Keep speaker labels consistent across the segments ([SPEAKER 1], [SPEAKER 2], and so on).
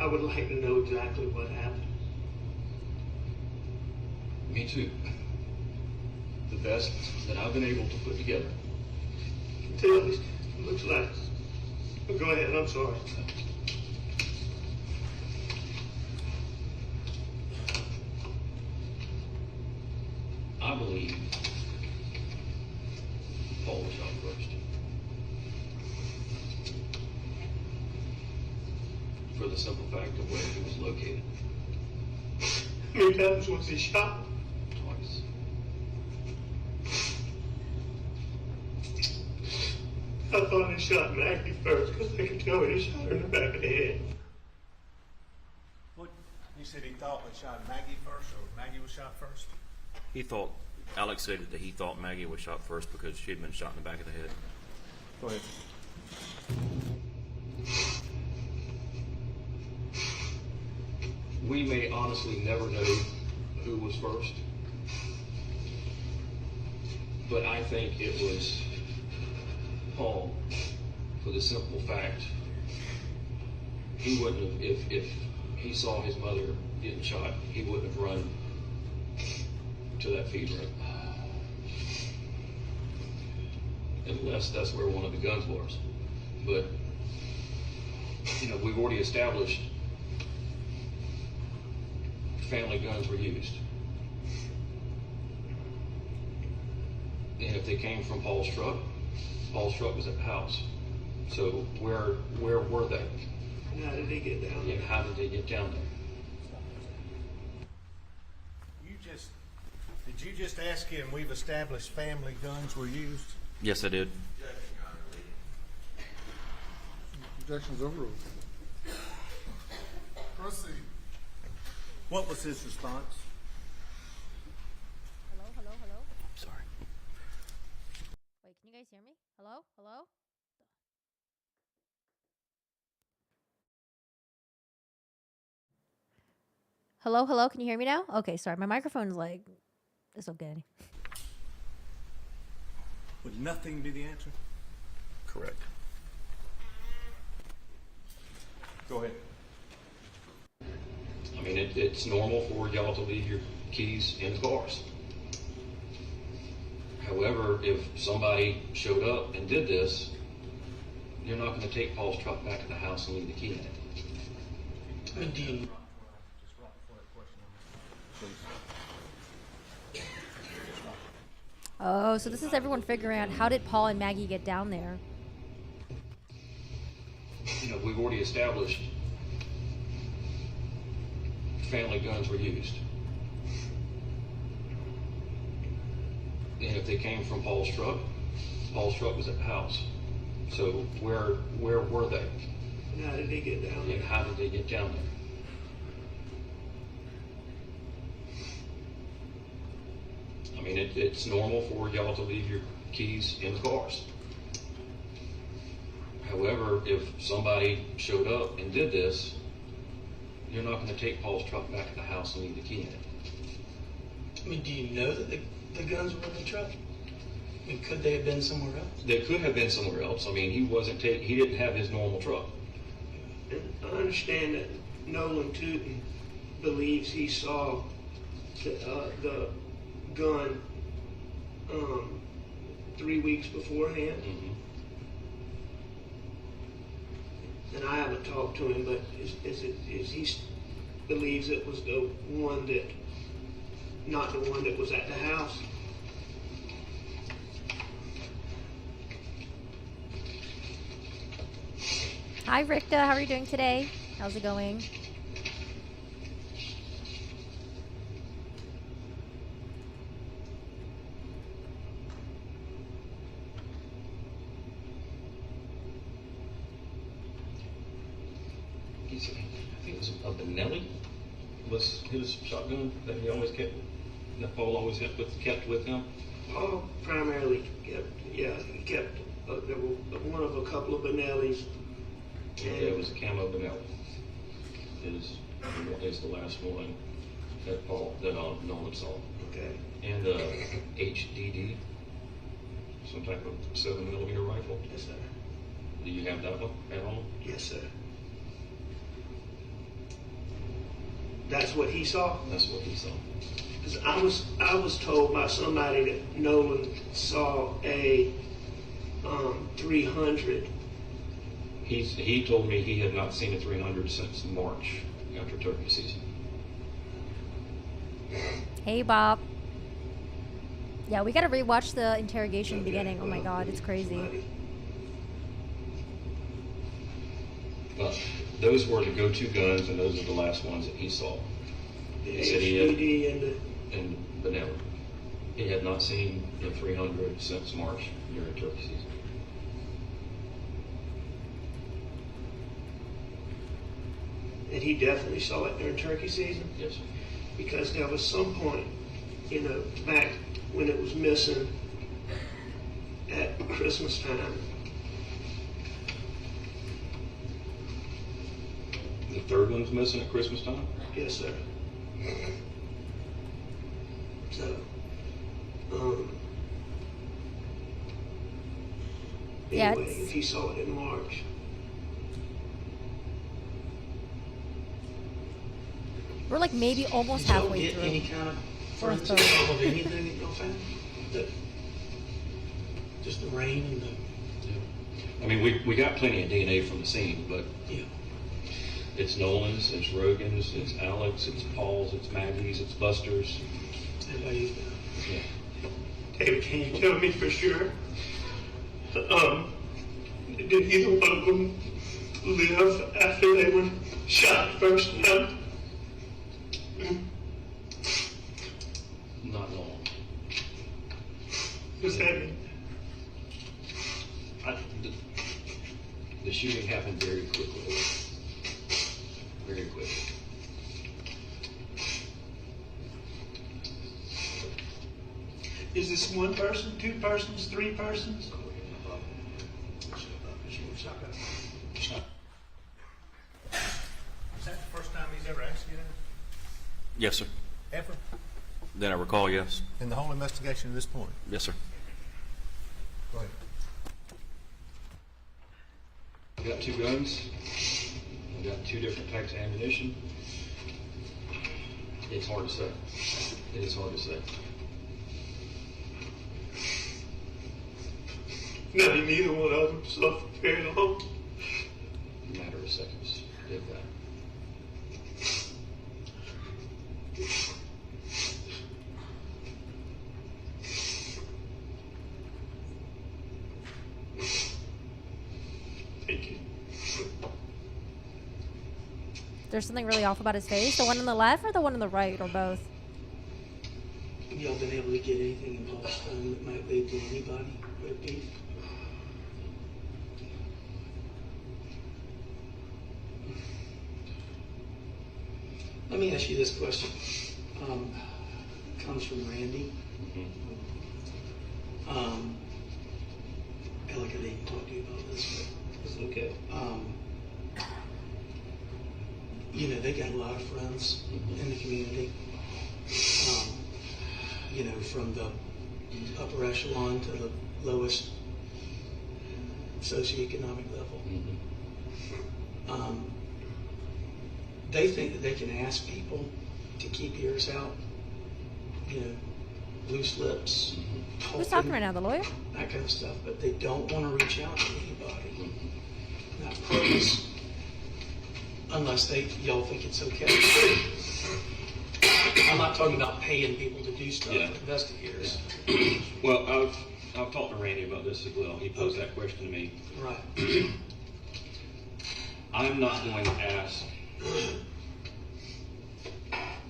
[SPEAKER 1] I would like to know exactly what happened.
[SPEAKER 2] Me too. The best that I've been able to put together.
[SPEAKER 1] Tell me, looks like. Go ahead, I'm sorry.
[SPEAKER 2] I believe Paul was shot first. For the simple fact of where he was located.
[SPEAKER 1] How many times was he shot?
[SPEAKER 2] Twice.
[SPEAKER 1] I thought he shot Maggie first because I could tell he shot her in the back of the head.
[SPEAKER 3] What? You said he thought he shot Maggie first, or Maggie was shot first?
[SPEAKER 4] He thought, Alex said that he thought Maggie was shot first because she had been shot in the back of the head.
[SPEAKER 3] Go ahead.
[SPEAKER 2] We may honestly never know who was first, but I think it was Paul, for the simple fact he wouldn't have, if he saw his mother getting shot, he wouldn't have run to that feed room. Unless that's where one of the guns was. But, you know, we've already established family guns were used. And if they came from Paul's truck was at the house. So where were they?
[SPEAKER 1] And how did they get down there?
[SPEAKER 2] And how did they get down there?
[SPEAKER 3] Did you just ask him, we've established family guns were used?
[SPEAKER 4] Yes, I did.
[SPEAKER 5] Objection's overruled. Proceed.
[SPEAKER 3] What was his response?
[SPEAKER 6] Hello?
[SPEAKER 4] Sorry.
[SPEAKER 6] Wait, can you guys hear me? Hello? Hello? Can you hear me now? Okay, sorry. My microphone's like, it's okay.
[SPEAKER 3] Would nothing be the answer?
[SPEAKER 4] Correct.
[SPEAKER 3] Go ahead.
[SPEAKER 2] I mean, it's normal for y'all to leave your keys in the cars. However, if somebody showed up and did this, you're not going to take Paul's truck back to the house and leave the key in it.
[SPEAKER 1] And do you,
[SPEAKER 6] Oh, so this is everyone figuring out how did Paul and Maggie get down there?
[SPEAKER 2] You know, we've already established family guns were used. And if they came from Paul's truck was at the house. So where were they?
[SPEAKER 1] and how did they get down there?
[SPEAKER 2] And how did they get down there? I mean, it's normal for y'all to leave your keys in the cars. However, if somebody showed up and did this, you're not going to take Paul's truck back to the house and leave the key in it.
[SPEAKER 1] I mean, do you know that the guns were in the truck? I mean, could they have been somewhere else?
[SPEAKER 2] They could have been somewhere else. I mean, he didn't have his normal truck.
[SPEAKER 1] And I understand that Nolan Tootin believes he saw the gun 3 weeks beforehand.
[SPEAKER 2] Mm-hmm.
[SPEAKER 1] And I haven't talked to him, but is he believes it was the one that, not the one that was at the house?
[SPEAKER 6] Hi, Ricta. How are you doing today? How's it going?
[SPEAKER 2] I think it was a Benelli was his shotgun that he always kept, that Paul always kept with him.
[SPEAKER 1] Paul primarily kept, he kept there were one of a couple of Benellis.
[SPEAKER 2] Yeah, it was a camo Benelli. Is the last one that Nolan saw.
[SPEAKER 1] Okay.
[SPEAKER 2] And HDD, some type of 7mm rifle.
[SPEAKER 1] Yes, sir.
[SPEAKER 2] Do you have that one at home?
[SPEAKER 1] Yes, sir. That's what he saw?
[SPEAKER 2] That's what he saw.
[SPEAKER 1] 'Cause I was told by somebody that Nolan saw a 300.
[SPEAKER 2] He told me he had not seen a 300 since March after turkey season.
[SPEAKER 6] Hey, Bob. Yeah, we gotta rewatch the interrogation beginning. Oh my god, it's crazy.
[SPEAKER 2] But those were the go-to guns, and those are the last ones that he saw.
[SPEAKER 1] The
[SPEAKER 2] He said he had,
[SPEAKER 1] HVD
[SPEAKER 2] and but now he had not seen the 300 since March during turkey season.
[SPEAKER 1] and he definitely saw it during turkey season.
[SPEAKER 2] Yes, sir.
[SPEAKER 1] Because there was some point, back when it was missing at Christmas time.
[SPEAKER 2] The third one's missing at Christmas time?
[SPEAKER 1] Yes, sir. So,
[SPEAKER 6] Yeah,
[SPEAKER 1] anyway, if he saw it in March.
[SPEAKER 6] We're like maybe almost
[SPEAKER 1] Did y'all
[SPEAKER 6] halfway
[SPEAKER 1] get
[SPEAKER 6] through.
[SPEAKER 1] any kind of
[SPEAKER 6] Or
[SPEAKER 1] forensic
[SPEAKER 6] third.
[SPEAKER 1] help of anything that y'all found? Just the rain and the...
[SPEAKER 2] I mean, we got plenty of DNA from the scene, but
[SPEAKER 1] Yeah.
[SPEAKER 2] it's Nolan's, it's Rogan's, it's Alex, it's Paul's, it's Maggie's, it's Buster's.
[SPEAKER 1] Everybody's...
[SPEAKER 2] Yeah.
[SPEAKER 1] David, can you tell me for sure? Did either one of them live after they were shot the first time?
[SPEAKER 2] Not long.
[SPEAKER 1] What's that mean?
[SPEAKER 2] The shooting happened very quickly. Very quickly.
[SPEAKER 1] Is this one person, two persons, three persons?
[SPEAKER 3] Is that the first time he's ever executed?
[SPEAKER 4] Yes, sir.
[SPEAKER 3] Ever?
[SPEAKER 4] Then I recall, yes.
[SPEAKER 3] In the whole investigation to this point?
[SPEAKER 4] Yes, sir.
[SPEAKER 3] Go ahead.
[SPEAKER 2] I got two guns. I got two different types of ammunition. It's hard to say. It is hard to say.
[SPEAKER 1] No, neither one of them suffered very long.
[SPEAKER 2] A matter of seconds. Did that.
[SPEAKER 1] Thank you.
[SPEAKER 6] There's something really off about his face. The one on the left or the one on the right, or both?
[SPEAKER 1] Have y'all been able to get anything in Boston that might lead to anybody with beef? Let me ask you this question. Comes from Randy. Alec, I didn't talk to you about this, but it's okay. They got a lot of friends in the community. From the upper echelon to the lowest socioeconomic level. They think that they can ask people to keep ears out, loose lips,
[SPEAKER 6] Who's talking right now? The lawyer?
[SPEAKER 1] that kind of stuff, but they don't want to reach out to anybody. Not pros, unless y'all think it's okay. I'm not talking about paying people to do stuff,
[SPEAKER 2] Yeah.
[SPEAKER 1] investigators.
[SPEAKER 2] Well, I've talked to Randy about this as well. He posed that question to me.
[SPEAKER 1] Right.
[SPEAKER 2] I'm not going to ask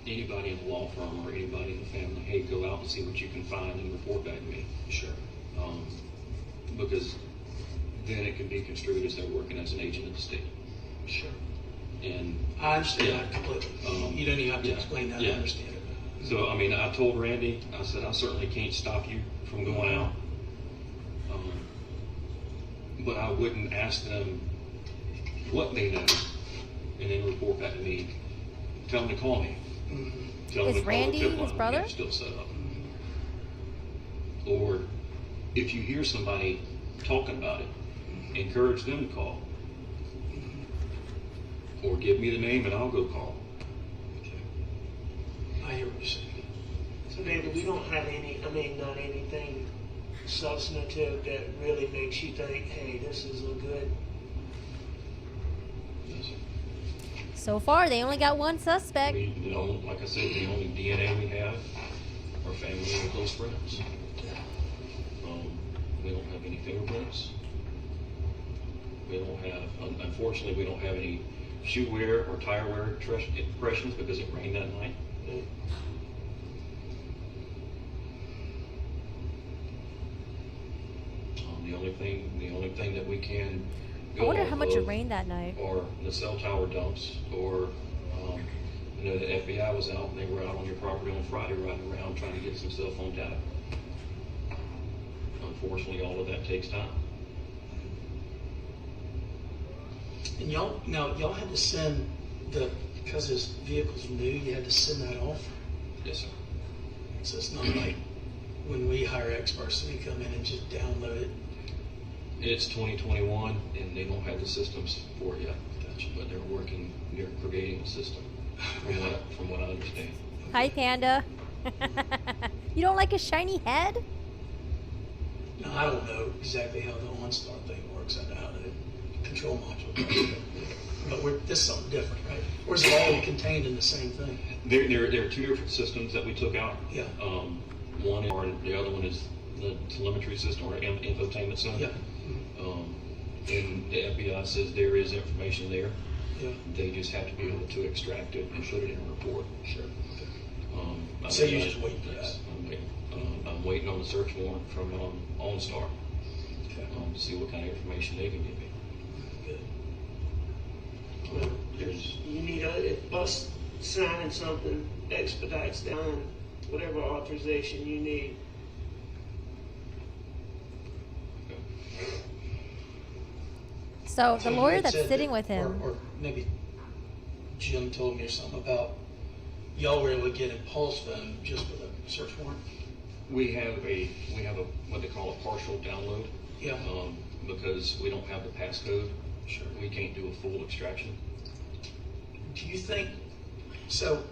[SPEAKER 2] anybody in the law firm or anybody in the family, hey, go out and see what you can find and report back to me.
[SPEAKER 1] Sure.
[SPEAKER 2] Because then it can be construed as they're working as an agent of the state.
[SPEAKER 1] Sure.
[SPEAKER 2] And
[SPEAKER 1] I understand
[SPEAKER 2] Yeah.
[SPEAKER 1] that completely.
[SPEAKER 2] Um,
[SPEAKER 1] You don't even have to
[SPEAKER 2] yeah.
[SPEAKER 1] explain that.
[SPEAKER 2] Yeah.
[SPEAKER 1] I understand it.
[SPEAKER 2] so, I mean, I told Randy, I said, I certainly can't stop you from going out. But I wouldn't ask them what they know and then report back to me. Tell them to call me. Tell them
[SPEAKER 6] Is
[SPEAKER 2] to call
[SPEAKER 6] Randy
[SPEAKER 2] the tip
[SPEAKER 6] his
[SPEAKER 2] line.
[SPEAKER 6] brother?
[SPEAKER 2] Yeah, still set up. Or if you hear somebody talking about it, encourage them to call. Or give me the name and I'll go call.
[SPEAKER 7] Baby, we don't have not anything substantive that really makes you think, hey, this is a good.
[SPEAKER 6] So far, they only got one suspect.
[SPEAKER 2] Like I said, the only DNA we have are family and close friends. We don't have any fingerprints. We don't have, unfortunately, we don't have any shoe wear or tire wear impressions because it rained that night. The only thing that we can
[SPEAKER 6] I
[SPEAKER 2] go
[SPEAKER 6] wonder
[SPEAKER 2] off
[SPEAKER 6] how much it
[SPEAKER 2] of
[SPEAKER 6] rained that night.
[SPEAKER 2] or the cell tower dumps, or the FBI was out and they were out on your property on Friday riding around trying to get some cell phone data. Unfortunately, all of that takes time.
[SPEAKER 1] And y'all had to send because this vehicle's new, you had to send that off.
[SPEAKER 2] Yes, sir.
[SPEAKER 1] So it's not like when we hire experts, they come in and just download it.
[SPEAKER 2] It's 2021 and they don't have the systems for it yet. Gotcha. But they're creating a system from what I understand.
[SPEAKER 6] Hi, Panda. You don't like a shiny head?
[SPEAKER 1] Now, I don't know exactly how the OnStar thing works. I know how the control module does. But this is something different, right? Or is it all contained in the same thing?
[SPEAKER 2] There are two different systems that we took out.
[SPEAKER 1] Yeah.
[SPEAKER 2] One, or the other one is the telemetry system or infotainment center.
[SPEAKER 1] Yeah.
[SPEAKER 2] And the FBI says there is information there.
[SPEAKER 1] Yeah.
[SPEAKER 2] They just have to be able to extract it and put it in a report.
[SPEAKER 1] Sure. So you're just waiting for that?
[SPEAKER 2] I'm waiting on the search warrant from OnStar to see what kind of information they can give me.
[SPEAKER 1] Good.
[SPEAKER 7] You need if us signing something expedites down whatever authorization you need.
[SPEAKER 6] So the
[SPEAKER 1] you
[SPEAKER 6] lawyer
[SPEAKER 1] had
[SPEAKER 6] that's
[SPEAKER 1] said
[SPEAKER 6] sitting
[SPEAKER 1] that-
[SPEAKER 6] with him.
[SPEAKER 1] or maybe Jim told me or something about y'all were able to get in Paul's phone just with a search warrant.
[SPEAKER 2] We have a what they call a partial download.
[SPEAKER 1] Yeah.
[SPEAKER 2] Because we don't have the passcode.
[SPEAKER 1] Sure.
[SPEAKER 2] We can't do a full extraction.
[SPEAKER 1] Do you think so?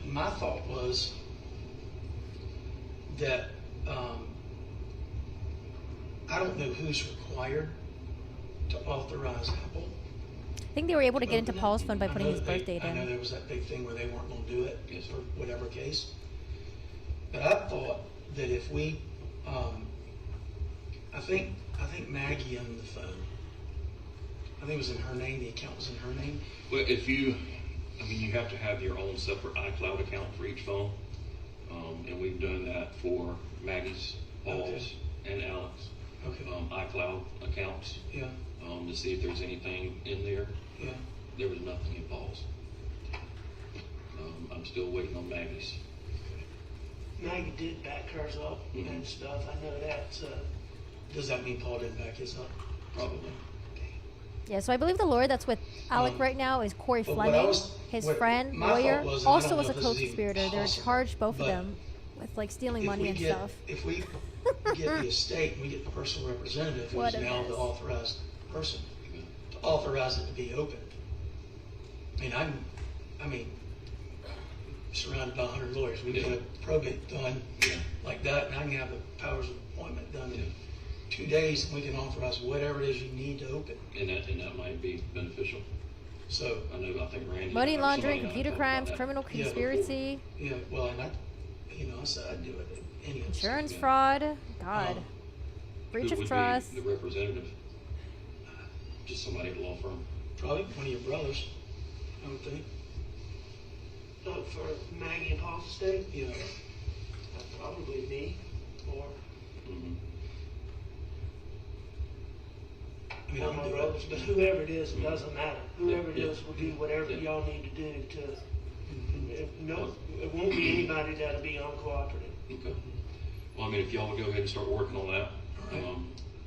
[SPEAKER 1] My thought was that I don't know who's required to authorize Apple.
[SPEAKER 6] I think they were able to get into
[SPEAKER 1] open it.
[SPEAKER 6] Paul's phone by
[SPEAKER 1] I
[SPEAKER 6] putting
[SPEAKER 1] know
[SPEAKER 6] his birth date
[SPEAKER 1] I know
[SPEAKER 6] in.
[SPEAKER 1] there was that big thing where they weren't going to do it
[SPEAKER 2] Yes.
[SPEAKER 1] for whatever case. But I thought that if we, I think Maggie owned the phone. I think it was in her name. The account was in her name.
[SPEAKER 2] Well, you have to have your own separate iCloud account for each phone, and we've done that for Maggie's, Paul's, and Alex.
[SPEAKER 1] Okay.
[SPEAKER 2] iCloud accounts.
[SPEAKER 1] Yeah.
[SPEAKER 2] To see if there's anything in there.
[SPEAKER 1] Yeah.
[SPEAKER 2] There was nothing in Paul's. I'm still waiting on Maggie's.
[SPEAKER 7] Maggie did back hers up and stuff. I know that.
[SPEAKER 1] Does that mean Paul didn't back his up?
[SPEAKER 2] Probably.
[SPEAKER 6] Yeah, so I believe the lawyer that's with Alec right now is Corey
[SPEAKER 1] but what I
[SPEAKER 6] Fleming,
[SPEAKER 1] was-
[SPEAKER 6] his
[SPEAKER 1] what
[SPEAKER 6] friend,
[SPEAKER 1] my thought
[SPEAKER 6] lawyer,
[SPEAKER 1] was, and I
[SPEAKER 6] also
[SPEAKER 1] don't
[SPEAKER 6] was
[SPEAKER 1] know
[SPEAKER 6] a
[SPEAKER 1] if this is even
[SPEAKER 6] co-conspirator. They're
[SPEAKER 1] possible,
[SPEAKER 6] charged, both of
[SPEAKER 1] but
[SPEAKER 6] them, with like stealing
[SPEAKER 1] If
[SPEAKER 6] money
[SPEAKER 1] we
[SPEAKER 6] and
[SPEAKER 1] get,
[SPEAKER 6] stuff.
[SPEAKER 1] if we get the estate and we get the personal representative who
[SPEAKER 6] What
[SPEAKER 1] is
[SPEAKER 6] a
[SPEAKER 1] now
[SPEAKER 6] mess.
[SPEAKER 1] the authorized person to authorize it to be opened. I mean, surrounded by 100 lawyers. We get a probate done like that, and I can have the powers of appointment done in 2 days, and we can authorize whatever it is you need to open.
[SPEAKER 2] And that might be beneficial.
[SPEAKER 1] So,
[SPEAKER 2] I think Randy.
[SPEAKER 6] Money
[SPEAKER 2] or
[SPEAKER 6] laundering,
[SPEAKER 2] somebody and I
[SPEAKER 6] computer
[SPEAKER 2] talked about
[SPEAKER 6] crimes,
[SPEAKER 2] that.
[SPEAKER 6] criminal
[SPEAKER 1] Yeah.
[SPEAKER 6] conspiracy,
[SPEAKER 1] yeah, well, and I said I'd do it. Any of this.
[SPEAKER 6] insurance
[SPEAKER 2] Yeah.
[SPEAKER 6] fraud, God, breach
[SPEAKER 2] Who
[SPEAKER 6] of
[SPEAKER 2] would
[SPEAKER 6] trust.
[SPEAKER 2] be the representative? Just somebody at a law firm.
[SPEAKER 1] Probably one of your brothers, I would think.
[SPEAKER 7] For Maggie and Paul's estate,
[SPEAKER 1] You know,
[SPEAKER 7] probably me or
[SPEAKER 1] I mean,
[SPEAKER 7] one
[SPEAKER 1] I
[SPEAKER 7] of my
[SPEAKER 1] would do
[SPEAKER 7] brothers.
[SPEAKER 1] it.
[SPEAKER 7] But whoever it is, it doesn't matter. Whoever it
[SPEAKER 2] Yeah.
[SPEAKER 7] is will do whatever
[SPEAKER 2] Yeah.
[SPEAKER 7] y'all need to do to. No, it won't be anybody that'll be uncooperative.
[SPEAKER 2] Okay. Well, if y'all would go ahead and start working on that,
[SPEAKER 1] All right.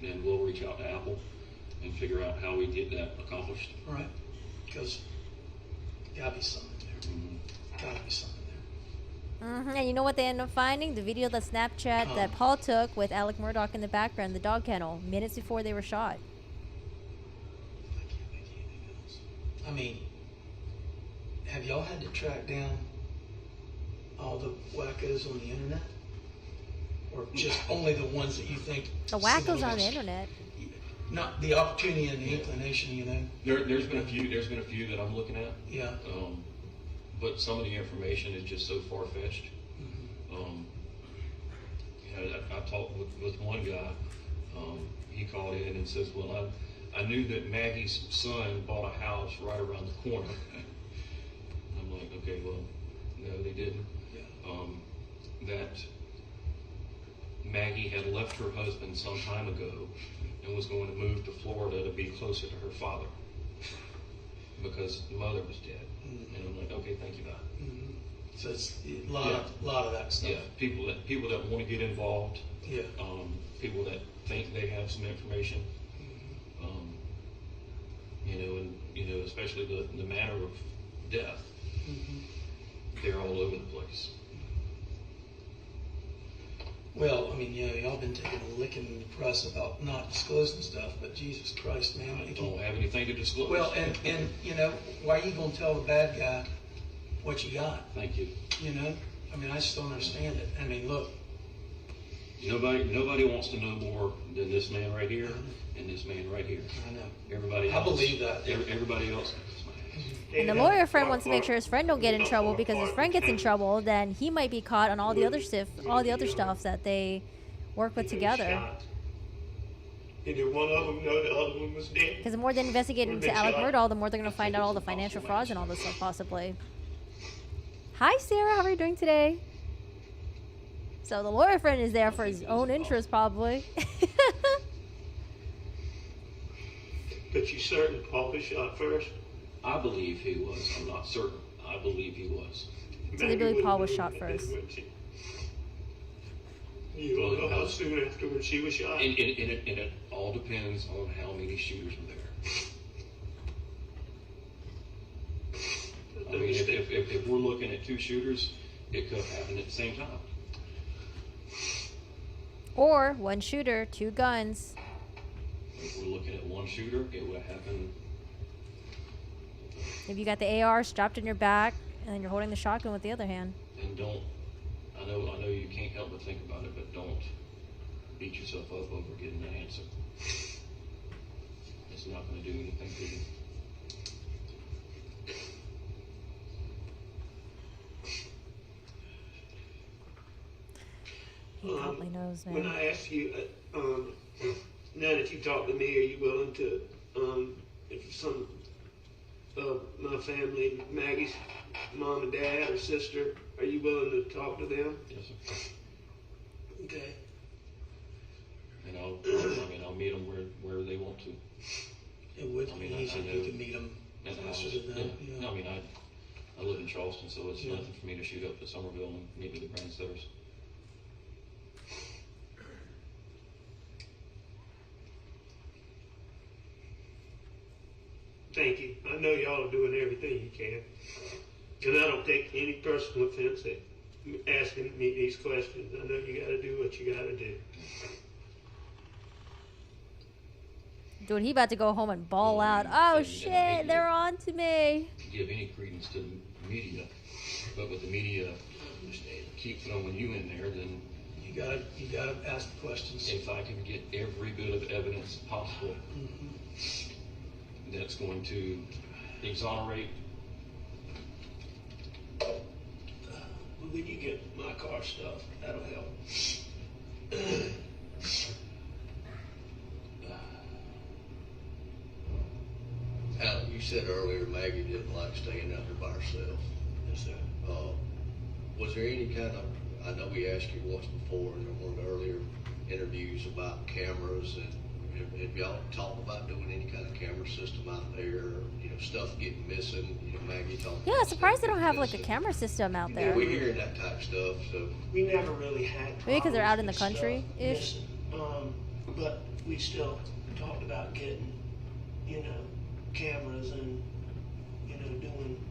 [SPEAKER 2] then we'll reach out to Apple and figure out how we get that accomplished.
[SPEAKER 1] All right, because gotta be something there. Gotta be something there.
[SPEAKER 6] And you know what they ended up finding? The video that Snapchat that Paul took with Alec Murdaugh in the background, the dog kennel, minutes before they were shot.
[SPEAKER 1] I can't make anything else. I mean, have y'all had to track down all the wackos on the internet? Or just only the ones that you think?
[SPEAKER 6] The wackos
[SPEAKER 1] signal
[SPEAKER 6] on the
[SPEAKER 1] next-
[SPEAKER 6] internet.
[SPEAKER 1] Not the opportunity and the inclination, you know?
[SPEAKER 2] There's been a few that I'm looking at.
[SPEAKER 1] Yeah.
[SPEAKER 2] But some of the information is just so far-fetched. I talked with one guy. He called in and says, well, I knew that Maggie's son bought a house right around the corner. I'm like, okay, well, no, they didn't.
[SPEAKER 1] Yeah.
[SPEAKER 2] That Maggie had left her husband some time ago and was going to move to Florida to be closer to her father because the mother was dead. And I'm like, okay, thank you, God.
[SPEAKER 1] So it's a lot of that stuff.
[SPEAKER 2] Yeah, people that want to get involved.
[SPEAKER 1] Yeah.
[SPEAKER 2] People that think they have some information. Especially the manner of death. They're all over the place.
[SPEAKER 1] Well, I mean, yeah, y'all been taking a licking in the press about not disclosing stuff, but Jesus Christ, man.
[SPEAKER 2] I don't have anything to disclose.
[SPEAKER 1] Well, and why are you going to tell the bad guy what you got?
[SPEAKER 2] Thank you.
[SPEAKER 1] You know? I mean, I just don't understand it. I mean, look.
[SPEAKER 2] Nobody wants to know more than this man right here and this man right here.
[SPEAKER 1] I know.
[SPEAKER 2] Everybody
[SPEAKER 1] I
[SPEAKER 2] else.
[SPEAKER 1] believe that.
[SPEAKER 2] Everybody else.
[SPEAKER 6] And the lawyer friend wants to make sure his friend don't get in trouble, because if his friend gets in trouble, then he might be caught on all the other stuff that they work with together.
[SPEAKER 7] Either one of them know the other one was dead.
[SPEAKER 6] Because the more they investigate into Alec Murdaugh, the more they're going to find out all the financial frauds and all this stuff, possibly. Hi, Sarah. How are you doing today? So the lawyer friend is there for his own interest, probably.
[SPEAKER 7] But you certain Paul was shot first?
[SPEAKER 2] I believe he was. I'm not certain. I believe he was.
[SPEAKER 6] So they believe Paul was shot first.
[SPEAKER 7] You don't know how soon afterwards she was shot?
[SPEAKER 2] And it all depends on how many shooters were there. I mean, if we're looking at two shooters, it could have happened at the same time.
[SPEAKER 6] Or one shooter, two guns.
[SPEAKER 2] If we're looking at one shooter, it would have happened.
[SPEAKER 6] If you got the AR strapped in your back, and then you're holding the shotgun with the other hand.
[SPEAKER 2] And don't. I know you can't help but think about it, but don't beat yourself up over getting an answer. It's not going to do anything to you.
[SPEAKER 6] He probably knows, man.
[SPEAKER 7] When I asked you, now that you talked to me, are you willing to, if some of my family, Maggie's mom and dad or sister, are you willing to talk to them?
[SPEAKER 2] Yes, sir.
[SPEAKER 7] Okay.
[SPEAKER 2] And I'll meet them where they want to.
[SPEAKER 1] It would be easy if you could meet them
[SPEAKER 2] And
[SPEAKER 1] faster than that.
[SPEAKER 2] yeah. No, I mean, I live in Charleston, so it's nothing for me to shoot up to Somerville and meet with the Brandsters.
[SPEAKER 7] Thank you. I know y'all are doing everything you can. And I don't take any personal offense at asking me these questions. I know you gotta do what you gotta do.
[SPEAKER 6] Dude, he about to go home and bawl out. Oh shit, they're on to me.
[SPEAKER 2] Give any credence to the media, but with the media keep throwing you in there, then
[SPEAKER 1] You gotta ask the questions.
[SPEAKER 2] if I can get every bit of evidence possible that's going to exonerate.
[SPEAKER 7] When you get my car stuff, that'll help.
[SPEAKER 8] Al, you said earlier Maggie didn't like staying out there by herself.
[SPEAKER 7] Yes, sir.
[SPEAKER 8] Was there any kind of, I know we asked you once before in one of the earlier interviews about cameras, and have y'all talked about doing any kind of camera system out there, stuff getting missing, Maggie talking
[SPEAKER 6] Yeah,
[SPEAKER 8] about
[SPEAKER 6] surprised they
[SPEAKER 8] stuff
[SPEAKER 6] don't have
[SPEAKER 8] getting
[SPEAKER 6] like a
[SPEAKER 8] missing.
[SPEAKER 6] camera system out there.
[SPEAKER 8] We're hearing that type of stuff, so.
[SPEAKER 7] We never really had
[SPEAKER 6] Maybe 'cause they're out in the
[SPEAKER 7] problems with
[SPEAKER 6] country-ish.
[SPEAKER 7] stuff missing. But we still talked about getting, cameras and, doing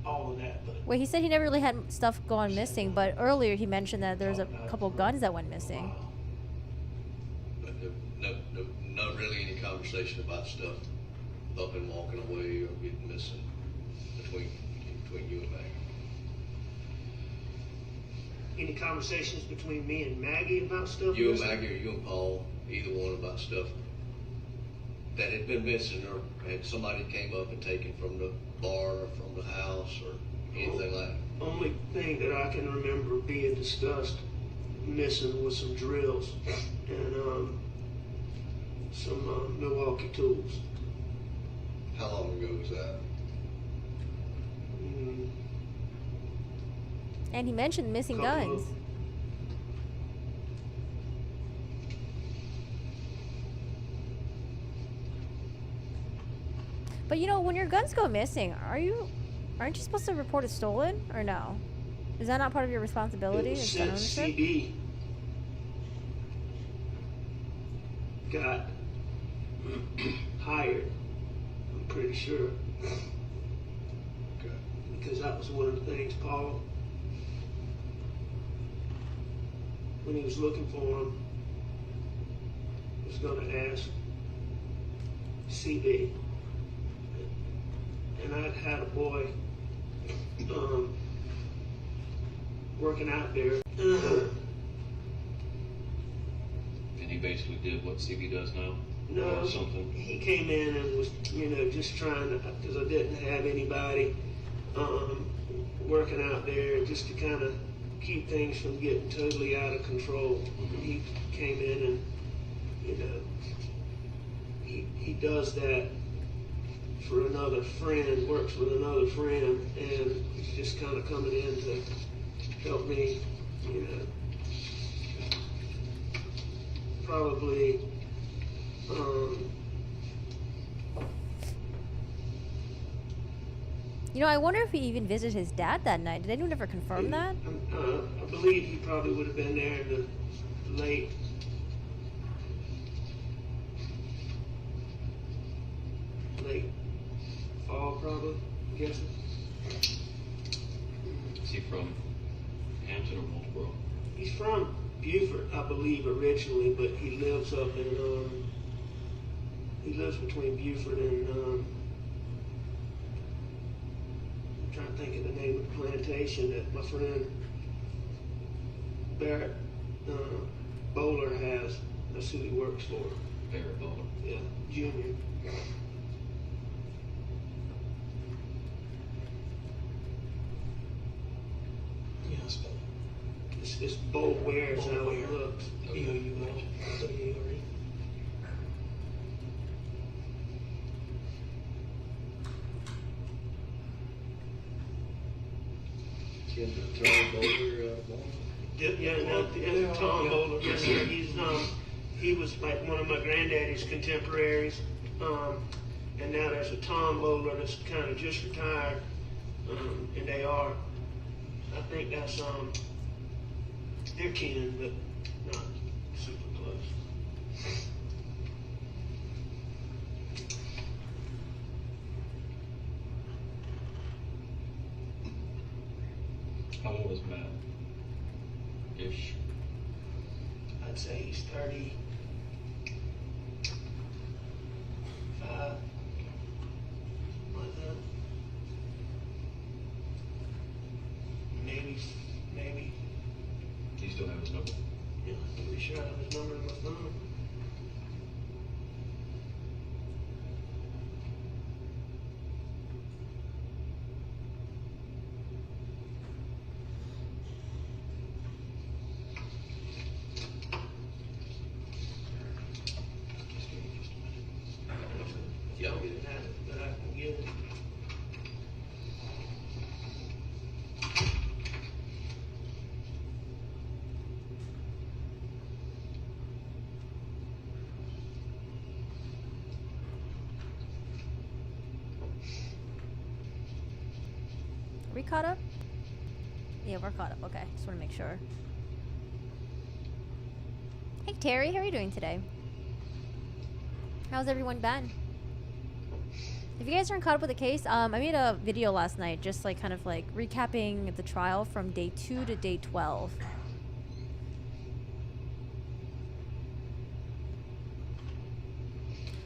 [SPEAKER 7] all of that. But
[SPEAKER 6] Wait, he said he never really had stuff going missing, but earlier he mentioned that there's a couple guns that went missing.
[SPEAKER 8] But not really any conversation about stuff up and walking away or getting missing between you and Maggie.
[SPEAKER 7] any conversations between me and Maggie about stuff?
[SPEAKER 8] You and Maggie, or you and Paul, either one about stuff that had been missing, or had somebody came up and taken from the bar or from the house or anything like that?
[SPEAKER 7] Only thing that I can remember being discussed missing was some drills and some Milwaukee tools.
[SPEAKER 8] How long ago was that?
[SPEAKER 6] And he mentioned missing
[SPEAKER 7] Couple
[SPEAKER 6] guns.
[SPEAKER 7] of-
[SPEAKER 6] But you know, when your guns go missing, aren't you supposed to report it stolen or no? Is that not part of your responsibility
[SPEAKER 7] It was
[SPEAKER 6] as gun
[SPEAKER 7] since
[SPEAKER 6] ownership?
[SPEAKER 7] CD got hired, I'm pretty sure,
[SPEAKER 8] Okay.
[SPEAKER 7] because that was one of the things Paul, when he was looking for him, was going to ask CB. And I'd had a boy working out there.
[SPEAKER 2] And he basically did what CB does now?
[SPEAKER 7] No,
[SPEAKER 2] Or something?
[SPEAKER 7] he came in and was, just trying to, because I didn't have anybody working out there, just to kind of keep things from getting totally out of control. He came in and, he does that for another friend, works with another friend, and he's just kind of coming in to help me, probably,
[SPEAKER 6] You know, I wonder if he even visited his dad that night. Did anyone ever confirm that?
[SPEAKER 7] I believe he probably would have been there in the late fall, probably, I'm guessing.
[SPEAKER 2] Is he from Hampton or Hillsborough?
[SPEAKER 7] He's from Beaufort, I believe, originally, but he lives up in, he lives between Beaufort and, I'm trying to think of the name of the plantation that my friend Barrett Bowler has. That's who he works for.
[SPEAKER 2] Barrett Bowler.
[SPEAKER 7] Yeah, Junior.
[SPEAKER 1] Yeah, I spell
[SPEAKER 7] It's Bowware is how it
[SPEAKER 1] Bowware.
[SPEAKER 7] looks.
[SPEAKER 1] B-O-U-L-W-A-R-E.
[SPEAKER 8] Ken, the Tom Bowler,
[SPEAKER 7] Yeah, no, Tom Bowler. Yes, sir. He was like one of my granddaddy's contemporaries. And now there's a Tom Bowler that's kind of just retired. And they are, I think that's, they're kin, but not super close.
[SPEAKER 2] How old is Matt? Ish.
[SPEAKER 7] I'd say he's 35. Like that. Maybe.
[SPEAKER 2] Do you still have his number?
[SPEAKER 7] Yeah, I'm pretty sure I have his number in my phone.
[SPEAKER 8] Yeah.
[SPEAKER 7] I didn't have it, but I can get it.
[SPEAKER 6] Are we caught up? Yeah, we're caught up. Okay, just want to make sure. Hey Terry, how are you doing today? How's everyone been? If you guys aren't caught up with the case, I made a video last night just like kind of like recapping the trial from day 2 to day 12.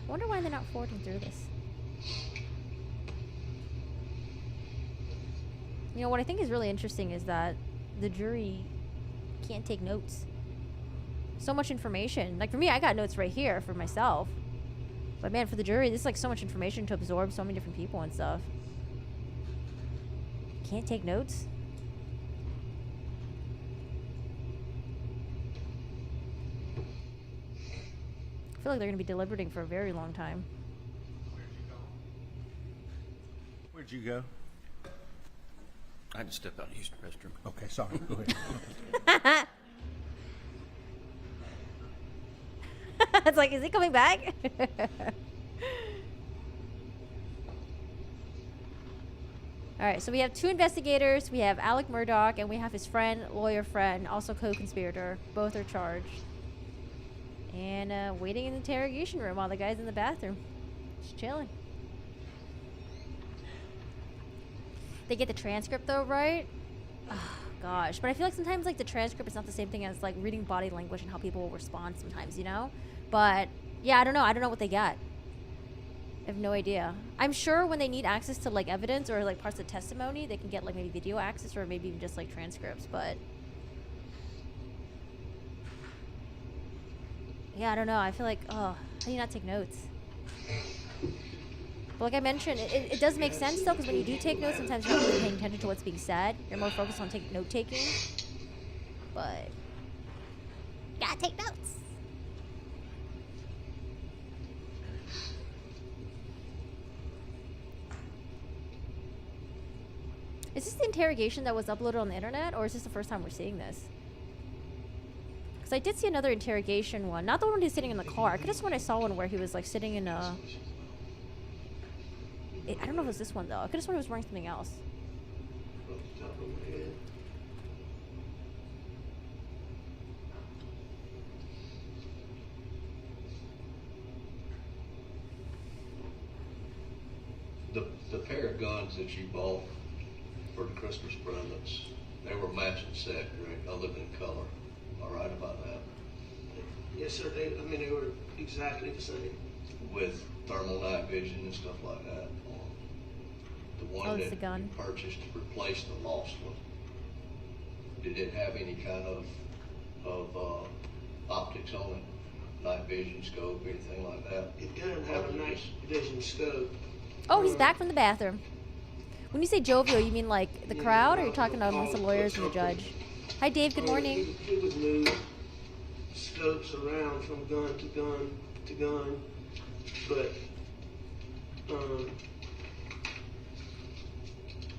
[SPEAKER 6] I wonder why they're not forwarding through this. You know, what I think is really interesting is that the jury can't take notes. So much information. Like for me, I got notes right here for myself. But man, for the jury, this is like so much information to absorb, so many different people and stuff. Can't take notes? I feel like they're gonna be deliberating for a very long time.
[SPEAKER 3] Where'd you go?
[SPEAKER 4] I had to step out and use the restroom.
[SPEAKER 3] Okay, sorry. Go ahead.
[SPEAKER 6] It's like, is he coming back? Alright, so we have 2 investigators. We have Alec Murdaugh, and we have his friend, lawyer friend, also co-conspirator. Both are charged. And waiting in the interrogation room while the guy's in the bathroom. Just chilling. They get the transcript though, right? Oh, gosh. But I feel like sometimes like the transcript is not the same thing as like reading body language and how people will respond sometimes, you know? But yeah, I don't know. I don't know what they got. I have no idea. I'm sure when they need access to like evidence or like parts of testimony, they can get like maybe video access or maybe even just like transcripts, but yeah, I don't know. I feel like, oh, how do you not take notes? But like I mentioned, it does make sense though, because when you do take notes, sometimes you're not really paying attention to what's being said. You're more focused on note taking. But gotta take notes. Is this the interrogation that was uploaded on the internet, or is this the first time we're seeing this? Because I did see another interrogation one. Not the one he's sitting in the car. I could have sworn I saw one where he was like sitting in a... I don't know if it was this one though. I could have sworn he was wearing something else.
[SPEAKER 8] The pair of guns that you bought for the Christmas presents, they were matching set, correct, other than color. All right about that?
[SPEAKER 7] Yes, sir. They were exactly the same.
[SPEAKER 8] With thermal night vision and stuff like that. The one
[SPEAKER 6] it's
[SPEAKER 8] that
[SPEAKER 6] the gun.
[SPEAKER 8] you purchased to replace the lost one, did it have any kind of optics on it? Night vision scope, anything like that?
[SPEAKER 7] It didn't have a night vision scope.
[SPEAKER 6] Oh, he's back from the bathroom. When you say jovial, you mean like the crowd, or you're talking amongst the lawyers and the judge? Hi, Dave. Good morning.
[SPEAKER 7] He would move scopes around from gun to gun to gun, but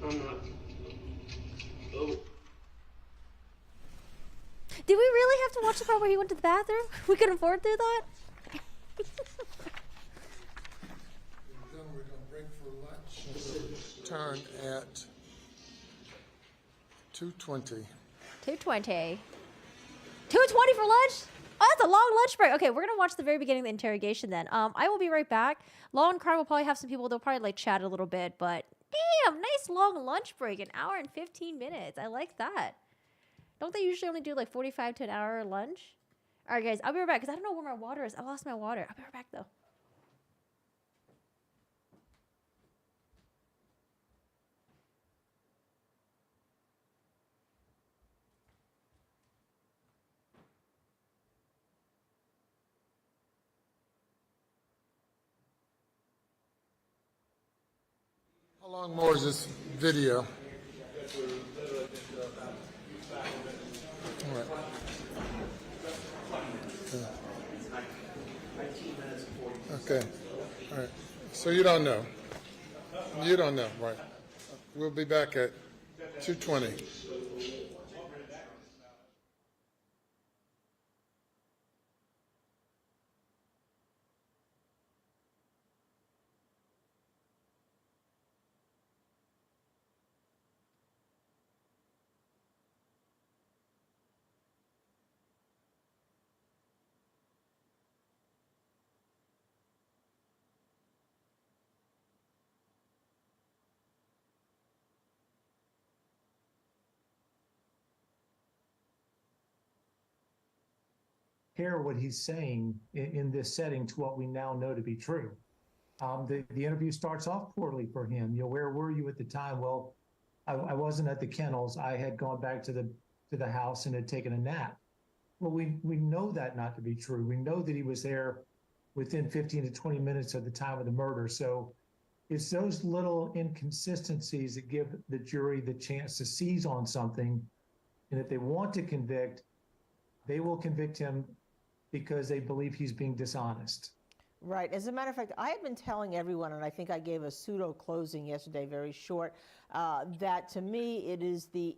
[SPEAKER 7] I'm not. Oh.
[SPEAKER 6] Did we really have to watch the part where he went to the bathroom? We couldn't afford to do that?
[SPEAKER 5] Then we're going to break for lunch. Turn at 2:20.
[SPEAKER 6] 2:20. 2:20 for lunch? Oh, that's a long lunch break. Okay, we're gonna watch the very beginning of the interrogation then. I will be right back. Law and Crime will probably have some people. They'll probably like chat a little bit, but damn, nice long lunch break, 1 hour and 15 minutes. I like that. Don't they usually only do like 45 to an hour lunch? All right, guys, I'll be right back because I don't know where my water is. I lost my water. I'll be right back though.
[SPEAKER 5] How long more is this video? All right. Okay. All right. So you don't know. You don't know, right? We'll be back at 2:20.
[SPEAKER 9] Compare what he's saying in this setting to what we now know to be true. The interview starts off poorly for him. Where were you at the time? Well, I wasn't at the kennels. I had gone back to the to the house and had taken a nap. Well, we know that not to be true. We know that he was there within 15 to 20 minutes of the time of the murder. So it's those little inconsistencies that give the jury the chance to seize on something. And if they want to convict, they will convict him because they believe he's being dishonest.
[SPEAKER 10] Right. As a matter of fact, I have been telling everyone, and I think I gave a pseudo closing yesterday, very short, that to me it is the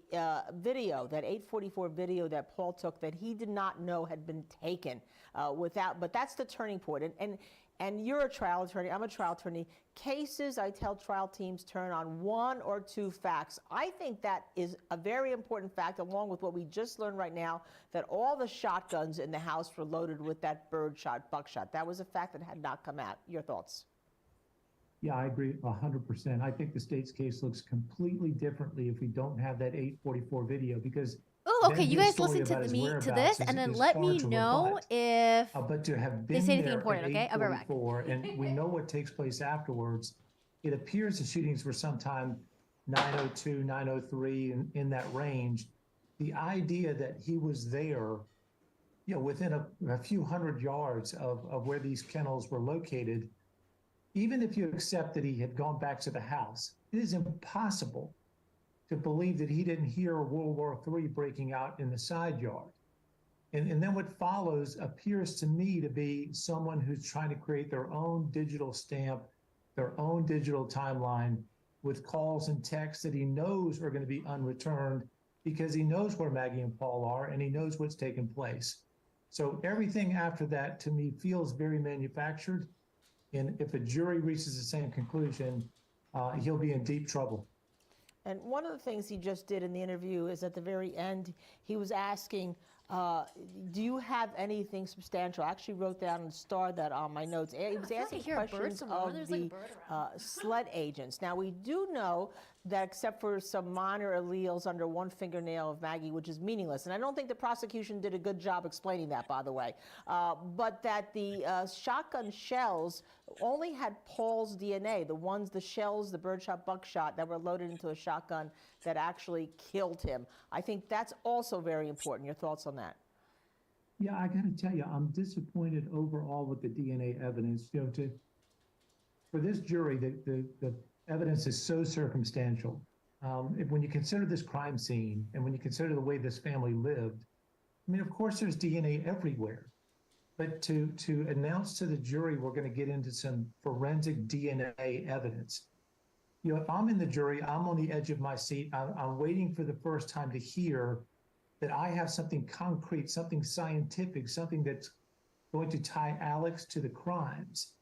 [SPEAKER 10] video, that 844 video that Paul took that he did not know had been taken but that's the turning point. And you're a trial attorney, I'm a trial attorney. Cases, I tell trial teams, turn on one or two facts. I think that is a very important fact, along with what we just learned right now, that all the shotguns in the house were loaded with that buckshot. That was a fact that had not come out. Your thoughts?
[SPEAKER 9] Yeah, I agree 100%. I think the state's case looks completely differently if we don't have that 844 video, because
[SPEAKER 6] Oh, okay. You guys listen to this, and then let me know if
[SPEAKER 9] but to have been
[SPEAKER 6] they say anything
[SPEAKER 9] there
[SPEAKER 6] important.
[SPEAKER 9] at
[SPEAKER 6] Okay, I'll be right back.
[SPEAKER 9] 8:44, and we know what takes place afterwards. It appears the shootings were sometime 9:02, 9:03 in that range. The idea that he was there, within a few hundred yards of where these kennels were located, even if you accept that he had gone back to the house, it is impossible to believe that he didn't hear World War III breaking out in the side yard. And then what follows appears to me to be someone who's trying to create their own digital stamp, their own digital timeline with calls and texts that he knows are going to be unreturned because he knows where Maggie and Paul are and he knows what's taken place. So everything after that to me feels very manufactured. And if a jury reaches the same conclusion, he'll be in deep trouble.
[SPEAKER 10] And one of the things he just did in the interview is at the very end, he was asking, do you have anything substantial? I actually wrote down and starred that on my notes. He was asking questions of the SLED agents. Now, we do know that except for some minor alleles under one fingernail of Maggie, which is meaningless, and I don't think the prosecution did a good job explaining that, by the way, but that the shotgun shells only had Paul's DNA, the shells, the birdshot, buckshot that were loaded into a shotgun that actually killed him. I think that's also very important. Your thoughts on that?
[SPEAKER 9] Yeah, I got to tell you, I'm disappointed overall with the DNA evidence. For this jury, the evidence is so circumstantial. When you consider this crime scene and when you consider the way this family lived, I mean, of course, there's DNA everywhere. But to announce to the jury we're going to get into some forensic DNA evidence, if I'm in the jury, I'm on the edge of my seat. I'm waiting for the first time to hear that I have something concrete, something scientific, something that's going to tie Alex to the crimes.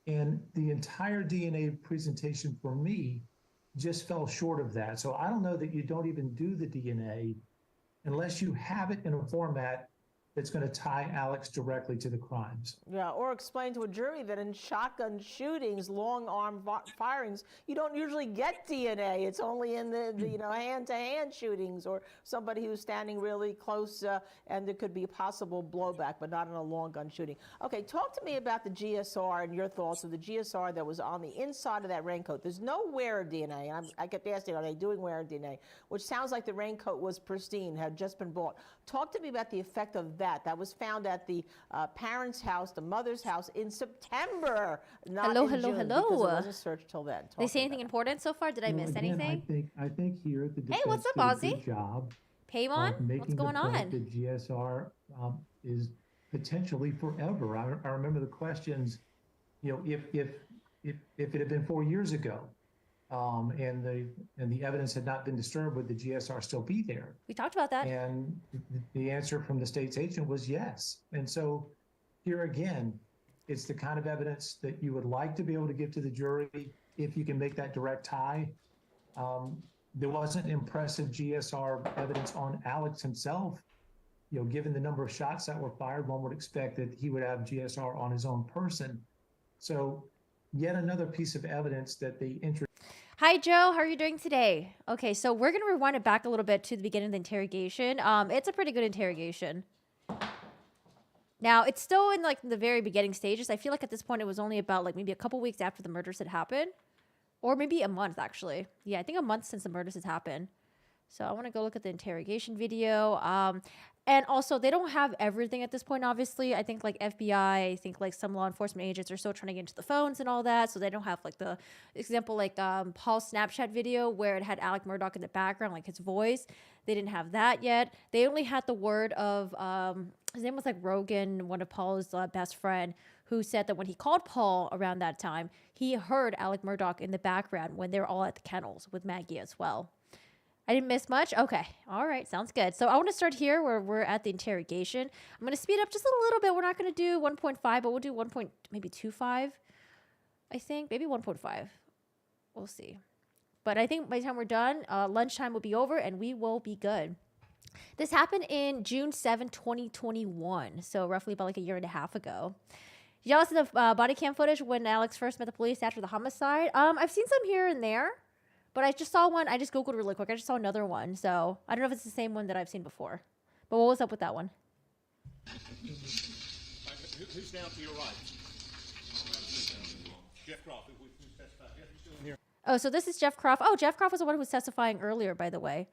[SPEAKER 9] And the entire DNA presentation for me just fell short of that. So I don't know that you don't even do the DNA unless you have it in a format that's going to tie Alex directly to the crimes.
[SPEAKER 10] Yeah, or explain to a jury that in shotgun shootings, long arm firings, you don't usually get DNA. It's only in the hand-to-hand shootings or somebody who's standing really close and there could be a possible blowback, but not in a long gun shooting. Okay, talk to me about the GSR and your thoughts of the GSR that was on the inside of that raincoat. There's no wearer DNA. I kept asking, are they doing wearer DNA? Which sounds like the raincoat was pristine, had just been bought. Talk to me about the effect of that. That was found at the parents' house, the mother's house, in September, not in June, because it wasn't searched till then.
[SPEAKER 6] They say anything important so far? Did I miss anything?
[SPEAKER 9] I think here the defense
[SPEAKER 6] Hey, what's up,
[SPEAKER 9] did a
[SPEAKER 6] Ozzy?
[SPEAKER 9] good job
[SPEAKER 6] Paymon,
[SPEAKER 9] of making
[SPEAKER 6] what's going
[SPEAKER 9] the point
[SPEAKER 6] on?
[SPEAKER 9] that GSR is potentially forever. I remember the questions, if it had been 4 years ago, and the evidence had not been disturbed, would the GSR still be there?
[SPEAKER 6] We talked about that.
[SPEAKER 9] And the answer from the state's agent was yes. And so here again, it's the kind of evidence that you would like to be able to give to the jury if you can make that direct tie. There wasn't impressive GSR evidence on Alex himself. Given the number of shots that were fired, one would expect that he would have GSR on his own person. So yet another piece of evidence that they
[SPEAKER 6] Hi, Joe. How are you doing today? Okay, so we're going to rewind it back a little bit to the beginning of the interrogation. It's a pretty good interrogation. Now, it's still in the very beginning stages. I feel like at this point it was only about maybe a couple weeks after the murders had happened. Or maybe a month, actually. Yeah, I think a month since the murders had happened. So I want to go look at the interrogation video. And also, they don't have everything at this point, obviously. I think like FBI, I think like some law enforcement agents are still trying to get into the phones and all that. So they don't have like the example, like Paul's Snapchat video where it had Alec Murdaugh in the background, like his voice. They didn't have that yet. They only had the word of, his name was like Rogan, one of Paul's best friend, who said that when he called Paul around that time, he heard Alec Murdaugh in the background when they were all at the kennels with Maggie as well. I didn't miss much? Okay. All right. Sounds good. So I want to start here where we're at the interrogation. I'm going to speed up just a little bit. We're not going to do 1.5, but we'll do maybe 2.5, I think. Maybe 1.5. We'll see. But I think by the time we're done, lunchtime will be over and we will be good. This happened in June 7, 2021. So roughly about like a year and a half ago. Y'all see the body cam footage when Alex first met the police after the homicide? I've seen some here and there. But I just saw one. I just Googled really quick. I just saw another one. So I don't know if it's the same one that I've seen before. But what was up with that one?
[SPEAKER 3] Who's down to your right? Jeff Croft. Who testified? Jeff, you still in here?
[SPEAKER 6] Oh, so this is Jeff Croft. Oh, Jeff Croft was the one who was testifying earlier, by the way.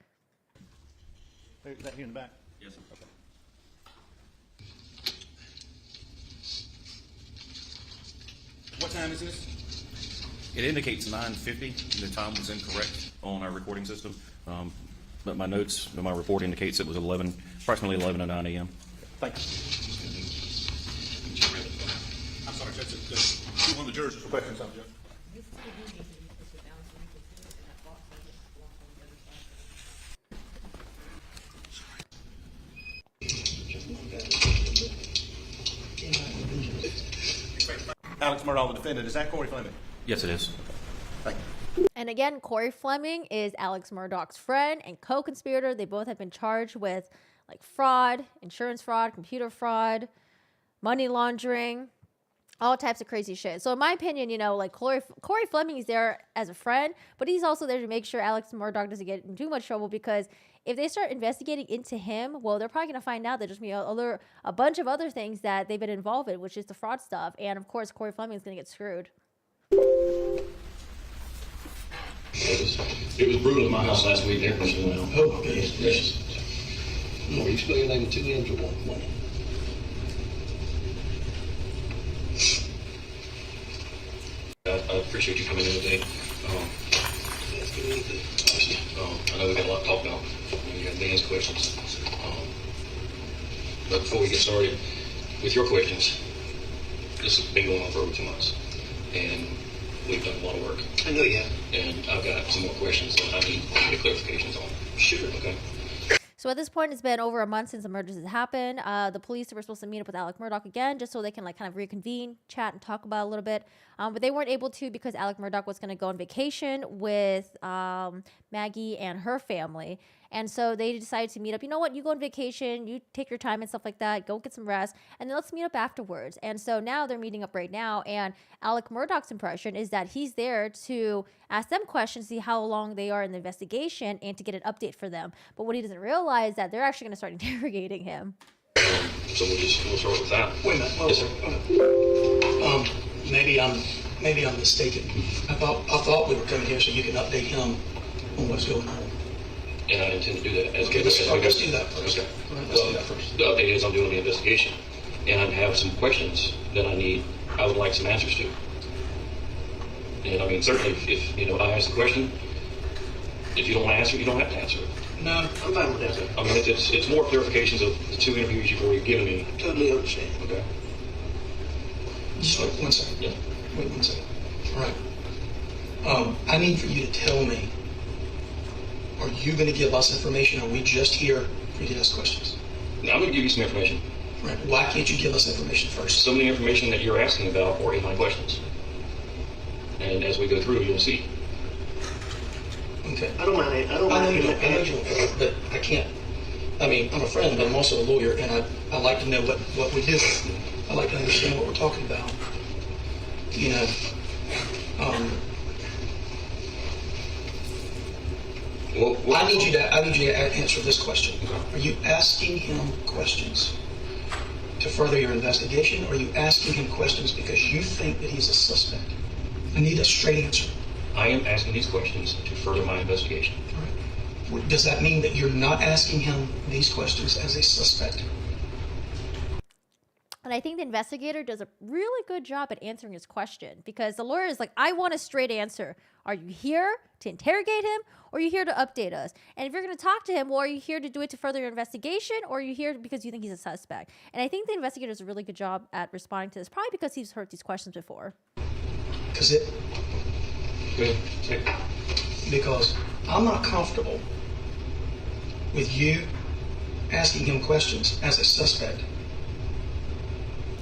[SPEAKER 3] Is that here in the back?
[SPEAKER 4] Yes, sir.
[SPEAKER 3] Okay. What time is this?
[SPEAKER 4] It indicates 9:50. The time was incorrect on our recording system, but my notes, my report indicates it was approximately 11:09 a.m.
[SPEAKER 3] Thank you. I'm sorry, Judge. One of the jurors has questions, Judge. Alex Murdaugh, the defendant. Is that Corey Fleming?
[SPEAKER 4] Yes, it is.
[SPEAKER 3] Thank you.
[SPEAKER 6] And again, Corey Fleming is Alex Murdaugh's friend and co-conspirator. They both have been charged with like fraud, insurance fraud, computer fraud, money laundering, all types of crazy shit. So in my opinion, you know, like Corey Fleming is there as a friend, but he's also there to make sure Alex Murdaugh doesn't get in too much trouble, because if they start investigating into him, well, they're probably going to find out that there's going to be a bunch of other things that they've been involved in, which is the fraud stuff. And of course, Corey Fleming is going to get screwed.
[SPEAKER 2] It was brutal at my house last week. There was
[SPEAKER 1] Oh, my goodness gracious.
[SPEAKER 8] Are you spelling your name with 2 N's or 1?
[SPEAKER 2] I appreciate you coming in today. I know we got a lot to talk about. You got Dan's questions. But before we get started with your questions, this has been going on for over 2 months. And we've done a lot of work.
[SPEAKER 7] I know you have.
[SPEAKER 2] And I've got some more questions that I need to get clarifications on.
[SPEAKER 7] Sure.
[SPEAKER 2] Okay.
[SPEAKER 6] So at this point, it's been over a month since the murders had happened. The police were supposed to meet up with Alec Murdaugh again, just so they can like kind of reconvene, chat, and talk about it a little bit. But they weren't able to because Alec Murdaugh was going to go on vacation with Maggie and her family. And so they decided to meet up. You know what? You go on vacation, you take your time and stuff like that, go get some rest, and then let's meet up afterwards. And so now they're meeting up right now. And Alec Murdaugh's impression is that he's there to ask them questions, see how long they are in the investigation, and to get an update for them. But what he doesn't realize is that they're actually going to start interrogating him.
[SPEAKER 2] So we'll start with that.
[SPEAKER 1] Wait a minute.
[SPEAKER 2] Yes, sir.
[SPEAKER 1] Maybe I'm mistaken. I thought we were coming here so you can update him on what's going on.
[SPEAKER 2] And I intend to do that.
[SPEAKER 1] Okay, let's do that first.
[SPEAKER 2] Okay.
[SPEAKER 1] Let's do that first.
[SPEAKER 2] The update is I'm doing the investigation, and I have some questions that I would like some answers to. And I mean, certainly, if you know, I ask the question, if you don't want to answer it, you don't have to answer it.
[SPEAKER 1] No, I'm fine with that.
[SPEAKER 2] I mean, it's more clarifications of the 2 interviews you've already given me.
[SPEAKER 1] Totally understand.
[SPEAKER 2] Okay.
[SPEAKER 1] Just wait 1 second.
[SPEAKER 2] Yeah.
[SPEAKER 1] Wait 1 second. All right. I need for you to tell me, are you going to give us information, or are we just here for you to ask questions?
[SPEAKER 2] Now, I'm going to give you some information.
[SPEAKER 1] Right. Why can't you give us information first?
[SPEAKER 2] Some of the information that you're asking about are in my questions. And as we go through, you'll see.
[SPEAKER 1] Okay.
[SPEAKER 7] I don't mind.
[SPEAKER 1] I know you don't, but I can't. I mean, I'm a friend, but I'm also a lawyer, and I like to know what we do. I like to understand what we're talking about. You know, I need you to answer this question. Are you asking him questions to further your investigation, or are you asking him questions because you think that he's a suspect? I need a straight answer.
[SPEAKER 2] I am asking these questions to further my investigation.
[SPEAKER 1] All right. Does that mean that you're not asking him these questions as a suspect?
[SPEAKER 6] And I think the investigator does a really good job at answering his question, because the lawyer is like, I want a straight answer. Are you here to interrogate him, or are you here to update us? And if you're going to talk to him, well, are you here to do it to further your investigation, or are you here because you think he's a suspect? And I think the investigator does a really good job at responding to this, probably because he's heard these questions before.
[SPEAKER 1] Because I'm not comfortable with you asking him questions as a suspect.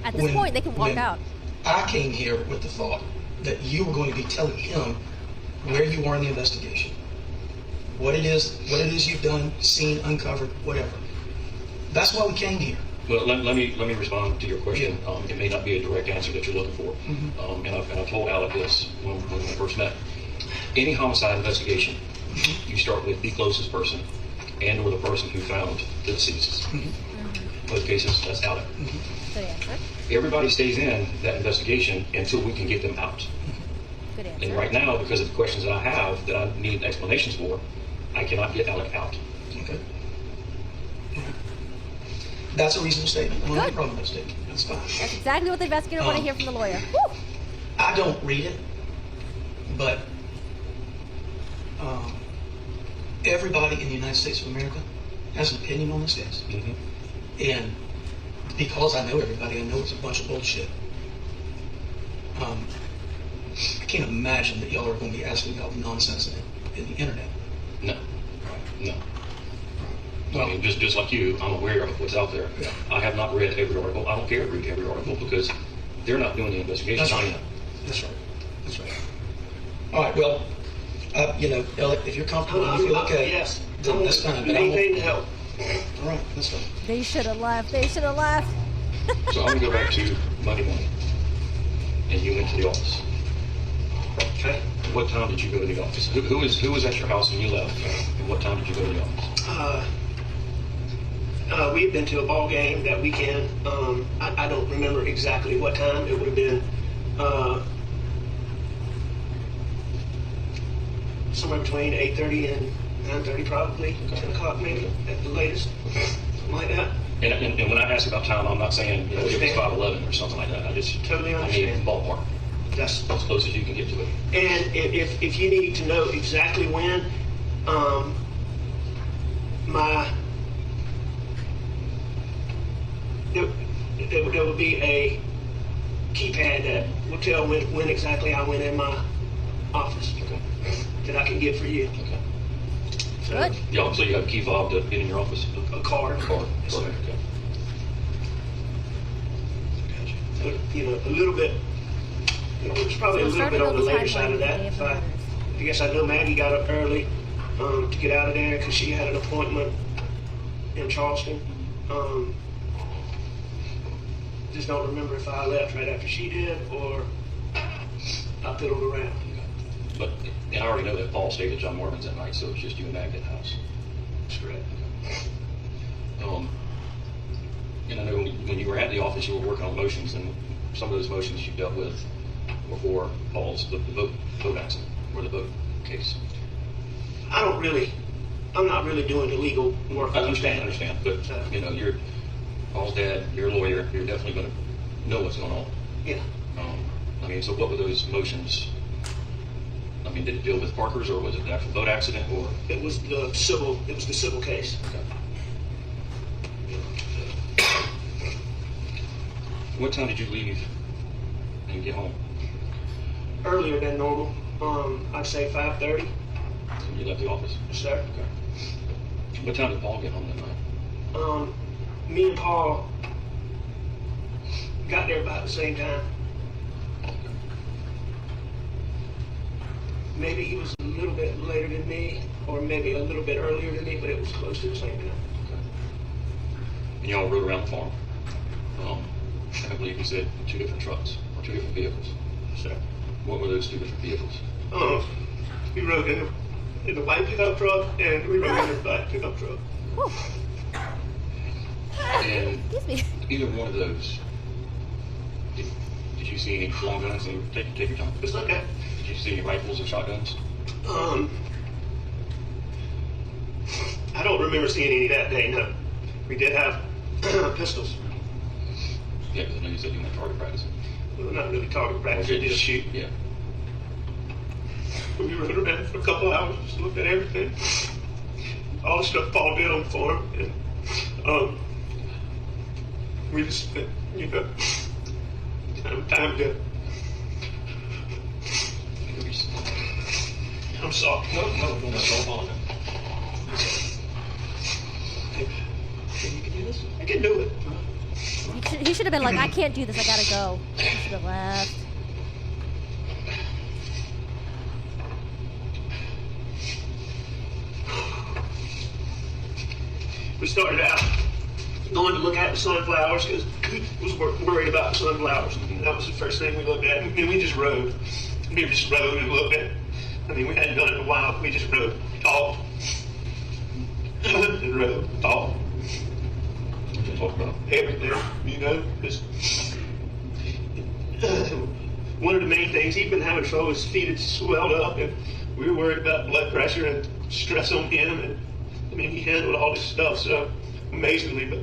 [SPEAKER 6] At this point, they can walk out.
[SPEAKER 1] I came here with the thought that you were going to be telling him where you are in the investigation, what it is you've done, seen, uncovered, whatever. That's why we came here.
[SPEAKER 2] Well, let me respond to your question.
[SPEAKER 1] Yeah.
[SPEAKER 2] It may not be a direct answer that you're looking for.
[SPEAKER 1] Mm-hmm.
[SPEAKER 2] And I've told Alec this when we first met. Any homicide investigation, you start with the closest person and or the person who found the deceased. Both cases, that's Alec.
[SPEAKER 6] Good answer.
[SPEAKER 2] Everybody stays in that investigation until we can get them out.
[SPEAKER 6] Good answer.
[SPEAKER 2] And right now, because of the questions that I have that I need explanations for, I cannot get Alec out.
[SPEAKER 1] Okay. That's a reasonable statement. I don't have a problem with that statement. That's fine.
[SPEAKER 6] That's exactly what the investigator want to hear from the lawyer. Woo!
[SPEAKER 1] I don't read it, but everybody in the United States of America has an opinion on this case. And because I know everybody, I know it's a bunch of bullshit. I can't imagine that y'all are going to be asking about nonsense in the internet.
[SPEAKER 2] No. I mean, just like you, I'm aware of what's out there.
[SPEAKER 1] Yeah.
[SPEAKER 2] I have not read every article. I don't care to read every article because they're not doing the investigation.
[SPEAKER 1] That's right. That's right. All right. Well, Alec, if you're comfortable and you feel okay,
[SPEAKER 7] yes,
[SPEAKER 1] then that's fine. But
[SPEAKER 7] anything to help.
[SPEAKER 1] All right, that's fine.
[SPEAKER 6] They should have left.
[SPEAKER 2] So I'm going to go back to Monday morning. And you went to the office.
[SPEAKER 7] Okay.
[SPEAKER 2] What time did you go to the office? Who was at your house when you left? And what time did you go to the office?
[SPEAKER 7] We had been to a ball game that weekend. I don't remember exactly what time. It would have been somewhere between 8:30 and 9:30, probably 10 o'clock maybe at the latest, something like that.
[SPEAKER 2] And when I ask about time, I'm not saying it was 5:11 or something like that. I just
[SPEAKER 7] Totally
[SPEAKER 2] I
[SPEAKER 7] understand.
[SPEAKER 2] need ballpark.
[SPEAKER 7] That's
[SPEAKER 2] As close as you can get to it.
[SPEAKER 7] And if you need to know exactly when, there would be a keypad that will tell when exactly I went in my office that I can get for you.
[SPEAKER 2] Okay.
[SPEAKER 7] So,
[SPEAKER 6] Good.
[SPEAKER 2] Yeah, so you have a key fob to get in your office?
[SPEAKER 7] a card.
[SPEAKER 2] Card.
[SPEAKER 7] Yes, sir.
[SPEAKER 2] Okay.
[SPEAKER 7] So, a little bit. It's probably
[SPEAKER 6] So
[SPEAKER 7] a little
[SPEAKER 6] start
[SPEAKER 7] bit
[SPEAKER 6] to
[SPEAKER 7] on the
[SPEAKER 6] build the
[SPEAKER 7] later
[SPEAKER 6] timeline
[SPEAKER 7] side of
[SPEAKER 6] with
[SPEAKER 7] that.
[SPEAKER 6] the day of the murders.
[SPEAKER 7] I guess I know Maggie got up early to get out of there because she had an appointment in Charleston. Just don't remember if I left right after she did or I fiddled around.
[SPEAKER 2] But and I already know that Paul stayed at John Marvin's that night, so it's just you and Maggie at the house.
[SPEAKER 7] That's correct.
[SPEAKER 2] And I know when you were at the office, you were working on motions, and some of those motions you dealt with before Paul's the boat accident or the boat case.
[SPEAKER 7] I'm not really doing the legal work.
[SPEAKER 2] I understand, but you're Paul's dad, you're a lawyer, you're definitely going to know what's going on.
[SPEAKER 7] Yeah.
[SPEAKER 2] So what were those motions? Did it deal with Parker's, or was it the actual boat accident, or?
[SPEAKER 7] It was the civil case.
[SPEAKER 2] What time did you leave and get home?
[SPEAKER 7] Earlier than normal. I'd say 5:30.
[SPEAKER 2] You left the office?
[SPEAKER 7] Yes, sir.
[SPEAKER 2] Okay. What time did Paul get home that night?
[SPEAKER 7] Me and Paul got there about the same time. Maybe he was a little bit later than me, or maybe a little bit earlier than me, but it was close to the same time.
[SPEAKER 2] Okay. And y'all rode around the farm. I believe you said 2 different trucks, or 2 different vehicles.
[SPEAKER 7] Sir.
[SPEAKER 2] What were those 2 different vehicles?
[SPEAKER 7] We rode in the white pickup truck, and we rode in the black pickup truck.
[SPEAKER 6] Whew.
[SPEAKER 2] And
[SPEAKER 6] Excuse me.
[SPEAKER 2] either one of those, did you see any long guns? And take your time.
[SPEAKER 7] It's okay.
[SPEAKER 2] Did you see any rifles or shotguns?
[SPEAKER 7] I don't remember seeing any that day, no. We did have pistols.
[SPEAKER 2] Yeah, because I know you said you went target practice.
[SPEAKER 7] Well, not really target practice, we just shoot.
[SPEAKER 2] Yeah.
[SPEAKER 7] We rode around for a couple hours, just looked at everything. All the stuff Paul did on the farm, and we just spent, time to. I'm sorry.
[SPEAKER 2] No, that's all fine.
[SPEAKER 7] You can do this? I can do it.
[SPEAKER 6] He should have been like, I can't do this, I gotta go. He should have left.
[SPEAKER 7] We started out going to look at the sunflowers because we was worried about the sunflowers. That was the first thing we looked at, and we just rode. We just rode and looked at. I mean, we hadn't done it in a while. We just rode, talked, and rode, talked.
[SPEAKER 2] What you talk about?
[SPEAKER 7] Everything, just one of the main things he'd been having trouble, his feet had swelled up, and we were worried about blood pressure and stress on him, and I mean, he handled all this stuff so amazingly, but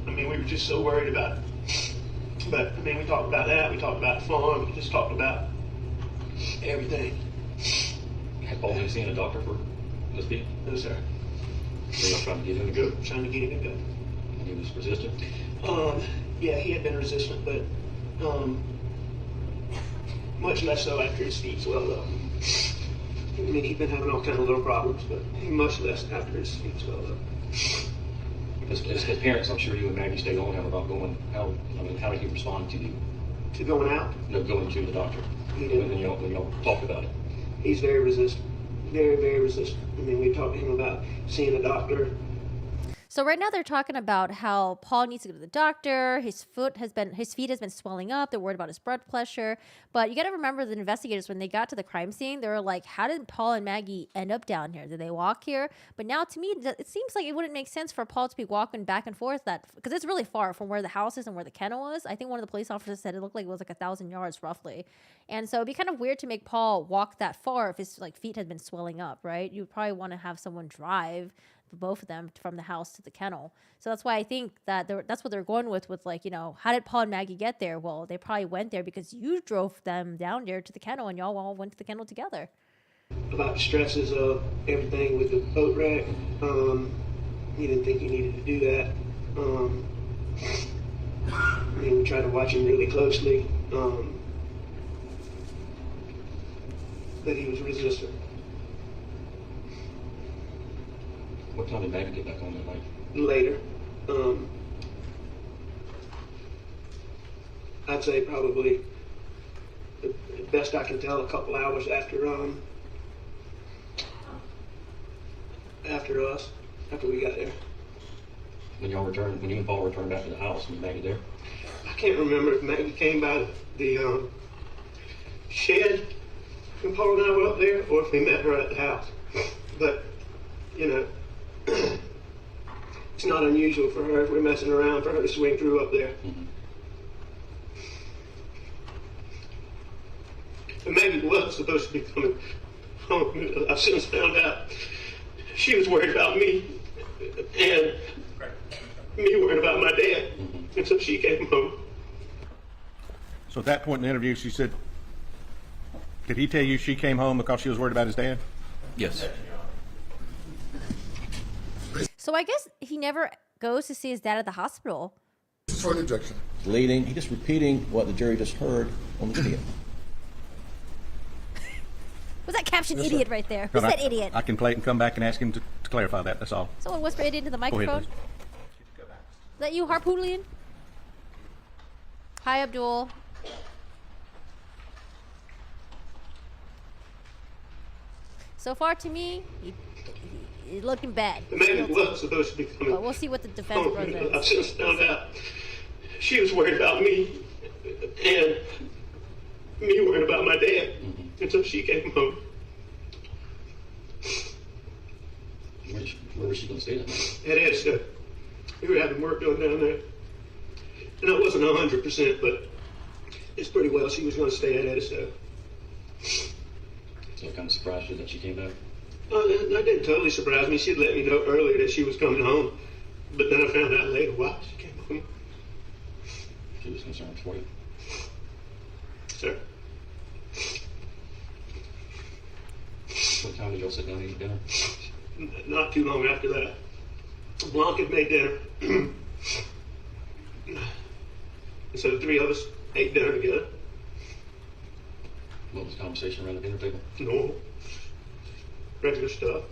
[SPEAKER 7] I mean, we were just so worried about it. But I mean, we talked about that, we talked about the farm, we just talked about everything.
[SPEAKER 2] Had Paul been seeing a doctor for this feet?
[SPEAKER 7] No, sir.
[SPEAKER 2] So y'all trying to get him to go?
[SPEAKER 7] Trying to get him to go.
[SPEAKER 2] And he was resistant?
[SPEAKER 7] Yeah, he had been resistant, but much less so after his feet swelled up. I mean, he'd been having all kinds of little problems, but much less after his feet swelled up.
[SPEAKER 2] As parents, I'm sure you and Maggie stayed on him about going, how did he respond to you?
[SPEAKER 7] To going out?
[SPEAKER 2] No, going to the doctor.
[SPEAKER 7] He did.
[SPEAKER 2] When y'all talked about it.
[SPEAKER 7] He's very resistant. Very, very resistant. I mean, we talked to him about seeing a doctor.
[SPEAKER 6] So right now they're talking about how Paul needs to go to the doctor. His feet has been swelling up. They're worried about his blood pressure. But you got to remember the investigators, when they got to the crime scene, they were like, how did Paul and Maggie end up down here? Did they walk here? But now to me, it seems like it wouldn't make sense for Paul to be walking back and forth because it's really far from where the house is and where the kennel was. I think one of the police officers said it looked like it was like 1,000 yards roughly. And so it'd be kind of weird to make Paul walk that far if his feet had been swelling up, right? You'd probably want to have someone drive both of them from the house to the kennel. So that's why I think that that's what they're going with how did Paul and Maggie get there? Well, they probably went there because you drove them down there to the kennel and y'all all went to the kennel together.
[SPEAKER 7] About the stresses of everything with the boat wreck. He didn't think he needed to do that. I mean, we tried to watch him really closely. But he was resistant.
[SPEAKER 2] What time did Maggie get back on that night?
[SPEAKER 7] Later. I'd say probably, the best I can tell, a couple hours after we got there.
[SPEAKER 2] When you and Paul returned back to the house, was Maggie there?
[SPEAKER 7] I can't remember if Maggie came by the shed when Paul and I were up there, or if we met her at the house. But, it's not unusual for her, if we're messing around, for her to swing through up there.
[SPEAKER 2] Mm-hmm.
[SPEAKER 7] And Maggie was supposed to be coming home. I've since found out she was worried about me, and me worried about my dad. Mm-hmm. And so she came home.
[SPEAKER 11] So at that point in the interview, she said, did he tell you she came home because she was worried about his dad?
[SPEAKER 4] Yes.
[SPEAKER 6] So I guess he never goes to see his dad at the hospital.
[SPEAKER 5] For the objection.
[SPEAKER 12] Leading, he's just repeating what the jury just heard on the video.
[SPEAKER 6] Was that caption
[SPEAKER 5] Yes,
[SPEAKER 6] idiot
[SPEAKER 5] sir.
[SPEAKER 6] right there? Who said idiot?
[SPEAKER 11] I can play it and come back and ask him to clarify that. That's all.
[SPEAKER 6] Someone whisper idiot into the
[SPEAKER 11] Go ahead,
[SPEAKER 6] microphone.
[SPEAKER 11] please.
[SPEAKER 6] Is that you, Harpoonian? Hi, Abdul. So far, to me, he's looking bad.
[SPEAKER 7] Maggie was supposed to be coming
[SPEAKER 6] But we'll see what the defense
[SPEAKER 7] home.
[SPEAKER 6] presents.
[SPEAKER 7] I've since found out she was worried about me, and me worried about my dad. And so she came home.
[SPEAKER 2] Where was she going to stay that night?
[SPEAKER 7] At Edison. We were having work done down there. And I wasn't 100%, but it's pretty well she was going to stay at Edison.
[SPEAKER 2] So it kind of surprised you that she came back?
[SPEAKER 7] That didn't totally surprise me. She'd let me know earlier that she was coming home, but then I found out later why she came home.
[SPEAKER 4] She was concerned for you.
[SPEAKER 7] Sir.
[SPEAKER 4] What time did y'all sit down and eat dinner?
[SPEAKER 7] Not too long after that. Blanc had made dinner. And so the three of us ate dinner together.
[SPEAKER 4] What was the conversation around the dinner table?
[SPEAKER 7] Normal. Regular stuff.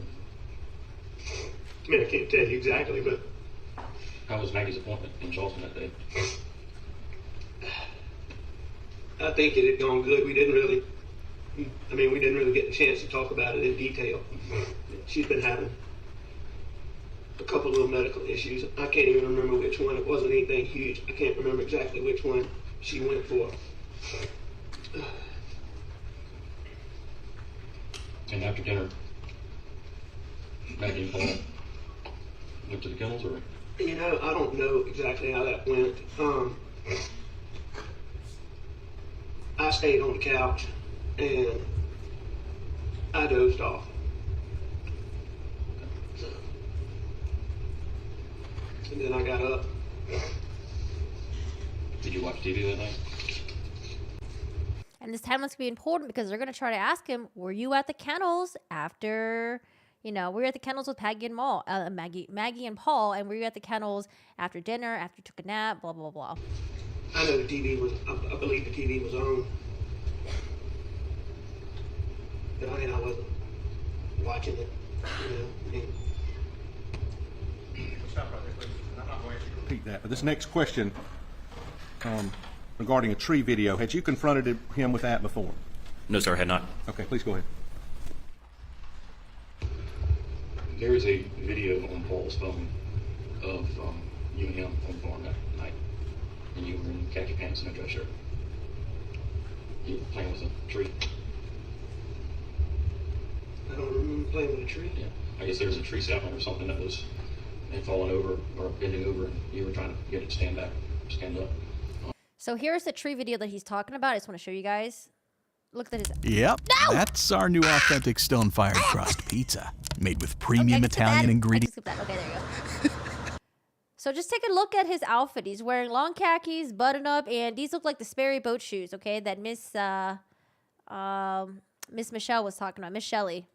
[SPEAKER 7] I mean, I can't tell you exactly, but...
[SPEAKER 4] How was Maggie's appointment in Charleston that day?
[SPEAKER 7] I think it had gone good. We didn't really get a chance to talk about it in detail. She's been having a couple little medical issues. I can't even remember which one. It wasn't anything huge. I can't remember exactly which one she went for.
[SPEAKER 4] And after dinner, Maggie and Paul went to the kennels, or?
[SPEAKER 7] You know, I don't know exactly how that went. I stayed on the couch and I dozed off. And then I got up.
[SPEAKER 4] Did you watch TV that night?
[SPEAKER 6] And this time must be important because they're going to try to ask him, were you at the kennels after, we were at the kennels with Maggie and Paul, and were you at the kennels after dinner, after you took a nap, blah, blah, blah.
[SPEAKER 7] I know the TV was, I believe the TV was on. But I wasn't watching it,
[SPEAKER 11] Stop right there, please. I'm not going to repeat that, but this next question, regarding a tree video, had you confronted him with that before?
[SPEAKER 4] No, sir, I had not.
[SPEAKER 11] Okay, please go ahead.
[SPEAKER 4] There is a video on Paul's phone of you and him on the farm that night, and you were in khaki pants and a dress shirt. You were playing with a tree.
[SPEAKER 7] I don't remember playing with a tree.
[SPEAKER 4] Yeah, I guess there was a tree sapling or something that had fallen over or bending over, and you were trying to get it to stand up.
[SPEAKER 6] So here's the tree video that he's talking about. I just want to show you guys. Look at his.
[SPEAKER 13] Yep, that's our new authentic stone-fired crust pizza, made with premium Italian ingredients.
[SPEAKER 6] Okay, there you go. So just take a look at his outfit. He's wearing long khakis, button up, and these look like the Sperry boat shoes, okay, that Miss Michelle was talking about, Miss Shelley.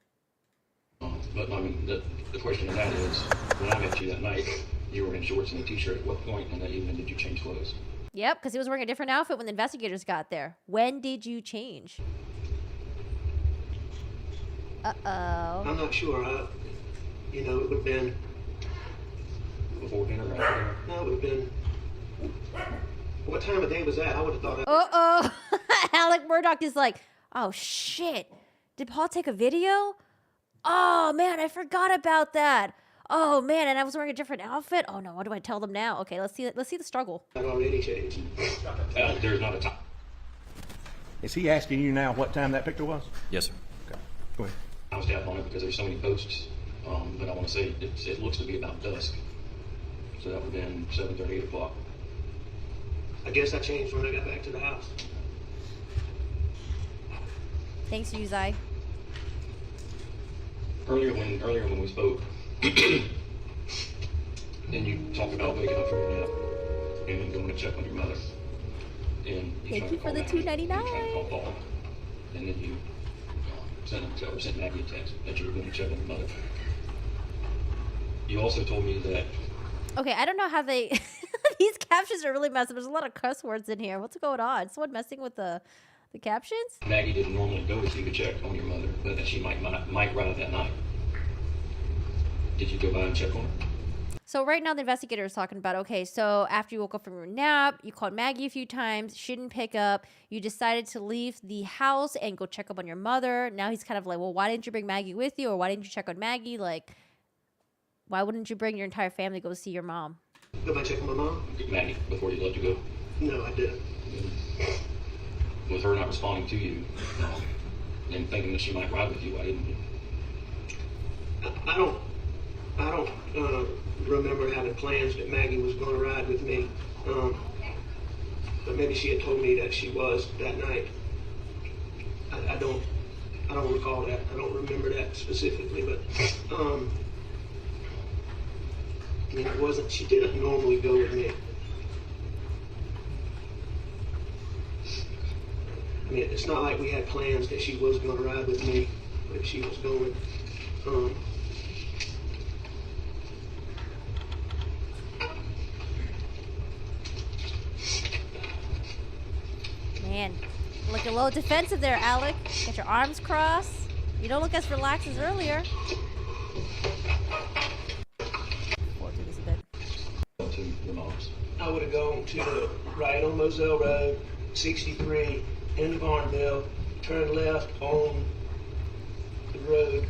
[SPEAKER 4] But I mean, the question of that is, when I met you that night, you were in shorts and a t-shirt. At what point in that evening did you change clothes?
[SPEAKER 6] Yep, because he was wearing a different outfit when the investigators got there. When did you change? Uh-oh.
[SPEAKER 7] I'm not sure. It would have been...
[SPEAKER 4] Before dinner or after dinner?
[SPEAKER 7] No, it would have been... What time of day was that? I would have thought...
[SPEAKER 6] Uh-oh. Alec Murdaugh is like, oh, shit. Did Paul take a video? Oh, man, I forgot about that. Oh, man, and I was wearing a different outfit? Oh, no, what do I tell them now? Okay, let's see the struggle.
[SPEAKER 7] I've already changed.
[SPEAKER 4] There's not a time.
[SPEAKER 11] Is he asking you now what time that picture was?
[SPEAKER 4] Yes, sir.
[SPEAKER 11] Okay, go ahead.
[SPEAKER 4] I was down on it because there's so many posts, but I want to say it looks to be about dusk. So that would have been 7:30, 8 o'clock.
[SPEAKER 7] I guess I changed when I got back to the house.
[SPEAKER 6] Thanks, Uzai.
[SPEAKER 4] Earlier when we spoke, then you talked about waking up from your nap and then going to check on your mother. And
[SPEAKER 6] Thank you for the $2.99.
[SPEAKER 4] You tried to call Paul, and then you sent Maggie a text that you were going to check on your mother. You also told me that.
[SPEAKER 6] Okay, I don't know how they. These captions are really messed up. There's a lot of cuss words in here. What's going on? Someone messing with the captions?
[SPEAKER 4] Maggie didn't normally go with you to check on your mother, but that she might ride that night. Did you go by and check on her?
[SPEAKER 6] So right now the investigator is talking about, okay, so after you woke up from your nap, you called Maggie a few times, she didn't pick up, you decided to leave the house and go check up on your mother. Now he's kind of like, well, why didn't you bring Maggie with you, or why didn't you check on Maggie? Like, why wouldn't you bring your entire family to go see your mom?
[SPEAKER 7] Go by check on my mom?
[SPEAKER 4] Maggie, before you let you go?
[SPEAKER 7] No, I didn't.
[SPEAKER 4] With her not responding to you and thinking that she might ride with you, why didn't you?
[SPEAKER 7] I don't remember having plans that Maggie was going to ride with me. But maybe she had told me that she was that night. I don't recall that. I don't remember that. that specifically, but I mean, it wasn't. She didn't normally go with me. I mean, it's not like we had plans that she was going to ride with me, but she was going.
[SPEAKER 6] Man, look a little defensive there, Alec. Get your arms crossed. You don't look as relaxed as earlier. We'll do this a bit.
[SPEAKER 4] To your mom's.
[SPEAKER 7] I would have gone to the right on Moselle Road, 63, into Barnville, turn left on the road,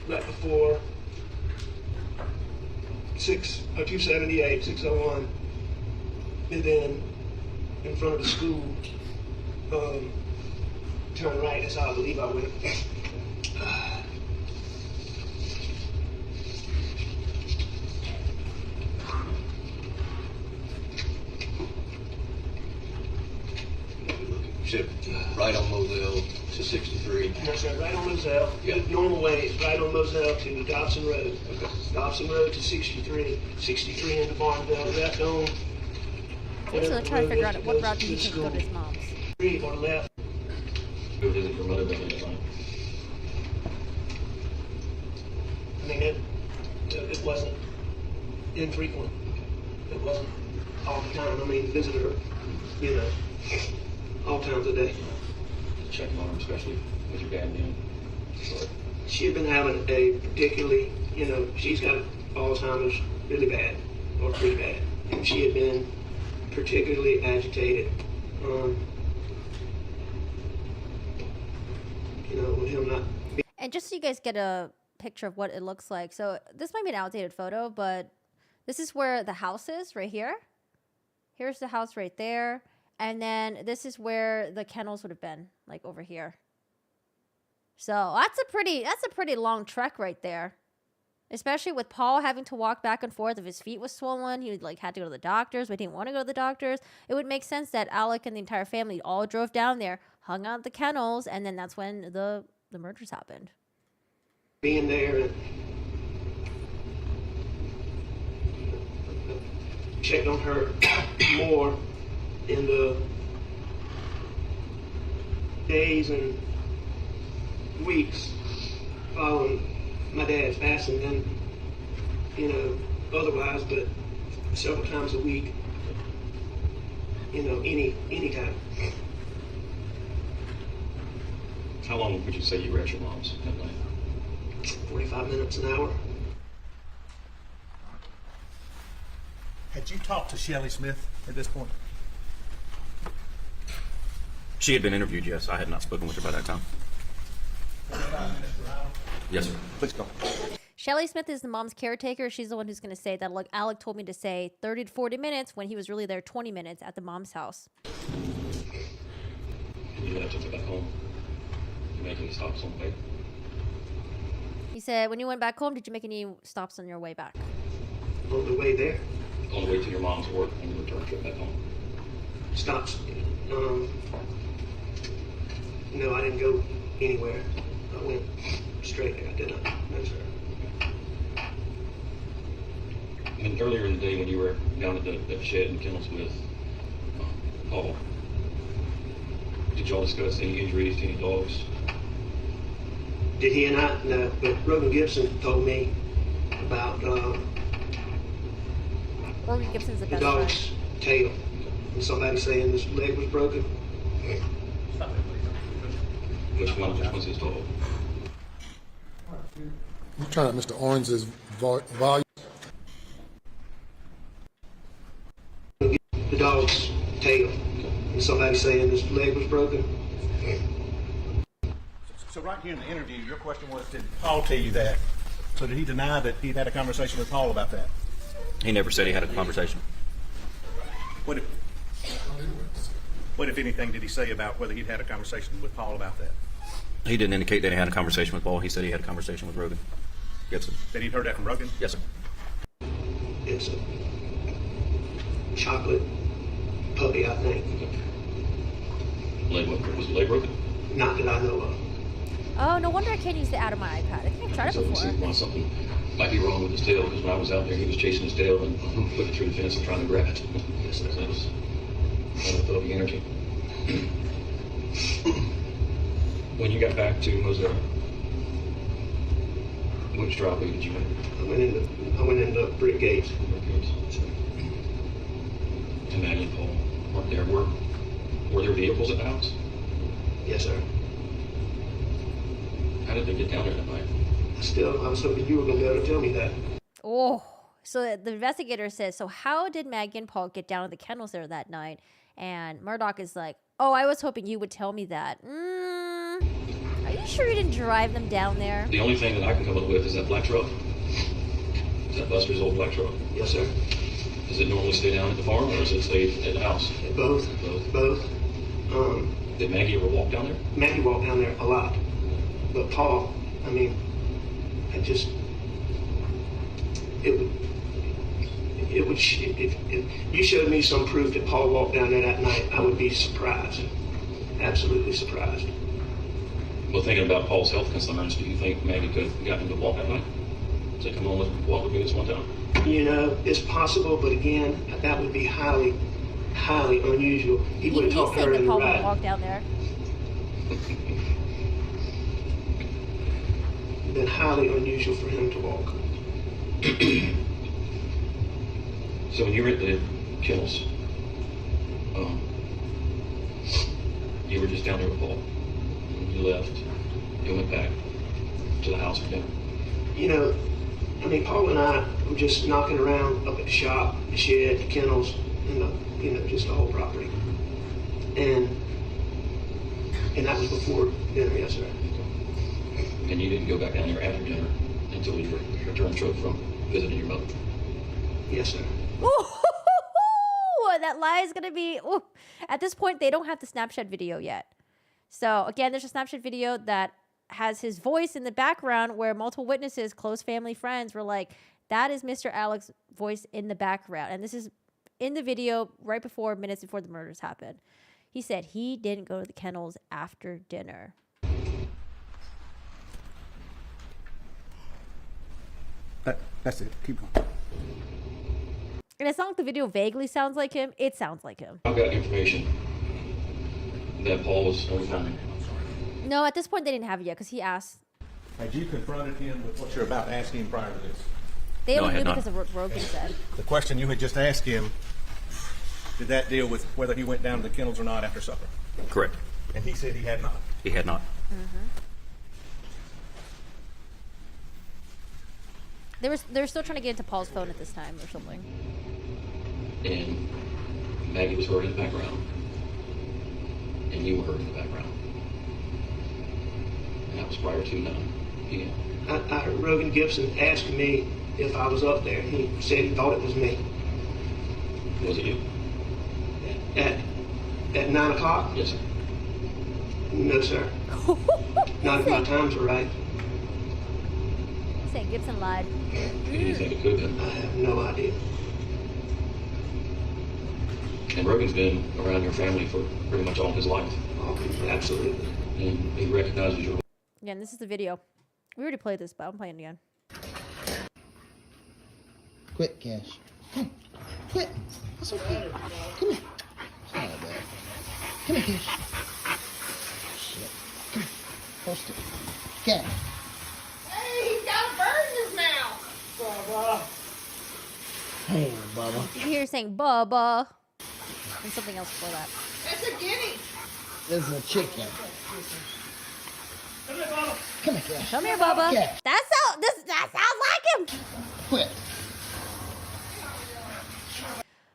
[SPEAKER 7] right before 278, 601, and then in front of the school, turn right. That's how I believe I went.
[SPEAKER 8] Right on Moselle to 63.
[SPEAKER 7] Yes, sir, right on Moselle.
[SPEAKER 8] Yeah.
[SPEAKER 7] Normal way, right on Moselle to Dobson Road.
[SPEAKER 8] Okay.
[SPEAKER 7] Dobson Road to 63. 63 into Barnville. Left on.
[SPEAKER 6] Okay, so they're trying to figure out what route did he take to go to his mom's.
[SPEAKER 7] Street or left.
[SPEAKER 4] Go visit your mother that night.
[SPEAKER 7] I mean, it wasn't infrequent. It wasn't all the time. I mean, visit her, you know, all times a day.
[SPEAKER 4] Checking on her, especially with your dad being.
[SPEAKER 7] She had been having a particularly, you know, she's got Alzheimer's really bad, or pretty bad. And she had been particularly agitated. You know, with him not.
[SPEAKER 6] And just so you guys get a picture of what it looks like. So this might be an outdated photo, but this is where the house is, right here. Here's the house right there. And then this is where the kennels would have been, like over here. So that's a pretty long trek right there. Especially with Paul having to walk back and forth. If his feet was swollen, he would like had to go to the doctors, but he didn't want to go to the doctors. It would make sense that Alec and the entire family all drove down there, hung out at the kennels, and then that's when the murders happened.
[SPEAKER 7] Being there and checked on her more in the days and weeks following my dad's passing than, you know, otherwise, but several times a week, you know, any time.
[SPEAKER 4] How long would you say you were at your mom's that night?
[SPEAKER 7] 45 minutes, an hour.
[SPEAKER 3] Had you talked to Shelley Smith at this point?
[SPEAKER 12] She had been interviewed, yes. I had not spoken with her by that time. Yes, sir. Please go.
[SPEAKER 6] Shelley Smith is the mom's caretaker. She's the one who's going to say that, look, Alec told me to say 30 to 40 minutes when he was really there 20 minutes at the mom's house.
[SPEAKER 4] And you left to go back home. You make any stops on the way?
[SPEAKER 6] He said, when you went back home, did you make any stops on your way back?
[SPEAKER 7] On the way there.
[SPEAKER 4] On the way to your mom's work on your return trip back home?
[SPEAKER 7] Stops. No, I didn't go anywhere. I went straight. I did not. No, sir.
[SPEAKER 4] I mean, earlier in the day when you were down at the shed and kennels with Paul, did y'all discuss any injuries to any dogs?
[SPEAKER 7] Did he and I? No, but Rogan Gibson told me about
[SPEAKER 6] Rogan Gibson's the
[SPEAKER 7] the
[SPEAKER 6] best
[SPEAKER 7] dog's
[SPEAKER 6] friend.
[SPEAKER 7] tail. And somebody saying his leg was broken.
[SPEAKER 4] Which one was his dog?
[SPEAKER 5] I'm trying to Mr. Owens's volume.
[SPEAKER 7] The dog's tail. And somebody saying his leg was broken.
[SPEAKER 3] So right here in the interview, your question was, did Paul tell you that? So did he deny that he'd had a conversation with Paul about that?
[SPEAKER 12] He never said he had a conversation.
[SPEAKER 3] What if anything, did he say about whether he'd had a conversation with Paul about that?
[SPEAKER 12] He didn't indicate that he had a conversation with Paul. He said he had a conversation with Rogan Gibson.
[SPEAKER 3] That he'd heard that from Rogan?
[SPEAKER 12] Yes, sir.
[SPEAKER 7] It's a chocolate puppy, I think.
[SPEAKER 4] Was the leg broken?
[SPEAKER 7] Not that I know of.
[SPEAKER 6] Oh, no wonder I can't use the app on my iPad. I think I've tried it
[SPEAKER 4] So we see
[SPEAKER 6] before.
[SPEAKER 4] why something might be wrong with his tail, because when I was out there, he was chasing his tail and put it through the fence and trying to grab it. Yes, that was fill up the energy. When you got back to Murdaugh, which driveway did you make?
[SPEAKER 7] I went into Brick Gates.
[SPEAKER 4] And Maggie and Paul weren't there. Were there vehicles at the house?
[SPEAKER 7] Yes, sir.
[SPEAKER 4] How did they get down there that night?
[SPEAKER 7] I was hoping you were going to be able to tell me that.
[SPEAKER 6] Oh, so the investigator says, so how did Maggie and Paul get down to the kennels there that night? And Murdaugh is like, oh, I was hoping you would tell me that. Are you sure you didn't drive them down there?
[SPEAKER 4] The only thing that I can come up with is that black truck. Is that Buster's old black truck?
[SPEAKER 7] Yes, sir.
[SPEAKER 4] Does it normally stay down at the farm, or does it stay at the house?
[SPEAKER 7] Both. Both.
[SPEAKER 4] Did Maggie ever walk down there?
[SPEAKER 7] Maggie walked down there a lot. But Paul, I mean, if you showed me some proof that Paul walked down there that night, I would be surprised. Absolutely surprised.
[SPEAKER 4] Well, thinking about Paul's health concerns, do you think Maggie could have gotten him to walk that night? Say, come on, let's walk with me this one time.
[SPEAKER 7] You know, it's possible, but again, that would be highly, highly unusual. He would have talked to her in the
[SPEAKER 6] Paul
[SPEAKER 7] ride.
[SPEAKER 6] walk down there.
[SPEAKER 7] Been highly unusual for him to walk.
[SPEAKER 4] So when you were at the kennels, you were just down there with Paul. You left. You went back to the house for dinner.
[SPEAKER 7] You know, I mean, Paul and I were just knocking around up at the shop, the shed, the kennels, and just the whole property. And that was before dinner, yes, sir.
[SPEAKER 4] And you didn't go back down there after dinner until you returned trip from visiting your mother.
[SPEAKER 7] Yes, sir.
[SPEAKER 6] Ooh, that lie is gonna be. Ooh. At this point, they don't have the Snapchat video yet. So again, there's a Snapchat video that has his voice in the background, where multiple witnesses, close family friends, were like, "That is Mr. Alex's voice in the background," and this is in the video right before, minutes before the murders happened. He said he didn't go to the kennels after dinner.
[SPEAKER 11] That's it. Keep going.
[SPEAKER 6] And it's not like the video vaguely sounds like him. It sounds like him.
[SPEAKER 4] I've got information that Paul was on the phone.
[SPEAKER 6] No, at this point they didn't have it yet because he asked.
[SPEAKER 11] Had you confronted him with what you're about to ask him prior to this?
[SPEAKER 6] They
[SPEAKER 12] No, I
[SPEAKER 6] only
[SPEAKER 12] had
[SPEAKER 6] knew
[SPEAKER 12] not.
[SPEAKER 6] because of what Rogan said.
[SPEAKER 11] The question you had just asked him, did that deal with whether he went down to the kennels or not after supper?
[SPEAKER 12] Correct.
[SPEAKER 11] And he said he had not.
[SPEAKER 12] He had not.
[SPEAKER 6] They were still trying to get into Paul's phone at this time or something.
[SPEAKER 4] And Maggie was heard in the background. And you were heard in the background. And that was prior to 9 p.m.
[SPEAKER 7] I heard Rogan Gibson asking me if I was up there. He said he thought it was me.
[SPEAKER 4] Was it you?
[SPEAKER 7] At 9 o'clock?
[SPEAKER 4] Yes, sir.
[SPEAKER 7] No, sir. Not if my times were right.
[SPEAKER 6] Saying Gibson lied.
[SPEAKER 4] Who do you think it could have been?
[SPEAKER 7] I have no idea.
[SPEAKER 4] And Rogan's been around your family for pretty much all his life.
[SPEAKER 7] Oh, absolutely.
[SPEAKER 4] And he recognizes your.
[SPEAKER 6] Yeah, and this is the video. We already played this, but I'm playing it again.
[SPEAKER 14] Quit, Cash. Come. Quit. It's okay. Come here. It's not that bad. Come here, Cash. Shit. Come here. Post it. Cash.
[SPEAKER 15] Hey, he's got a bird in his mouth. Bubba.
[SPEAKER 14] Hey, Bubba.
[SPEAKER 6] You can hear saying Bubba. And something else before that.
[SPEAKER 15] It's a guinea.
[SPEAKER 14] This is a chicken.
[SPEAKER 15] Come here, Bubba.
[SPEAKER 14] Come here, Cash.
[SPEAKER 6] Come here, Bubba.
[SPEAKER 14] Cash.
[SPEAKER 6] That sounds like him.
[SPEAKER 14] Quit.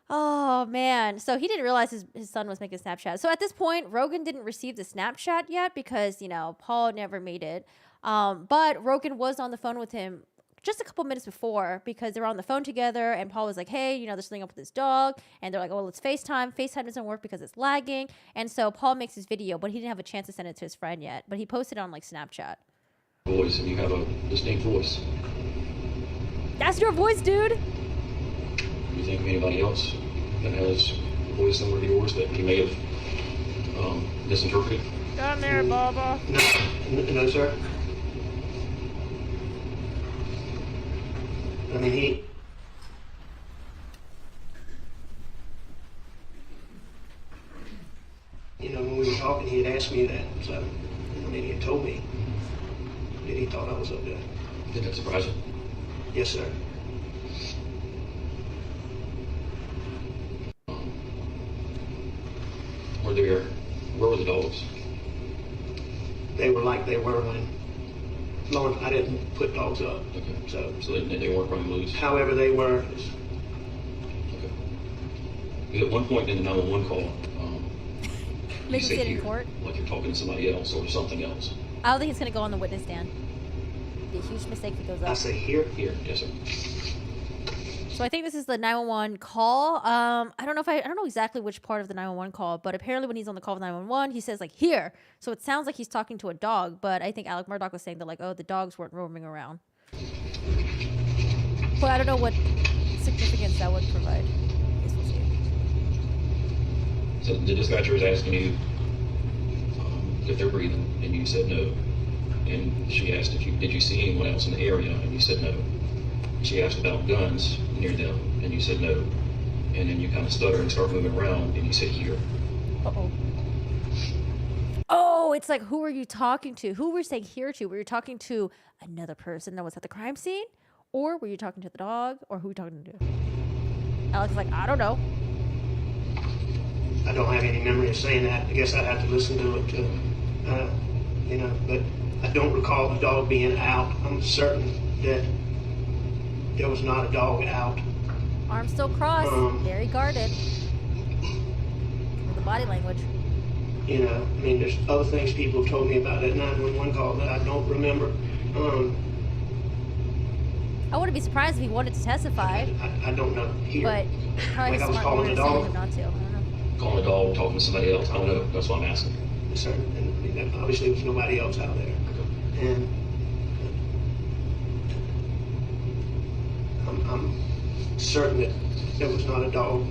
[SPEAKER 6] Oh man. So he didn't realize his son was making a Snapchat. So at this point, Rogan didn't receive the Snapchat yet because, Paul never made it. But Rogan was on the phone with him just a couple minutes before because they were on the phone together and Paul was like, hey, there's something up with this dog. And they're like, oh, let's FaceTime. FaceTime doesn't work because it's lagging. And so Paul makes his video, but he didn't have a chance to send it to his friend yet. But he posted it on Snapchat.
[SPEAKER 4] Voice, and you have a distinct voice.
[SPEAKER 6] That's your voice, dude.
[SPEAKER 4] Do you think of anybody else that has a voice similar to yours that he may have misinterpreted?
[SPEAKER 6] Come here, Bubba.
[SPEAKER 7] No, sir. I mean, when we were talking, he had asked me that, so, I mean, he had told me that he thought I was up there.
[SPEAKER 4] Did that surprise you?
[SPEAKER 7] Yes, sir.
[SPEAKER 4] Where were the dogs?
[SPEAKER 7] They were like they were when I didn't put dogs up.
[SPEAKER 4] Okay.
[SPEAKER 7] So
[SPEAKER 4] they weren't running loose?
[SPEAKER 7] However they were.
[SPEAKER 4] Okay. Because at one point in the 911 call, you
[SPEAKER 6] Make him
[SPEAKER 4] say
[SPEAKER 6] sit in
[SPEAKER 4] here,
[SPEAKER 6] court.
[SPEAKER 4] like you're talking to somebody else or something else.
[SPEAKER 6] I don't think he's going to go on the witness stand. It'd be a huge mistake if he goes up.
[SPEAKER 7] I say here?
[SPEAKER 4] Here, yes, sir.
[SPEAKER 6] So I think this is the 911 call. I don't know exactly which part of the 911 call, but apparently when he's on the call with 911, he says like here. So it sounds like he's talking to a dog, but I think Alec Murdaugh was saying that like, oh, the dogs weren't roaming around. But I don't know what significance that would provide. I guess we'll see.
[SPEAKER 4] So the dispatcher is asking you if they're breathing, and you said no. And she asked did you see anyone else in the area, and you said no. She asked about guns near them, and you said no. And then you kind of stutter and start moving around, and you said here.
[SPEAKER 6] Uh-oh. Oh, it's like, who were you talking to? Who were you saying here to? Were you talking to another person that was at the crime scene? Or were you talking to the dog? Or who were you talking to? Alex is like, I don't know.
[SPEAKER 7] I don't have any memory of saying that. I guess I'd have to listen to it, but I don't recall the dog being out. I'm certain that there was not a dog out.
[SPEAKER 6] Arms still crossed, very guarded. With the body language.
[SPEAKER 7] There's other things people have told me about that 911 call that I don't remember.
[SPEAKER 6] I wouldn't be surprised if he wanted to testify.
[SPEAKER 7] I don't know here.
[SPEAKER 6] But probably
[SPEAKER 7] Like I was
[SPEAKER 6] smart
[SPEAKER 7] calling
[SPEAKER 6] lawyer
[SPEAKER 7] the
[SPEAKER 6] saying
[SPEAKER 7] dog.
[SPEAKER 6] him not to. I don't know.
[SPEAKER 4] Calling a dog, talking to somebody else. I don't know. That's what I'm asking.
[SPEAKER 7] Yes, sir. And obviously there was nobody else out there. And I'm certain that there was not a dog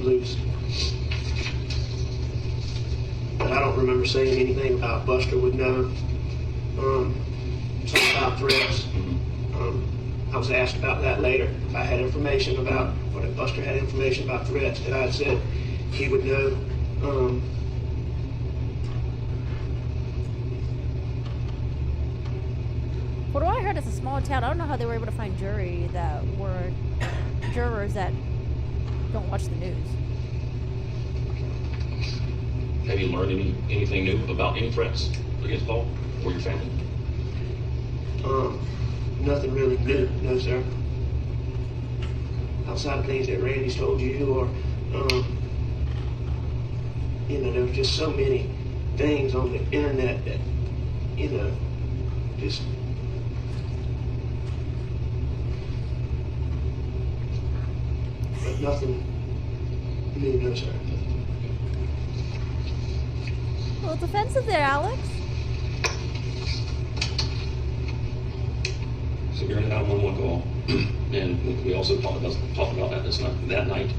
[SPEAKER 7] loose. But I don't remember saying anything about Buster would know. Something about threats. I was asked about that later. If I had information about, or if Buster had information about threats, that I had said he would know.
[SPEAKER 6] From what I heard, it's a small town. I don't know how they were able to find jurors that don't watch the news.
[SPEAKER 4] Have you learned anything new about any threats against Paul or your family?
[SPEAKER 7] Nothing really new, no, sir. Outside of things that Randy's told you, or, there were just so many things on the internet that, just. But nothing new, no, sir.
[SPEAKER 6] Well, it's offensive there, Alex.
[SPEAKER 4] So during the 911 call, and we also talked about that that night,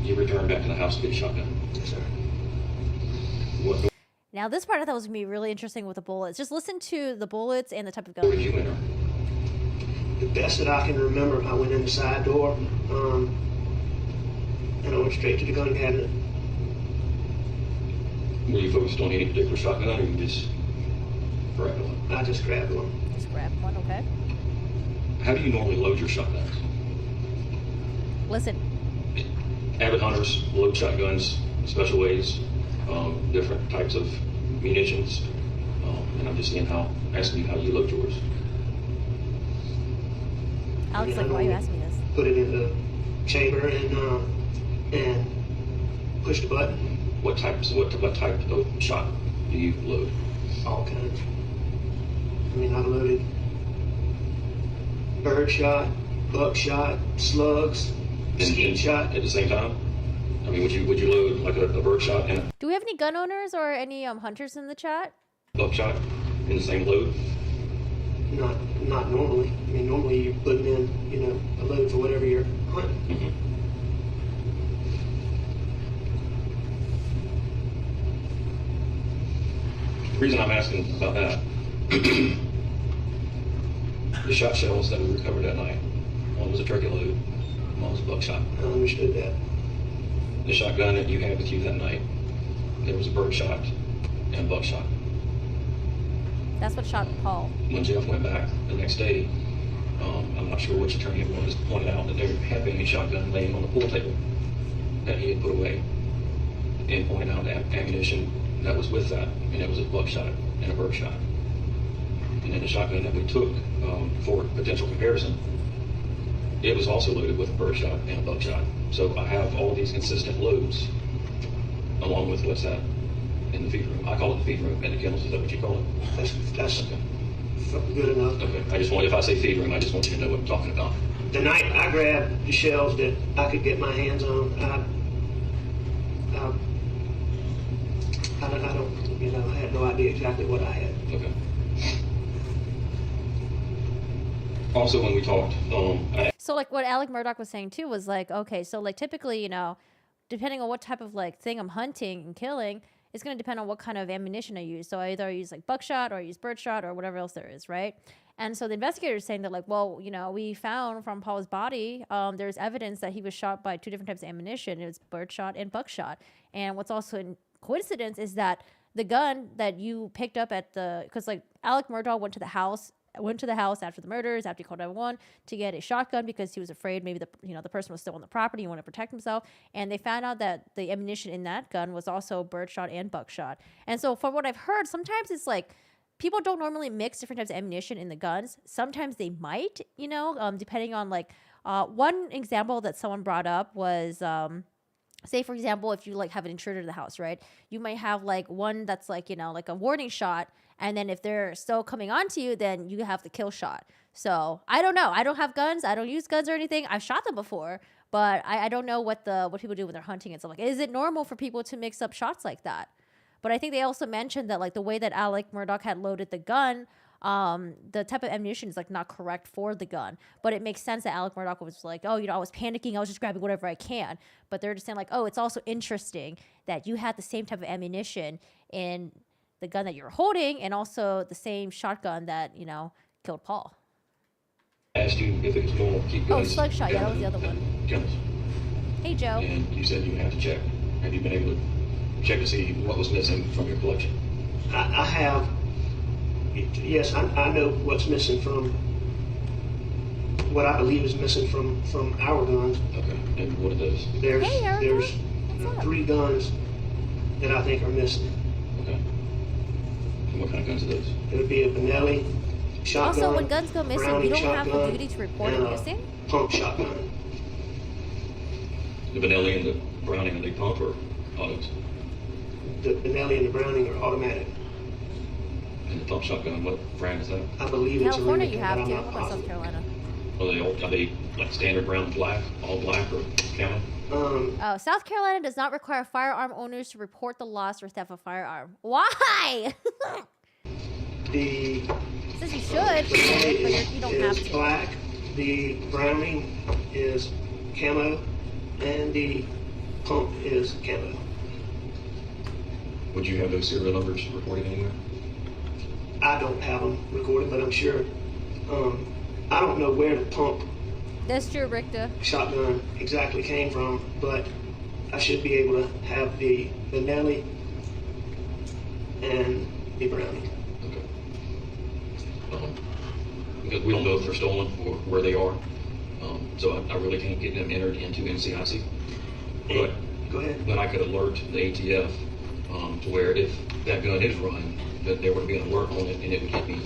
[SPEAKER 4] you returned back to the house to get a shotgun.
[SPEAKER 7] Yes, sir.
[SPEAKER 6] Now, this part I thought was going to be really interesting with the bullets. Just listen to the bullets and the type of gun.
[SPEAKER 4] Where did you enter?
[SPEAKER 7] The best that I can remember, I went in the side door, and I went straight to the gun cabinet.
[SPEAKER 4] Were you focused on any particular shotgun, or you just grabbed one?
[SPEAKER 7] I just grabbed one.
[SPEAKER 6] Just grabbed one, okay.
[SPEAKER 4] How do you normally load your shotguns?
[SPEAKER 6] Listen.
[SPEAKER 4] Avid hunters load shotguns special ways, different types of munitions, and I'm just asking you how you load yours.
[SPEAKER 6] Alex, like, why are you asking me this?
[SPEAKER 7] Put it in the chamber and push the button.
[SPEAKER 4] What type of shot do you load?
[SPEAKER 7] All kinds. I've loaded bird shot, buckshot, slugs, skeet shot.
[SPEAKER 4] At the same time? Would you load like a bird shot and a
[SPEAKER 6] Do we have any gun owners or any hunters in the chat?
[SPEAKER 4] buckshot in the same load?
[SPEAKER 7] Not normally. Normally you're putting in, a load for whatever you're hunting.
[SPEAKER 4] Mm-hmm.
[SPEAKER 7] 9/11
[SPEAKER 4] reason I'm asking about that, the shot shells that we recovered that night, one was a turkey load, one was a buckshot.
[SPEAKER 7] I understood that.
[SPEAKER 4] The shotgun that you had with you that night, there was a bird shot and a buckshot.
[SPEAKER 6] That's what shot Paul.
[SPEAKER 4] When Jeff went back the next day, I'm not sure which attorney it was, pointed out that there had been a shotgun laying on the pool table that he had put away, and pointed out the ammunition that was with that, and it was a buckshot and a bird shot. And then the shotgun that we took for potential comparison, it was also loaded with a bird shot and a buckshot. So I have all these consistent loads, along with what's that in the feed room. I call it the feed room, and the kennels, is that what you call it?
[SPEAKER 7] That's
[SPEAKER 4] okay.
[SPEAKER 7] Good enough.
[SPEAKER 4] Okay, I just want, if I say feed room, I just want you to know what I'm talking about.
[SPEAKER 7] The night I grabbed the shells that I could get my hands on, I don't, you know, I had no idea exactly what I had.
[SPEAKER 4] Okay. Also, when we talked,
[SPEAKER 6] So like what Alec Murdaugh was saying too was like, okay, so like typically, you know, depending on what type of like thing I'm hunting and killing, it's going to depend on what kind of ammunition I use. So I either use like buckshot or I use birdshot or whatever else there is, right? And so the investigator is saying that like, well, you know, we found from Paul's body, there's evidence that he was shot by two different types of ammunition. It was birdshot and buckshot. And what's also in coincidence is that the gun that you picked up at the, because like Alec Murdaugh went to the house after the murders, after he called 911 to get a shotgun because he was afraid maybe the person was still on the property and wanted to protect himself. And they found out that the ammunition in that gun was also birdshot and buckshot. And so from what I've heard, sometimes it's like people don't normally mix different types of ammunition in the guns. Sometimes they might, you know, depending on like one example that someone brought up was say, for example, if you like have an intruder to the house, right? You might have like one that's like, you know, like a warning shot. And then if they're still coming onto you, then you have the kill shot. So I don't know. I don't have guns. I don't use guns or anything. I've shot them before, but I don't know what people do when they're hunting and stuff like that. Is it normal for people to mix up shots like that? But I think they also mentioned that like the way that Alec Murdaugh had loaded the gun, the type of ammunition is like not correct for the gun, but it makes sense that Alec Murdaugh was like, oh, you know, I was panicking, I was just grabbing whatever I can. But they're just saying like, oh, it's also interesting that you had the same type of ammunition in the gun that you're holding, and also the same shotgun that, you know, killed Paul.
[SPEAKER 4] I asked you if it was normal to keep
[SPEAKER 6] Oh,
[SPEAKER 4] guns.
[SPEAKER 6] slug shot, yeah, that was the other one.
[SPEAKER 4] Kennels.
[SPEAKER 6] Hey, Joe.
[SPEAKER 4] And you said you had to check. Have you been able to check to see what was missing from your collection?
[SPEAKER 7] I have. Yes, I know what's missing from what I believe is missing from our guns.
[SPEAKER 4] Okay, and what are those?
[SPEAKER 7] There's
[SPEAKER 6] Hey, Erica.
[SPEAKER 7] there's
[SPEAKER 6] What's up?
[SPEAKER 7] 3 guns that I think are missing.
[SPEAKER 4] Okay. And what kind of guns are those?
[SPEAKER 7] It would be a Benelli shotgun.
[SPEAKER 6] Also, when guns go missing,
[SPEAKER 7] Browning
[SPEAKER 6] you don't have the
[SPEAKER 7] shotgun,
[SPEAKER 6] duty to report it
[SPEAKER 7] and a
[SPEAKER 6] missing.
[SPEAKER 7] Pump shotgun.
[SPEAKER 4] The Benelli and the Browning, are they pump or autos?
[SPEAKER 7] The Benelli and the Browning are automatic.
[SPEAKER 4] And the pump shotgun, what brand is that?
[SPEAKER 7] I believe it's a
[SPEAKER 6] California,
[SPEAKER 7] Remington,
[SPEAKER 6] you have
[SPEAKER 7] but I'm
[SPEAKER 6] to.
[SPEAKER 7] not
[SPEAKER 6] What about South
[SPEAKER 7] positive.
[SPEAKER 6] Carolina?
[SPEAKER 4] Are they like standard brown and black, all black or camo?
[SPEAKER 6] Oh, South Carolina does not require firearm owners to report the loss or theft of a firearm. Why?
[SPEAKER 7] The
[SPEAKER 6] Says you should, but you don't have
[SPEAKER 7] is
[SPEAKER 6] to.
[SPEAKER 7] black. The Browning is camo, and the pump is camo.
[SPEAKER 4] Would you have those serial numbers recorded anywhere?
[SPEAKER 7] I don't have them recorded, but I'm sure. I don't know where the pump
[SPEAKER 6] That's true, Richter.
[SPEAKER 7] shotgun exactly came from, but I should be able to have the Benelli and the Browning.
[SPEAKER 4] Because we don't know if they're stolen or where they are. So I really can't get them entered into NCIC. But,
[SPEAKER 7] Go ahead.
[SPEAKER 4] but I could alert the ATF to where if that gun is run, that there would be an alert on it and it would get me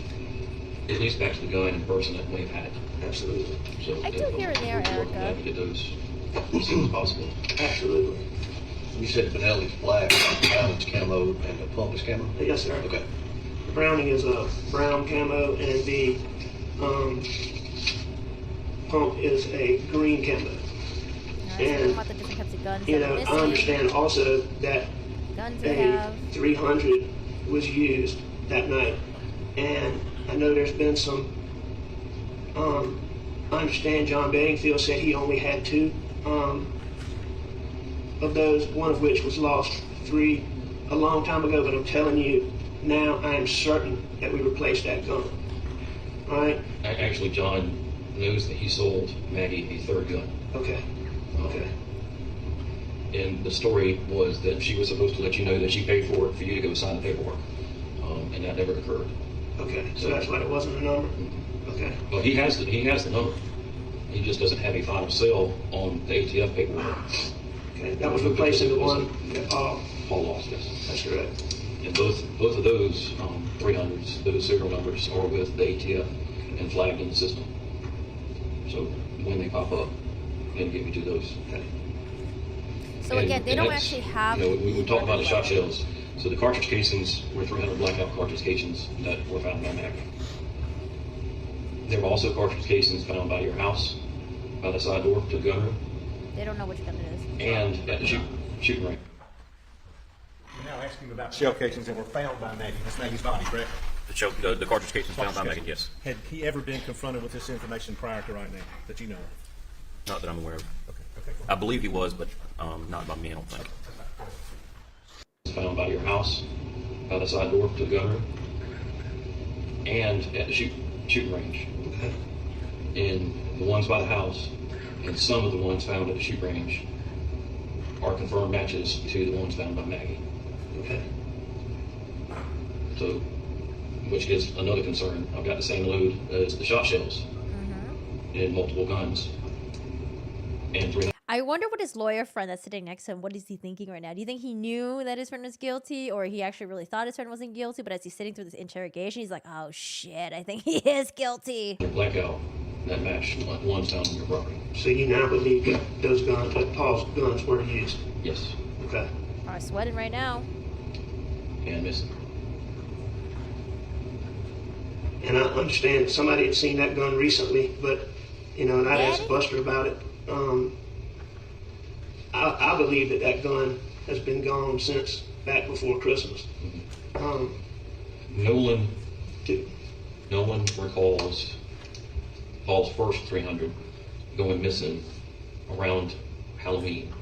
[SPEAKER 4] at least back to the gun and the person that may have had it.
[SPEAKER 7] Absolutely.
[SPEAKER 4] So
[SPEAKER 6] I do here and there, Erica.
[SPEAKER 4] to get those as soon as possible.
[SPEAKER 7] Absolutely.
[SPEAKER 8] You said Benelli's black, Browning's camo, and the pump is camo?
[SPEAKER 7] Yes, sir.
[SPEAKER 8] Okay.
[SPEAKER 7] The Browning is a brown camo, and the pump is a green camo.
[SPEAKER 6] And about the different types of guns
[SPEAKER 7] You
[SPEAKER 6] that
[SPEAKER 7] know,
[SPEAKER 6] are
[SPEAKER 7] I
[SPEAKER 6] missing.
[SPEAKER 7] understand also that
[SPEAKER 6] Guns we
[SPEAKER 7] a
[SPEAKER 6] have.
[SPEAKER 7] 300 was used that night, and I know there's been some. I understand John Bedingfield said he only had 2 of those, one of which was lost a long time ago. But I'm telling you, now I am certain that we replaced that gun. All right?
[SPEAKER 4] Actually, John knows that he sold Maggie a third gun.
[SPEAKER 7] Okay. Okay.
[SPEAKER 4] And the story was that she was supposed to let you know that she paid for it for you to go sign the paperwork. And that never occurred.
[SPEAKER 7] Okay. So that's why it wasn't a number? Okay.
[SPEAKER 4] Well, he has the number. He just doesn't have a final sale on the ATF paperwork.
[SPEAKER 7] Okay. That was replacing the one that Paul
[SPEAKER 4] lost, yes.
[SPEAKER 7] That's correct.
[SPEAKER 4] And both of those 300s, those serial numbers are with the ATF and flagged in the system. So when they pop up, then get me to those.
[SPEAKER 7] Okay.
[SPEAKER 6] So again, they don't actually have.
[SPEAKER 4] You know, we talked about the shot shells. So the cartridge casings were 300 blackout cartridge casings that were found by Maggie. There were also cartridge casings found by your house, by the side door to the gun room,
[SPEAKER 6] They don't know which gun it is.
[SPEAKER 4] and at the shooting range.
[SPEAKER 3] You're now asking about shell casings that were found by Maggie. That's Maggie's body, correct?
[SPEAKER 12] The cartridge casings found by Maggie, yes.
[SPEAKER 3] Had he ever been confronted with this information prior to right now that you know of?
[SPEAKER 12] Not that I'm aware of.
[SPEAKER 3] Okay.
[SPEAKER 12] I believe he was, but not by me, I don't think.
[SPEAKER 4] Found by your house, by the side door to the gun room, and at the shooting range.
[SPEAKER 7] Okay.
[SPEAKER 4] And the ones by the house, and some of the ones found at the shooting range, are confirmed matches to the ones found by Maggie.
[SPEAKER 7] Okay.
[SPEAKER 4] So, which is another concern. I've got the same load as the shot shells in multiple guns, and 300.
[SPEAKER 6] I wonder what his lawyer friend that's sitting next to him, what is he thinking right now? Do you think he knew that his friend was guilty, or he actually really thought his friend wasn't guilty, but as he's sitting through this interrogation, he's like, oh shit, I think he is guilty.
[SPEAKER 4] Blackout that matched ones found on your property.
[SPEAKER 7] So you now believe that those guns, that Paul's guns were used?
[SPEAKER 4] Yes.
[SPEAKER 7] Okay.
[SPEAKER 6] I'm sweating right now.
[SPEAKER 4] And missing.
[SPEAKER 7] And I understand somebody had seen that gun recently, but, you know, and I asked Buster about it. I believe that gun has been gone since back before Christmas.
[SPEAKER 4] Nolan recalls Paul's first 300 going missing around Halloween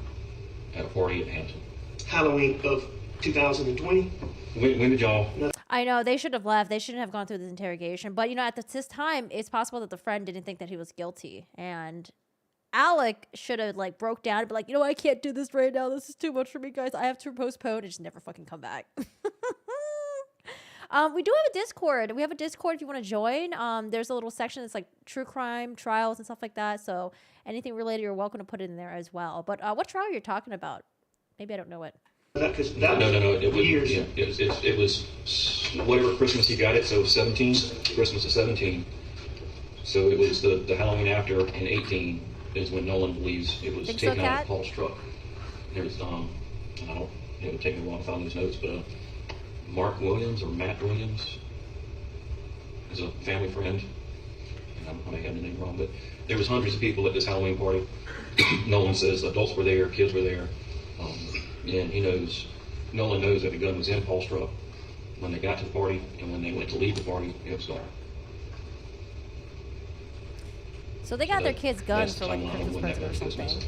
[SPEAKER 4] at a party at Hampton.
[SPEAKER 7] Halloween of 2020?
[SPEAKER 4] When did y'all?
[SPEAKER 6] I know, they should have left. They shouldn't have gone through this interrogation. But, you know, at this time, it's possible that the friend didn't think that he was guilty. And Alec should have, like, broke down and be like, you know, I can't do this right now. This is too much for me, guys. I have to postpone and just never fucking come back. We do have a Discord. We have a Discord if you want to join. There's a little section that's like true crime, trials, and stuff like that. So anything related, you're welcome to put it in there as well. But what trial you're talking about? Maybe I don't know it.
[SPEAKER 4] No. It was whatever Christmas you got it. So 17, Christmas of 17. So it was the Halloween after in 18 is when Nolan believes it was taken out of Paul's truck. There's it would take me a while to find these notes, but Mark Williams or Matt Williams is a family friend. And I may have the name wrong, but there was hundreds of people at this Halloween party. Nolan says adults were there, kids were there. And Nolan knows that the gun was in Paul's truck when they got to the party, and when they went to leave the party, it was gone.
[SPEAKER 6] So they got their kids' guns for like a Christmas present or something.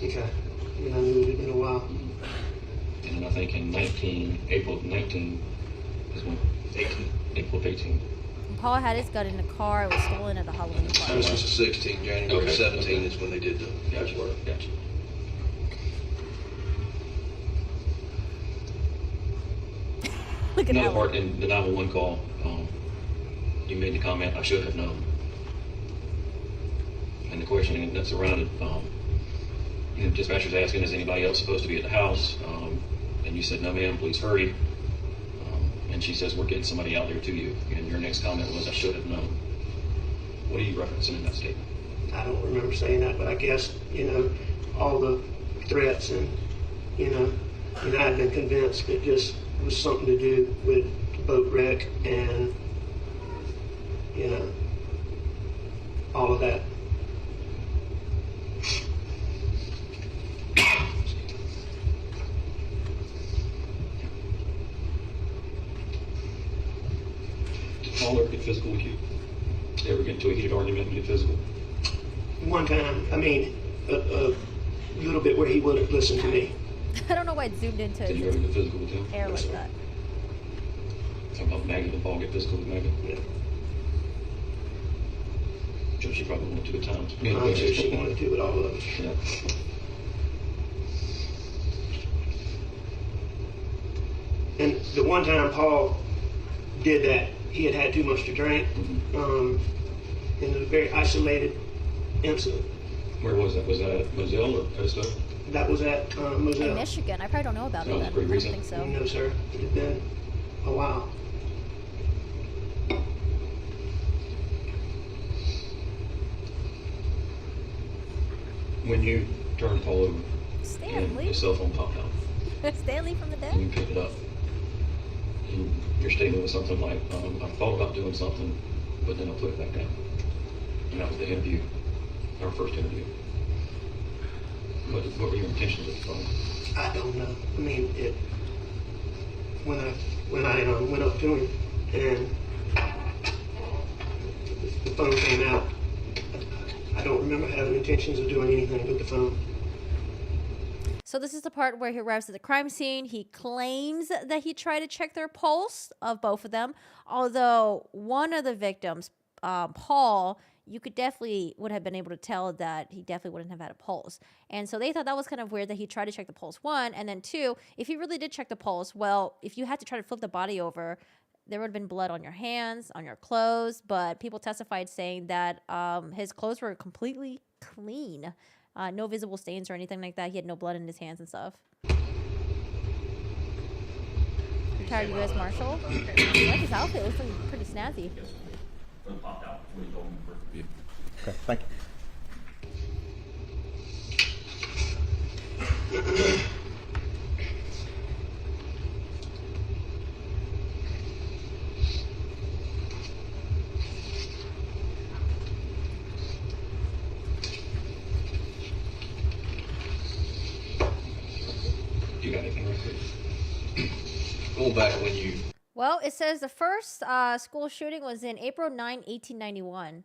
[SPEAKER 7] Okay. I mean, I knew it had been a while.
[SPEAKER 4] And then I think in April of 19 is when, April of 18.
[SPEAKER 6] And Paul had his gun in the car. It was stolen at the Halloween party.
[SPEAKER 8] Christmas of 16, January 17 is when they did the work.
[SPEAKER 4] Gotcha.
[SPEAKER 6] Look at
[SPEAKER 4] Another
[SPEAKER 6] that.
[SPEAKER 4] part in the 911 call, you made the comment, I should have known. And the questioning that surrounded, dispatcher's asking, is anybody else supposed to be at the house? And you said, no ma'am, please hurry. And she says, we're getting somebody out there to you. And your next comment was, I should have known. What are you referencing in that statement?
[SPEAKER 7] I don't remember saying that, but I guess, all the threats and, I had been convinced it just was something to do with the boat wreck and, all of that.
[SPEAKER 4] Did Paul ever get physical with you? Ever get into a heated argument and get physical?
[SPEAKER 7] One time, a little bit where he wouldn't listen to me.
[SPEAKER 6] I don't know why it zoomed into
[SPEAKER 4] Did you ever get physical with him?
[SPEAKER 6] hair like that.
[SPEAKER 4] Talking about Maggie, did Paul get physical with Maggie?
[SPEAKER 7] Yeah.
[SPEAKER 4] Sure, she probably wanted to at times.
[SPEAKER 7] I'm sure she wanted to with all of us.
[SPEAKER 4] Yeah.
[SPEAKER 7] And the one time Paul did that, he had had too much to drink. And it was a very isolated incident.
[SPEAKER 4] Where was that? Was that at Moselle or Pesto?
[SPEAKER 7] That was at
[SPEAKER 6] In
[SPEAKER 7] Moselle.
[SPEAKER 6] Michigan. I probably don't know about it
[SPEAKER 4] No,
[SPEAKER 6] then.
[SPEAKER 4] it's pretty
[SPEAKER 6] I don't
[SPEAKER 4] recent.
[SPEAKER 6] think so.
[SPEAKER 7] No, sir. It had been a while.
[SPEAKER 4] When you turned Paul over and
[SPEAKER 6] Stanley.
[SPEAKER 4] his cell phone popped out,
[SPEAKER 6] Stanley from the
[SPEAKER 4] and you
[SPEAKER 6] dead?
[SPEAKER 4] picked it up, and your statement was something like, I thought about doing something, but then I put it back down. And that was the interview, our first interview. What were your intentions at the phone?
[SPEAKER 7] I don't know. I mean, when I went up to him and the phone came out, I don't remember having intentions of doing anything with the phone.
[SPEAKER 6] So this is the part where he arrives at the crime scene. He claims that he tried to check their pulse of both of them. Although one of the victims, Paul, you would have been able to tell that he definitely wouldn't have had a pulse. And so they thought that was kind of weird that he tried to check the pulse, one. And then two, if he really did check the pulse, well, if you had to try to flip the body over, there would have been blood on your hands, on your clothes. But people testified saying that his clothes were completely clean. No visible stains or anything like that. He had no blood in his hands and stuff. You tired of U.S. Marshal? I like his outfit. It looks like pretty snazzy.
[SPEAKER 11] Okay, thank you.
[SPEAKER 4] You got anything real quick?
[SPEAKER 8] Going back when you
[SPEAKER 6] Well, it says the first school shooting was in April 9, 1891.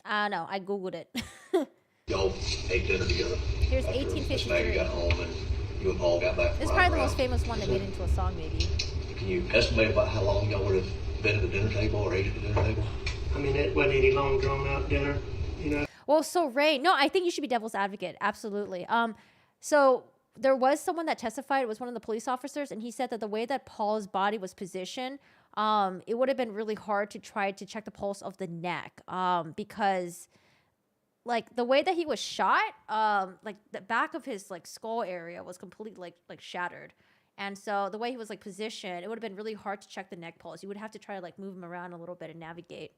[SPEAKER 6] I don't know. I Googled it.
[SPEAKER 8] y'all ate dinner together.
[SPEAKER 6] Here's
[SPEAKER 8] after Miss
[SPEAKER 6] 1853.
[SPEAKER 8] Maggie got home and you and Paul got back from
[SPEAKER 6] It's
[SPEAKER 8] riding
[SPEAKER 6] probably the
[SPEAKER 8] around.
[SPEAKER 6] most famous one that made it into a song, maybe.
[SPEAKER 8] Can you estimate about how long y'all would have been at the dinner table or ate at the dinner table?
[SPEAKER 7] I mean, it wasn't any long drawn out dinner, you know.
[SPEAKER 6] Well, so Ray, no, I think you should be devil's advocate. Absolutely. So there was someone that testified. It was one of the police officers, and he said that the way that Paul's body was positioned, it would have been really hard to try to check the pulse of the neck, because like the way that he was shot, like the back of his like skull area was completely like shattered. And so the way he was like positioned, it would have been really hard to check the neck pulse. You would have to try to like move him around a little bit and navigate.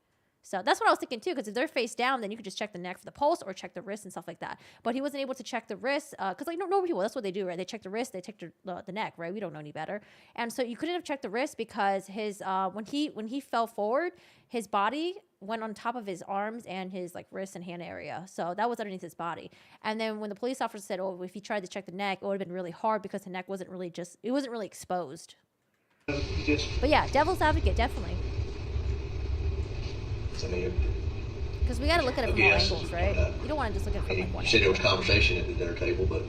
[SPEAKER 6] So that's what I was thinking too, because if they're face down, then you could just check the neck for the pulse or check the wrist and stuff like that. But he wasn't able to check the wrist because like no people, that's what they do, right? They check the wrist, they check the neck, right? We don't know any better. And so you couldn't have checked the wrist because his when he fell forward, his body went on top of his arms and his like wrist and hand area. So that was underneath his body. And then when the police officer said, "Oh, if he tried to check the neck, it would have been really hard because the neck wasn't really exposed." But yeah, devil's advocate, definitely.
[SPEAKER 8] I mean,
[SPEAKER 6] Because we got to look at it from all
[SPEAKER 8] Yes.
[SPEAKER 6] angles, right? You don't want to just look at it from like one
[SPEAKER 8] you said there was
[SPEAKER 6] angle.
[SPEAKER 8] conversation at the dinner table, but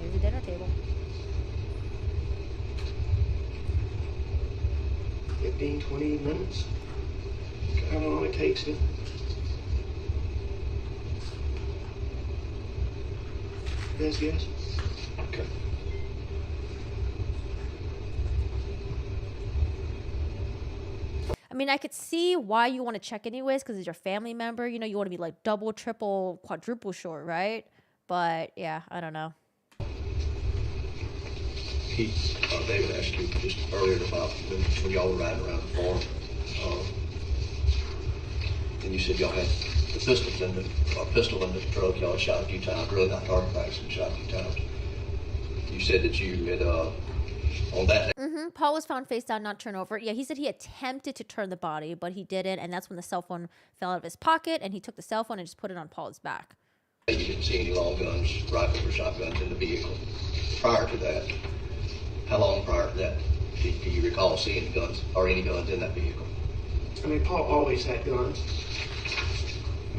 [SPEAKER 6] Here's the dinner table.
[SPEAKER 7] 15, 20 minutes. How long it takes to. Best guess.
[SPEAKER 4] Okay.
[SPEAKER 6] I mean, I could see why you want to check anyways, because it's your family member. You know, you want to be like double, triple, quadruple sure, right? But yeah, I don't know.
[SPEAKER 8] David asked you just earlier about when y'all were riding around the farm, and you said y'all had the pistol in the truck. Y'all had shot a few times, really not target practice, but shot a few times. You said that you had on that.
[SPEAKER 6] Paul was found face down, not turned over. Yeah, he said he attempted to turn the body, but he didn't, and that's when the cell phone fell out of his pocket, and he took the cell phone and just put it on Paul's back.
[SPEAKER 8] You didn't see any long guns, rifles, or shotguns in the vehicle. Prior to that, how long prior to that do you recall seeing guns or any guns in that vehicle?
[SPEAKER 7] I mean, Paul always had guns.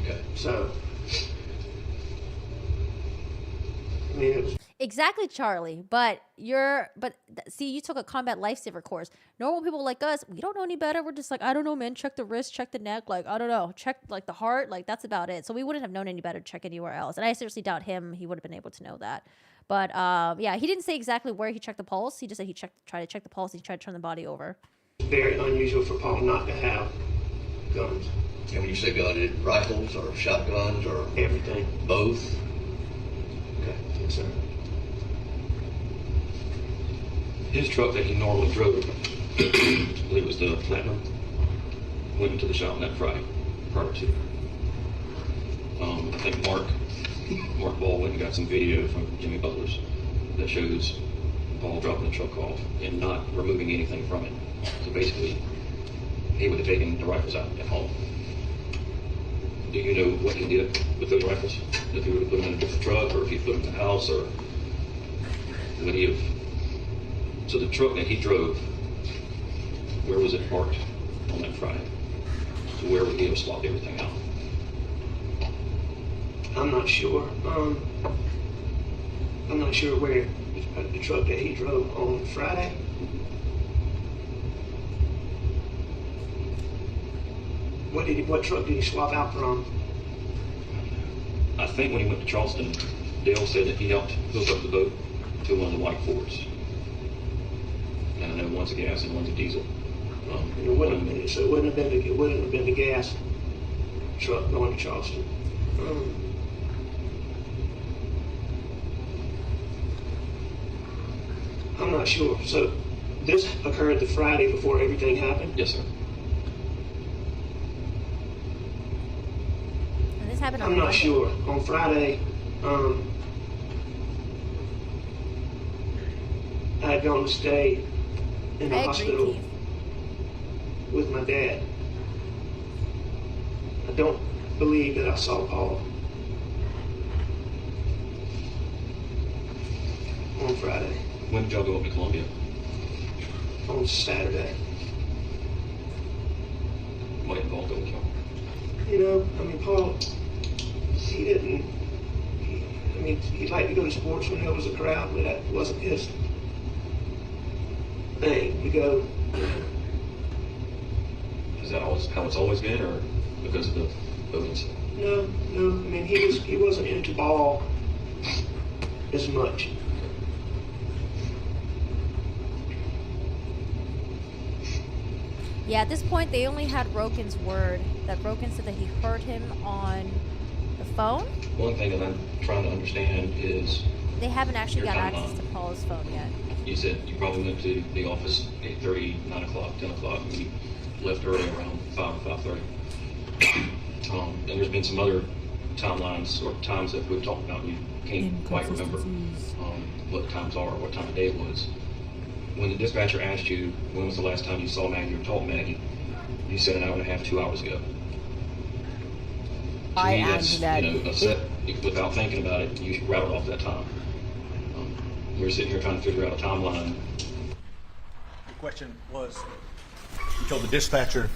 [SPEAKER 8] Okay.
[SPEAKER 7] So, mean, it was
[SPEAKER 6] Exactly, Charlie. But see, you took a combat lifesaver course. Normal people like us, we don't know any better. We're just like, I don't know, man. Check the wrist, check the neck. Like, I don't know. Check like the heart. Like, that's about it. So we wouldn't have known any better to check anywhere else. And I seriously doubt him. He would have been able to know that. But yeah, he didn't say exactly where he checked the pulse. He just said he tried to check the pulse. He tried to turn the body over.
[SPEAKER 7] very unusual for Paul not to have guns.
[SPEAKER 8] And when you say gun, rifles or shotguns or
[SPEAKER 7] everything?
[SPEAKER 8] Both.
[SPEAKER 7] Okay, yes, sir.
[SPEAKER 4] His truck that he normally drove, I believe it was the Platinum, went into the shop on that Friday prior to. I think Mark Ball went and got some video from Jimmy Butler's that shows Paul dropping the truck off and not removing anything from it. So basically, he would have taken the rifles out at home. Do you know what he did with those rifles? If he would have put them in a different truck, or if he put them in the house, or would he have? So the truck that he drove, where was it parked on that Friday? So where would he have swapped everything out?
[SPEAKER 7] I'm not sure. I'm not sure where the truck that he drove on Friday. What truck did he swap out from?
[SPEAKER 4] I think when he went to Charleston, Dale said that he helped hook up the boat to one of the white Fords. And I know one's a gas and one's a diesel.
[SPEAKER 7] It wouldn't have been, so it wouldn't have been the gas truck going to Charleston. I'm not sure. So this occurred the Friday before everything happened?
[SPEAKER 4] Yes, sir.
[SPEAKER 6] And this happened on
[SPEAKER 7] I'm not
[SPEAKER 6] Monday.
[SPEAKER 7] sure. On Friday, I had gone to stay in the hospital with my dad. I don't believe that I saw Paul on Friday.
[SPEAKER 4] When did y'all go up to Columbia?
[SPEAKER 7] On Saturday.
[SPEAKER 4] Why didn't Paul go with y'all?
[SPEAKER 7] You know, I mean, Paul, he didn't, he liked to go to sports when there was a crowd, but that wasn't his thing to go.
[SPEAKER 4] Is that always how it's always been, or because of the boats?
[SPEAKER 7] No, I mean, he wasn't into ball as much.
[SPEAKER 6] Yeah, at this point, they only had Roken's word. That Roken said that he heard him on the phone.
[SPEAKER 4] One thing that I'm trying to understand is
[SPEAKER 6] They haven't actually
[SPEAKER 4] Your
[SPEAKER 6] got
[SPEAKER 4] timeline.
[SPEAKER 6] access to Paul's phone yet.
[SPEAKER 4] you said you probably went to the office 8:30, 9 o'clock, 10 o'clock, and you left early around 5 or 5:30. And there's been some other timelines or times that we've talked about and you can't quite remember what the times are or what time of day it was. When the dispatcher asked you when was the last time you saw Maggie or talked to Maggie, you said an hour and a half, 2 hours ago. To me, that's, a set, without thinking about it, you rattled off that time. We're sitting here trying to figure out a timeline.
[SPEAKER 3] The question was, you told the dispatcher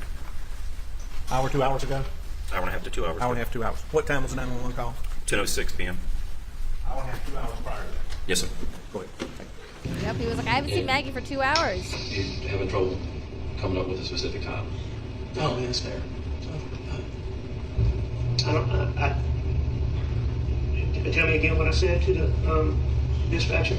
[SPEAKER 3] hour, 2 hours ago?
[SPEAKER 12] Hour and a half to 2 hours.
[SPEAKER 3] Hour and a half, 2 hours. What time was the 911 call?
[SPEAKER 12] 10:06 p.m.
[SPEAKER 3] Hour and a half, 2 hours prior to that.
[SPEAKER 12] Yes, sir.
[SPEAKER 3] Go ahead.
[SPEAKER 6] Yep, he was like, I haven't seen Maggie for 2 hours.
[SPEAKER 4] You're having trouble coming up with a specific time.
[SPEAKER 1] Oh, that's fair.
[SPEAKER 7] Tell me again what I said to the dispatcher.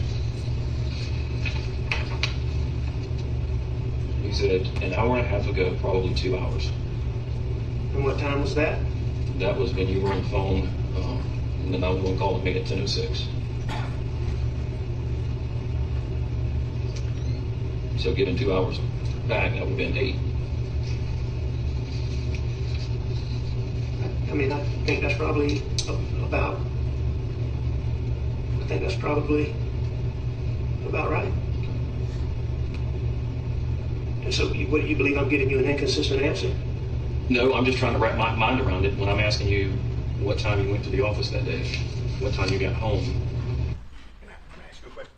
[SPEAKER 4] You said an hour and a half ago, probably 2 hours.
[SPEAKER 7] And what time was that?
[SPEAKER 4] That was when you were on the phone, and the 911 call was made at 10:06. So given 2 hours back, that would have been 8.
[SPEAKER 7] I mean, I think that's probably about. I think that's probably about right. And so, what do you believe? I'm giving you an inconsistent answer?
[SPEAKER 4] No, I'm just trying to wrap my mind around it when I'm asking you what time you went to the office that day, what time you got home.
[SPEAKER 3] Can I ask you a question?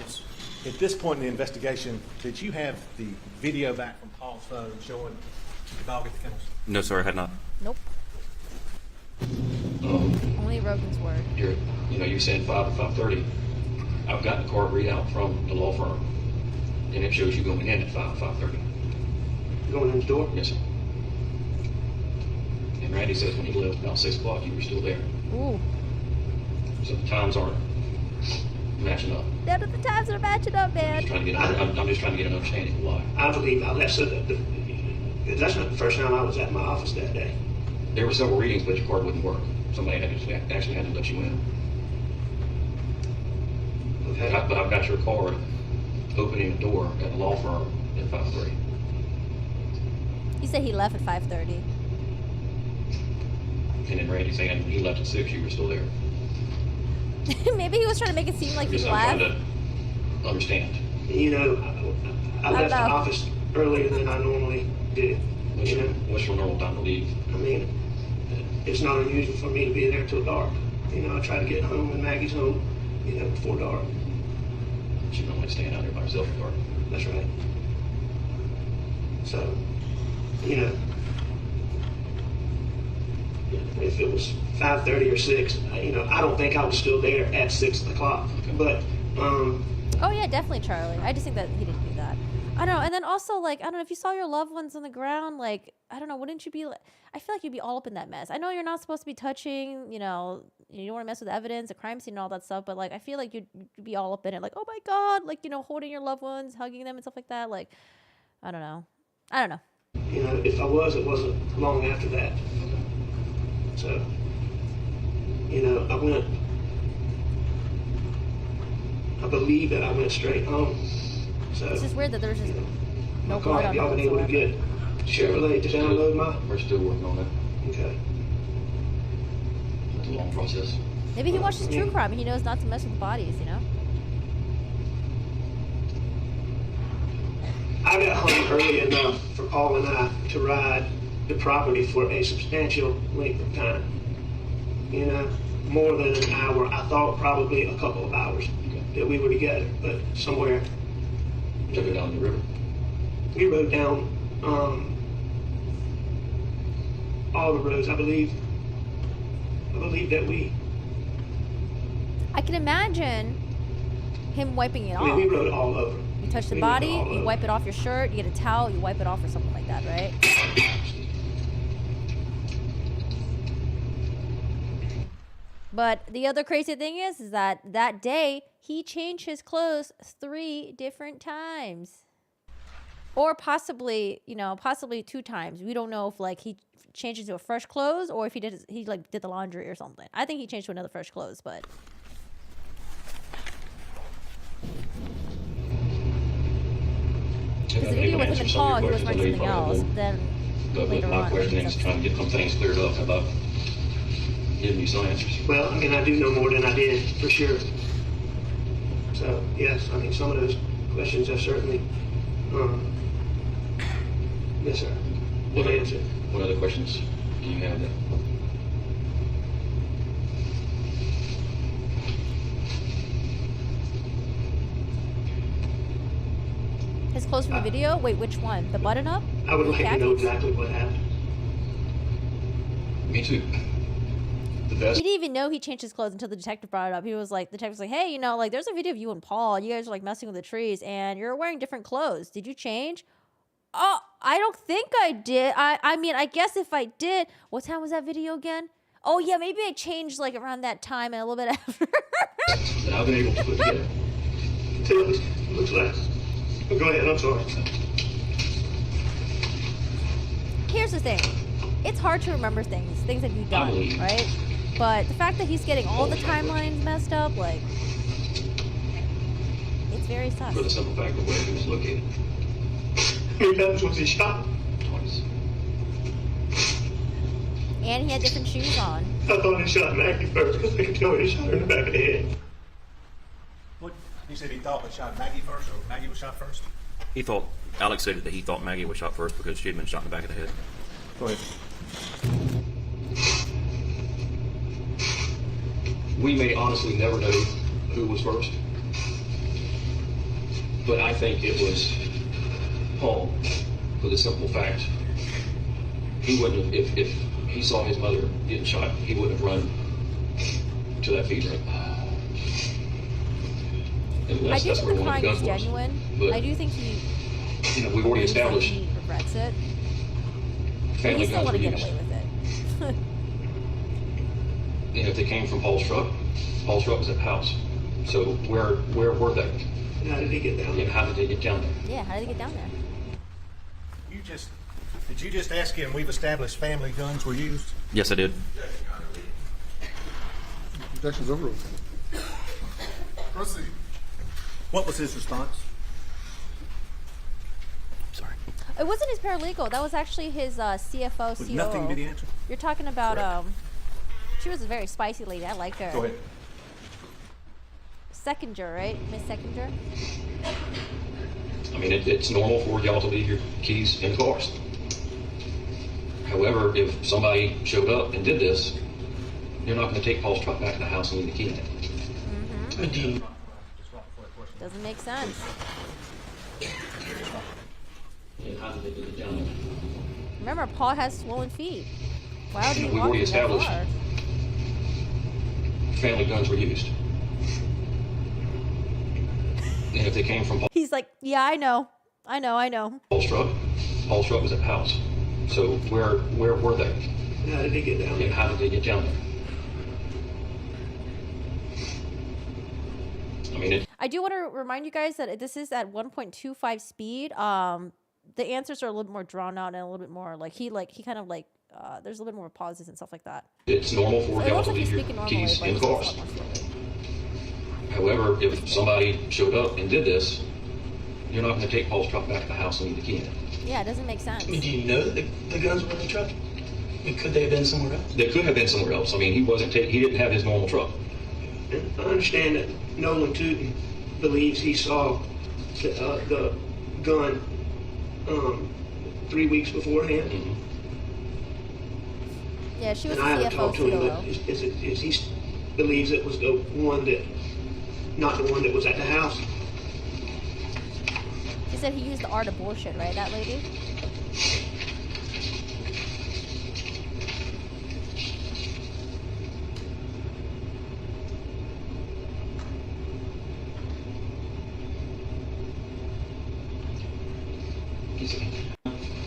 [SPEAKER 3] Yes. At this point in the investigation, did you have the video back from Paul's phone showing the dog at the kennels?
[SPEAKER 12] No, sir, I had not.
[SPEAKER 6] Nope. Only Only Rogan's word.
[SPEAKER 4] You're saying 5 to 5:30. I've got the card readout from the law firm, and it shows you going in at 5:30.
[SPEAKER 7] Going in the door?
[SPEAKER 4] Yes, sir. And Randy says when he left about 6 o'clock, you were still there.
[SPEAKER 6] Ooh.
[SPEAKER 4] So the times aren't matching up.
[SPEAKER 6] None of the times are matching up, man.
[SPEAKER 4] I'm just trying to get an understanding of why.
[SPEAKER 7] I believe I left. So that's not the first time I was at my office that day.
[SPEAKER 4] There were several readings, but your card wouldn't work. Somebody actually had to let you in.
[SPEAKER 7] Okay.
[SPEAKER 4] But I've got your card opening the door at the law firm at 5:30.
[SPEAKER 6] He said he left at 5:30.
[SPEAKER 4] And then Randy saying when he left at 6, you were still there.
[SPEAKER 6] Maybe he was trying to make it seem like he
[SPEAKER 4] I'm
[SPEAKER 6] left.
[SPEAKER 4] trying to understand.
[SPEAKER 7] I left the office earlier than I normally do.
[SPEAKER 4] What's your normal time to leave?
[SPEAKER 7] I mean, it's not unusual for me to be there till dark. I try to get home when Maggie's home, before dark.
[SPEAKER 4] She normally staying out there by herself in dark.
[SPEAKER 7] That's right. So, if it was 5:30 or 6, I don't think I was still there at 6 o'clock. Okay. But,
[SPEAKER 6] Oh yeah, definitely Charlie. I just think that he didn't do that. I don't know. And then also, like, I don't know, if you saw your loved ones on the ground, like, I don't know, wouldn't you be, I feel like you'd be all up in that mess. I know you're not supposed to be touching, you don't want to mess with evidence, the crime scene and all that stuff, but, like, I feel like you'd be all up in it, like, oh my God, like, holding your loved ones, hugging them and stuff like that. Like, I don't know.
[SPEAKER 7] if I was, it wasn't long after that. So, I believe that I went straight home. So
[SPEAKER 6] it's just weird that there's just no
[SPEAKER 7] blood on it. Y'all been able to get Chevrolet to download my?
[SPEAKER 4] We're still working on that.
[SPEAKER 7] Okay.
[SPEAKER 4] It's a long process.
[SPEAKER 6] Maybe he watches true crime and he knows not to mess with the bodies,
[SPEAKER 7] I got home early enough for Paul and I to ride the property for a substantial length of time. More than an hour. I thought probably a couple of hours that we were together, but somewhere.
[SPEAKER 4] Took it down the river.
[SPEAKER 7] We rode down all the roads. I believe that we.
[SPEAKER 6] I can imagine him wiping it off.
[SPEAKER 7] We rode all over.
[SPEAKER 6] You touch the body, you wipe it off your shirt, you get a towel, you wipe it off or something like that, right? But the other crazy thing is that day, he changed his clothes 3 different times. Or possibly 2 times. We don't know if, like, he changed into a fresh clothes or if he did the laundry or something. I think he changed to another fresh clothes, but... Because the video with him and Paul, he was wearing something else. Then later on...
[SPEAKER 4] My question is trying to get some things cleared up about giving you some answers.
[SPEAKER 7] Well, I do know more than I did, for sure. So, yes, some of those questions have certainly, yes, sir.
[SPEAKER 4] What other questions do you have then?
[SPEAKER 6] His clothes from the video? Wait, which one? The button up?
[SPEAKER 7] I would like to know exactly what happened.
[SPEAKER 4] Me too.
[SPEAKER 6] He didn't even know he changed his clothes until the detective brought it up. He was like, the detective was like, hey, there's a video of you and Paul. You guys are like messing with the trees and you're wearing different clothes. Did you change? Oh, I don't think I did. I guess if I did, what time was that video again? Oh yeah, maybe I changed like around that time and a little bit after.
[SPEAKER 4] That I've been able to put together.
[SPEAKER 7] Looks like. Go ahead, I'm sorry.
[SPEAKER 6] Here's the thing. It's hard to remember things that you've done, right? But the fact that he's getting all the timelines messed up, like, it's very sus.
[SPEAKER 4] For the simple fact of where he was located.
[SPEAKER 7] How many times was he shot?
[SPEAKER 4] Twice.
[SPEAKER 6] And he had different shoes on.
[SPEAKER 7] I thought he shot Maggie first because they could tell he shot her in the back of the head.
[SPEAKER 3] What? He said he thought he shot Maggie first, or Maggie was shot first?
[SPEAKER 12] Alex said that he thought Maggie was shot first because she had been shot in the back of the head.
[SPEAKER 3] Go ahead.
[SPEAKER 4] We may honestly never know who was first, but I think it was Paul, for the simple fact he wouldn't have, if he saw his mother getting shot, he wouldn't have run to that feed ring. And
[SPEAKER 6] I do
[SPEAKER 4] that's
[SPEAKER 6] think
[SPEAKER 4] where
[SPEAKER 6] the
[SPEAKER 4] one of
[SPEAKER 6] crying
[SPEAKER 4] the
[SPEAKER 6] is
[SPEAKER 4] guns was.
[SPEAKER 6] genuine.
[SPEAKER 4] But,
[SPEAKER 6] I do think he
[SPEAKER 4] you know, we've already
[SPEAKER 6] believes that
[SPEAKER 4] established
[SPEAKER 6] he regrets it. But
[SPEAKER 4] family
[SPEAKER 6] he still
[SPEAKER 4] guns
[SPEAKER 6] want
[SPEAKER 4] were
[SPEAKER 6] to get
[SPEAKER 4] used.
[SPEAKER 6] away with it.
[SPEAKER 4] And if they came from Paul's truck was at the house. So where were they?
[SPEAKER 7] And how did he get down there?
[SPEAKER 4] And how did they get down there?
[SPEAKER 6] Yeah, how did he get down there?
[SPEAKER 3] Did you just ask him, we've established family guns were used?
[SPEAKER 12] Yes, I did.
[SPEAKER 5] Objection's overruled. Proceed.
[SPEAKER 3] What was his response?
[SPEAKER 6] It wasn't his paralegal. That was actually his CFO,
[SPEAKER 3] With
[SPEAKER 6] COO.
[SPEAKER 3] nothing did he answer?
[SPEAKER 6] You're talking about, she was a very spicy lady. I liked her.
[SPEAKER 3] Go ahead.
[SPEAKER 6] Seconder, right? Miss Seconder?
[SPEAKER 4] I mean, it's normal for y'all to leave your keys in the cars. However, if somebody showed up and did this, you're not going to take Paul's truck back to the house and leave the key in it.
[SPEAKER 6] Mm-hmm. Doesn't make sense.
[SPEAKER 4] And how did they get down there?
[SPEAKER 6] Remember, Paul has swollen feet. Why would he
[SPEAKER 4] We've
[SPEAKER 6] walk
[SPEAKER 4] already
[SPEAKER 6] that
[SPEAKER 4] established
[SPEAKER 6] far?
[SPEAKER 4] family guns were used. And if they came from
[SPEAKER 6] He's like, yeah, I know.
[SPEAKER 4] Paul's truck was at the house. So where were they?
[SPEAKER 7] And how did he get down there?
[SPEAKER 4] And how did they get down there? I mean,
[SPEAKER 6] I do want to remind you guys that this is at 1.25 speed. The answers are a little more drawn out and a little bit more he kind of there's a little bit more pauses and stuff like that.
[SPEAKER 4] it's normal for
[SPEAKER 6] So it
[SPEAKER 4] y'all
[SPEAKER 6] looks
[SPEAKER 4] to
[SPEAKER 6] like
[SPEAKER 4] leave
[SPEAKER 6] he's
[SPEAKER 4] your
[SPEAKER 6] speaking normally,
[SPEAKER 4] keys
[SPEAKER 6] but
[SPEAKER 4] in
[SPEAKER 6] he's
[SPEAKER 4] the
[SPEAKER 6] just a
[SPEAKER 4] cars.
[SPEAKER 6] lot more slowly.
[SPEAKER 4] However, if somebody showed up and did this, you're not going to take Paul's truck back to the house and leave the key in it.
[SPEAKER 6] Yeah, it doesn't make sense.
[SPEAKER 1] I mean, do you know that the guns were in the truck? I mean, could they have been somewhere else?
[SPEAKER 4] They could have been somewhere else. I mean, he didn't have his normal truck.
[SPEAKER 7] And I understand that Nolan Tootin believes he saw the gun 3 weeks beforehand.
[SPEAKER 4] Mm-hmm.
[SPEAKER 6] Yeah, she was
[SPEAKER 7] And
[SPEAKER 6] the
[SPEAKER 7] I haven't
[SPEAKER 6] CFO,
[SPEAKER 7] talked to him, but
[SPEAKER 6] COO.
[SPEAKER 7] is he believes it was the one that, not the one that was at the house?
[SPEAKER 6] She said he used the art of bullshit, right, that lady?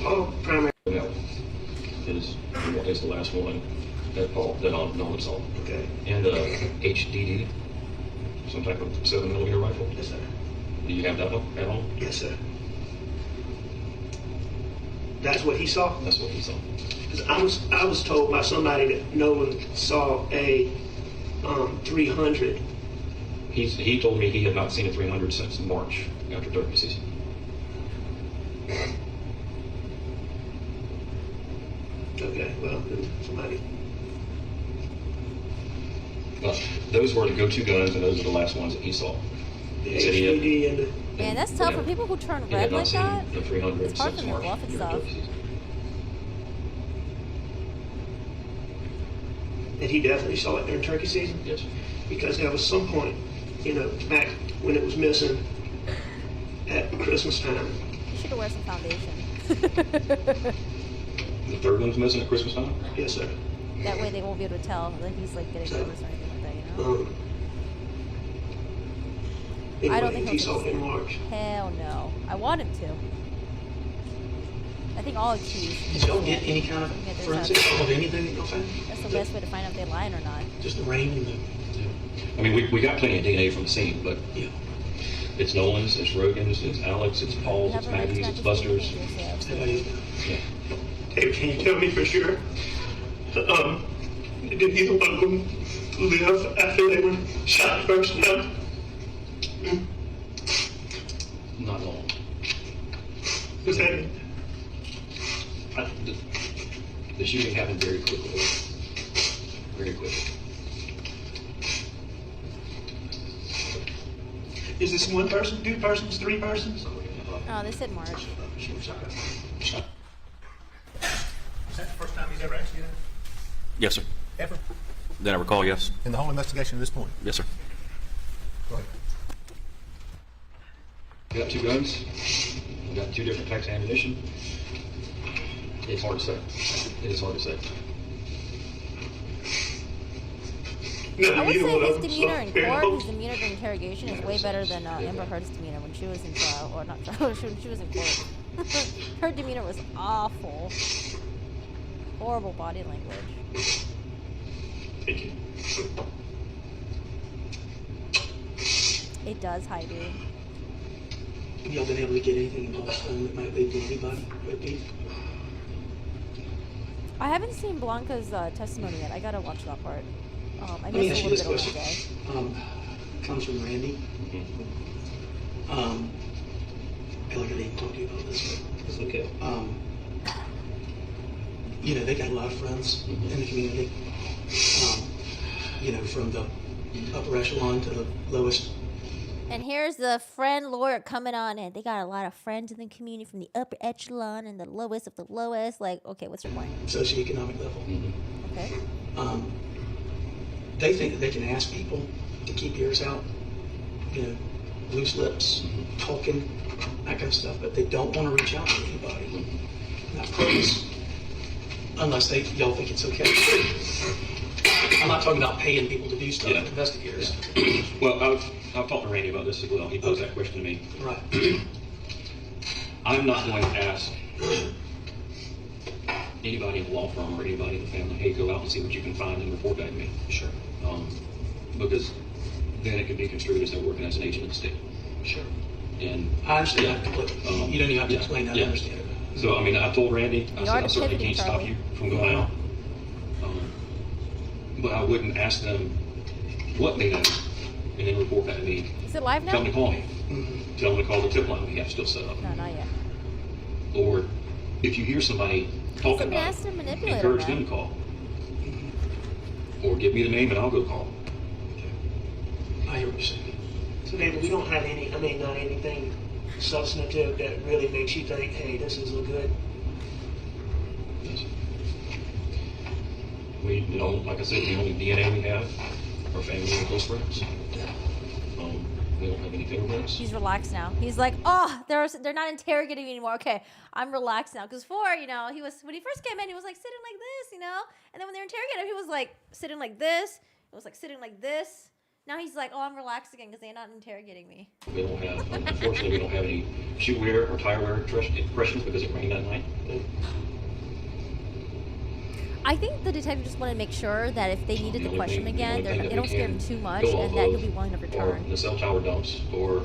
[SPEAKER 7] Oh, primary.
[SPEAKER 4] No, is the last one that Nolan saw.
[SPEAKER 7] Okay.
[SPEAKER 4] And HDD, some type of 7mm rifle.
[SPEAKER 7] Yes, sir.
[SPEAKER 4] Do you have that one at home?
[SPEAKER 7] Yes, sir. That's what he saw?
[SPEAKER 4] That's what he saw.
[SPEAKER 7] 'Cause I was told by somebody that Nolan saw a 300.
[SPEAKER 4] He told me he had not seen a 300 since March after turkey season.
[SPEAKER 7] Okay, well, then somebody.
[SPEAKER 4] Well, those were the go-to guns, and those are the last ones that he saw.
[SPEAKER 7] The
[SPEAKER 4] He said he had-
[SPEAKER 7] HDD and the.
[SPEAKER 6] Man, that's tough for people who turn
[SPEAKER 4] he had
[SPEAKER 6] red
[SPEAKER 4] not
[SPEAKER 6] like
[SPEAKER 4] seen
[SPEAKER 6] that.
[SPEAKER 4] the 300
[SPEAKER 6] It's hard
[SPEAKER 4] since
[SPEAKER 6] for them to
[SPEAKER 4] March
[SPEAKER 6] bluff and
[SPEAKER 4] during
[SPEAKER 6] stuff.
[SPEAKER 4] turkey season.
[SPEAKER 7] And he definitely saw it during turkey season?
[SPEAKER 4] Yes.
[SPEAKER 7] Because there was some point, back when it was missing at Christmas time.
[SPEAKER 6] You should have wear some foundation.
[SPEAKER 4] The third one's missing at Christmas time?
[SPEAKER 7] Yes, sir.
[SPEAKER 6] That way they won't be able to tell that he's getting nervous or anything like that,
[SPEAKER 7] Anyway,
[SPEAKER 6] I don't think
[SPEAKER 7] he
[SPEAKER 6] he'll
[SPEAKER 7] saw
[SPEAKER 6] get
[SPEAKER 7] it in
[SPEAKER 6] this.
[SPEAKER 7] March.
[SPEAKER 6] Hell no. I want him to. I think all accused.
[SPEAKER 1] Did y'all get any kind of forensics of anything that y'all found?
[SPEAKER 6] That's the best way to find out if they're lying or not.
[SPEAKER 1] Just the rain and the.
[SPEAKER 4] I mean, we got plenty of DNA from the scene, but it's Nolan's, it's Rogan's, it's Alex, it's Paul's, it's Maggie's, it's Buster's.
[SPEAKER 7] Hey, can you tell me for sure? Did either one of them live after they were shot first time?
[SPEAKER 4] Not long.
[SPEAKER 7] Okay.
[SPEAKER 4] The shooting happened very quickly. Very quickly.
[SPEAKER 7] Is this one person, 2 persons, 3 persons?
[SPEAKER 6] Oh, they said March.
[SPEAKER 3] Is that the first time he's ever asked you that?
[SPEAKER 12] Yes, sir.
[SPEAKER 3] Ever?
[SPEAKER 12] That I recall, yes.
[SPEAKER 3] In the whole investigation at this point?
[SPEAKER 12] Yes, sir.
[SPEAKER 3] Go ahead.
[SPEAKER 4] We got 2 guns. We got 2 different types of ammunition. It's hard to say. It is hard to say.
[SPEAKER 6] I would
[SPEAKER 7] neither
[SPEAKER 6] say
[SPEAKER 7] one
[SPEAKER 6] his
[SPEAKER 7] of them
[SPEAKER 6] demeanor in
[SPEAKER 7] saw
[SPEAKER 6] court,
[SPEAKER 7] him.
[SPEAKER 6] his demeanor during interrogation is way better than Amber Heard's demeanor when she was in trial, or not trial, when she was in court. Her demeanor was awful. Horrible body language.
[SPEAKER 4] Thank you.
[SPEAKER 6] It does, Heidi.
[SPEAKER 1] Have y'all been able to get anything in Paul's phone that might lead to anybody with beef?
[SPEAKER 6] I haven't seen Blanca's testimony yet. I gotta watch that part. I
[SPEAKER 1] Let me
[SPEAKER 6] missed
[SPEAKER 1] ask
[SPEAKER 6] a
[SPEAKER 1] you
[SPEAKER 6] little
[SPEAKER 1] this
[SPEAKER 6] bit of
[SPEAKER 1] question.
[SPEAKER 6] that day.
[SPEAKER 1] Comes from Randy. I feel like I didn't talk to you about this, but it's okay. You know, they got a lot of friends in the community. You know, from the upper echelon to the lowest.
[SPEAKER 6] And here's the friend lawyer coming on in. They got a lot of friends in the community from the upper echelon and the lowest of the lowest. Like, okay, what's your point?
[SPEAKER 1] Socioeconomic level.
[SPEAKER 6] Okay.
[SPEAKER 1] They think that they can ask people to keep ears out, you know, loose lips, talking, that kind of stuff, but they don't want to reach out to anybody. Not pros, unless y'all think it's okay. I'm not talking about paying people to do stuff, investigators.
[SPEAKER 4] Well, I've talked to Randy about this as well. He posed that question to me.
[SPEAKER 1] Right.
[SPEAKER 4] I'm not going to ask anybody in the law firm or anybody in the family, hey, go out and see what you can find and report back to me.
[SPEAKER 1] Sure.
[SPEAKER 4] Because then it could be construed as they're working as an agent of the state.
[SPEAKER 1] Sure.
[SPEAKER 4] And
[SPEAKER 1] I understand that completely. You don't even have to explain that. I understand it.
[SPEAKER 4] So, I mean, I told Randy, I said, I certainly
[SPEAKER 6] pivoting,
[SPEAKER 4] can't stop
[SPEAKER 6] Charlie.
[SPEAKER 4] you from going out. But I wouldn't ask them what they know and then report back to me.
[SPEAKER 6] Is it live now?
[SPEAKER 4] Tell them to call me. Tell them to call the tip line we have still set up.
[SPEAKER 6] No, not yet.
[SPEAKER 4] Or if you hear somebody talking about
[SPEAKER 6] master
[SPEAKER 4] it,
[SPEAKER 6] manipulator,
[SPEAKER 4] encourage
[SPEAKER 6] man.
[SPEAKER 4] them to call. Or give me the name and I'll go call.
[SPEAKER 1] I hear what you're saying.
[SPEAKER 7] So David, we don't have any, I mean, not anything substantive that really makes you think, hey, this is look good.
[SPEAKER 4] We, you know, like I said, the only DNA we have are family and close friends. We don't have any fingerprints.
[SPEAKER 6] He's relaxed now. He's like, oh, they're not interrogating me anymore. Okay, I'm relaxed now. Because before, you know, when he first came in, he was like sitting like this, you know? And then when they interrogated him, he was like sitting like this. It was like sitting like this. Now he's like, oh, I'm relaxed again because they're not interrogating me.
[SPEAKER 4] We don't have, unfortunately, we don't have any shoe wear or tire wear impressions because it rained that night.
[SPEAKER 6] I think the detective just wanted to make sure that if they needed to
[SPEAKER 4] only
[SPEAKER 6] question him
[SPEAKER 4] thing- the
[SPEAKER 6] again,
[SPEAKER 4] only thing that
[SPEAKER 6] they
[SPEAKER 4] we
[SPEAKER 6] don't scare him
[SPEAKER 4] can
[SPEAKER 6] too much
[SPEAKER 4] go off
[SPEAKER 6] and that he'll
[SPEAKER 4] of
[SPEAKER 6] be willing to
[SPEAKER 4] Or
[SPEAKER 6] return.
[SPEAKER 4] the cell tower dumps, or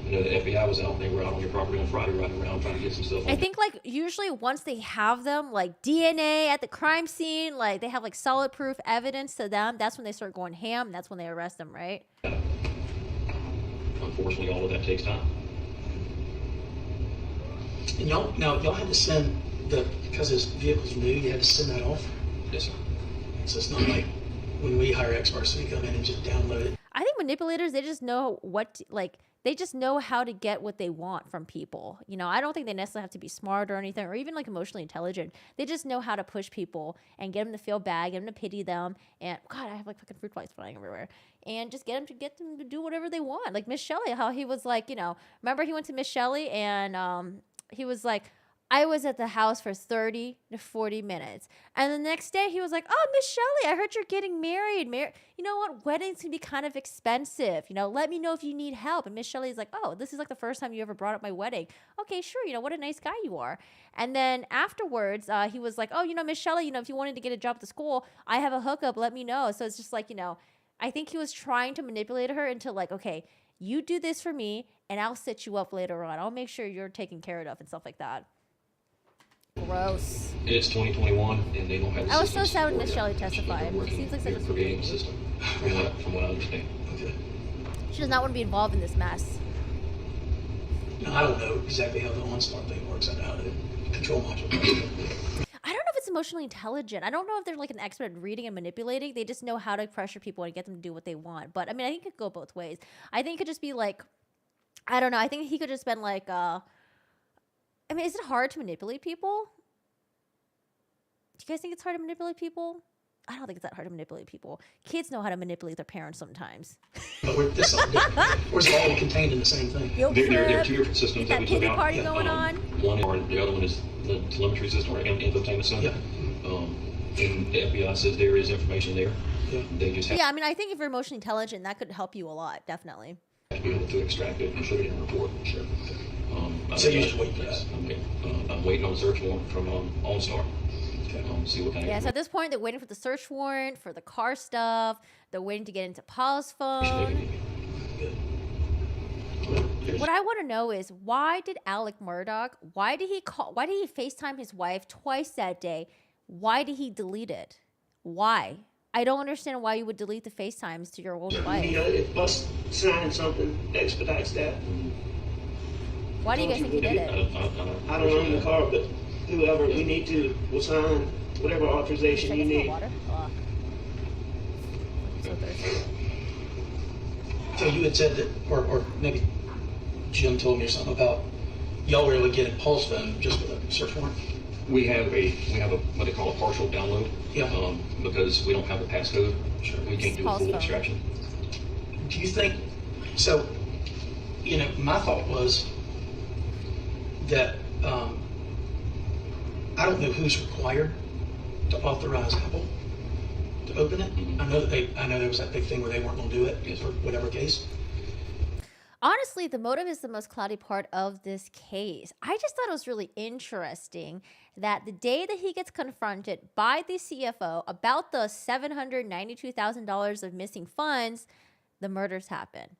[SPEAKER 4] you know, the FBI was out. They were out on your property on Friday, riding around trying to get some stuff.
[SPEAKER 6] I think like usually once they have them like DNA at the crime scene, like they have like solid proof evidence to them, that's when they start going ham. And that's when they arrest them, right?
[SPEAKER 4] Unfortunately, all of that takes time.
[SPEAKER 1] And y'all had to send because his vehicle's new, you had to send that off.
[SPEAKER 4] Yes, sir.
[SPEAKER 1] So it's not like when we hire experts to come in and just download it.
[SPEAKER 6] I think manipulators, they just know they just know how to get what they want from people. You know, I don't think they necessarily have to be smart or anything, or even like emotionally intelligent. They just know how to push people and get them to feel bad, get them to pity them. And God, I have like fucking fruit flies flying everywhere. And just get them to do whatever they want. Like Miss Shelley, how he was like, you know, remember he went to Miss Shelley and he was like, I was at the house for 30 to 40 minutes. And the next day he was like, oh, Miss Shelley, I heard you're getting married. You know what? Weddings can be kind of expensive. You know, let me know if you need help. And Miss Shelley's like, oh, this is like the first time you ever brought up my wedding. Okay, sure. You know, what a nice guy you are. And then afterwards, he was like, oh, you know, Miss Shelley, you know, if you wanted to get a job at the school, I have a hookup. Let me know. So it's just like, you know, I think he was trying to manipulate her into like, okay, you do this for me and I'll set you up later on. I'll make sure you're taken care of and stuff like that. Gross.
[SPEAKER 4] It's 2021, and they don't have the
[SPEAKER 6] I was so
[SPEAKER 4] systems
[SPEAKER 6] sad when
[SPEAKER 4] for
[SPEAKER 6] Miss
[SPEAKER 4] it.
[SPEAKER 6] Shelley testified.
[SPEAKER 4] They're
[SPEAKER 6] She seems like such a
[SPEAKER 4] they're
[SPEAKER 6] sweet
[SPEAKER 4] creating
[SPEAKER 6] lady.
[SPEAKER 4] a system, from what I understand.
[SPEAKER 1] Okay.
[SPEAKER 6] She does not want to be involved in this mess.
[SPEAKER 1] Now, I don't know exactly how the OnStar thing works. I know how the control module works.
[SPEAKER 6] I don't know if it's emotionally intelligent. I don't know if they're like an expert at reading and manipulating. They just know how to pressure people and get them to do what they want. But I mean, I think it could go both ways. I think it could just be like, I don't know. I think he could just been like, I mean, is it hard to manipulate people? Do you guys think it's hard to manipulate people? I don't think it's that hard to manipulate people. Kids know how to manipulate their parents sometimes.
[SPEAKER 1] But we're all contained in the same thing.
[SPEAKER 4] There are two different systems that we took
[SPEAKER 6] pity
[SPEAKER 4] out.
[SPEAKER 6] party going on.
[SPEAKER 4] The other one is the telemetry system or infotainment center.
[SPEAKER 1] Yeah.
[SPEAKER 4] And the FBI says there is information there. They just have
[SPEAKER 6] Yeah, I mean, I think if you're emotionally intelligent, that could help you a lot, definitely.
[SPEAKER 4] to be able to extract it and put it in a report. Sure.
[SPEAKER 1] So you just wait for that?
[SPEAKER 4] I'm waiting on a search warrant from OnStar. See what kind
[SPEAKER 6] Yeah,
[SPEAKER 4] of
[SPEAKER 6] so at this point, they're waiting for the search warrant, for the car stuff. They're waiting to get into Paul's phone. What I want to know is, why did Alec Murdaugh, why did he FaceTime his wife twice that day? Why did he delete it? Why? I don't understand why you would delete the FaceTimes to your own wife.
[SPEAKER 7] If us signing something expedites that.
[SPEAKER 6] Why do you guys think he did it?
[SPEAKER 7] I don't own the car, but whoever we need to will sign whatever authorization you need.
[SPEAKER 1] So you had said that, or maybe Jim told me or something about y'all were able to get in Paul's phone just with a search warrant.
[SPEAKER 4] We have a what they call a partial download.
[SPEAKER 1] Yeah.
[SPEAKER 4] Because we don't have the passcode. Sure. We can't do a full extraction.
[SPEAKER 1] Do you think so? You know, my thought was that I don't know who's required to authorize Apple to open it. I know there was that big thing where they weren't going to do it for whatever case.
[SPEAKER 6] Honestly, the motive is the most cloudy part of this case. I just thought it was really interesting that the day that he gets confronted by the CFO about the $792,000 of missing funds, the murders happen.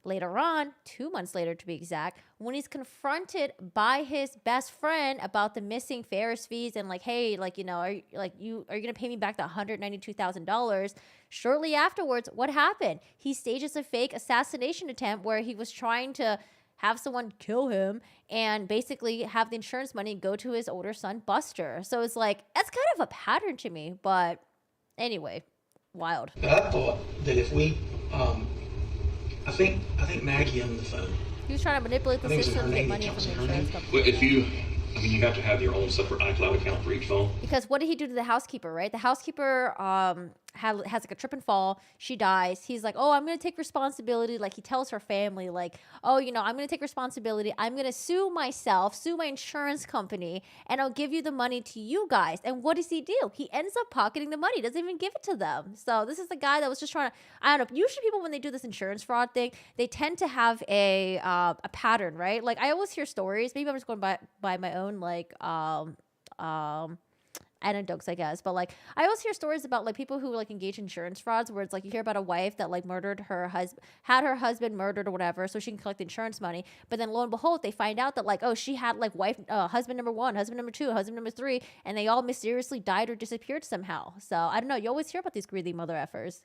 [SPEAKER 6] Later on, 2 months later to be exact, when he's confronted by his best friend about the missing Ferris fees and like, hey, like, you know, are you gonna pay me back the $192,000? Shortly afterwards, what happened? He stages a fake assassination attempt where he was trying to have someone kill him and basically have the insurance money go to his older son, Buster. So it's like, that's kind of a pattern to me, but anyway, wild.
[SPEAKER 1] But I thought that if we, I think Maggie owned the phone.
[SPEAKER 6] He was trying to manipulate the system to get money from the insurance company.
[SPEAKER 4] Well, you have to have your own separate iCloud account for each phone.
[SPEAKER 6] Because what did he do to the housekeeper, right? The housekeeper has like a trip and fall. She dies. He's like, oh, I'm going to take responsibility. Like he tells her family, like, oh, you know, I'm going to take responsibility. I'm going to sue myself, sue my insurance company, and I'll give you the money to you guys. And what does he do? He ends up pocketing the money. He doesn't even give it to them. So this is the guy that was just trying to, I don't know. Usually people, when they do this insurance fraud thing, they tend to have a pattern, right? Like I always hear stories. Maybe I'm just going by my own like anecdotes, I guess, but like I always hear stories about like people who like engage in insurance frauds where it's like you hear about a wife that like murdered her husband, had her husband murdered or whatever so she can collect insurance money, but then lo and behold they find out that like, oh, she had like husband number 1, husband number 2, husband number 3, and they all mysteriously died or disappeared somehow. So I don't know, you always hear about these greedy mother effers.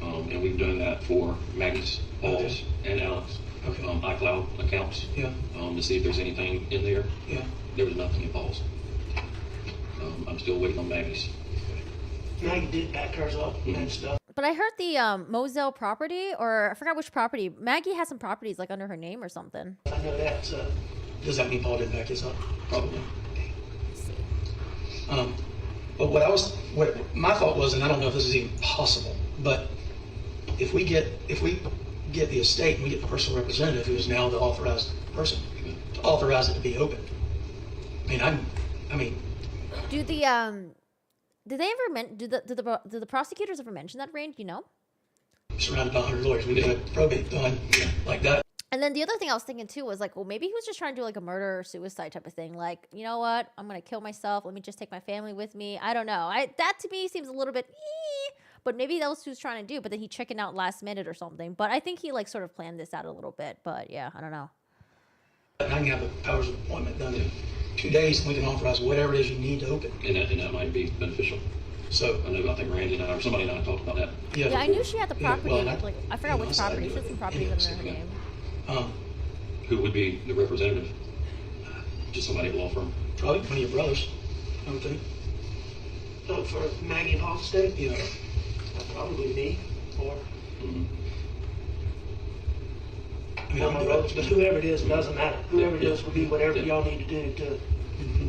[SPEAKER 4] And we've done that for Maggie's, Paul's, and Alex. iCloud accounts.
[SPEAKER 1] Yeah.
[SPEAKER 4] To see if there's anything in there.
[SPEAKER 1] Yeah.
[SPEAKER 4] There was nothing in Paul's. I'm still waiting on Maggie's.
[SPEAKER 7] Maggie did back hers up and stuff.
[SPEAKER 6] But I heard the Moselle property, or I forgot which property. Maggie has some properties like under her name or something.
[SPEAKER 7] I know that.
[SPEAKER 1] Does that mean Paul did back his up? Probably. But what my thought was, and I don't know if this is even possible, but if we get the estate and we get the personal representative who is now the authorized person to authorize it to be opened. I mean.
[SPEAKER 6] Do the did they ever do the prosecutors ever mention that range? You know.
[SPEAKER 1] Surrounded by 100 lawyers, we did a probate done like that.
[SPEAKER 6] And then the other thing I was thinking too was like, well, maybe he was just trying to do like a murder or suicide type of thing. Like, you know what? I'm gonna kill myself. Let me just take my family with me. I don't know. That to me seems a little bit. But maybe that was what he was trying to do. But then he chickened out last minute or something. But I think he like sort of planned this out a little bit. But yeah, I don't know.
[SPEAKER 1] I can have the powers of appointment done in 2 days, and we can authorize whatever it is you need to open.
[SPEAKER 4] And that might be beneficial. So I think Randy and I, or somebody and I talked about that.
[SPEAKER 6] Yeah, I knew she had the property.
[SPEAKER 1] Yeah,
[SPEAKER 6] well, I forgot which property. She had some properties under her name.
[SPEAKER 4] Who would be the representative? Just somebody at law firm.
[SPEAKER 1] Probably one of your brothers, I would think.
[SPEAKER 7] For Maggie and Paul's estate?
[SPEAKER 1] Yeah.
[SPEAKER 7] Probably me, or
[SPEAKER 1] I mean,
[SPEAKER 7] my brothers, but whoever it is, it doesn't matter. Whoever it is will be whatever y'all need to do to.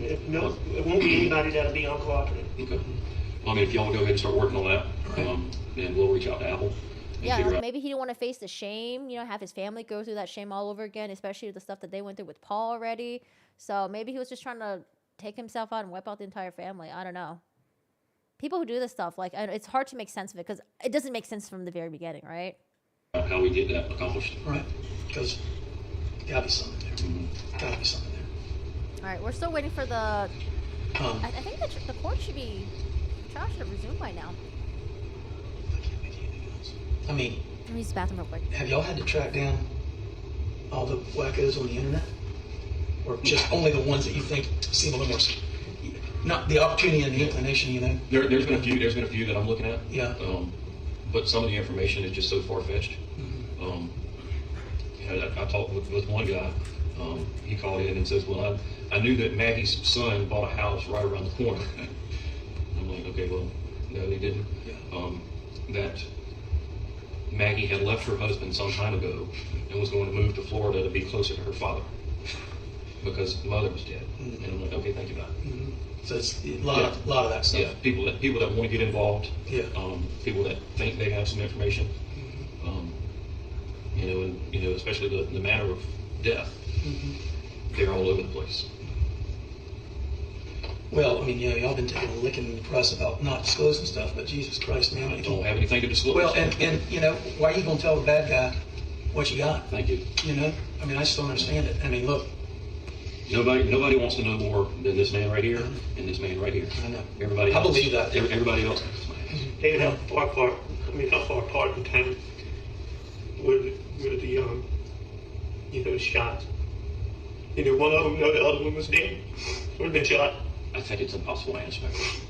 [SPEAKER 7] It won't be anybody that'll be uncooperative.
[SPEAKER 4] Okay. Well, I mean, if y'all will go ahead and start working on that, and we'll reach out to Apple.
[SPEAKER 6] Yeah, like maybe he didn't want to face the shame, you know, have his family go through that shame all over again, especially the stuff that they went through with Paul already. So maybe he was just trying to take himself out and wipe out the entire family. I don't know. people who do this stuff, like, it's hard to make sense of it because it doesn't make sense from the very beginning, right?
[SPEAKER 4] How we get that accomplished.
[SPEAKER 1] Right. Because gotta be something there. Gotta be something there.
[SPEAKER 6] All right, we're still waiting for the. I think the court should be. The trial should have resumed by now.
[SPEAKER 1] I mean,
[SPEAKER 6] Let me use the bathroom real quick.
[SPEAKER 1] have y'all had to track down all the wackos on the internet? Or just only the ones that you think seem a little more, not the opportunity and the inclination, you know?
[SPEAKER 4] There's been a few that I'm looking at.
[SPEAKER 1] Yeah.
[SPEAKER 4] But some of the information is just so far-fetched. I talked with one guy. He called in and says, well, I knew that Maggie's son bought a house right around the corner. I'm like, okay, well, no, he didn't. That Maggie had left her husband some time ago and was going to move to Florida to be closer to her father because the mother was dead. And I'm like, okay, thank you, God.
[SPEAKER 1] So it's a lot of that stuff.
[SPEAKER 4] Yeah, people that want to get involved.
[SPEAKER 1] Yeah.
[SPEAKER 4] People that think they have some information. Especially the matter of death. They're all over the place.
[SPEAKER 1] Well, I mean, y'all been taking a licking in the press about not disclosing stuff, but Jesus Christ, man.
[SPEAKER 4] I don't have anything to disclose.
[SPEAKER 1] Well, and why are you going to tell the bad guy what you got?
[SPEAKER 4] Thank you.
[SPEAKER 1] I mean, I just don't understand it. I mean, look.
[SPEAKER 4] Nobody wants to know more than this man right here and this man right here.
[SPEAKER 1] I know.
[SPEAKER 4] Everybody
[SPEAKER 1] I
[SPEAKER 4] else,
[SPEAKER 1] believe that.
[SPEAKER 4] Everybody else.
[SPEAKER 7] David, how far apart in time were the shots? One of them know the other one was dead or been shot.
[SPEAKER 4] I think it's impossible to answer that question.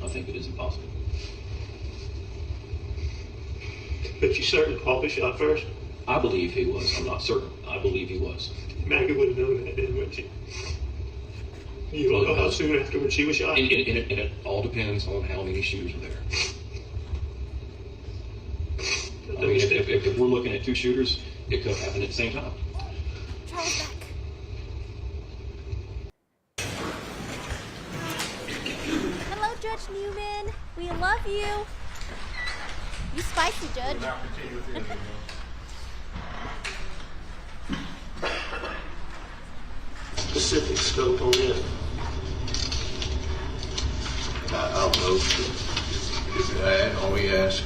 [SPEAKER 4] I think it is impossible.
[SPEAKER 7] But you're certain Paul was shot first?
[SPEAKER 4] I believe he was. I'm not certain. I believe he was.
[SPEAKER 7] Maggie would have known that then, wouldn't she? You don't know how soon afterwards she was shot?
[SPEAKER 4] And it all depends on how many shooters are there. I mean, if we're looking at two shooters, it could happen at the same time.
[SPEAKER 6] Charles back. Hello, Judge Newman. We love you. You spicy, Judge.
[SPEAKER 7] Specific scope on it.
[SPEAKER 8] I don't know if you had, or we asked,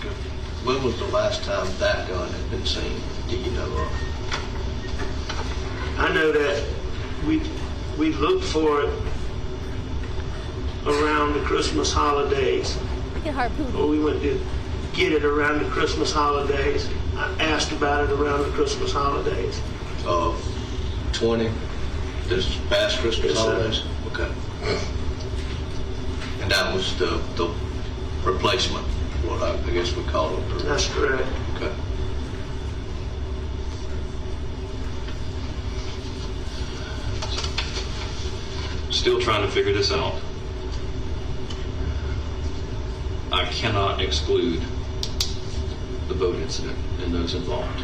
[SPEAKER 8] when was the last time that gun had been seen? Do you know of?
[SPEAKER 7] I know that we looked for it around the Christmas holidays. Or we went to get it around the Christmas holidays. I asked about it around the Christmas holidays.
[SPEAKER 8] Of 20? This past Christmas holidays? Okay. And that was the replacement, what I guess we call it.
[SPEAKER 7] That's correct.
[SPEAKER 8] Okay.
[SPEAKER 4] Still trying to figure this out. I cannot exclude the boat incident and those involved.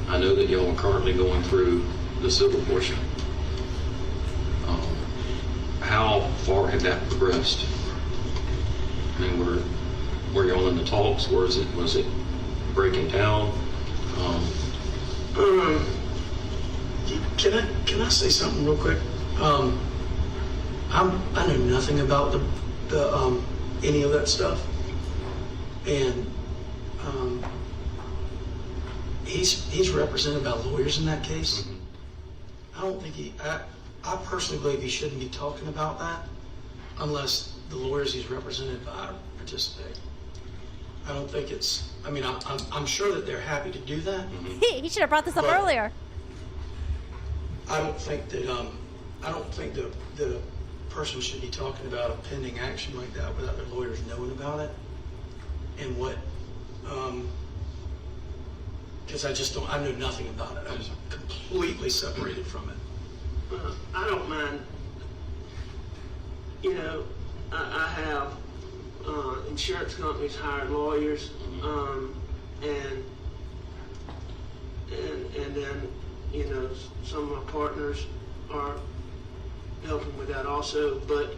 [SPEAKER 4] I know that y'all are currently going through the civil portion. How far had that progressed? I mean, were y'all in the talks? Was it breaking down?
[SPEAKER 1] Can I say something real quick? I know nothing about the any of that stuff, and he's represented by lawyers in that case. I don't think I personally believe he shouldn't be talking about that unless the lawyers he's represented by participate. I don't think it's. I mean, I'm sure that they're happy to do that.
[SPEAKER 6] He should have brought this up earlier.
[SPEAKER 1] I don't think that the person should be talking about a pending action like that without their lawyers knowing about it. And what, because I know nothing about it. I'm completely separated from it.
[SPEAKER 7] I don't mind. I have insurance companies hired lawyers, and then some of my partners are helping with that also. But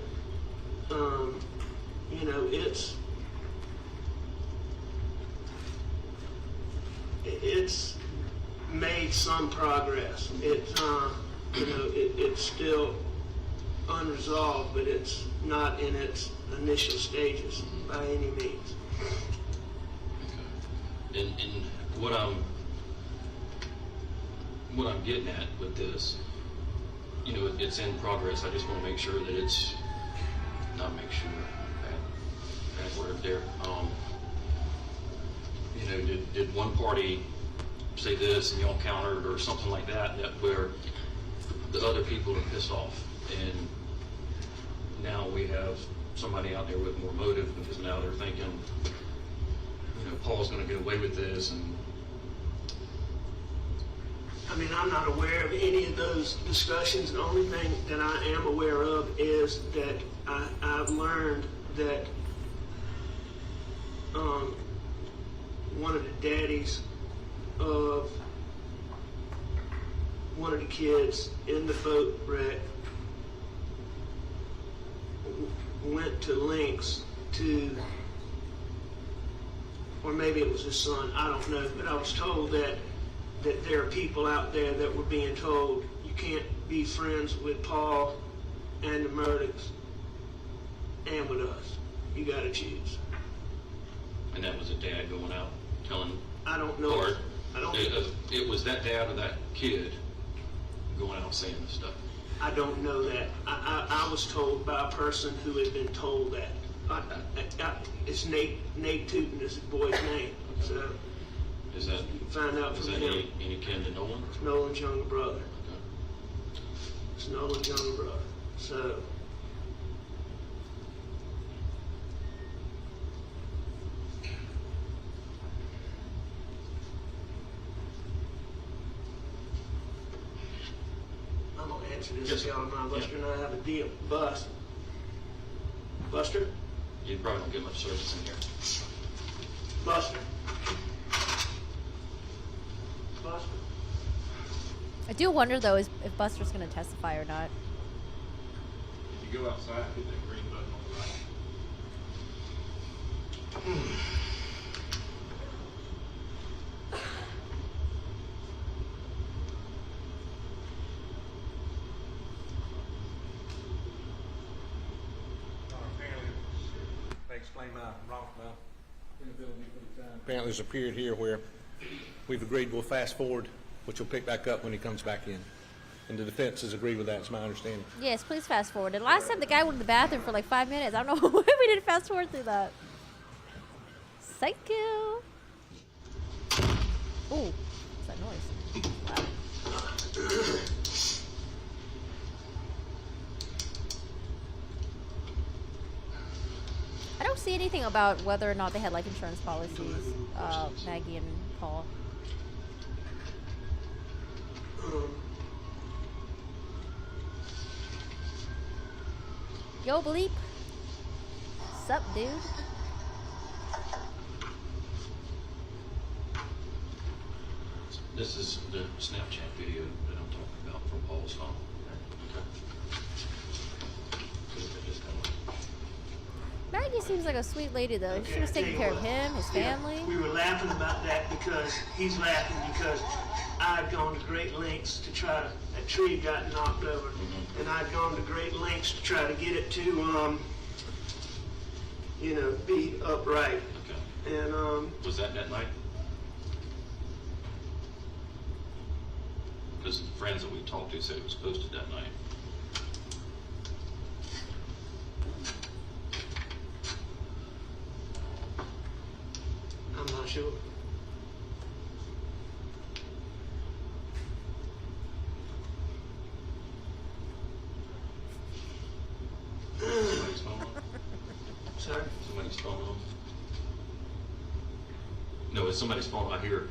[SPEAKER 7] it's made some progress. it's still unresolved, but it's not in its initial stages by any means.
[SPEAKER 2] And what I'm getting at with this, it's in progress. I just want to make sure that it's not make sure. Bad word there. Did one party say this and y'all countered or something like that where the other people are pissed off, and now we have somebody out there with more motive because now they're thinking, Paul's going to get away with this. And
[SPEAKER 7] I mean, I'm not aware of any of those discussions. The only thing that I am aware of is that I've learned that one of the daddies of one of the kids in the boat wreck went to lengths to, or maybe it was his son, I don't know, but I was told that there are people out there that were being told you can't be friends with Paul and the Murdaughs and with us. You got to choose.
[SPEAKER 2] And that was a dad going out telling.
[SPEAKER 7] I don't know.
[SPEAKER 2] Or
[SPEAKER 7] I don't.
[SPEAKER 2] It was that dad or that kid going out saying this stuff.
[SPEAKER 7] I don't know that. I was told by a person who had been told that. It's Nate Tootin is the boy's name. So
[SPEAKER 2] is that?
[SPEAKER 7] You can find out from him.
[SPEAKER 2] Any kin to Nolan?
[SPEAKER 7] It's Nolan's younger brother.
[SPEAKER 2] Okay.
[SPEAKER 7] It's Nolan's younger brother. So. I'm gonna answer this if y'all don't mind. Buster and I have a deal. Buster?
[SPEAKER 2] You probably don't get much service in here.
[SPEAKER 7] Buster.
[SPEAKER 6] I do wonder though if Buster's going to testify or not.
[SPEAKER 3] If you go outside, hit that green button on the right.
[SPEAKER 11] Apparently there's a period here where we've agreed we'll fast forward, which will pick back up when he comes back in. And the defense has agreed with that, it's my understanding.
[SPEAKER 6] Yes, please fast forward. And last time the guy went to the bathroom for like 5 minutes. I don't know why we didn't fast forward through that. Thank you. Ooh, what's that noise? Wow. I don't see anything about whether or not they had life insurance policies, Maggie and Paul. Yo, bleep. Sup, dude?
[SPEAKER 2] This is the Snapchat video that I'm talking about from Paul's phone.
[SPEAKER 6] Maggie seems like a sweet lady, though. She was taking care of him, his family.
[SPEAKER 7] We were laughing about that because he's laughing because I'd gone to great lengths to try to, that tree got knocked over, and I'd gone to great lengths to try to get it to, be upright.
[SPEAKER 2] Okay.
[SPEAKER 7] And
[SPEAKER 2] was that night? Because the friends that we talked to said it was posted that night.
[SPEAKER 7] I'm not sure.
[SPEAKER 2] Somebody's phone on?
[SPEAKER 7] Sorry?
[SPEAKER 2] Somebody's phone on? No, it's somebody's phone. I hear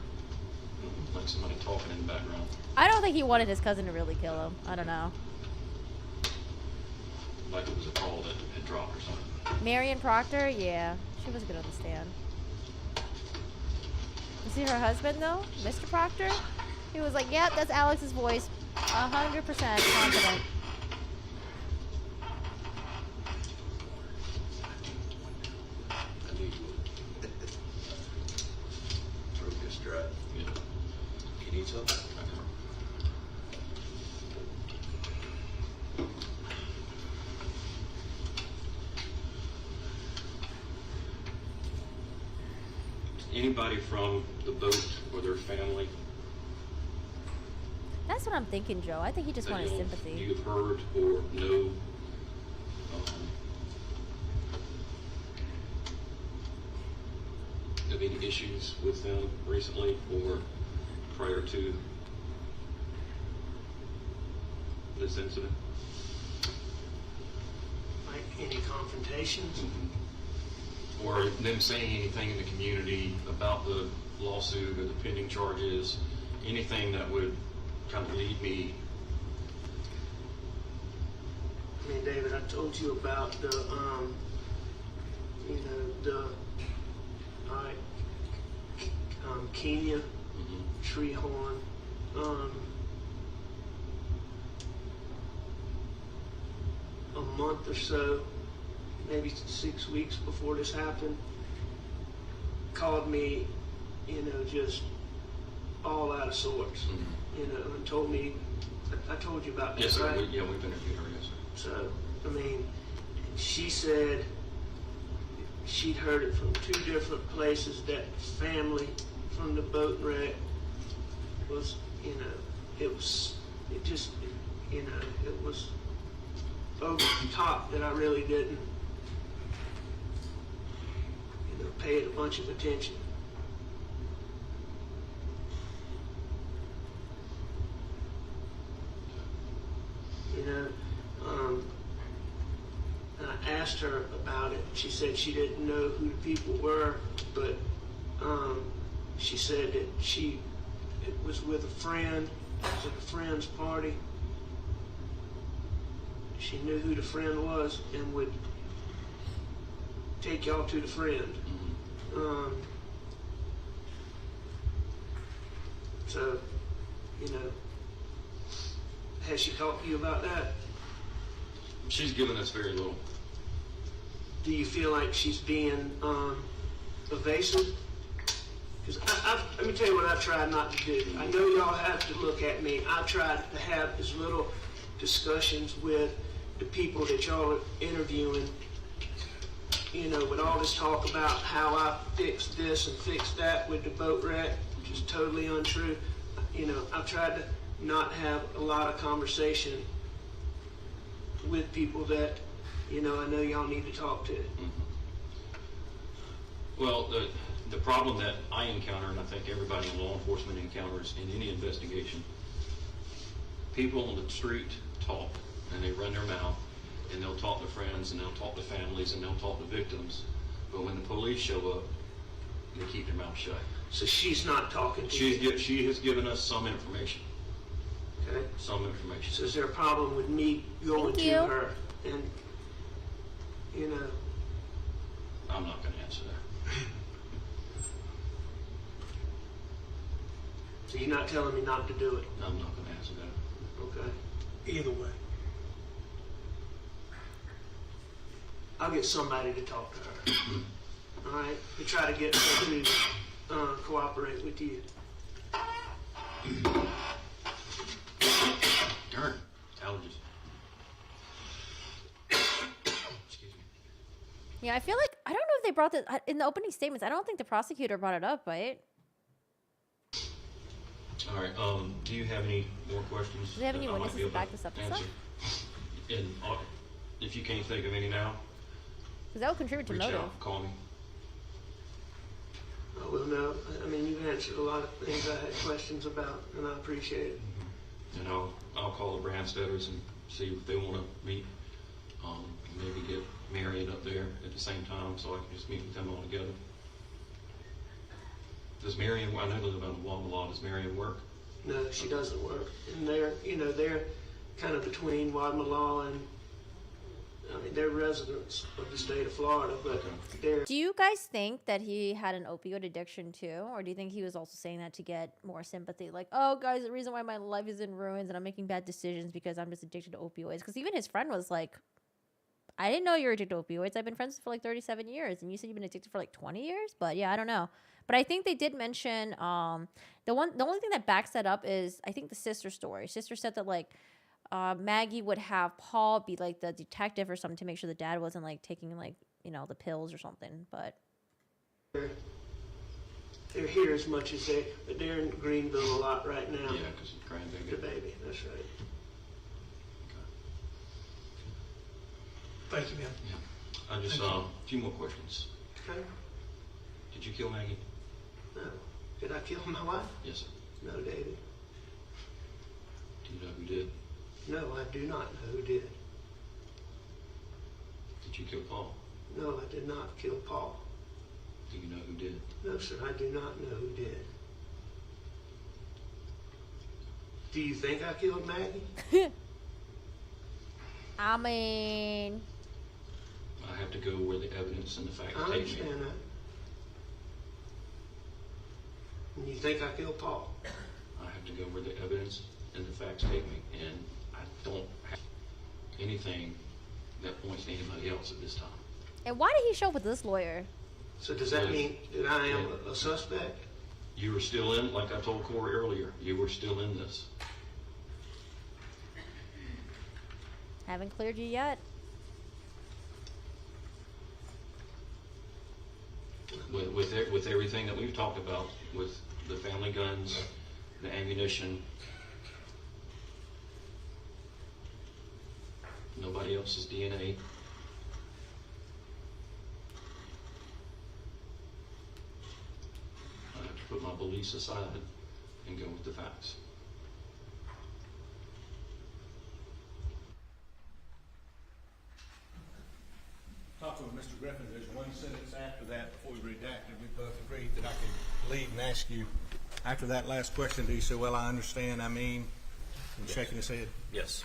[SPEAKER 2] like somebody talking in the background.
[SPEAKER 6] I don't think he wanted his cousin to really kill him. I don't know.
[SPEAKER 2] Like it was a call that had dropped or something.
[SPEAKER 6] Marion Proctor? Yeah. She was good on the stand. You see her husband, though? Mr. Proctor? He was like, yep, that's Alex's voice. 100% confident.
[SPEAKER 8] I knew you would. Throat just dry.
[SPEAKER 2] Yeah.
[SPEAKER 8] You need something?
[SPEAKER 4] Anybody from the boat or their family
[SPEAKER 6] That's what I'm thinking, Joe. I think he just
[SPEAKER 4] that
[SPEAKER 6] wanted sympathy.
[SPEAKER 4] you've heard or know of any issues with them recently or prior to this incident?
[SPEAKER 1] Like any confrontations?
[SPEAKER 4] Or them saying anything in the community about the lawsuit or the pending charges, anything that would kind of lead me?
[SPEAKER 1] I mean, David, I told you about the, Kenya, Treehorn, a month or so, maybe 6 weeks before this happened, called me, just all out of sorts, and told me, I told you about
[SPEAKER 4] Yes,
[SPEAKER 1] this,
[SPEAKER 4] sir.
[SPEAKER 1] right?
[SPEAKER 4] We've interviewed her, yes, sir.
[SPEAKER 1] So, I mean, she said she'd heard it from 2 different places that family from the boat wreck was, it was over the top that I really didn't, pay it a bunch of attention. And I asked her about it. She said she didn't know who the people were, but she said that it was with a friend. It was at a friend's party. She knew who the friend was and would take y'all to the friend. So, has she talked to you about that?
[SPEAKER 4] She's given us very little.
[SPEAKER 1] Do you feel like she's being evasive? Because let me tell you what I've tried not to do. I know y'all have to look at me. I've tried to have as little discussions with the people that y'all are interviewing, with all this talk about how I fixed this and fixed that with the boat wreck, which is totally untrue. I've tried to not have a lot of conversation with people that, I know y'all need to talk to.
[SPEAKER 4] Well, the problem that I encounter, and I think everybody in law enforcement encounters in any investigation, people on the street talk, and they run their mouth, and they'll talk to friends, and they'll talk to families, and they'll talk to victims. But when the police show up, they keep their mouth shut.
[SPEAKER 1] So she's not talking to you?
[SPEAKER 4] She has given us some information.
[SPEAKER 1] Okay.
[SPEAKER 4] Some information.
[SPEAKER 1] So is there a problem with me going to her and,
[SPEAKER 4] I'm not going to answer that.
[SPEAKER 1] So you're not telling me not to do it?
[SPEAKER 4] I'm not going to answer that.
[SPEAKER 1] Okay. Either way. I'll get somebody to talk to her. All right? To try to get her to cooperate with you.
[SPEAKER 4] Darn, allergies.
[SPEAKER 6] Yeah, I feel like, I don't know if they brought this, in the opening statements, I don't think the prosecutor brought it up, right?
[SPEAKER 4] All right, do you have any more questions?
[SPEAKER 6] Do they have any
[SPEAKER 4] that I might
[SPEAKER 6] witnesses
[SPEAKER 4] be
[SPEAKER 6] to
[SPEAKER 4] able
[SPEAKER 6] back this up and
[SPEAKER 4] answer? And if you can't think of any now,
[SPEAKER 6] Because that would contribute to
[SPEAKER 4] reach
[SPEAKER 6] motive.
[SPEAKER 4] out, call me.
[SPEAKER 1] Oh, well, no. I mean, you've answered a lot of things I had questions about, and I appreciate it.
[SPEAKER 4] And I'll call the Branstetters and see if they want to meet. Maybe get Marion up there at the same time so I can just meet with them all together. Does Marion, I know they live on the Wall a lot, does Marion work?
[SPEAKER 1] No, she doesn't work. And they're kind of between Wadmalaw and, they're residents of the state of Florida, but they're...
[SPEAKER 6] Do you guys think that he had an opioid addiction too? Or do you think he was also saying that to get more sympathy? Like, oh, guys, the reason why my life is in ruins and I'm making bad decisions because I'm just addicted to opioids. Because even his friend was like, I didn't know you were addicted to opioids. I've been friends for like 37 years. And you said you've been addicted for like 20 years? But yeah, I don't know. But I think they did mention, the only thing that backs that up is, I think, the sister story. Sister said that, like, Maggie would have Paul be like the detective or something to make sure the dad wasn't like taking like, the pills or something. But
[SPEAKER 7] they're here as much as but they're in Greenville a lot right now.
[SPEAKER 4] Yeah, because of grandbaby.
[SPEAKER 7] The baby, that's right.
[SPEAKER 1] Thank you, man.
[SPEAKER 4] Yeah. I just, a few more questions.
[SPEAKER 7] Okay.
[SPEAKER 4] Did you kill Maggie?
[SPEAKER 7] No. Did I kill my wife?
[SPEAKER 4] Yes, sir.
[SPEAKER 7] No, David.
[SPEAKER 4] Do you know who did?
[SPEAKER 7] No, I do not know who did.
[SPEAKER 4] Did you kill Paul?
[SPEAKER 7] No, I did not kill Paul.
[SPEAKER 4] Do you know who did?
[SPEAKER 7] No, sir, I do not know who did. Do you think I killed Maggie?
[SPEAKER 6] I mean,
[SPEAKER 4] I have to go where the evidence and the facts
[SPEAKER 7] I
[SPEAKER 4] take me.
[SPEAKER 7] understand that. And you think I killed Paul?
[SPEAKER 4] I have to go where the evidence and the facts take me, and I don't have anything that points to anybody else at this time.
[SPEAKER 6] and why did he show up with this lawyer?
[SPEAKER 7] So does that mean that I am a suspect?
[SPEAKER 4] You were still in, like I told Corey earlier, you were still in this.
[SPEAKER 6] Haven't cleared you yet.
[SPEAKER 4] With everything that we've talked about, with the family guns, the ammunition, nobody else's DNA. I have to put my beliefs aside and go with the facts.
[SPEAKER 3] Talking with Mr. Griffin, there's one sentence after that before we redacted. We both agreed that I could lead and ask you after that last question. Do you say, well, I understand, I mean, and
[SPEAKER 12] Yes.
[SPEAKER 3] shaking his head?
[SPEAKER 12] Yes.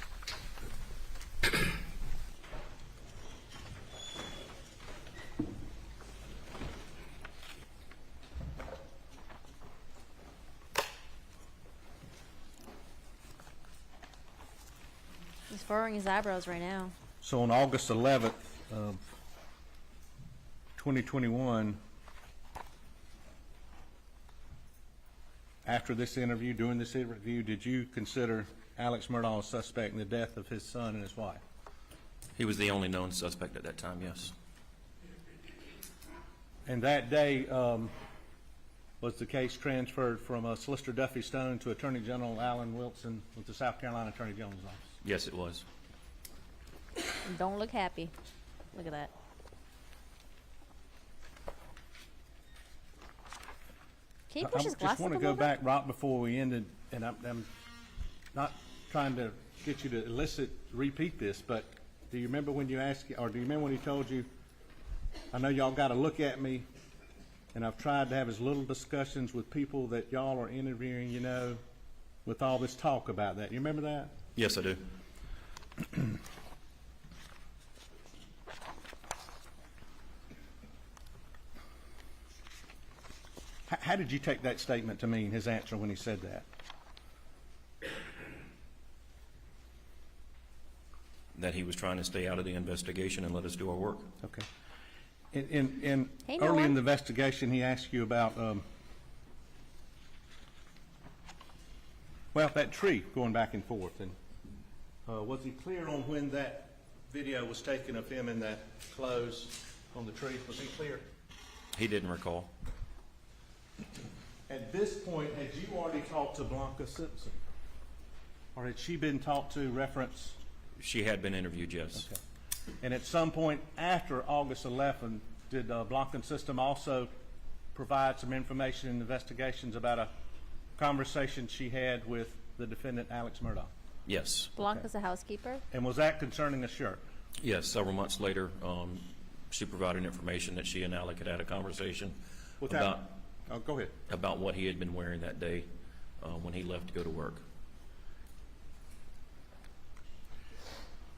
[SPEAKER 6] He's furrowing his eyebrows right now.
[SPEAKER 3] So on August 11th, 2021, after this interview, during this interview, did you consider Alex Murdaugh a suspect in the death of his son and his wife?
[SPEAKER 12] He was the only known suspect at that time, yes.
[SPEAKER 3] And that day, was the case transferred from Solicitor Duffy Stone to Attorney General Alan Wilson with the South Carolina Attorney General's office?
[SPEAKER 12] Yes, it was.
[SPEAKER 6] Don't look happy. Look at that. Can you push his
[SPEAKER 3] I
[SPEAKER 6] glass
[SPEAKER 3] just
[SPEAKER 6] up
[SPEAKER 3] want
[SPEAKER 6] a
[SPEAKER 3] to go
[SPEAKER 6] little
[SPEAKER 3] back right before we ended, and I'm not trying to get you to repeat this, but do you remember when you asked, or do you remember when he told you, I know y'all got to look at me, and I've tried to have as little discussions with people that y'all are interviewing, you know, with all this talk about that. You remember that?
[SPEAKER 12] Yes, I do.
[SPEAKER 3] How did you take that statement to mean, his answer when he said that?
[SPEAKER 12] That he was trying to stay out of the investigation and let us do our work.
[SPEAKER 3] Okay. In
[SPEAKER 6] Hey,
[SPEAKER 3] early
[SPEAKER 6] Noah.
[SPEAKER 3] in the investigation, he asked you about, well, that tree going back and forth, and was he clear on when that video was taken of him in that clothes on the tree? Was he clear?
[SPEAKER 12] He didn't recall.
[SPEAKER 3] At this point, had you already talked to Blanca Simpson? Or had she been talked to, reference?
[SPEAKER 12] She had been interviewed, yes.
[SPEAKER 3] Okay. And at some point after August 11, did Blanca System also provide some information in investigations about a conversation she had with the defendant, Alex Murdaugh?
[SPEAKER 12] Yes.
[SPEAKER 6] Blanca's a housekeeper.
[SPEAKER 3] And was that concerning a shirt?
[SPEAKER 12] Yes, several months later, she provided information that she and Alec had had a conversation
[SPEAKER 3] Go ahead.
[SPEAKER 12] about what he had been wearing that day when he left to go to work.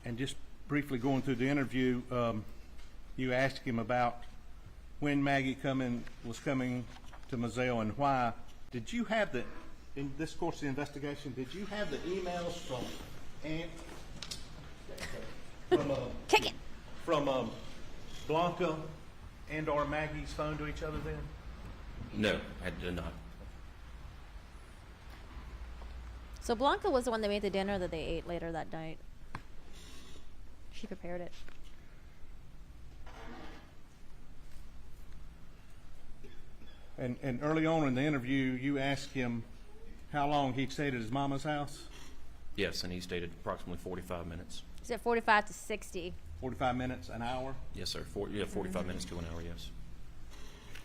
[SPEAKER 3] And just briefly going through the interview, you asked him about when Maggie was coming to Moselle and why. Did you have in this course of the investigation, did you have the emails from Blanca and or Maggie's phone to each other then?
[SPEAKER 12] No, I did not.
[SPEAKER 6] So Blanca was the one that made the dinner that they ate later that night. She prepared it.
[SPEAKER 3] And early on in the interview, you asked him how long he'd stayed at his mama's house?
[SPEAKER 12] Yes, and he stated approximately 45 minutes.
[SPEAKER 6] Is it 45 to 60?
[SPEAKER 3] 45 minutes, an hour?
[SPEAKER 12] Yes, sir. 45 minutes to an hour, yes.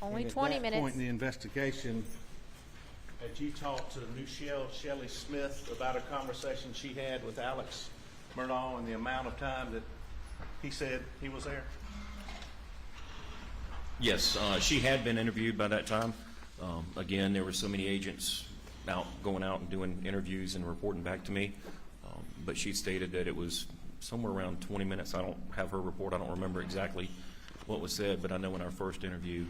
[SPEAKER 6] Only
[SPEAKER 3] And
[SPEAKER 6] 20
[SPEAKER 3] at that
[SPEAKER 6] minutes.
[SPEAKER 3] point in the investigation, had you talked to Michelle Shelley Smith about a conversation she had with Alex Murdaugh and the amount of time that he said he was there?
[SPEAKER 12] Yes, she had been interviewed by that time. Again, there were so many agents going out and doing interviews and reporting back to me. But she stated that it was somewhere around 20 minutes. I don't have her report. I don't remember exactly what was said, but I know in our first interview,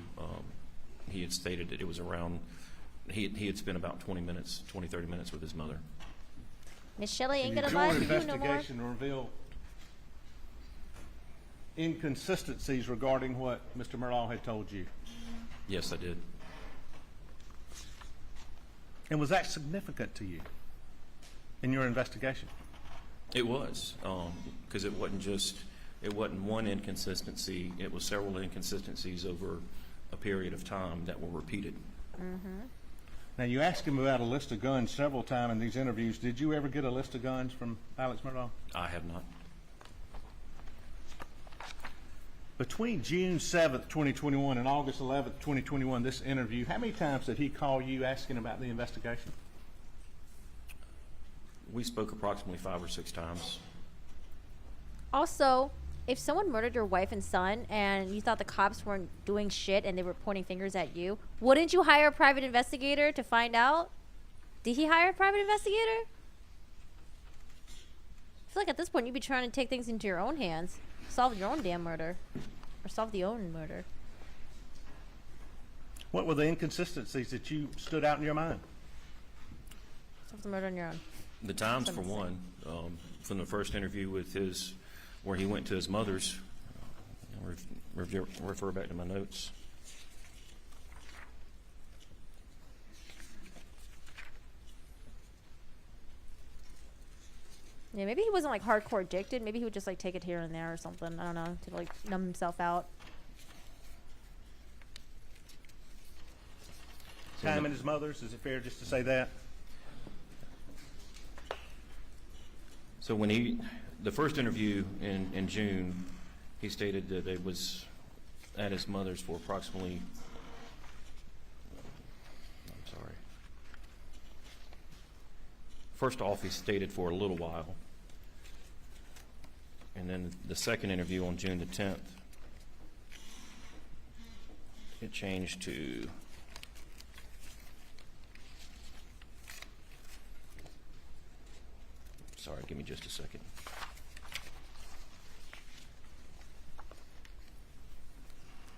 [SPEAKER 12] he had stated that it was around, he had spent about 20 minutes, 20, 30 minutes with his mother.
[SPEAKER 6] Miss Shelley ain't gonna
[SPEAKER 3] Your
[SPEAKER 6] lie to you no more.
[SPEAKER 3] investigation revealed inconsistencies regarding what Mr. Murdaugh had told you.
[SPEAKER 12] Yes, I did.
[SPEAKER 3] And was that significant to you in your investigation?
[SPEAKER 12] It was, because it wasn't one inconsistency, it was several inconsistencies over a period of time that were repeated.
[SPEAKER 6] Mm-hmm.
[SPEAKER 3] Now, you asked him about a list of guns several times in these interviews. Did you ever get a list of guns from Alex Murdaugh?
[SPEAKER 12] I have not.
[SPEAKER 3] Between June 7th, 2021 and August 11th, 2021, this interview, how many times did he call you asking about the investigation?
[SPEAKER 12] We spoke approximately 5 or 6 times.
[SPEAKER 6] Also, if someone murdered your wife and son and you thought the cops weren't doing shit and they were pointing fingers at you, wouldn't you hire a private investigator to find out? Did he hire a private investigator? I feel like at this point you'd be trying to take things into your own hands. Solve your own damn murder. Or solve the own murder.
[SPEAKER 3] What were the inconsistencies that you stood out in your mind?
[SPEAKER 6] Solve the murder on your own.
[SPEAKER 12] The times, for one, from the first interview with where he went to his mother's, refer back to my notes.
[SPEAKER 6] Yeah, maybe he wasn't like hardcore addicted. Maybe he would just like take it here and there or something. I don't know, to like numb himself out.
[SPEAKER 3] Time at his mother's, is it fair just to say that?
[SPEAKER 12] So when the first interview in June, he stated that it was at his mother's for approximately, first off, he stated for a little while. And then the second interview on June the 10th, it changed to sorry, give me just a second.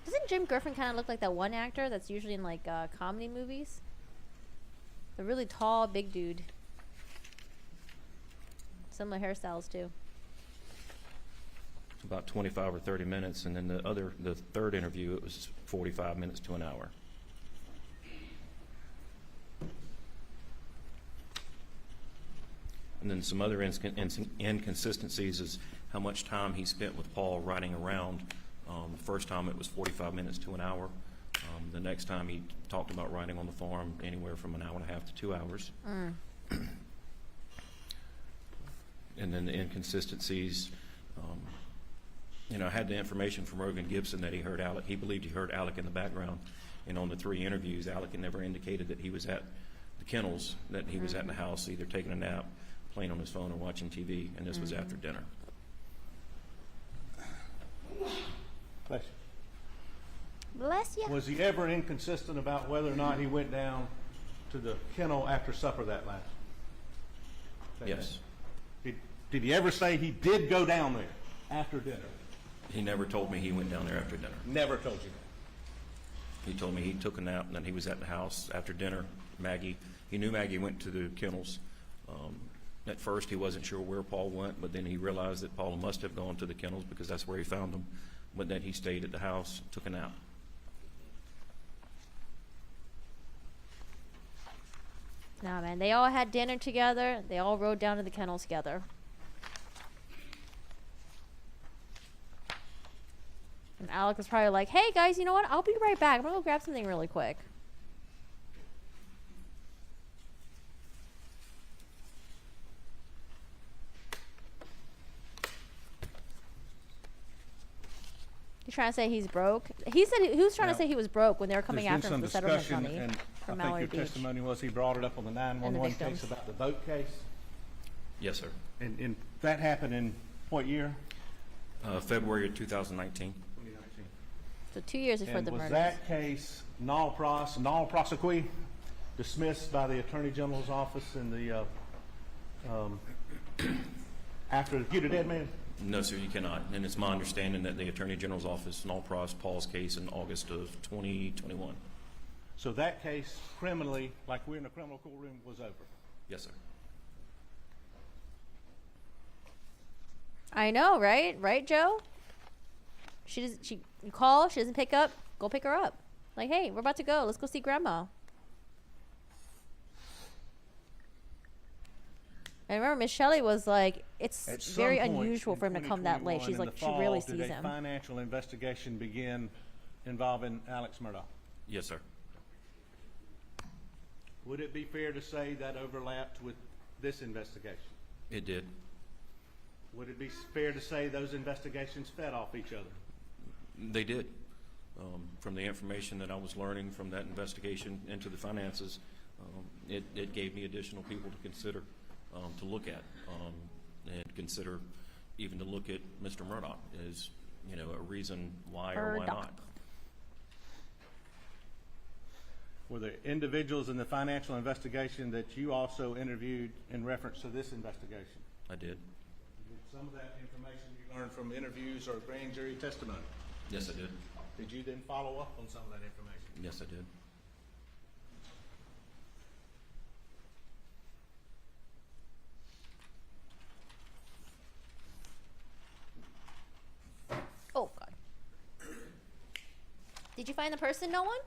[SPEAKER 6] Doesn't Jim Griffin kind of look like that one actor that's usually in like comedy movies? The really tall, big dude. Similar hairstyles too.
[SPEAKER 12] About 25 or 30 minutes, and then the third interview, it was 45 minutes to an hour. And then some other inconsistencies is how much time he spent with Paul riding around. The first time it was 45 minutes to an hour. The next time he talked about riding on the farm anywhere from an hour and a half to 2 hours. And then the inconsistencies, I had the information from Rogan Gibson that he believed he heard Alec in the background. And on the 3 interviews, Alec had never indicated that he was at the kennels, that he was at the house either taking a nap, playing on his phone, or watching TV, and this was after dinner.
[SPEAKER 3] Bless you.
[SPEAKER 6] Bless you.
[SPEAKER 3] Was he ever inconsistent about whether or not he went down to the kennel after supper that night?
[SPEAKER 12] Yes.
[SPEAKER 3] Did he ever say he did go down there after dinner?
[SPEAKER 12] He never told me he went down there after dinner.
[SPEAKER 3] Never told you that?
[SPEAKER 12] He told me he took a nap and then he was at the house after dinner. He knew Maggie went to the kennels. At first he wasn't sure where Paul went, but then he realized that Paul must have gone to the kennels because that's where he found him. But then he stayed at the house, took a nap.
[SPEAKER 6] Nah, man, they all had dinner together. They all rode down to the kennels together. And Alec was probably like, hey guys, you know what? I'll be right back. I'm gonna go grab something really quick. You're trying to say he's broke? He said he was trying
[SPEAKER 3] Now,
[SPEAKER 6] to say he was broke when they were coming
[SPEAKER 3] There's
[SPEAKER 6] after
[SPEAKER 3] been
[SPEAKER 6] him
[SPEAKER 3] some
[SPEAKER 6] for settlement
[SPEAKER 3] discussion,
[SPEAKER 6] money
[SPEAKER 3] and
[SPEAKER 6] from
[SPEAKER 3] I
[SPEAKER 6] Mallory
[SPEAKER 3] think your
[SPEAKER 6] Beach.
[SPEAKER 3] testimony was he brought it up on the 911 case
[SPEAKER 6] victims.
[SPEAKER 3] about the boat case.
[SPEAKER 12] Yes, sir.
[SPEAKER 3] And that happened in what year?
[SPEAKER 12] February of 2019.
[SPEAKER 3] 2019.
[SPEAKER 6] So 2 years before
[SPEAKER 3] And
[SPEAKER 6] the
[SPEAKER 3] was
[SPEAKER 6] murders.
[SPEAKER 3] that case null prosequi, dismissed by the Attorney General's office in the after the Peter dead man?
[SPEAKER 12] No, sir, you cannot. And it's my understanding that the Attorney General's office null pros Paul's case in August of 2021.
[SPEAKER 3] So that case, criminally, like we're in a criminal courtroom, was over.
[SPEAKER 12] Yes, sir.
[SPEAKER 6] I know, right? Right, Joe? You call, she doesn't pick up, go pick her up. Like, hey, we're about to go. Let's go see Grandma. And remember, Miss Shelley was like, it's
[SPEAKER 3] At some
[SPEAKER 6] very
[SPEAKER 3] point
[SPEAKER 6] unusual
[SPEAKER 3] in
[SPEAKER 6] for him to come that late.
[SPEAKER 3] 2021
[SPEAKER 6] She's
[SPEAKER 3] in
[SPEAKER 6] like,
[SPEAKER 3] the
[SPEAKER 6] she
[SPEAKER 3] fall,
[SPEAKER 6] really
[SPEAKER 3] did
[SPEAKER 6] sees
[SPEAKER 3] a
[SPEAKER 6] him.
[SPEAKER 3] financial investigation begin involving Alex Murdaugh?
[SPEAKER 12] Yes, sir.
[SPEAKER 3] Would it be fair to say that overlapped with this investigation?
[SPEAKER 12] It did.
[SPEAKER 3] Would it be fair to say those investigations fed off each other?
[SPEAKER 12] They did. From the information that I was learning from that investigation into the finances, it gave me additional people to consider, to look at, and consider even to look at Mr. Murdaugh as, you know, a reason why or why not.
[SPEAKER 3] Were there individuals in the financial investigation that you also interviewed in reference to this investigation?
[SPEAKER 12] I did.
[SPEAKER 3] Did some of that information you learned from interviews or grand jury testimony?
[SPEAKER 12] Yes, I did.
[SPEAKER 3] Did you then follow up on some of that information?
[SPEAKER 12] Yes, I did.
[SPEAKER 6] Oh, God. Did you find the person, no one?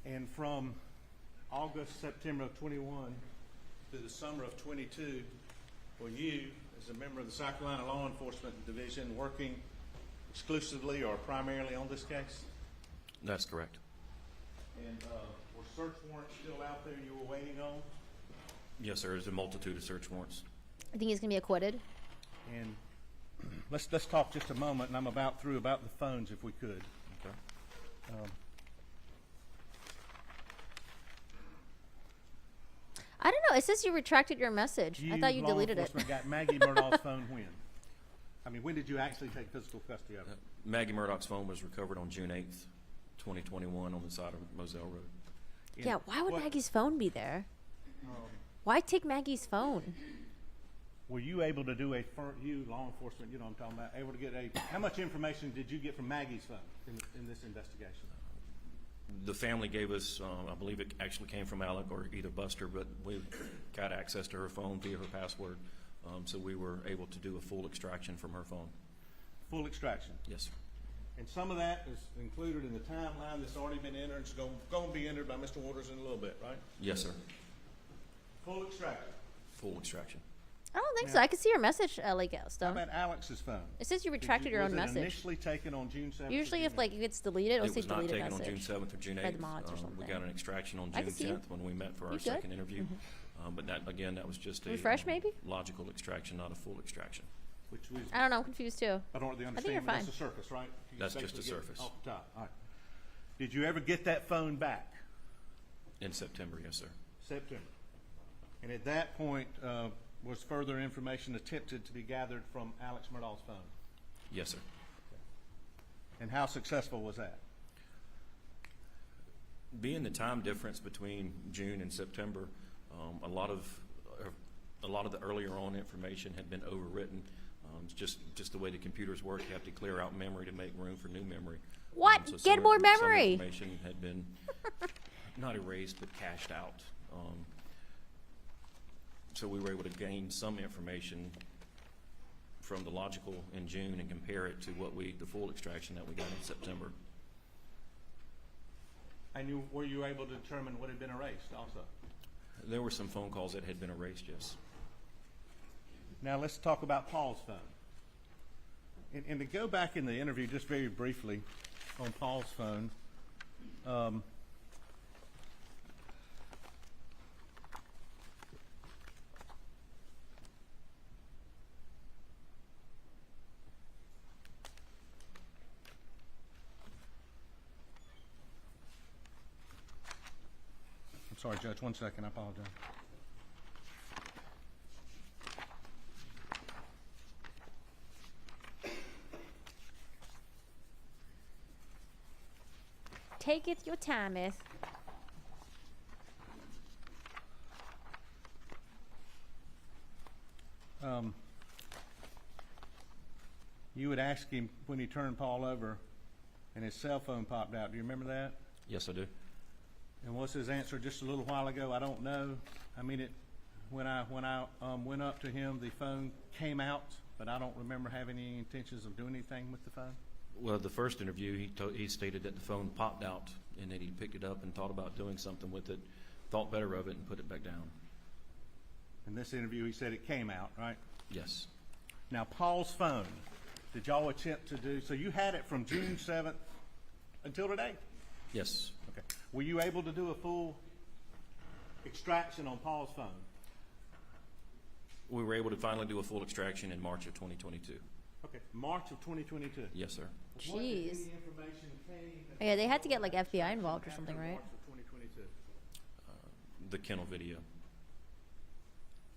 [SPEAKER 3] And from August, September of 21 to the summer of 22, were you, as a member of the South Carolina Law Enforcement Division, working exclusively or primarily on this case?
[SPEAKER 12] That's correct.
[SPEAKER 3] And were search warrants still out there you were waiting on?
[SPEAKER 12] Yes, sir. There's a multitude of search warrants.
[SPEAKER 6] I think he's going to be acquitted.
[SPEAKER 3] And let's talk just a moment, and I'm about through about the phones if we could.
[SPEAKER 12] Okay.
[SPEAKER 6] I don't know. It says you retracted your message. I thought you
[SPEAKER 3] law
[SPEAKER 6] deleted it.
[SPEAKER 3] enforcement got Maggie Murdaugh's phone when? I mean, when did you actually take physical custody of it?
[SPEAKER 12] Maggie Murdaugh's phone was recovered on June 8th, 2021 on the side of Moselle Road.
[SPEAKER 6] Yeah, why would Maggie's phone be there? Why take Maggie's phone?
[SPEAKER 3] Were you able to do you law enforcement, you know what I'm talking about, able to get how much information did you get from Maggie's phone in this investigation?
[SPEAKER 12] The family gave us, I believe it actually came from Alec or either Buster, but we got access to her phone via her password. So we were able to do a full extraction from her phone.
[SPEAKER 3] Full extraction?
[SPEAKER 12] Yes, sir.
[SPEAKER 3] And some of that is included in the timeline that's already been entered. It's going to be entered by Mr. Waters in a little bit, right?
[SPEAKER 12] Yes, sir.
[SPEAKER 3] Full extraction?
[SPEAKER 12] Full extraction.
[SPEAKER 6] I don't think so. I can see your message, Lake
[SPEAKER 3] How
[SPEAKER 6] Stone.
[SPEAKER 3] about Alex's phone?
[SPEAKER 6] It says you retracted your own
[SPEAKER 3] Was it
[SPEAKER 6] message.
[SPEAKER 3] initially taken on June 7th?
[SPEAKER 6] Usually, if like it gets deleted, it'll
[SPEAKER 12] It
[SPEAKER 6] say
[SPEAKER 12] was not
[SPEAKER 6] deleted
[SPEAKER 12] taken
[SPEAKER 6] message.
[SPEAKER 12] on June 7th or June
[SPEAKER 6] By
[SPEAKER 12] 8th.
[SPEAKER 6] the mods or
[SPEAKER 12] We
[SPEAKER 6] something.
[SPEAKER 12] got an extraction on
[SPEAKER 6] I
[SPEAKER 12] June
[SPEAKER 6] can see you.
[SPEAKER 12] 10th when we met for
[SPEAKER 6] You
[SPEAKER 12] our
[SPEAKER 6] good?
[SPEAKER 12] second interview. But that, again, that was just a
[SPEAKER 6] Refresh, maybe?
[SPEAKER 12] logical extraction, not a full extraction.
[SPEAKER 3] Which was,
[SPEAKER 6] I don't know. I'm confused too.
[SPEAKER 3] I don't really
[SPEAKER 6] I think
[SPEAKER 3] understand,
[SPEAKER 6] you're
[SPEAKER 3] but
[SPEAKER 6] fine.
[SPEAKER 3] that's the surface, right? You
[SPEAKER 12] That's just
[SPEAKER 3] basically
[SPEAKER 12] the
[SPEAKER 3] get
[SPEAKER 12] surface.
[SPEAKER 3] Off the top. All right. Did you ever get that phone back?
[SPEAKER 12] In September, yes, sir.
[SPEAKER 3] September. And at that point, was further information attempted to be gathered from Alex Murdaugh's phone?
[SPEAKER 12] Yes, sir.
[SPEAKER 3] And how successful was that?
[SPEAKER 12] Being the time difference between June and September, a lot of the earlier on information had been overwritten. It's just the way the computers work. You have to clear out memory to make room for new memory.
[SPEAKER 6] What?
[SPEAKER 12] So
[SPEAKER 6] Get
[SPEAKER 12] some
[SPEAKER 6] more
[SPEAKER 12] some
[SPEAKER 6] memory.
[SPEAKER 12] Information had been not erased but cached out. So we were able to gain some information from the logical in June and compare it to the full extraction that we got in September.
[SPEAKER 3] And were you able to determine what had been erased also?
[SPEAKER 12] There were some phone calls that had been erased, yes.
[SPEAKER 3] Now let's talk about Paul's phone. And to go back in the interview just very briefly on Paul's phone, Sorry, Judge, 1 second, I apologize.
[SPEAKER 6] Take it your time, Miss.
[SPEAKER 3] You would ask him when he turned Paul over and his cell phone popped out. Do you remember that?
[SPEAKER 12] Yes, I do.
[SPEAKER 3] And what's his answer just a little while ago? I don't know. I mean, when I went up to him, the phone came out, but I don't remember having any intentions of doing anything with the phone.
[SPEAKER 12] Well, the first interview, he stated that the phone popped out and that he picked it up and thought about doing something with it, thought better of it, and put it back down.
[SPEAKER 3] In this interview, he said it came out, right?
[SPEAKER 12] Yes.
[SPEAKER 3] Now, Paul's phone, did y'all attempt to do, so you had it from June 7th until today?
[SPEAKER 12] Yes.
[SPEAKER 3] Okay. Were you able to do a full extraction on Paul's phone?
[SPEAKER 12] We were able to finally do a full extraction in March of 2022.
[SPEAKER 3] Okay, March of 2022.
[SPEAKER 12] Yes, sir.
[SPEAKER 6] Jeez. Yeah, they had to get like FBI involved or something, right?
[SPEAKER 12] The kennel video.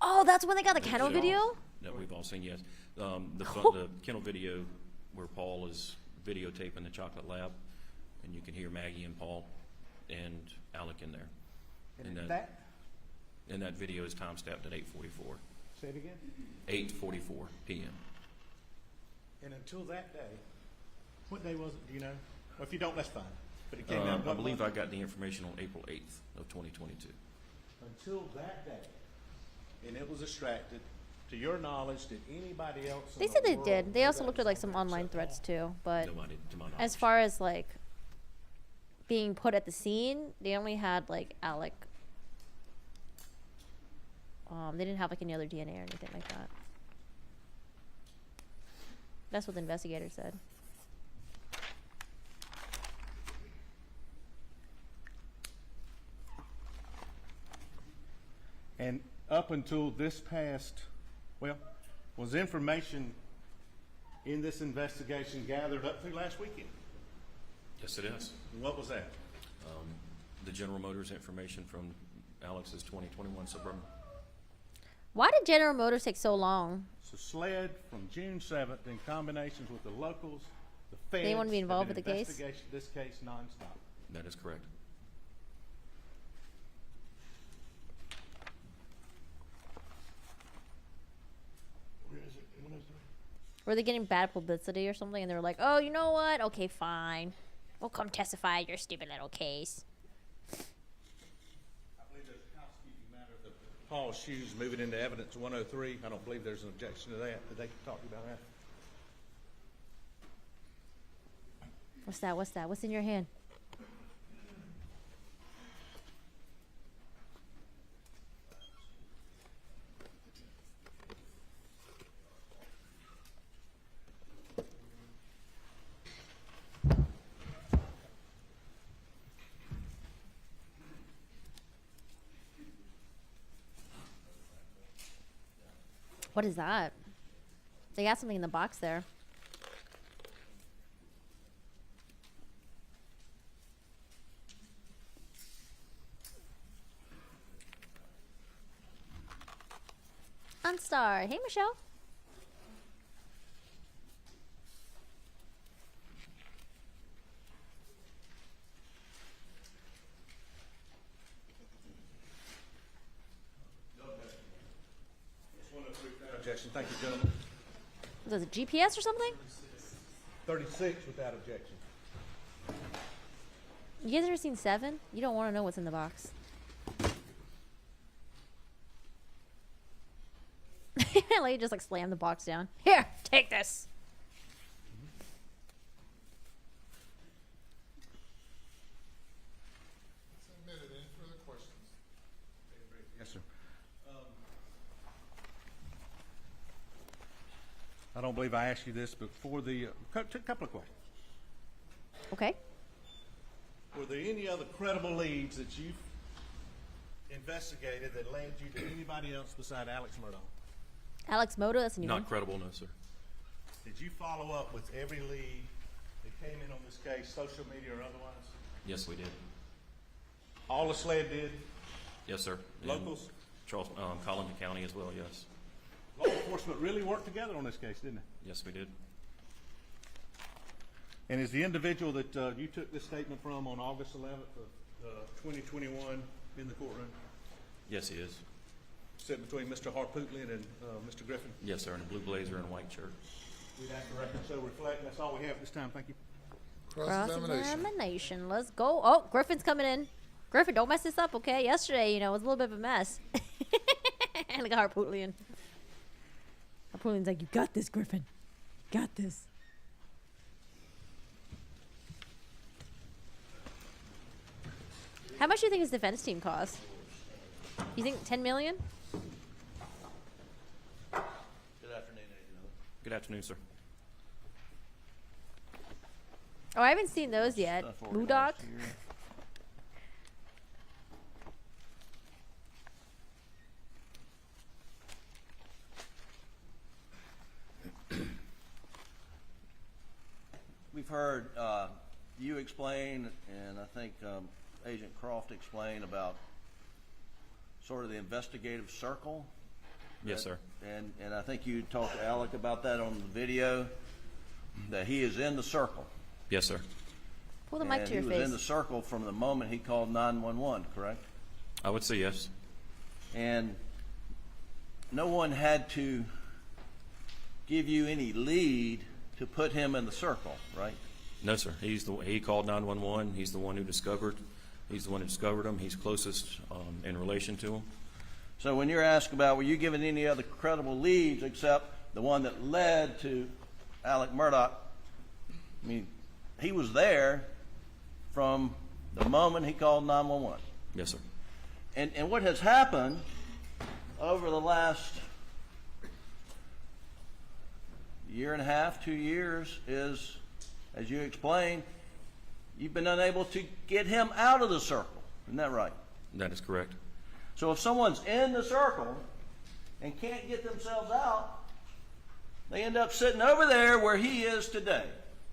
[SPEAKER 6] Oh, that's when they got the kennel video?
[SPEAKER 12] That we've all seen, yes. The kennel video where Paul is videotaping the chocolate lab, and you can hear Maggie and Paul and Alec in there. And that video is time-stamped at 8:44.
[SPEAKER 3] Say it again?
[SPEAKER 12] 8:44 p.m.
[SPEAKER 3] And until that day, what day was it? Do you know? Well, if you don't, that's fine. But it came out.
[SPEAKER 12] I believe I got the information on April 8th of 2022.
[SPEAKER 3] Until that day, and it was extracted. To your knowledge, did anybody else?
[SPEAKER 6] They said they did. They also looked at like some online threats too, but
[SPEAKER 12] Nobody, to my knowledge.
[SPEAKER 6] as far as like being put at the scene, they only had like Alec. They didn't have like any other DNA or anything like that. That's what the investigator said.
[SPEAKER 3] And up until this past, well, was information in this investigation gathered up through last weekend?
[SPEAKER 12] Yes, it is.
[SPEAKER 3] And what was that?
[SPEAKER 12] The General Motors information from Alex's 2021 Suburban.
[SPEAKER 6] Why did General Motors take so long?
[SPEAKER 3] So SLED from June 7th in combinations with the locals, the feds.
[SPEAKER 6] They want to be involved
[SPEAKER 3] have
[SPEAKER 6] with
[SPEAKER 3] been
[SPEAKER 6] the case?
[SPEAKER 3] investigating this case nonstop.
[SPEAKER 12] That is correct.
[SPEAKER 3] Where is it? What is it?
[SPEAKER 6] Were they getting bad publicity or something? And they were like, "Oh, you know what? Okay, fine. We'll come testify your stupid little case."
[SPEAKER 3] I believe there's a housekeeping matter of Paul's shoes moving into evidence 103. I don't believe there's an objection to that. Did they talk about that?
[SPEAKER 6] What's that? What's that? What's in your hand? What is that? They got something in the box there. Unstar. Hey, Michelle.
[SPEAKER 3] Objection. Thank you, gentlemen.
[SPEAKER 6] Was it a GPS or something?
[SPEAKER 3] 36 without objection.
[SPEAKER 6] You guys ever seen Seven? You don't want to know what's in the box. Lady just like slammed the box down. Here, take this.
[SPEAKER 5] Any further questions?
[SPEAKER 3] Yes, sir. I don't believe I asked you this, but for the a couple of questions.
[SPEAKER 6] Okay.
[SPEAKER 3] Were there any other credible leads that you've investigated that led you to anybody else beside Alex Murdaugh?
[SPEAKER 6] Alex Murdaugh, that's a new one.
[SPEAKER 12] Not credible, no, sir.
[SPEAKER 3] Did you follow up with every lead that came in on this case, social media or otherwise?
[SPEAKER 12] Yes, we did.
[SPEAKER 3] All the SLED did?
[SPEAKER 12] Yes, sir. In
[SPEAKER 3] Locals?
[SPEAKER 12] Collin County as well, yes.
[SPEAKER 3] Law enforcement really worked together on this case, didn't it?
[SPEAKER 12] Yes, we did.
[SPEAKER 3] And is the individual that you took this statement from on August 11th of 2021 in the courtroom?
[SPEAKER 12] Yes, he is.
[SPEAKER 3] Sitting between Mr. Harpootlian and Mr. Griffin?
[SPEAKER 12] Yes, sir, in a blue blazer and a white shirt.
[SPEAKER 3] We'd ask the record so reflect. That's all we have this time. Thank you.
[SPEAKER 6] Cross-examination. Let's go. Oh, Griffin's coming in. Griffin, don't mess this up, okay? Yesterday, it was a little bit of a mess. Look at Harpootlian. Harpootlian's like, you got this, Griffin. Got this. How much do you think his defense team cost? You think 10 million?
[SPEAKER 8] Good afternoon, Agent.
[SPEAKER 12] Good afternoon, sir.
[SPEAKER 6] Oh, I haven't seen those yet. Murdaugh?
[SPEAKER 8] We've heard you explain, and I think Agent Croft explain about sort of the investigative circle.
[SPEAKER 12] Yes, sir.
[SPEAKER 8] And I think you talked to Alec about that on the video, that he is in the circle.
[SPEAKER 12] Yes, sir.
[SPEAKER 6] Pull the mic to your
[SPEAKER 8] face. He was in the circle from the moment he called 911, correct?
[SPEAKER 12] I would say yes.
[SPEAKER 8] And no one had to give you any lead to put him in the circle, right?
[SPEAKER 12] No, sir. He called 911. He's the one who discovered him. He's closest in relation to him.
[SPEAKER 8] So when you're asked about, were you given any other credible leads except the one that led to Alec Murdaugh? I mean, he was there from the moment he called 911.
[SPEAKER 12] Yes, sir.
[SPEAKER 8] And what has happened over the last year and a half, 2 years, is, as you explained, you've been unable to get him out of the circle. Isn't that right?
[SPEAKER 12] That is correct.
[SPEAKER 8] So if someone's in the circle and can't get themselves out, they end up sitting over there where he is today.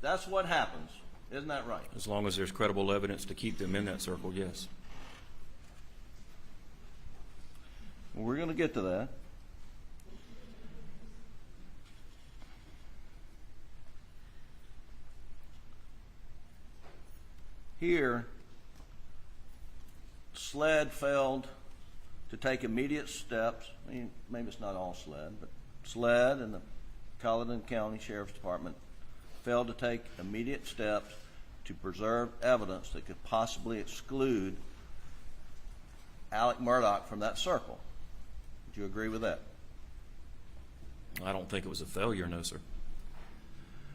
[SPEAKER 8] That's what happens. Isn't that right?
[SPEAKER 12] As long as there's credible evidence to keep them in that circle, yes.
[SPEAKER 8] We're going to get to that. Here, SLED failed to take immediate steps. I mean, maybe it's not all SLED, but SLED and the Collin County Sheriff's Department failed to take immediate steps to preserve evidence that could possibly exclude Alec Murdaugh from that circle. Would you agree with that?
[SPEAKER 12] I don't think it was a failure, no, sir.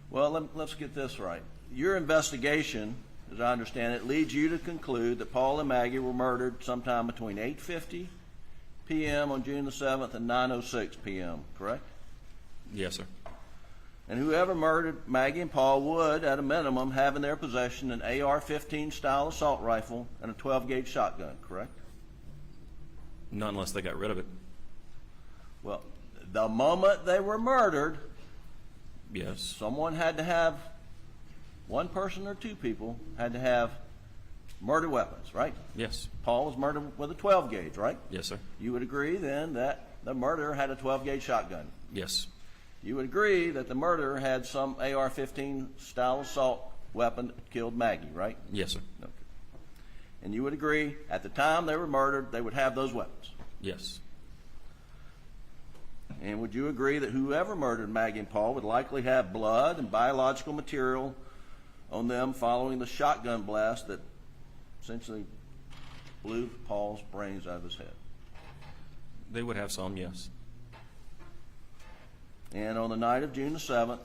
[SPEAKER 8] Well, let's get this right. Your investigation, as I understand it, leads you to conclude that Paul and Maggie were murdered sometime between 8:50 p.m. on June the 7th and 9:06 p.m., correct?
[SPEAKER 12] Yes, sir.
[SPEAKER 8] And whoever murdered Maggie and Paul would, at a minimum, have in their possession an AR-15 style assault rifle and a 12-gauge shotgun, correct?
[SPEAKER 12] Not unless they got rid of it.
[SPEAKER 8] Well, the moment they were murdered,
[SPEAKER 12] yes,
[SPEAKER 8] someone had to have, one person or two people had to have murder weapons, right?
[SPEAKER 12] Yes.
[SPEAKER 8] Paul was murdered with a 12-gauge, right?
[SPEAKER 12] Yes, sir.
[SPEAKER 8] You would agree then that the murderer had a 12-gauge shotgun?
[SPEAKER 12] Yes.
[SPEAKER 8] You would agree that the murderer had some AR-15 style assault weapon that killed Maggie, right?
[SPEAKER 12] Yes, sir.
[SPEAKER 8] Okay. And you would agree at the time they were murdered, they would have those weapons?
[SPEAKER 12] Yes.
[SPEAKER 8] And would you agree that whoever murdered Maggie and Paul would likely have blood and biological material on them following the shotgun blast that essentially blew Paul's brains out of his head?
[SPEAKER 12] They would have some, yes.
[SPEAKER 8] And on the night of June the 7th,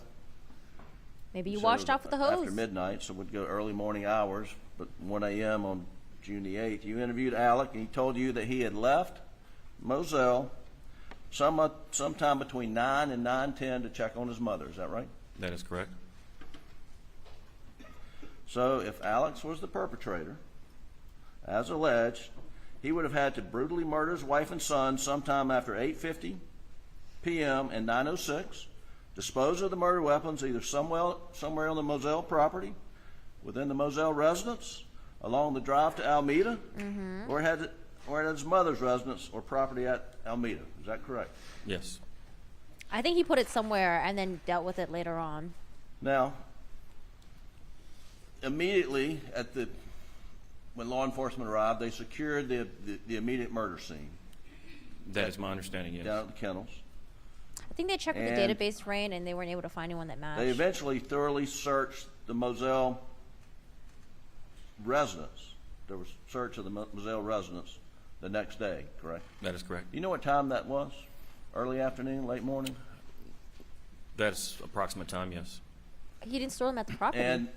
[SPEAKER 6] maybe you washed off with the hose.
[SPEAKER 8] After midnight, so it would go early morning hours, but 1 a.m. on June the 8th, you interviewed Alec, and he told you that he had left Moselle sometime between 9 and 9:10 to check on his mother. Is that right?
[SPEAKER 12] That is correct.
[SPEAKER 8] So if Alex was the perpetrator, as alleged, he would have had to brutally murder his wife and son sometime after 8:50 p.m. and 9:06, dispose of the murder weapons either somewhere on the Moselle property, within the Moselle residence, along the drive to Alameda, or had
[SPEAKER 16] or at his mother's residence or property at Alameda. Is that correct?
[SPEAKER 12] Yes.
[SPEAKER 6] I think he put it somewhere and then dealt with it later on.
[SPEAKER 16] Now, immediately when law enforcement arrived, they secured the immediate murder scene.
[SPEAKER 12] That is my understanding, yes.
[SPEAKER 16] Down at the kennels.
[SPEAKER 6] I think they checked with the database, Rain, and they weren't able to find anyone that matched.
[SPEAKER 16] They eventually thoroughly searched the Moselle residence. There was a search of the Moselle residence the next day, correct?
[SPEAKER 12] That is correct.
[SPEAKER 16] You know what time that was? Early afternoon, late morning?
[SPEAKER 12] That's approximate time, yes.
[SPEAKER 6] He didn't store them at the property.
[SPEAKER 16] And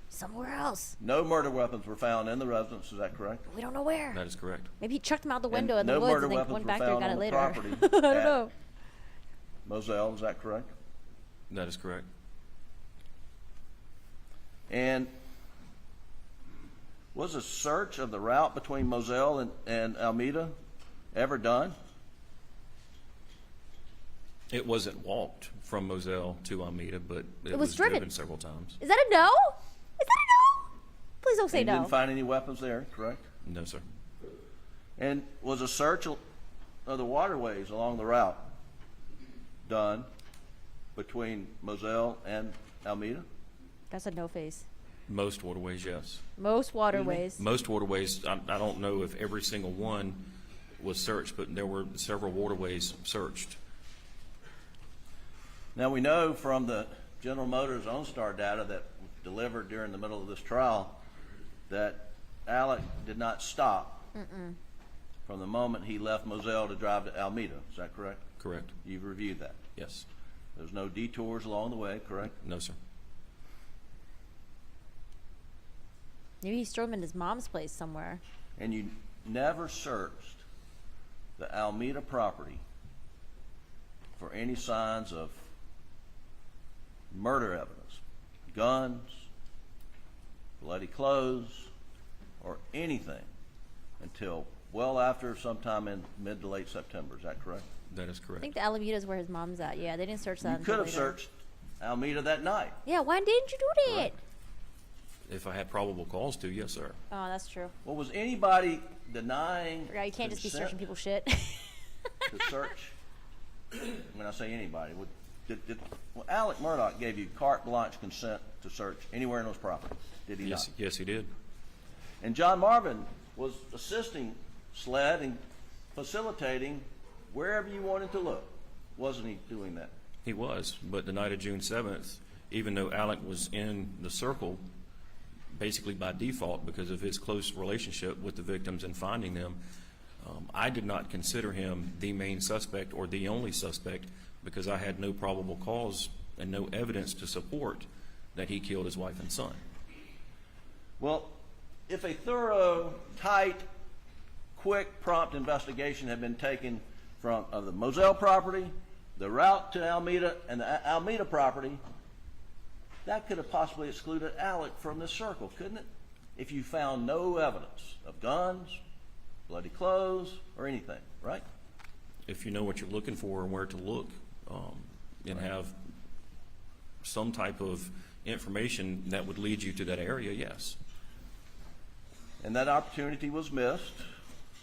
[SPEAKER 6] somewhere else.
[SPEAKER 16] no murder weapons were found in the residence, is that correct?
[SPEAKER 6] We don't know where.
[SPEAKER 12] That is correct.
[SPEAKER 6] Maybe he chucked them out the window in
[SPEAKER 16] no
[SPEAKER 6] the woods
[SPEAKER 16] murder
[SPEAKER 6] and then
[SPEAKER 16] weapons
[SPEAKER 6] went
[SPEAKER 16] were
[SPEAKER 6] back there and
[SPEAKER 16] found
[SPEAKER 6] got it
[SPEAKER 16] on the
[SPEAKER 6] later.
[SPEAKER 16] property
[SPEAKER 6] I don't
[SPEAKER 16] at
[SPEAKER 6] know.
[SPEAKER 16] Moselle, is that correct?
[SPEAKER 12] That is correct.
[SPEAKER 16] And was a search of the route between Moselle and Alameda ever done?
[SPEAKER 12] It wasn't walked from Moselle to Alameda, but it
[SPEAKER 6] was driven
[SPEAKER 12] several times.
[SPEAKER 6] Is that a no? Is that a no? Please don't say
[SPEAKER 16] And
[SPEAKER 6] no.
[SPEAKER 16] didn't find any weapons there, correct?
[SPEAKER 12] No, sir.
[SPEAKER 16] And was a search of the waterways along the route done between Moselle and Alameda?
[SPEAKER 6] That's a no face.
[SPEAKER 12] Most waterways, yes.
[SPEAKER 6] Most waterways.
[SPEAKER 12] Most waterways, I don't know if every single one was searched, but there were several waterways searched.
[SPEAKER 16] Now we know from the General Motors OnStar data that was delivered during the middle of this trial that Alec did not stop from the moment he left Moselle to drive to Alameda. Is that correct?
[SPEAKER 12] Correct.
[SPEAKER 16] You've reviewed that?
[SPEAKER 12] Yes.
[SPEAKER 16] There's no detours along the way, correct?
[SPEAKER 12] No, sir.
[SPEAKER 6] Maybe he stored them in his mom's place somewhere.
[SPEAKER 16] And you never searched the Alameda property for any signs of murder evidence, guns, bloody clothes, or anything until well after sometime in mid to late September. Is that correct?
[SPEAKER 12] That is
[SPEAKER 6] I
[SPEAKER 12] correct.
[SPEAKER 6] think the Alameda is where his mom's at. Yeah, they didn't search that
[SPEAKER 16] You
[SPEAKER 6] until
[SPEAKER 16] could have
[SPEAKER 6] later.
[SPEAKER 16] searched Alameda that night.
[SPEAKER 6] Yeah, why didn't you do that?
[SPEAKER 12] If I had probable cause to, yes, sir.
[SPEAKER 6] Oh, that's true.
[SPEAKER 16] Well, was anybody denying
[SPEAKER 6] Yeah, you can't just be
[SPEAKER 16] consent
[SPEAKER 6] searching people's shit.
[SPEAKER 16] to search? When I say anybody, well, Alec Murdaugh gave you carte blanche consent to search anywhere in those properties, did he
[SPEAKER 12] Yes,
[SPEAKER 16] not?
[SPEAKER 12] yes, he did.
[SPEAKER 16] And John Marvin was assisting SLED and facilitating wherever you wanted to look. Wasn't he doing that?
[SPEAKER 12] He was, but the night of June 7th, even though Alec was in the circle, basically by default because of his close relationship with the victims and finding them, I did not consider him the main suspect or the only suspect because I had no probable cause and no evidence to support that he killed his wife and son.
[SPEAKER 16] Well, if a thorough, tight, quick, prompt investigation had been taken of the Moselle property, the route to Alameda, and the Alameda property, that could have possibly excluded Alec from this circle, couldn't it? If you found no evidence of guns, bloody clothes, or anything, right?
[SPEAKER 12] If you know what you're looking for and where to look, and have some type of information that would lead you to that area, yes.
[SPEAKER 16] And that opportunity was missed.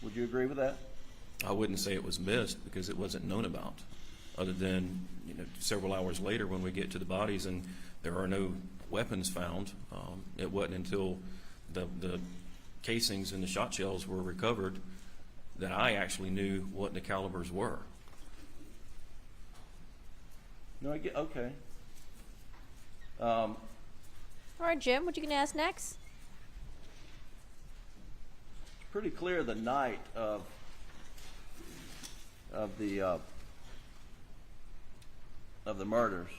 [SPEAKER 16] Would you agree with that?
[SPEAKER 12] I wouldn't say it was missed because it wasn't known about, other than several hours later when we get to the bodies and there are no weapons found. It wasn't until the casings and the shot shells were recovered that I actually knew what the calibers were.
[SPEAKER 16] No, I get, okay.
[SPEAKER 6] All right, Jim, what you gonna ask next?
[SPEAKER 16] It's pretty clear the night of the murders,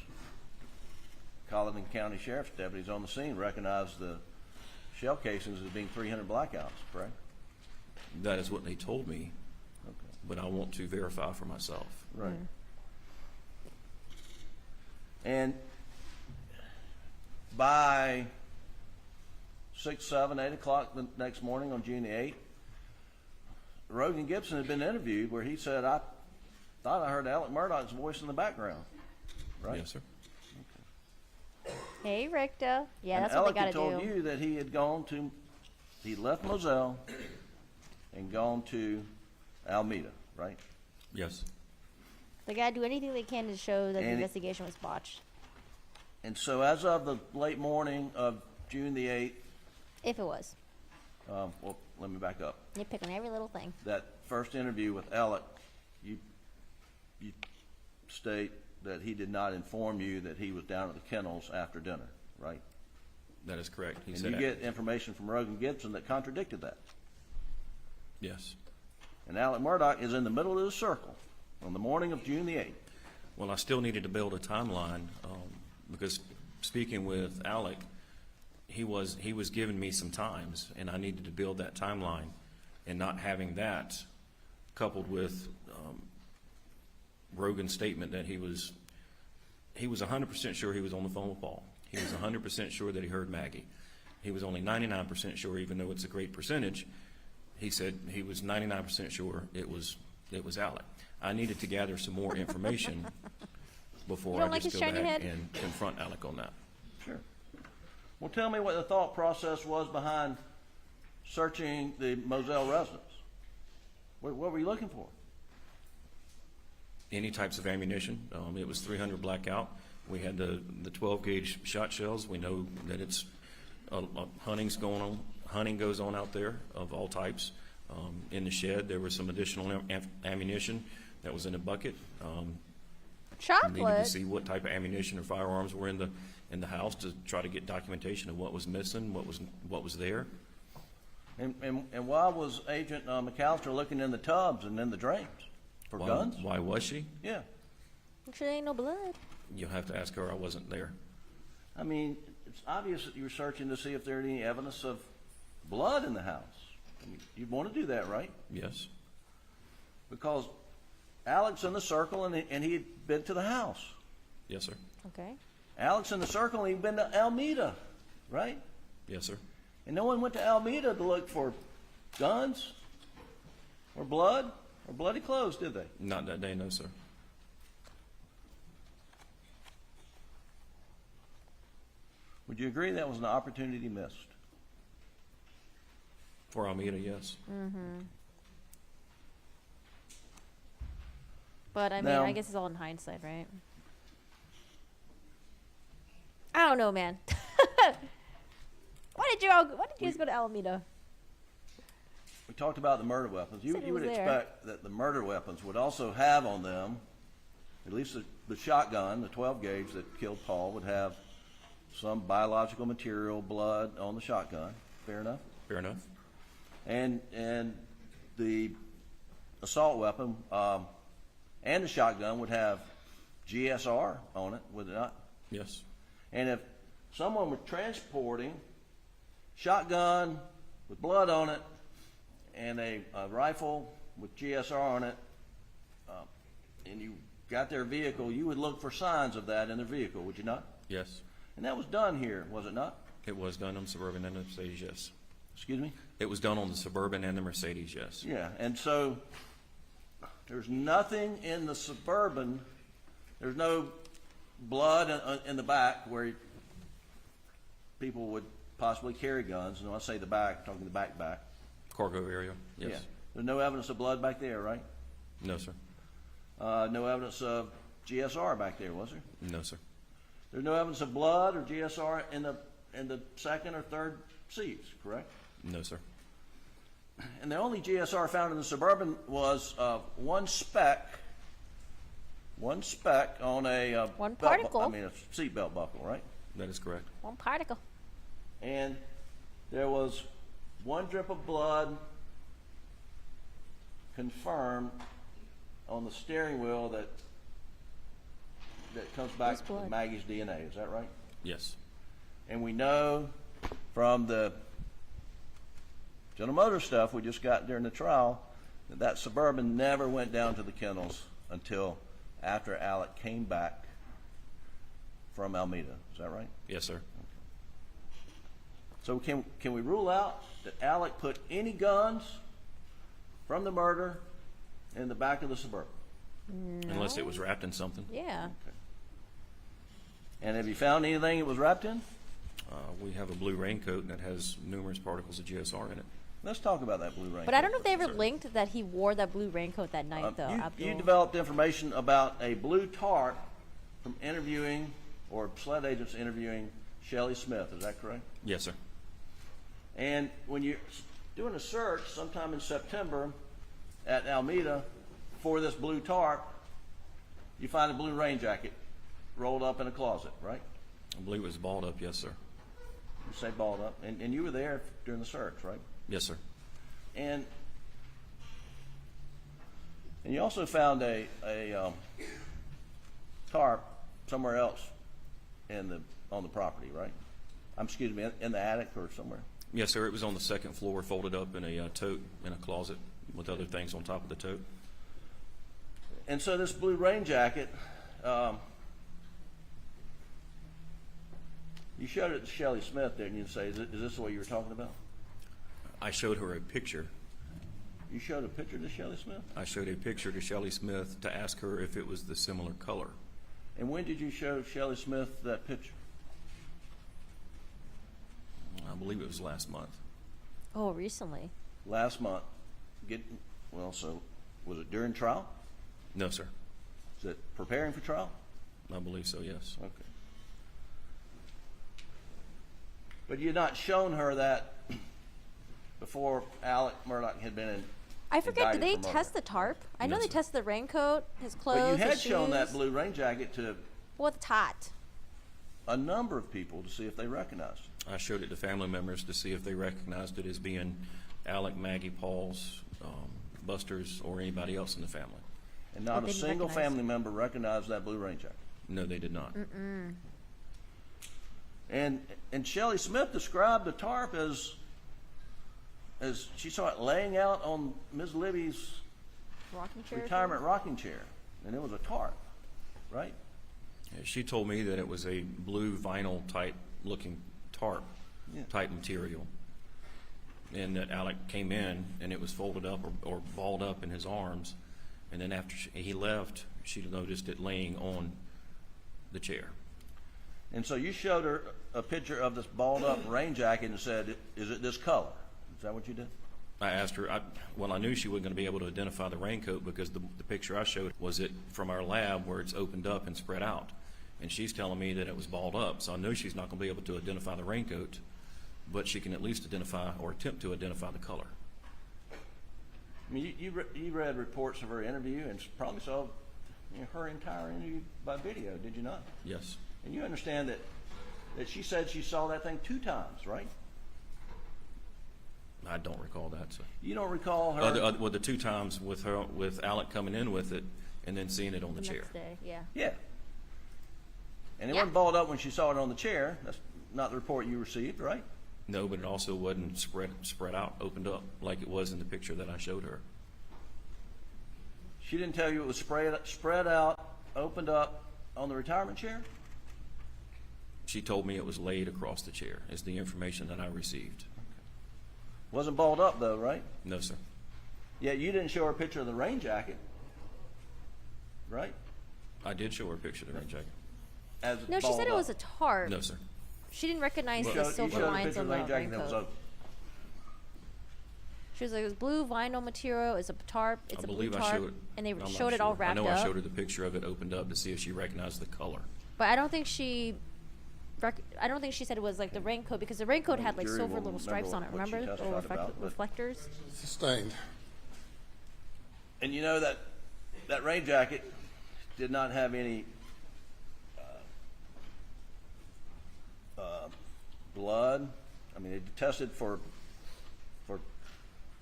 [SPEAKER 16] Colleton County Sheriff's deputies on the scene recognized the shell casings as being 300 blackouts, correct?
[SPEAKER 12] That is what they told me,
[SPEAKER 16] Okay.
[SPEAKER 12] but I want to verify for myself.
[SPEAKER 16] Right. And by 6, 7, 8 o'clock the next morning on June the 8th, Rogan Gibson had been interviewed where he said, I thought I heard Alec Murdaugh's voice in the background, right?
[SPEAKER 12] Yes, sir.
[SPEAKER 6] Hey, Richter. Yeah,
[SPEAKER 16] And
[SPEAKER 6] that's
[SPEAKER 16] Alec
[SPEAKER 6] what they
[SPEAKER 16] had
[SPEAKER 6] gotta
[SPEAKER 16] told
[SPEAKER 6] do.
[SPEAKER 16] you that he left Moselle and gone to Alameda, right?
[SPEAKER 12] Yes.
[SPEAKER 6] They gotta do anything they can to show that the
[SPEAKER 16] And-
[SPEAKER 6] investigation was botched.
[SPEAKER 16] And so as of the late morning of June the 8th,
[SPEAKER 6] If it was.
[SPEAKER 16] well, let me back up.
[SPEAKER 6] You pick on every little thing.
[SPEAKER 16] That first interview with Alec, you state that he did not inform you that he was down at the kennels after dinner, right?
[SPEAKER 12] That is correct. He
[SPEAKER 16] And
[SPEAKER 12] said
[SPEAKER 16] you get information from Rogan Gibson that contradicted that.
[SPEAKER 12] yes.
[SPEAKER 16] And Alec Murdaugh is in the middle of the circle on the morning of June the 8th.
[SPEAKER 12] Well, I still needed to build a timeline because speaking with Alec, he was giving me some times, and I needed to build that timeline, and not having that coupled with Rogan's statement that he was 100% sure he was on the phone with Paul. He was 100% sure that he heard Maggie. He was only 99% sure, even though it's a great percentage. He said he was 99% sure it was Alec. I needed to gather some more information before
[SPEAKER 6] You don't
[SPEAKER 12] I
[SPEAKER 6] like
[SPEAKER 12] just
[SPEAKER 6] his
[SPEAKER 12] go
[SPEAKER 6] shiny
[SPEAKER 12] back
[SPEAKER 6] head?
[SPEAKER 12] and confront Alec on that.
[SPEAKER 16] Sure. Well, tell me what the thought process was behind searching the Moselle residence. What were you looking for?
[SPEAKER 12] Any types of ammunition. It was 300 blackout. We had the 12 gauge shot shells. We know that it's hunting's going on. Hunting goes on out there of all types. In the shed, there was some additional ammunition that was in a bucket. We needed to
[SPEAKER 6] Chocolate.
[SPEAKER 12] see what type of ammunition or firearms were in the house to try to get documentation of what was missing, what was there.
[SPEAKER 16] And why was Agent McAllister looking in the tubs and in the drains? For guns?
[SPEAKER 12] Why was she?
[SPEAKER 16] Yeah.
[SPEAKER 6] I'm sure there ain't no blood.
[SPEAKER 12] You'll have to ask her. I wasn't there.
[SPEAKER 16] I mean, it's obvious that you were searching to see if there any evidence of blood in the house. I mean, you'd want to do that, right?
[SPEAKER 12] Yes.
[SPEAKER 16] Because Alec's in the circle and he had been to the house.
[SPEAKER 12] Yes, sir.
[SPEAKER 6] Okay.
[SPEAKER 16] Alec's in the circle and he'd been to Alameda, right?
[SPEAKER 12] Yes, sir.
[SPEAKER 16] And no one went to Alameda to look for guns or blood or bloody clothes, did they?
[SPEAKER 12] Not that day, no, sir.
[SPEAKER 16] Would you agree that was an opportunity missed?
[SPEAKER 12] For Almeida, yes.
[SPEAKER 6] Mm-hmm. But I mean,
[SPEAKER 16] Now-
[SPEAKER 6] I guess it's all in hindsight, right? I don't know, man. Why did you guys go to Alameda?
[SPEAKER 16] We talked about the murder weapons. You
[SPEAKER 6] Said it
[SPEAKER 16] would
[SPEAKER 6] was there.
[SPEAKER 16] expect that the murder weapons would also have on them, at least the shotgun, the 12 gauge that killed Paul, would have some biological material, blood on the shotgun. Fair enough?
[SPEAKER 12] Fair enough.
[SPEAKER 16] And the assault weapon and the shotgun would have GSR on it, would it not?
[SPEAKER 12] Yes.
[SPEAKER 16] And if someone was transporting shotgun with blood on it and a rifle with GSR on it, and you got their vehicle, you would look for signs of that in their vehicle, would you not?
[SPEAKER 12] Yes.
[SPEAKER 16] And that was done here, was it not?
[SPEAKER 12] It was done on the Suburban and the Mercedes, yes.
[SPEAKER 16] Excuse me?
[SPEAKER 12] It was done on the Suburban and the Mercedes, yes.
[SPEAKER 16] Yeah, and so there's nothing in the Suburban, there's no blood in the back where people would possibly carry guns. And when I say the back, I'm talking the back.
[SPEAKER 12] Cargo area, yes.
[SPEAKER 16] Yeah. There's no evidence of blood back there, right?
[SPEAKER 12] No, sir.
[SPEAKER 16] No evidence of GSR back there, was there?
[SPEAKER 12] No, sir.
[SPEAKER 16] There's no evidence of blood or GSR in the second or third seats, correct?
[SPEAKER 12] No, sir.
[SPEAKER 16] And the only GSR found in the Suburban was one speck on a
[SPEAKER 6] One particle.
[SPEAKER 16] a seatbelt buckle, right?
[SPEAKER 12] That is correct.
[SPEAKER 6] One particle.
[SPEAKER 16] And there was one drip of blood confirmed on the steering wheel that comes back
[SPEAKER 6] Whose
[SPEAKER 16] to
[SPEAKER 6] blood?
[SPEAKER 16] Maggie's DNA. Is that right?
[SPEAKER 12] Yes.
[SPEAKER 16] And we know from the General Motors stuff we just got during the trial that Suburban never went down to the kennels until after Alec came back from Alameda. Is that right?
[SPEAKER 12] Yes, sir.
[SPEAKER 16] So can we rule out that Alec put any guns from the murder in the back of the Suburban?
[SPEAKER 6] No.
[SPEAKER 12] Unless it was wrapped in something.
[SPEAKER 6] Yeah.
[SPEAKER 16] And have you found anything it was wrapped in?
[SPEAKER 12] We have a blue raincoat that has numerous particles of GSR in it.
[SPEAKER 16] Let's talk about that blue raincoat.
[SPEAKER 6] But I don't know if they ever linked that he wore that blue raincoat that night, though.
[SPEAKER 16] You developed information about a blue tarp from interviewing, or SLED agents interviewing Shelley Smith. Is that correct?
[SPEAKER 12] Yes, sir.
[SPEAKER 16] And when you're doing a search sometime in September at Alameda for this blue tarp, you find a blue rain jacket rolled up in a closet, right?
[SPEAKER 12] I believe it was balled up, yes, sir.
[SPEAKER 16] You say balled up. And you were there during the search, right?
[SPEAKER 12] Yes, sir.
[SPEAKER 16] And you also found a tarp somewhere else on the property, right? Excuse me, in the attic or somewhere.
[SPEAKER 12] Yes, sir. It was on the second floor, folded up in a tote in a closet with other things on top of the tote.
[SPEAKER 16] And so this blue rain jacket, you showed it to Shelley Smith, didn't you? Say, is this what you were talking about?
[SPEAKER 12] I showed her a picture.
[SPEAKER 16] You showed a picture to Shelley Smith?
[SPEAKER 12] I showed a picture to Shelley Smith to ask her if it was the similar color.
[SPEAKER 16] And when did you show Shelley Smith that picture?
[SPEAKER 12] I believe it was last month.
[SPEAKER 6] Oh, recently.
[SPEAKER 16] Last month. So was it during trial?
[SPEAKER 12] No, sir.
[SPEAKER 16] Is it preparing for trial?
[SPEAKER 12] I believe so, yes.
[SPEAKER 16] Okay. But you had not shown her that before Alec Murdaugh had been in.
[SPEAKER 6] I forget, did they test the tarp? I know they tested the raincoat, his clothes,
[SPEAKER 16] But you had
[SPEAKER 6] his
[SPEAKER 16] shown
[SPEAKER 6] shoes.
[SPEAKER 16] that blue rain jacket to
[SPEAKER 6] Well, it's hot.
[SPEAKER 16] a number of people to see if they recognized it.
[SPEAKER 12] I showed it to family members to see if they recognized it as being Alec, Maggie, Paul's, Buster's, or anybody else in the family.
[SPEAKER 16] And not a single family member recognized that blue rain jacket.
[SPEAKER 12] No, they did not.
[SPEAKER 6] Mm-mm.
[SPEAKER 16] And Shelley Smith described the tarp as she saw it laying out on Ms. Libby's
[SPEAKER 6] Rocking chair.
[SPEAKER 16] retirement rocking chair, and it was a tarp, right?
[SPEAKER 12] She told me that it was a blue vinyl type looking tarp type material, and that Alec came in and it was folded up or balled up in his arms, and then after he left, she noticed it laying on the chair.
[SPEAKER 16] And so you showed her a picture of this balled up rain jacket and said, "Is it this color?" Is that what you did?
[SPEAKER 12] I asked her, I knew she wasn't going to be able to identify the raincoat because the picture I showed was it from our lab where it's opened up and spread out. And she's telling me that it was balled up. So I know she's not going to be able to identify the raincoat, but she can at least identify or attempt to identify the color.
[SPEAKER 16] I mean, you read reports of her interview and probably saw her entire interview by video, did you not?
[SPEAKER 12] Yes.
[SPEAKER 16] And you understand that she said she saw that thing 2 times, right?
[SPEAKER 12] I don't recall that. So.
[SPEAKER 16] You don't recall her?
[SPEAKER 12] Well, the 2 times with Alec coming in with it and then seeing it on the chair.
[SPEAKER 6] Next day, yeah.
[SPEAKER 16] Yeah. And it wasn't balled up when she saw it on the chair. That's not the report you received, right?
[SPEAKER 12] No, but it also wasn't spread out, opened up like it was in the picture that I showed her.
[SPEAKER 16] She didn't tell you it was spread out, opened up on the retirement chair?
[SPEAKER 12] She told me it was laid across the chair, is the information that I received.
[SPEAKER 16] Wasn't balled up, though, right?
[SPEAKER 12] No, sir.
[SPEAKER 16] Yeah, you didn't show her a picture of the rain jacket, right?
[SPEAKER 12] I did show her a picture of the rain jacket.
[SPEAKER 6] No, she said it was a tarp.
[SPEAKER 12] No, sir.
[SPEAKER 6] She didn't recognize the silver lines on the raincoat. She was like, it was blue vinyl material, it's a tarp, it's a blue tarp, and they showed it all wrapped up.
[SPEAKER 12] I know I showed her the picture of it opened up to see if she recognized the color.
[SPEAKER 6] But I don't think she said it was like the raincoat, because the raincoat had like silver little stripes on it, remember? Little reflectors.
[SPEAKER 5] Sustained.
[SPEAKER 16] And you know that rain jacket did not have any blood. I mean, it tested for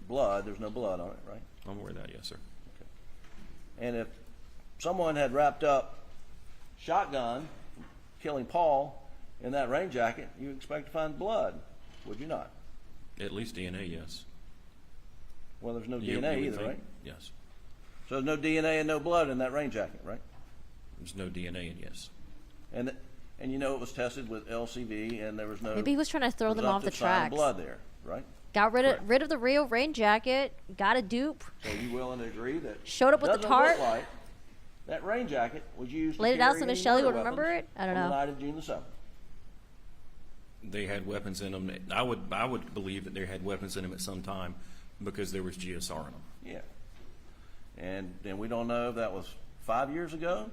[SPEAKER 16] blood. There's no blood on it, right?
[SPEAKER 12] I'm aware of that, yes, sir.
[SPEAKER 16] Okay. And if someone had wrapped up shotgun killing Paul in that rain jacket, you expect to find blood, would you not?
[SPEAKER 12] At least DNA, yes.
[SPEAKER 16] Well, there's no DNA either, right?
[SPEAKER 12] Yes.
[SPEAKER 16] So there's no DNA and no blood in that rain jacket, right?
[SPEAKER 12] There's no DNA, and yes.
[SPEAKER 16] And you know it was tested with LCV, and there was no.
[SPEAKER 6] Maybe he was trying to throw them off the tracks.
[SPEAKER 16] Blood there, right?
[SPEAKER 6] Got rid of the real rain jacket. Got a dupe.
[SPEAKER 16] So you willing to agree that
[SPEAKER 6] showed up with the tarp?
[SPEAKER 16] Like that rain jacket was used.
[SPEAKER 6] Laid it out so Miss Shelley would remember it. I don't know.
[SPEAKER 16] On the night of June the 7th.
[SPEAKER 12] They had weapons in them. I would believe that they had weapons in them at some time because there was GSR in them.
[SPEAKER 16] Yeah. And we don't know if that was 5 years ago,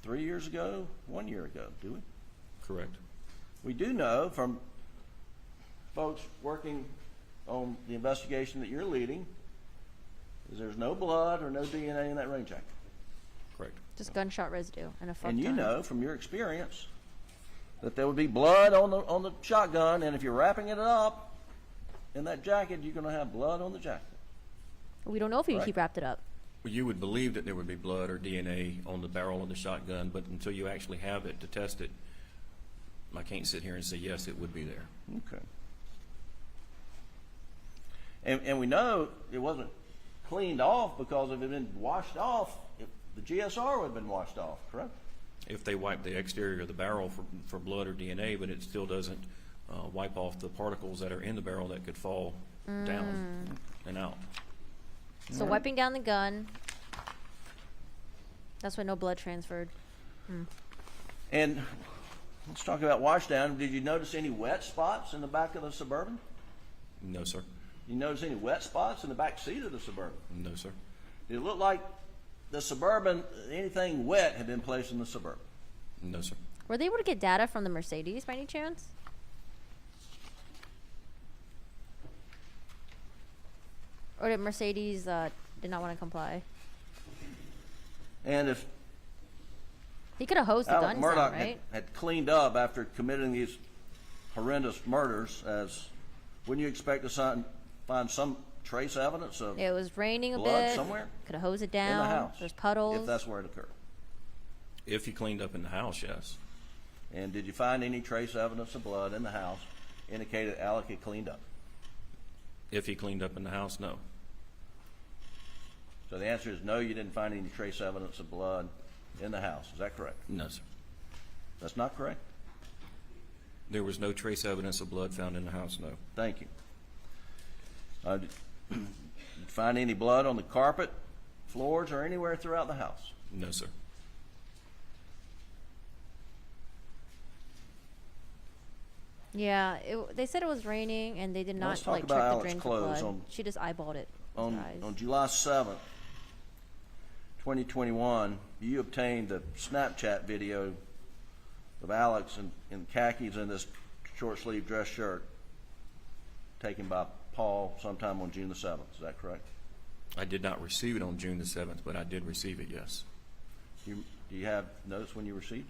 [SPEAKER 16] 3 years ago, 1 year ago, do we?
[SPEAKER 12] Correct.
[SPEAKER 16] We do know from folks working on the investigation that you're leading is there's no blood or no DNA in that rain jacket.
[SPEAKER 12] Correct.
[SPEAKER 6] Just gunshot residue and a fuck
[SPEAKER 16] And you
[SPEAKER 6] ton.
[SPEAKER 16] know from your experience that there would be blood on the shotgun, and if you're wrapping it up in that jacket, you're going to have blood on the jacket.
[SPEAKER 6] We don't know if
[SPEAKER 16] Right.
[SPEAKER 6] he wrapped it up.
[SPEAKER 12] Well, you would believe that there would be blood or DNA on the barrel of the shotgun, but until you actually have it to test it, I can't sit here and say, yes, it would be there.
[SPEAKER 16] Okay. And we know it wasn't cleaned off because if it had been washed off, the GSR would have been washed off, correct?
[SPEAKER 12] If they wipe the exterior of the barrel for blood or DNA, but it still doesn't wipe off the particles that are in the barrel that could fall down and out.
[SPEAKER 6] So wiping down the gun. That's why no blood transferred.
[SPEAKER 16] And let's talk about washdown. Did you notice any wet spots in the back of the Suburban?
[SPEAKER 12] No, sir.
[SPEAKER 16] You notice any wet spots in the back seat of the Suburban?
[SPEAKER 12] No, sir.
[SPEAKER 16] Did it look like the Suburban, anything wet had been placed in the Suburban?
[SPEAKER 12] No, sir.
[SPEAKER 6] Were they able to get data from the Mercedes by any chance? Or did Mercedes did not want to comply?
[SPEAKER 16] And if
[SPEAKER 6] He could have hosed the
[SPEAKER 16] Alec
[SPEAKER 6] guns
[SPEAKER 16] Murdaugh
[SPEAKER 6] down, right?
[SPEAKER 16] had cleaned up after committing these horrendous murders, wouldn't you expect to find some trace evidence of
[SPEAKER 6] It was raining a
[SPEAKER 16] blood
[SPEAKER 6] bit.
[SPEAKER 16] somewhere?
[SPEAKER 6] Could have hosed it
[SPEAKER 16] In
[SPEAKER 6] down.
[SPEAKER 16] the house.
[SPEAKER 6] There's puddles.
[SPEAKER 16] If that's where it occurred.
[SPEAKER 12] If he cleaned up in the house, yes.
[SPEAKER 16] And did you find any trace evidence of blood in the house indicated Alec had cleaned up?
[SPEAKER 12] If he cleaned up in the house, no.
[SPEAKER 16] So the answer is no, you didn't find any trace evidence of blood in the house. Is that correct?
[SPEAKER 12] No, sir.
[SPEAKER 16] That's not correct?
[SPEAKER 12] There was no trace evidence of blood found in the house, no.
[SPEAKER 16] Thank you. Did you find any blood on the carpet, floors, or anywhere throughout the house?
[SPEAKER 12] No, sir.
[SPEAKER 6] Yeah, they said it was raining, and they did
[SPEAKER 16] Now,
[SPEAKER 6] not
[SPEAKER 16] let's talk
[SPEAKER 6] like
[SPEAKER 16] about
[SPEAKER 6] check the
[SPEAKER 16] Alec's
[SPEAKER 6] drain for
[SPEAKER 16] clothes
[SPEAKER 6] blood.
[SPEAKER 16] on-
[SPEAKER 6] She just eyeballed it. with her eyes.
[SPEAKER 16] On July 7th, 2021, you obtained a Snapchat video of Alex in khakis and this short-sleeve dress shirt taken by Paul sometime on June the 7th. Is that correct?
[SPEAKER 12] I did not receive it on June the 7th, but I did receive it, yes.
[SPEAKER 16] Do you have notice when you received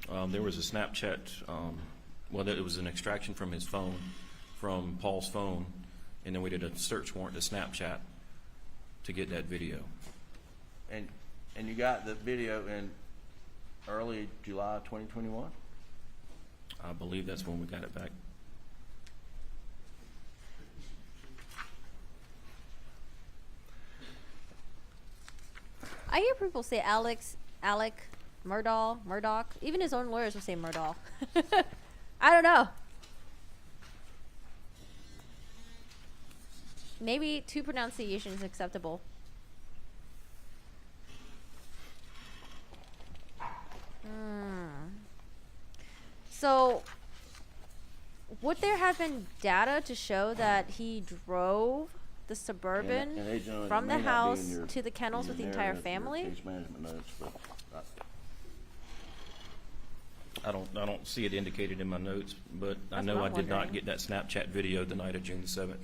[SPEAKER 16] it?
[SPEAKER 12] There was a Snapchat, it was an extraction from his phone, from Paul's phone, and then we did a search warrant to Snapchat to get that video.
[SPEAKER 16] And you got the video in early July 2021?
[SPEAKER 12] I believe that's when we got it back.
[SPEAKER 6] I hear people say Alec, Murdaugh. Even his own lawyers will say Murdaugh. I don't know. Maybe two pronunciations acceptable. So, would there have been data to show that he drove the Suburban
[SPEAKER 16] And Agent, it
[SPEAKER 6] from
[SPEAKER 16] may
[SPEAKER 6] the
[SPEAKER 16] not be
[SPEAKER 6] house
[SPEAKER 16] in your-
[SPEAKER 6] to the kennels
[SPEAKER 16] in
[SPEAKER 6] with the
[SPEAKER 16] your
[SPEAKER 6] entire
[SPEAKER 16] narrative, your
[SPEAKER 6] family?
[SPEAKER 16] Case management notes, but
[SPEAKER 12] I don't see it indicated in my notes, but I
[SPEAKER 6] That's
[SPEAKER 12] know
[SPEAKER 6] what
[SPEAKER 12] I
[SPEAKER 6] I'm
[SPEAKER 12] did not
[SPEAKER 6] wondering.
[SPEAKER 12] get that Snapchat video the night of June the 7th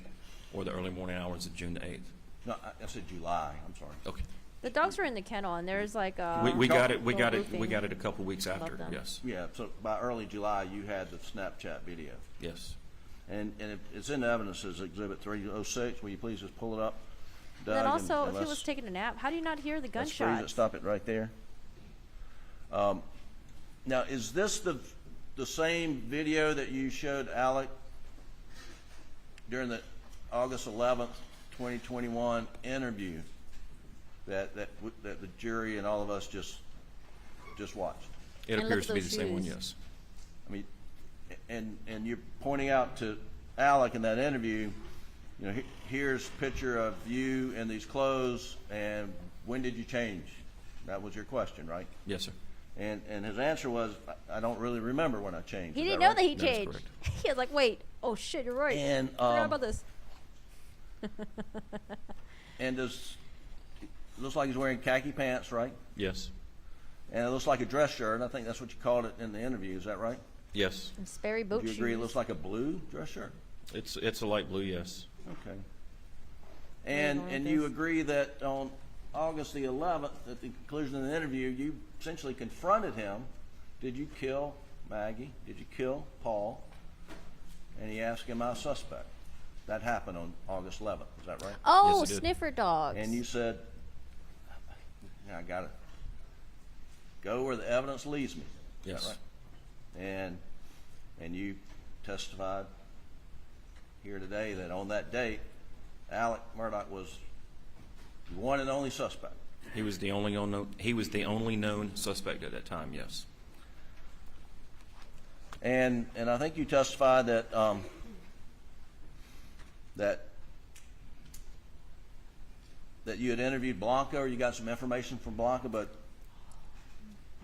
[SPEAKER 12] or the early morning hours of June the 8th.
[SPEAKER 16] no, I said July. I'm sorry.
[SPEAKER 12] Okay.
[SPEAKER 6] The dogs were in the kennel, and there's like a
[SPEAKER 12] We got it
[SPEAKER 6] little
[SPEAKER 12] a
[SPEAKER 6] roofing
[SPEAKER 12] couple weeks
[SPEAKER 6] above
[SPEAKER 12] after,
[SPEAKER 6] them.
[SPEAKER 12] yes.
[SPEAKER 16] Yeah, so by early July, you had the Snapchat video.
[SPEAKER 12] Yes.
[SPEAKER 16] And it's in the evidence as Exhibit 306. Will you please just pull it up?
[SPEAKER 6] And then
[SPEAKER 16] Doug,
[SPEAKER 6] also,
[SPEAKER 16] and
[SPEAKER 6] if he
[SPEAKER 16] let's-
[SPEAKER 6] was taking a nap, how do you not hear the
[SPEAKER 16] let's freeze it.
[SPEAKER 6] gunshots?
[SPEAKER 16] Stop it right there. Now, is this the same video that you showed Alec during the August 11th, 2021 interview that the jury and all of us just watched?
[SPEAKER 12] It
[SPEAKER 6] And look
[SPEAKER 12] appears
[SPEAKER 6] at
[SPEAKER 12] to be
[SPEAKER 6] those
[SPEAKER 12] the same one,
[SPEAKER 6] shoes.
[SPEAKER 12] yes.
[SPEAKER 16] I mean, and you're pointing out to Alec in that interview, you know, here's a picture of you in these clothes, and when did you change? That was your question, right?
[SPEAKER 12] Yes, sir.
[SPEAKER 16] And his answer was, I don't really remember when I changed.
[SPEAKER 6] He
[SPEAKER 16] Is
[SPEAKER 6] didn't
[SPEAKER 16] that
[SPEAKER 6] know
[SPEAKER 16] right?
[SPEAKER 6] that he changed. He was like, wait, oh shit, you're right.
[SPEAKER 16] And,
[SPEAKER 6] Forgot about this.
[SPEAKER 16] And it looks like he's wearing khaki pants, right?
[SPEAKER 12] Yes.
[SPEAKER 16] And it looks like a dress shirt. I think that's what you called it in the interview. Is that right?
[SPEAKER 12] Yes.
[SPEAKER 6] And Sperry boat
[SPEAKER 16] Do you agree it
[SPEAKER 6] shoes.
[SPEAKER 16] looks like a blue dress shirt?
[SPEAKER 12] It's a light blue, yes.
[SPEAKER 16] Okay. And you agree that on August the 11th, at the conclusion of the interview, you essentially confronted him. Did you kill Maggie? Did you kill Paul? And he asked, am I a suspect? That happened on August 11th. Is that right?
[SPEAKER 6] Oh,
[SPEAKER 12] Yes, it did.
[SPEAKER 6] sniffer dogs.
[SPEAKER 16] And you said, I got to go where the evidence leads me. Is
[SPEAKER 12] Yes.
[SPEAKER 16] that right? And you testified here today that on that date, Alec Murdaugh was the one and only suspect.
[SPEAKER 12] He was the only known suspect at that time, yes.
[SPEAKER 16] And I think you testified that that you had interviewed Blanca, or you got some information from Blanca, but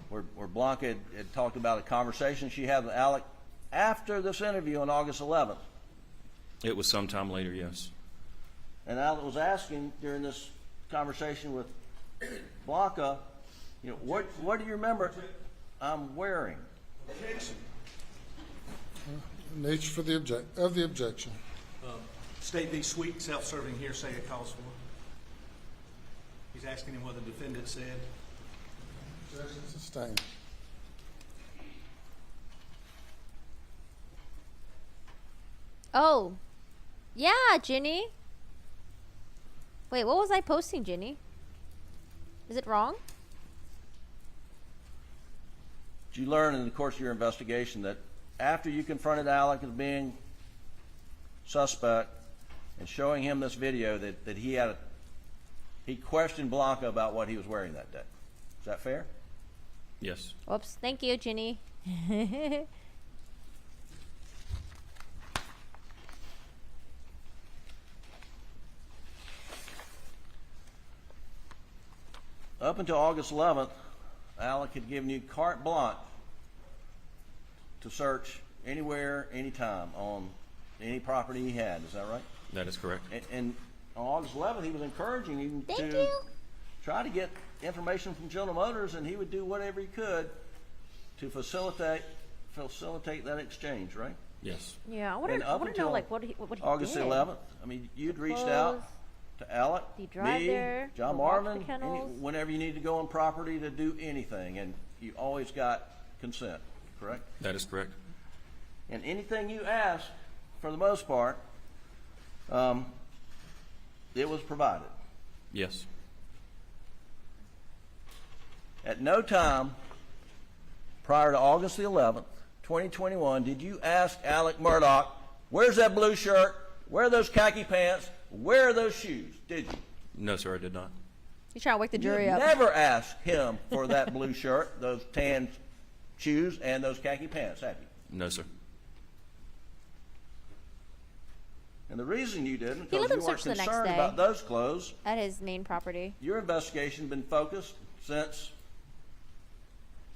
[SPEAKER 16] where Blanca had talked about a conversation she had with Alec after this interview on August 11th.
[SPEAKER 12] It was sometime later, yes.
[SPEAKER 16] And Alec was asking during this conversation with Blanca, what do you remember I'm wearing?
[SPEAKER 5] Nature of the objection.
[SPEAKER 3] State the sweet self-serving hearsay it calls for. He's asking him what the defendant said.
[SPEAKER 5] Objection sustained.
[SPEAKER 6] Oh, yeah, Ginny. Wait, what was I posting, Ginny? Is it wrong?
[SPEAKER 16] Did you learn in the course of your investigation that after you confronted Alec as being suspect and showing him this video that he questioned Blanca about what he was wearing that day? Is that fair?
[SPEAKER 12] Yes.
[SPEAKER 6] Whoops. Thank you, Ginny.
[SPEAKER 16] Up until August 11th, Alec had given you carte blanche to search anywhere, anytime on any property he had. Is that right?
[SPEAKER 12] That is correct.
[SPEAKER 16] And on August 11th, he was encouraging you
[SPEAKER 6] Thank
[SPEAKER 16] to
[SPEAKER 6] you.
[SPEAKER 16] try to get information from General Motors, and he would do whatever he could to facilitate that exchange, right?
[SPEAKER 12] Yes.
[SPEAKER 6] Yeah, I want
[SPEAKER 16] And
[SPEAKER 6] to
[SPEAKER 16] up
[SPEAKER 6] know
[SPEAKER 16] until
[SPEAKER 6] like what he
[SPEAKER 16] August
[SPEAKER 6] did.
[SPEAKER 16] 11th, I mean, you'd reached out to Alec,
[SPEAKER 6] Did he drive
[SPEAKER 16] me,
[SPEAKER 6] there?
[SPEAKER 16] John
[SPEAKER 6] Go watch
[SPEAKER 16] Marvin,
[SPEAKER 6] the kennels?
[SPEAKER 16] whenever you need to go on property to do anything, and you always got consent, correct?
[SPEAKER 12] That is correct.
[SPEAKER 16] And anything you asked, for the most part, it was provided.
[SPEAKER 12] Yes.
[SPEAKER 16] At no time prior to August the 11th, 2021, did you ask Alec Murdaugh, where's that blue shirt? Where are those khaki pants? Where are those shoes? Did you?
[SPEAKER 12] No, sir, I did not.
[SPEAKER 6] He's trying to wake the jury
[SPEAKER 16] You
[SPEAKER 6] up.
[SPEAKER 16] never asked him for that blue shirt, those tan shoes, and those khaki pants, have you?
[SPEAKER 12] No, sir.
[SPEAKER 16] And the reason you didn't,
[SPEAKER 6] He
[SPEAKER 16] because
[SPEAKER 6] let
[SPEAKER 16] you
[SPEAKER 6] them
[SPEAKER 16] weren't
[SPEAKER 6] search the next
[SPEAKER 16] concerned
[SPEAKER 6] day.
[SPEAKER 16] about those clothes.
[SPEAKER 6] At his main property.
[SPEAKER 16] Your investigation had been focused since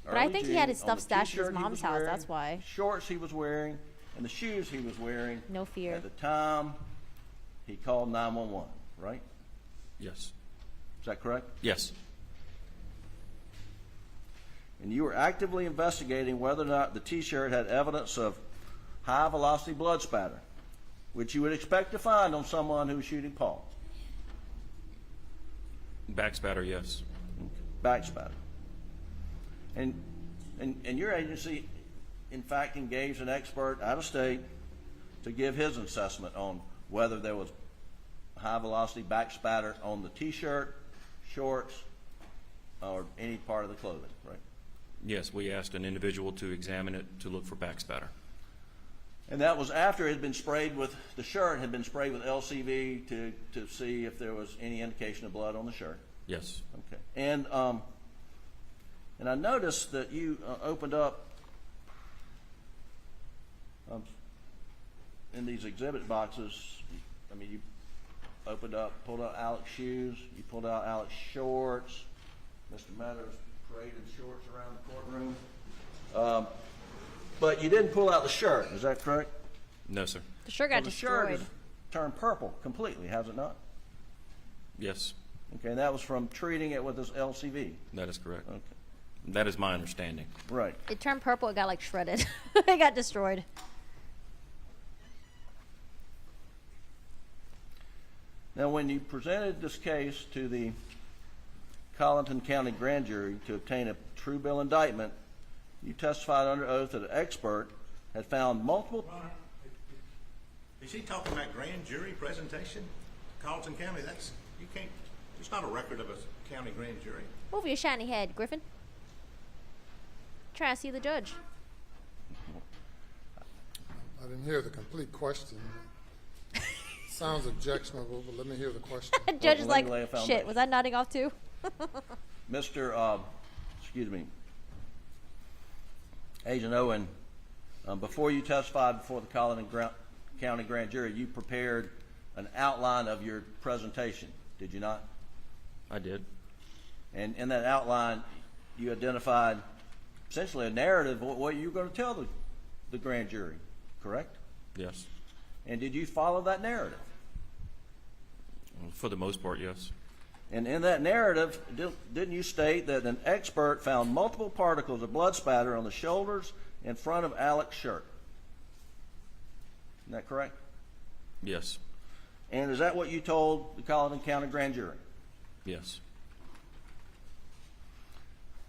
[SPEAKER 6] But I
[SPEAKER 16] early
[SPEAKER 6] think he
[SPEAKER 16] June
[SPEAKER 6] had his
[SPEAKER 16] on
[SPEAKER 6] stuff
[SPEAKER 16] the
[SPEAKER 6] stashed at his
[SPEAKER 16] t-shirt he
[SPEAKER 6] mom's
[SPEAKER 16] was
[SPEAKER 6] house,
[SPEAKER 16] wearing,
[SPEAKER 6] that's why.
[SPEAKER 16] shorts he was wearing, and the shoes he was wearing.
[SPEAKER 6] No fear.
[SPEAKER 16] At the time he called 911, right?
[SPEAKER 12] Yes.
[SPEAKER 16] Is that correct?
[SPEAKER 12] Yes.
[SPEAKER 16] And you were actively investigating whether or not the T-shirt had evidence of high-velocity blood spatter, which you would expect to find on someone who was shooting Paul.
[SPEAKER 12] Back spatter, yes.
[SPEAKER 16] Back spatter. And your agency, in fact, engaged an expert out of state to give his assessment on whether there was high-velocity back spatter on the T-shirt, shorts, or any part of the clothing, right?
[SPEAKER 12] Yes, we asked an individual to examine it to look for back spatter.
[SPEAKER 16] And that was after it had been sprayed with, the shirt had been sprayed with LCV to see if there was any indication of blood on the shirt.
[SPEAKER 12] Yes.
[SPEAKER 16] Okay. And I noticed that you opened up in these exhibit boxes. I mean, you opened up, pulled out Alec's shoes. You pulled out Alec's shorts. Mr. Meadows paraded shorts around the courtroom. But you didn't pull out the shirt, is that correct?
[SPEAKER 12] No, sir.
[SPEAKER 6] The shirt got
[SPEAKER 16] The shirt
[SPEAKER 6] destroyed.
[SPEAKER 16] has turned purple completely, has it not?
[SPEAKER 12] Yes,
[SPEAKER 16] Okay, and that was from treating it with this LCV.
[SPEAKER 12] that is correct.
[SPEAKER 16] Okay.
[SPEAKER 12] That is my understanding.
[SPEAKER 16] Right.
[SPEAKER 6] It turned purple. It got like shredded. It got destroyed.
[SPEAKER 16] Now, when you presented this case to the Colleton County Grand Jury to obtain a true bill indictment, you testified under oath that an expert had found multiple.
[SPEAKER 11] Is he talking about grand jury presentation? Carlton County, that's, you can't, there's not a record of a county grand jury.
[SPEAKER 6] Move your shiny head, Griffin. Try to see the judge.
[SPEAKER 5] I didn't hear the complete question. Sounds objectionable, but let me hear the question.
[SPEAKER 6] Judge is like,
[SPEAKER 16] Lay a
[SPEAKER 6] shit,
[SPEAKER 16] foundation.
[SPEAKER 6] was I nodding off too?
[SPEAKER 16] Mr. Excuse me, Agent Owen, before you testified before the Colleton County Grand Jury, you prepared an outline of your presentation, did you not?
[SPEAKER 12] I did.
[SPEAKER 16] And in that outline, you identified essentially a narrative of what you were going to tell the grand jury, correct?
[SPEAKER 12] Yes.
[SPEAKER 16] And did you follow that narrative?
[SPEAKER 12] For the most part, yes.
[SPEAKER 16] And in that narrative, didn't you state that an expert found multiple particles of blood spatter on the shoulders and front of Alec's shirt? Isn't that correct?
[SPEAKER 12] Yes.
[SPEAKER 16] And is that what you told the Colleton County Grand Jury?
[SPEAKER 12] Yes.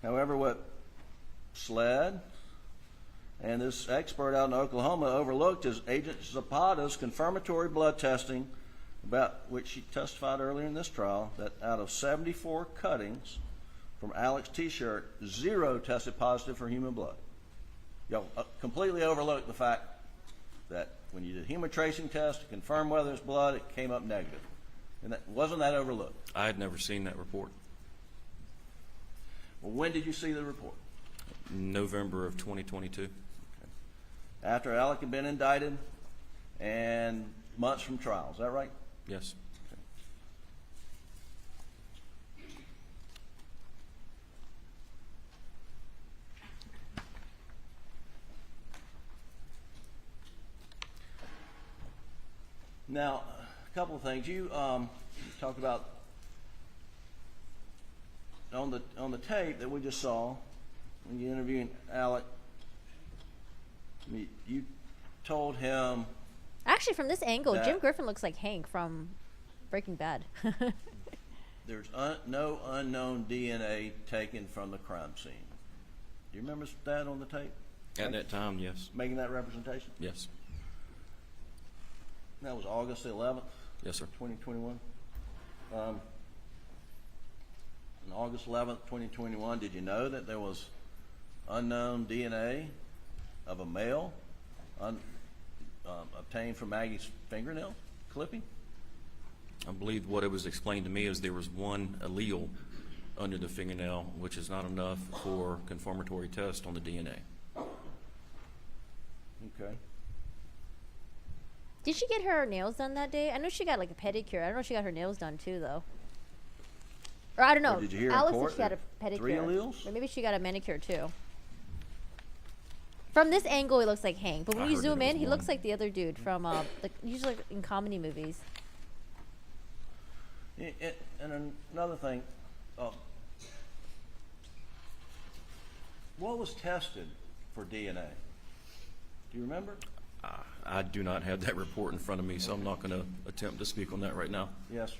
[SPEAKER 16] However, what SLED and this expert out in Oklahoma overlooked is Agent Zapata's confirmatory blood testing, about which she testified earlier in this trial, that out of 74 cuttings from Alec's T-shirt, 0 tested positive for human blood. Y'all completely overlooked the fact that when you did a human tracing test to confirm whether it's blood, it came up negative. And wasn't that overlooked?
[SPEAKER 12] I had never seen that report.
[SPEAKER 16] Well, when did you see the report?
[SPEAKER 12] November of 2022.
[SPEAKER 16] Okay. After Alec had been indicted and months from trial, is that right?
[SPEAKER 12] Yes.
[SPEAKER 16] Okay. Now, a couple of things. You talked about on the tape that we just saw when you interviewed Alec. You told him.
[SPEAKER 6] Actually, from this angle,
[SPEAKER 16] that
[SPEAKER 6] Jim Griffin looks like Hank from Breaking Bad.
[SPEAKER 16] There's no unknown DNA taken from the crime scene. Do you remember that on the tape?
[SPEAKER 12] At that time, yes.
[SPEAKER 16] Making that representation?
[SPEAKER 12] Yes.
[SPEAKER 16] That was August the 11th?
[SPEAKER 12] Yes, sir.
[SPEAKER 16] 2021. On August 11th, 2021, did you know that there was unknown DNA of a male obtained from Maggie's fingernail clipping?
[SPEAKER 12] I believe what it was explained to me is there was one allele under the fingernail, which is not enough for confirmatory test on the DNA.
[SPEAKER 16] Okay.
[SPEAKER 6] Did she get her nails done that day? I know she got like a pedicure. I don't know if she got her nails done too, though. Or I don't know.
[SPEAKER 16] Or did you hear in
[SPEAKER 6] Alice
[SPEAKER 16] court
[SPEAKER 6] said she got a
[SPEAKER 16] that
[SPEAKER 6] pedicure.
[SPEAKER 16] 3 alleles?
[SPEAKER 6] Or maybe she got a manicure too. From this angle, he looks like Hank, but when
[SPEAKER 12] I
[SPEAKER 6] you
[SPEAKER 12] heard
[SPEAKER 6] zoom
[SPEAKER 12] that it
[SPEAKER 6] in,
[SPEAKER 12] was
[SPEAKER 6] he
[SPEAKER 12] one.
[SPEAKER 6] looks like the other dude from usually in comedy movies.
[SPEAKER 16] And another thing, what was tested for DNA? Do you remember?
[SPEAKER 12] I do not have that report in front of me, so I'm not going to attempt to speak on that right now.
[SPEAKER 16] Yes, sir.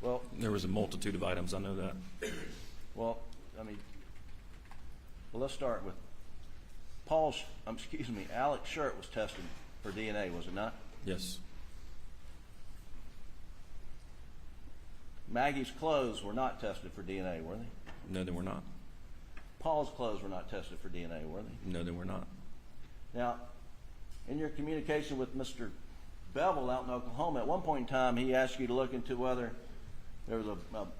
[SPEAKER 16] Well,
[SPEAKER 12] There was a multitude of items, I know that.
[SPEAKER 16] well, let's start with Alec's shirt was tested for DNA, was it not?
[SPEAKER 12] Yes.
[SPEAKER 16] Maggie's clothes were not tested for DNA, were they?
[SPEAKER 12] No, they were not.
[SPEAKER 16] Paul's clothes were not tested for DNA, were they?
[SPEAKER 12] No, they were not.
[SPEAKER 16] Now, in your communication with Mr. Bevel out in Oklahoma, at one point in time, he asked you to look into whether there was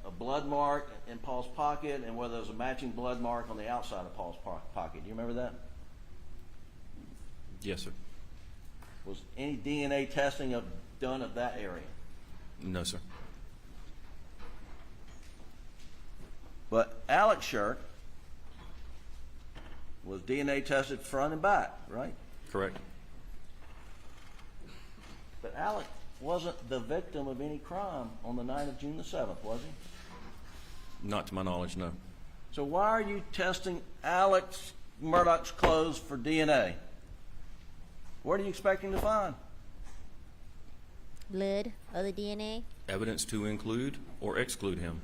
[SPEAKER 16] a blood mark in Paul's pocket and whether there was a matching blood mark on the outside of Paul's pocket. Do you remember that?
[SPEAKER 12] Yes, sir.
[SPEAKER 16] Was any DNA testing done of that area?
[SPEAKER 12] No, sir.
[SPEAKER 16] But Alec's shirt was DNA tested front and back, right?
[SPEAKER 12] Correct.
[SPEAKER 16] But Alec wasn't the victim of any crime on the night of June the 7th, was he?
[SPEAKER 12] Not to my knowledge, no.
[SPEAKER 16] So why are you testing Murdaugh's clothes for DNA? What are you expecting to find?
[SPEAKER 6] Blood, other DNA.
[SPEAKER 12] Evidence to include or exclude him.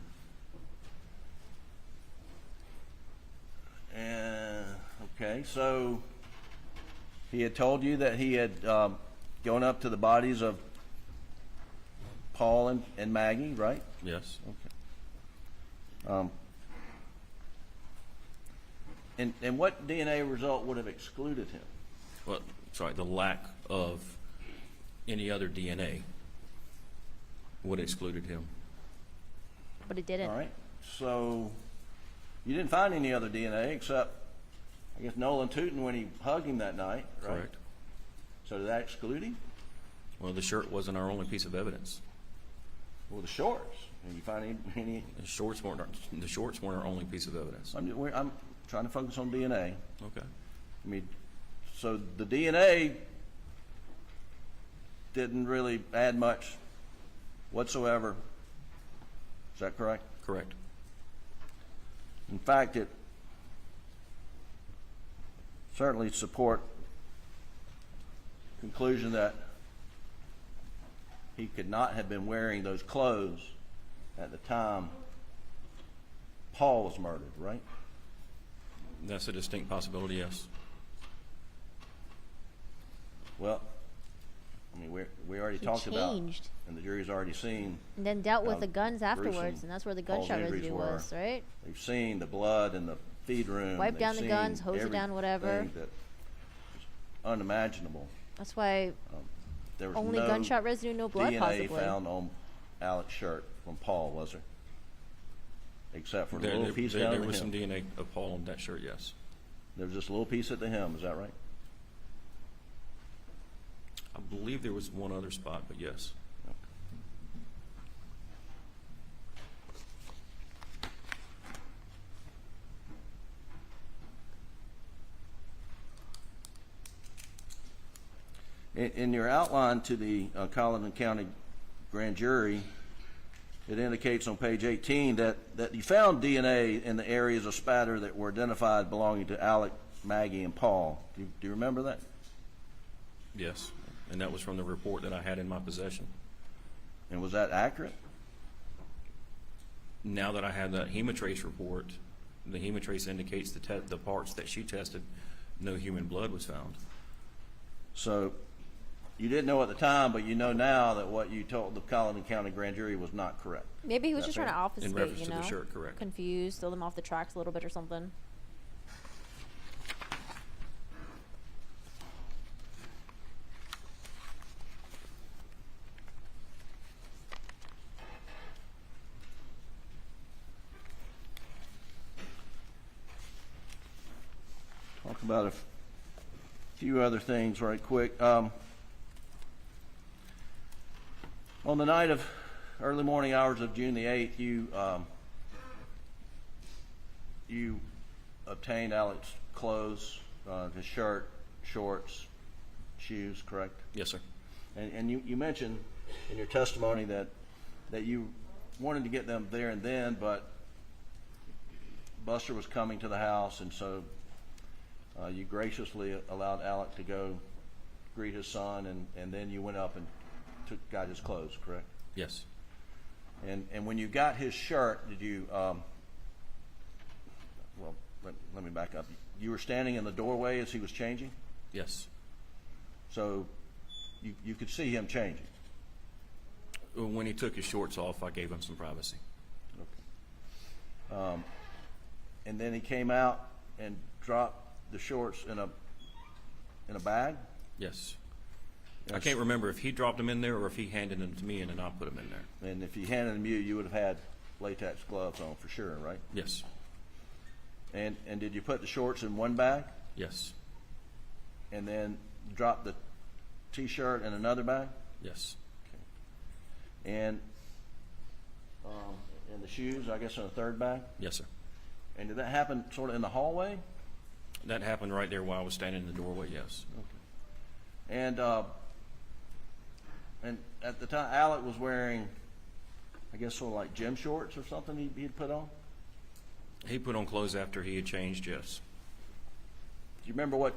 [SPEAKER 16] Okay, so he had told you that he had gone up to the bodies of Paul and Maggie, right?
[SPEAKER 12] Yes.
[SPEAKER 16] Okay. And what DNA result would have excluded him?
[SPEAKER 12] Well, sorry, the lack of any other DNA would have excluded him.
[SPEAKER 6] But it didn't.
[SPEAKER 16] All right. So you didn't find any other DNA except, I guess, Nolan Tootin when he hugged him that night, right?
[SPEAKER 12] Correct.
[SPEAKER 16] So did that exclude him?
[SPEAKER 12] Well, the shirt wasn't our only piece of evidence.
[SPEAKER 16] Well, the shorts. Did you find any?
[SPEAKER 12] The shorts weren't our only piece of evidence.
[SPEAKER 16] I'm trying to focus on DNA.
[SPEAKER 12] Okay.
[SPEAKER 16] I mean, so the DNA didn't really add much whatsoever. Is that correct?
[SPEAKER 12] Correct.
[SPEAKER 16] In fact, it certainly support conclusion that he could not have been wearing those clothes at the time Paul was murdered, right?
[SPEAKER 12] That's a distinct possibility, yes.
[SPEAKER 16] Well, I mean, we already talked about, and the jury's already seen.
[SPEAKER 6] And then dealt with
[SPEAKER 16] how
[SPEAKER 6] the guns afterwards,
[SPEAKER 16] gruesome
[SPEAKER 6] and that's where the
[SPEAKER 16] Paul's
[SPEAKER 6] gunshot
[SPEAKER 16] injuries
[SPEAKER 6] residue
[SPEAKER 16] were.
[SPEAKER 6] was, right?
[SPEAKER 16] They've seen the blood in the feed room.
[SPEAKER 6] Wipe
[SPEAKER 16] They've
[SPEAKER 6] down the
[SPEAKER 16] seen
[SPEAKER 6] guns, hose it down, whatever.
[SPEAKER 16] everything that is unimaginable.
[SPEAKER 6] That's why
[SPEAKER 16] There was
[SPEAKER 6] only
[SPEAKER 16] no
[SPEAKER 6] gunshot residue, no blood,
[SPEAKER 16] DNA
[SPEAKER 6] possibly.
[SPEAKER 16] found on Alec's shirt from Paul, was there? Except for the little piece down
[SPEAKER 12] there
[SPEAKER 16] the
[SPEAKER 12] was
[SPEAKER 16] hem.
[SPEAKER 12] some DNA of Paul on that shirt, yes.
[SPEAKER 16] There was just a little piece at the hem, is that right?
[SPEAKER 12] I believe there was one other spot, but yes.
[SPEAKER 16] In your outline to the Colleton County Grand Jury, it indicates on page 18 that you found DNA in the areas of spatter that were identified belonging to Alec, Maggie, and Paul. Do you remember that?
[SPEAKER 12] Yes, and that was from the report that I had in my possession.
[SPEAKER 16] And was that accurate?
[SPEAKER 12] Now that I have that hemotrace report, the hemotrace indicates the parts that she tested, no human blood was found.
[SPEAKER 16] So you didn't know at the time, but you know now that what you told the Colleton County Grand Jury was not correct.
[SPEAKER 6] Maybe he was
[SPEAKER 16] Is
[SPEAKER 6] just
[SPEAKER 16] that
[SPEAKER 6] trying to
[SPEAKER 16] fair?
[SPEAKER 6] obfuscate,
[SPEAKER 12] In reference
[SPEAKER 6] you
[SPEAKER 12] to
[SPEAKER 6] know?
[SPEAKER 12] the shirt, correct.
[SPEAKER 6] Confused, throw them off the tracks a little bit or something.
[SPEAKER 16] Talk about a few other things right quick. On the night of early morning hours of June the 8th, you obtained Alec's clothes, his shirt, shorts, shoes, correct?
[SPEAKER 12] Yes, sir.
[SPEAKER 16] And you mentioned in your testimony that you wanted to get them there and then, but Buster was coming to the house, and so you graciously allowed Alec to go greet his son, and then you went up and got his clothes, correct?
[SPEAKER 12] Yes.
[SPEAKER 16] And when you got his shirt, did you, well, let me back up. You were standing in the doorway as he was changing?
[SPEAKER 12] Yes.
[SPEAKER 16] So you could see him changing?
[SPEAKER 12] When he took his shorts off, I gave him some privacy.
[SPEAKER 16] Okay. And then he came out and dropped the shorts in a bag?
[SPEAKER 12] Yes. I can't remember if he dropped them in there or if he handed them to me and then I put them in there.
[SPEAKER 16] And if he handed them you would have had latex gloves on for sure, right?
[SPEAKER 12] Yes.
[SPEAKER 16] And did you put the shorts in one bag?
[SPEAKER 12] Yes.
[SPEAKER 16] And then drop the T-shirt in another bag?
[SPEAKER 12] Yes.
[SPEAKER 16] Okay. And and the shoes, I guess, in the third bag?
[SPEAKER 12] Yes, sir.
[SPEAKER 16] And did that happen sort of in the hallway?
[SPEAKER 12] That happened right there while I was standing in the doorway, yes.
[SPEAKER 16] And at the time, Alec was wearing, I guess, sort of like gym shorts or something he'd put on?
[SPEAKER 12] He put on clothes after he had changed, yes.
[SPEAKER 16] Do you remember what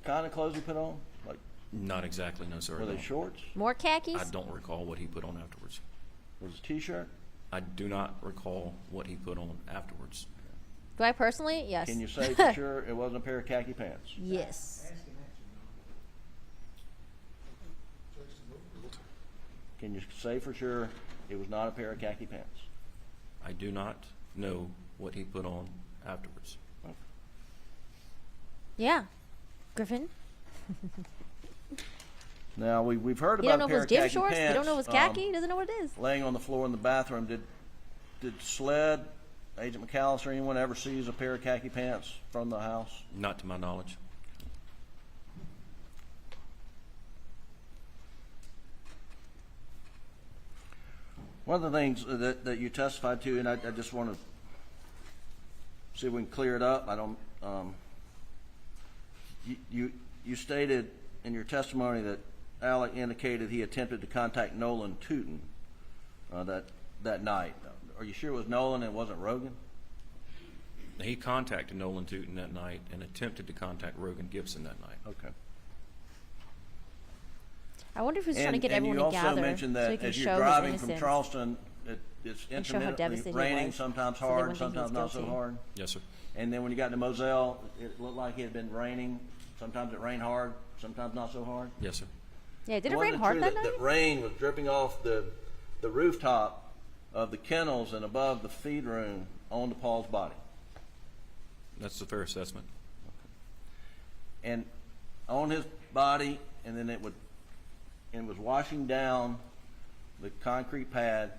[SPEAKER 16] kind of clothes he put on? Like,
[SPEAKER 12] Not exactly, no, sir.
[SPEAKER 16] were they
[SPEAKER 12] no.
[SPEAKER 16] shorts?
[SPEAKER 6] More khakis?
[SPEAKER 12] I don't recall what he put on afterwards.
[SPEAKER 16] Was it a t-shirt?
[SPEAKER 12] I do not recall what he put on afterwards.
[SPEAKER 6] Do I personally? Yes.
[SPEAKER 16] Can you say for sure it wasn't a pair of khaki pants?
[SPEAKER 6] Yes.
[SPEAKER 16] Can you say for sure it was not a pair of khaki pants?
[SPEAKER 12] I do not know what he put on afterwards.
[SPEAKER 6] Yeah. Griffin?
[SPEAKER 16] Now, we've heard
[SPEAKER 6] You
[SPEAKER 16] about
[SPEAKER 6] don't
[SPEAKER 16] a
[SPEAKER 6] know if
[SPEAKER 16] pair
[SPEAKER 6] it was
[SPEAKER 16] of
[SPEAKER 6] gym
[SPEAKER 16] khaki
[SPEAKER 6] shorts?
[SPEAKER 16] pants.
[SPEAKER 6] You don't know if it was khaki? He doesn't know what it is.
[SPEAKER 16] Laying on the floor in the bathroom. Did Sled, Agent McAllister, anyone ever sees a pair of khaki pants from the house?
[SPEAKER 12] Not to my knowledge.
[SPEAKER 16] One of the things that you testified to, and I just want to see if we can clear it up. I don't. You stated in your testimony that Alec indicated he attempted to contact Nolan Tootin that night. Are you sure it was Nolan and it wasn't Rogan?
[SPEAKER 12] He contacted Nolan Tootin that night and attempted to contact Rogan Gibson that night.
[SPEAKER 16] Okay.
[SPEAKER 6] I wonder if he was trying to get everyone
[SPEAKER 16] you
[SPEAKER 6] to gather
[SPEAKER 16] also mentioned
[SPEAKER 6] so
[SPEAKER 16] that
[SPEAKER 6] he can
[SPEAKER 16] as
[SPEAKER 6] show
[SPEAKER 16] you're
[SPEAKER 6] his
[SPEAKER 16] driving from
[SPEAKER 6] innocence.
[SPEAKER 16] Charleston, it's
[SPEAKER 6] And show how
[SPEAKER 16] intermittently
[SPEAKER 6] devastated he
[SPEAKER 16] raining,
[SPEAKER 6] was.
[SPEAKER 16] sometimes
[SPEAKER 6] So they
[SPEAKER 16] hard,
[SPEAKER 6] wouldn't think he was
[SPEAKER 16] sometimes not so
[SPEAKER 6] guilty.
[SPEAKER 16] hard.
[SPEAKER 12] Yes, sir.
[SPEAKER 16] And then when you got to Moselle, it looked like it had been raining. Sometimes it rained hard, sometimes not so hard.
[SPEAKER 12] Yes, sir.
[SPEAKER 6] Yeah, did it
[SPEAKER 16] Wasn't
[SPEAKER 6] rain hard
[SPEAKER 16] true
[SPEAKER 6] that night?
[SPEAKER 16] That rain was dripping off the rooftop of the kennels and above the feed room onto Paul's body.
[SPEAKER 12] That's a fair assessment.
[SPEAKER 16] And on his body, and then it was washing down the concrete pad.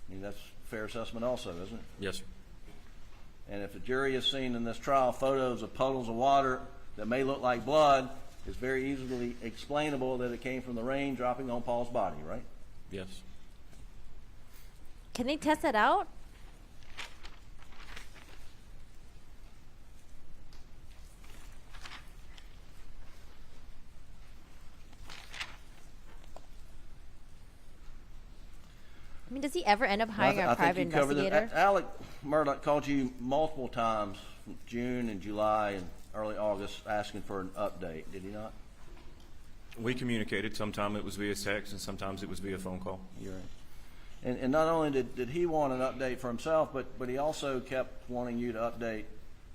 [SPEAKER 16] I mean, that's a fair assessment also, isn't it?
[SPEAKER 12] Yes, sir.
[SPEAKER 16] And if the jury has seen in this trial photos of puddles of water that may look like blood, it's very easily explainable that it came from the rain dropping on Paul's body, right?
[SPEAKER 12] Yes.
[SPEAKER 6] Can they test that out? I mean, does he ever end up hiring a private
[SPEAKER 16] think you covered it.
[SPEAKER 6] investigator?
[SPEAKER 16] Alec Murdaugh called you multiple times, June and July and early August, asking for an update. Did he not?
[SPEAKER 12] We communicated. Sometimes it was via text and sometimes it was via phone call.
[SPEAKER 16] You're right. And not only did he want an update for himself, but he also kept wanting you to update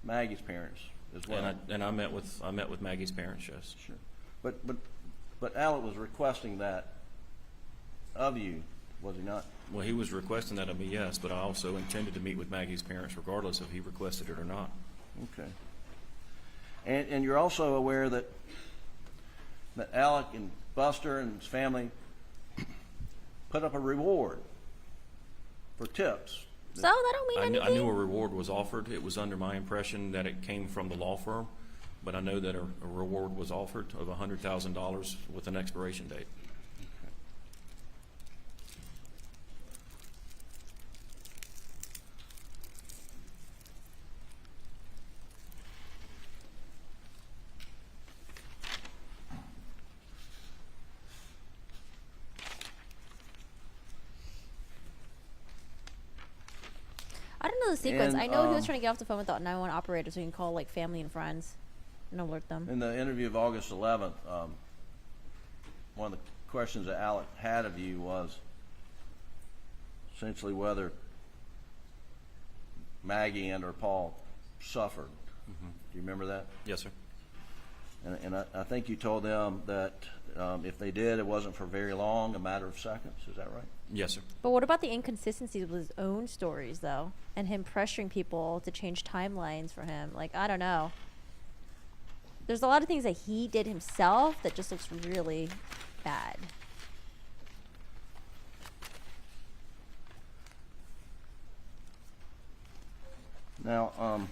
[SPEAKER 16] Maggie's parents as well.
[SPEAKER 12] And I met with Maggie's parents, yes.
[SPEAKER 16] Sure. But Alec was requesting that of you, was he not?
[SPEAKER 12] Well, he was requesting that of me, yes, but I also intended to meet with Maggie's parents regardless if he requested it or not.
[SPEAKER 16] Okay. And you're also aware that Alec and Buster and his family put up a reward for tips.
[SPEAKER 6] So that don't mean anything.
[SPEAKER 12] I knew a reward was offered. It was under my impression that it came from the law firm, but I know that a reward was offered of $100,000 with an expiration date.
[SPEAKER 6] I don't know the sequence.
[SPEAKER 16] And,
[SPEAKER 6] I know he was trying to get off the phone with the 911 operator so he can call like family and friends and alert them.
[SPEAKER 16] In the interview of August 11th, one of the questions that Alec had of you was essentially whether Maggie and or Paul suffered.
[SPEAKER 12] Mm-hmm.
[SPEAKER 16] Do you remember that?
[SPEAKER 12] Yes, sir.
[SPEAKER 16] And I think you told them that if they did, it wasn't for very long, a matter of seconds. Is that right?
[SPEAKER 12] Yes, sir.
[SPEAKER 6] But what about the inconsistencies with his own stories, though, and him pressuring people to change timelines for him? Like, I don't know. There's a lot of things that he did himself that just looks really bad.
[SPEAKER 16] Now,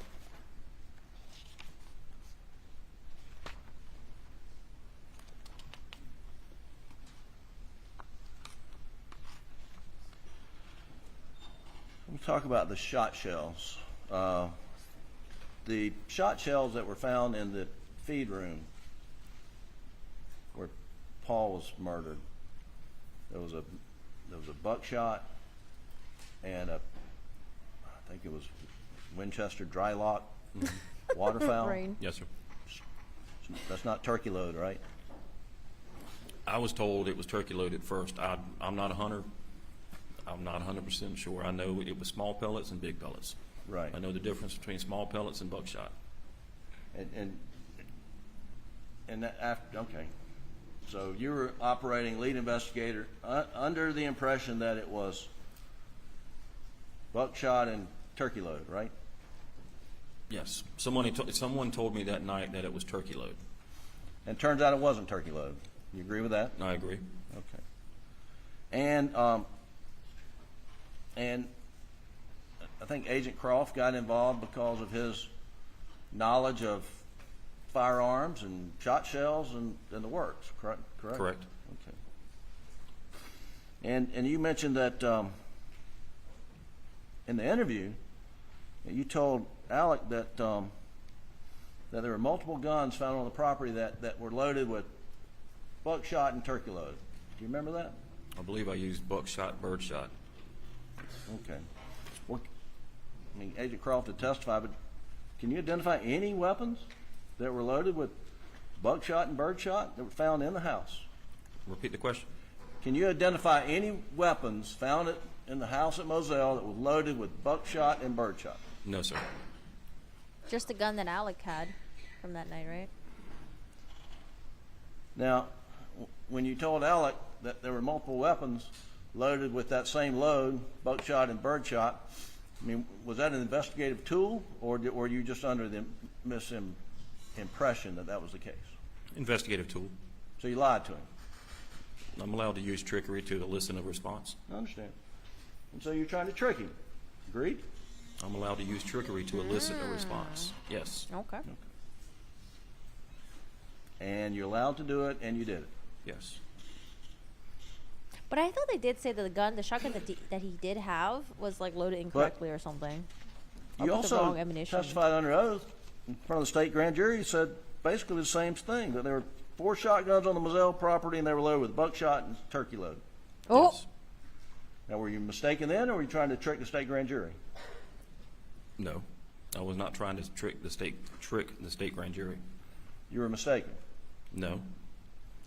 [SPEAKER 16] talk about the shot shells. The shot shells that were found in the feed room where Paul was murdered, there was a buckshot and I think it was Winchester dry lock waterfowl.
[SPEAKER 6] Brain.
[SPEAKER 12] Yes, sir.
[SPEAKER 16] That's not turkey load, right?
[SPEAKER 12] I was told it was turkey load at first. I'm not a hunter. I'm not 100% sure. I know it was small pellets and big pellets.
[SPEAKER 16] Right.
[SPEAKER 12] I know the difference between small pellets and buckshot.
[SPEAKER 16] And that after, okay. So you were operating lead investigator under the impression that it was buckshot and turkey load, right?
[SPEAKER 12] Yes. Someone told me that night that it was turkey load.
[SPEAKER 16] And turns out it wasn't turkey load. You agree with that?
[SPEAKER 12] I agree.
[SPEAKER 16] Okay. And I think Agent Croft got involved because of his knowledge of firearms and shot shells and the works, correct?
[SPEAKER 12] Correct.
[SPEAKER 16] Okay. And you mentioned that in the interview, you told Alec that there were multiple guns found on the property that were loaded with buckshot and turkey load. Do you remember that?
[SPEAKER 12] I believe I used buckshot, birdshot.
[SPEAKER 16] Okay. Well, I mean, Agent Croft had testified, but can you identify any weapons that were loaded with buckshot and birdshot that were found in the house?
[SPEAKER 12] Repeat the question.
[SPEAKER 16] Can you identify any weapons found in the house at Moselle that was loaded with buckshot and birdshot?
[SPEAKER 12] No, sir.
[SPEAKER 6] Just the gun that Alec had from that night, right?
[SPEAKER 16] Now, when you told Alec that there were multiple weapons loaded with that same load, buckshot and birdshot, I mean, was that an investigative tool, or were you just under the misimpression that that was the case?
[SPEAKER 12] Investigative tool.
[SPEAKER 16] So you lied to him?
[SPEAKER 12] I'm allowed to use trickery to elicit a response.
[SPEAKER 16] I understand. And so you're trying to trick him. Agreed?
[SPEAKER 12] I'm allowed to use trickery to elicit a response. Yes.
[SPEAKER 6] Okay.
[SPEAKER 16] And you're allowed to do it, and you did it.
[SPEAKER 12] Yes.
[SPEAKER 6] But I thought they did say that the shotgun that he did have was like loaded incorrectly or something. Or
[SPEAKER 16] You
[SPEAKER 6] with the
[SPEAKER 16] also
[SPEAKER 6] wrong ammunition.
[SPEAKER 16] testified under oath in front of the state grand jury. You said basically the same thing, that there were 4 shotguns on the Moselle property, and they were loaded with buckshot and turkey load.
[SPEAKER 6] Oh.
[SPEAKER 12] Yes.
[SPEAKER 16] Now, were you mistaken then, or were you trying to trick the state grand jury?
[SPEAKER 12] No. I was not trying to trick the state grand jury.
[SPEAKER 16] You were mistaken.
[SPEAKER 12] No.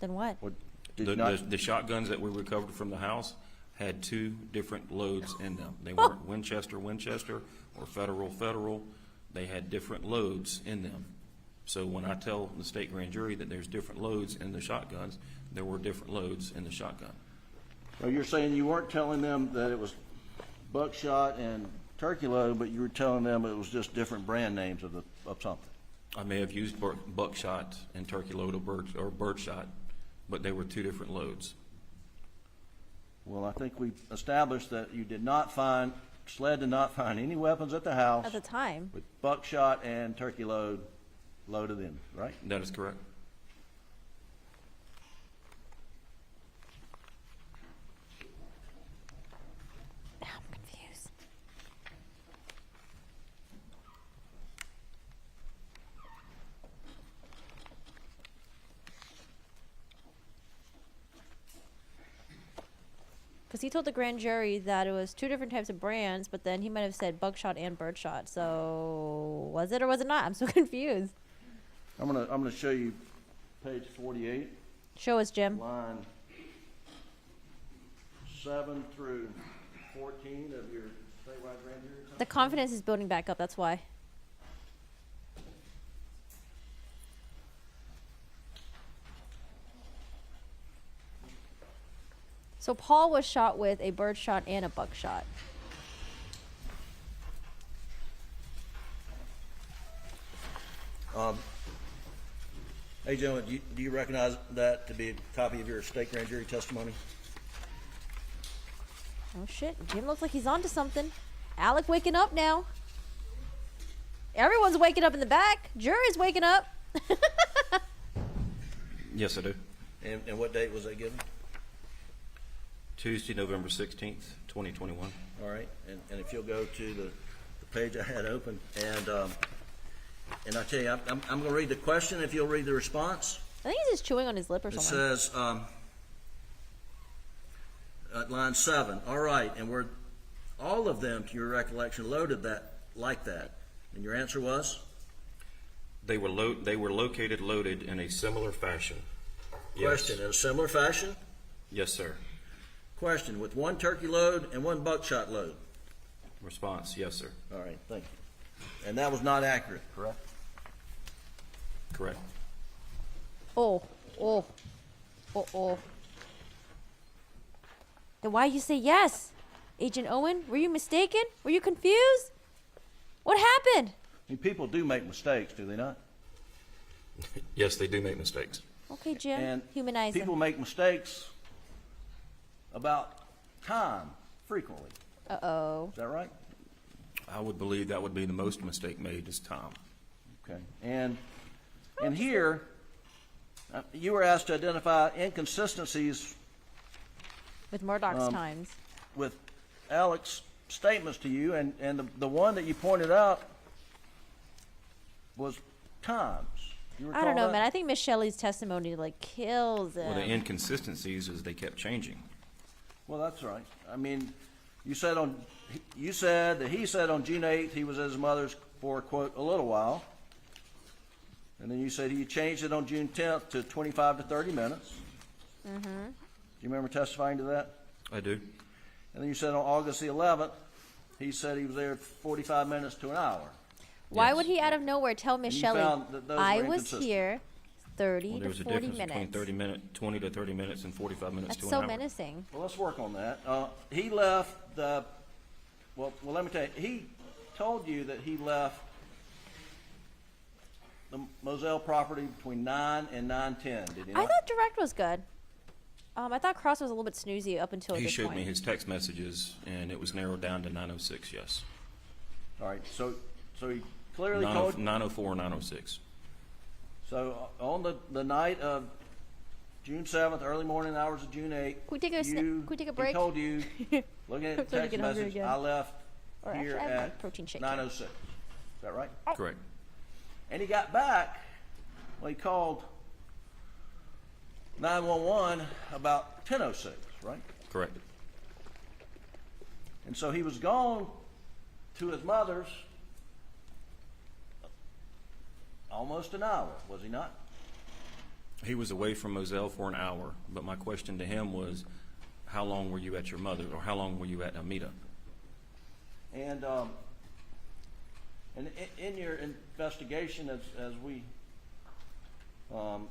[SPEAKER 6] Then what?
[SPEAKER 12] The shotguns that we recovered from the house had 2 different loads in them. They weren't Winchester or Federal. They had different loads in them. So when I tell the state grand jury that there's different loads in the shotguns, there were different loads in the shotgun.
[SPEAKER 16] Well, you're saying you weren't telling them that it was buckshot and turkey load, but you were telling them it was just different brand names of something.
[SPEAKER 12] I may have used buckshot and turkey load or birdshot, but they were 2 different loads.
[SPEAKER 16] Well, I think we established that you SLED did not find any weapons at the house
[SPEAKER 6] At the time.
[SPEAKER 16] with buckshot and turkey load loaded in, right?
[SPEAKER 12] That is correct.
[SPEAKER 6] I'm confused. Because he told the grand jury that it was 2 different types of brands, but then he might have said buckshot and birdshot. So was it or was it not? I'm so confused.
[SPEAKER 16] I'm gonna show you page 48.
[SPEAKER 6] Show us, Jim.
[SPEAKER 16] Line 7 through 14 of your statewide grand jury.
[SPEAKER 6] The confidence is building back up. That's why. So Paul was shot with a birdshot and a buckshot.
[SPEAKER 16] Hey, gentlemen, do you recognize that to be a copy of your state grand jury testimony?
[SPEAKER 6] Oh shit, Jim looks like he's onto something. Alec waking up now. Everyone's waking up in the back. Jury's waking up.
[SPEAKER 12] Yes, I do.
[SPEAKER 16] And what date was that given?
[SPEAKER 12] Tuesday, November 16th, 2021.
[SPEAKER 16] All right, and if you'll go to the page I had open, and I tell you, I'm going to read the question if you'll read the response.
[SPEAKER 6] I think he's just chewing on his lip or
[SPEAKER 16] It
[SPEAKER 6] something.
[SPEAKER 16] says, at line 7, all right, and were all of them, to your recollection, loaded that like that? And your answer was?
[SPEAKER 12] They were located loaded in a similar fashion. Yes.
[SPEAKER 16] Question, in a similar fashion?
[SPEAKER 12] Yes, sir.
[SPEAKER 16] Question, with one turkey load and one buckshot load?
[SPEAKER 12] Response, yes, sir.
[SPEAKER 16] All right, thank you. And that was not accurate, correct?
[SPEAKER 12] Correct.
[SPEAKER 6] Oh. Then why you say yes? Agent Owen, were you mistaken? Were you confused? What happened?
[SPEAKER 16] I mean, people do make mistakes, do they not?
[SPEAKER 12] Yes, they do make mistakes.
[SPEAKER 6] Okay, Jim,
[SPEAKER 16] And
[SPEAKER 6] humanize
[SPEAKER 16] people
[SPEAKER 6] him.
[SPEAKER 16] make mistakes about time frequently.
[SPEAKER 6] Uh-oh.
[SPEAKER 16] Is that right?
[SPEAKER 12] I would believe that would be the most mistake made is time.
[SPEAKER 16] Okay. And here, you were asked to identify inconsistencies
[SPEAKER 6] With Murdaugh's times.
[SPEAKER 16] with Alex's statements to you, and the one that you pointed out was times. You
[SPEAKER 6] I don't know,
[SPEAKER 16] recall that?
[SPEAKER 6] man. I think Miss Shelley's testimony like kills him.
[SPEAKER 12] Well, the inconsistencies is they kept changing.
[SPEAKER 16] Well, that's right. I mean, you said that he said on June 8th he was at his mother's for, quote, a little while. And then you said he changed it on June 10th to 25 to 30 minutes.
[SPEAKER 6] Mm-hmm.
[SPEAKER 16] Do you remember testifying to that?
[SPEAKER 12] I do.
[SPEAKER 16] And then you said on August the 11th, he said he was there 45 minutes to an hour.
[SPEAKER 6] Why would he out of nowhere tell Miss
[SPEAKER 16] And you
[SPEAKER 6] Shelley,
[SPEAKER 16] found that those
[SPEAKER 6] I
[SPEAKER 16] were
[SPEAKER 6] was
[SPEAKER 16] inconsistent.
[SPEAKER 6] here 30
[SPEAKER 12] Well,
[SPEAKER 6] to
[SPEAKER 12] there was a
[SPEAKER 6] 40
[SPEAKER 12] difference
[SPEAKER 6] minutes.
[SPEAKER 12] between 20 to 30 minutes and 45 minutes
[SPEAKER 6] That's
[SPEAKER 12] to an
[SPEAKER 6] so
[SPEAKER 12] hour.
[SPEAKER 6] menacing.
[SPEAKER 16] Well, let's work on that. He left the, well, let me tell you, he told you that he left the Moselle property between 9 and 9:10, did he
[SPEAKER 6] I
[SPEAKER 16] not?
[SPEAKER 6] thought direct was good. I thought Cross was a little bit snoozy up until
[SPEAKER 12] He
[SPEAKER 6] this
[SPEAKER 12] showed
[SPEAKER 6] point.
[SPEAKER 12] me his text messages, and it was narrowed down to 9:06, yes.
[SPEAKER 16] All right, so he clearly told you.
[SPEAKER 12] 9:04, 9:06.
[SPEAKER 16] So on the night of June 7th, early morning hours of June 8th,
[SPEAKER 6] Can we take a
[SPEAKER 16] you,
[SPEAKER 6] break?
[SPEAKER 16] he told you, looking at
[SPEAKER 6] I'm
[SPEAKER 16] the
[SPEAKER 6] starting to
[SPEAKER 16] text
[SPEAKER 6] get hungry
[SPEAKER 16] message,
[SPEAKER 6] again.
[SPEAKER 16] I left
[SPEAKER 6] Or
[SPEAKER 16] here
[SPEAKER 6] actually, I have my
[SPEAKER 16] at
[SPEAKER 6] protein shake
[SPEAKER 16] 9:06. Is that right?
[SPEAKER 12] Correct.
[SPEAKER 16] And he got back, well, he called 911 about 10:06, right?
[SPEAKER 12] Correct.
[SPEAKER 16] And so he was gone to his mother's almost an hour, was he not?
[SPEAKER 12] He was away from Moselle for an hour, but my question to him was, how long were you at your mother, or how long were you at Amita?
[SPEAKER 16] And in your investigation, as we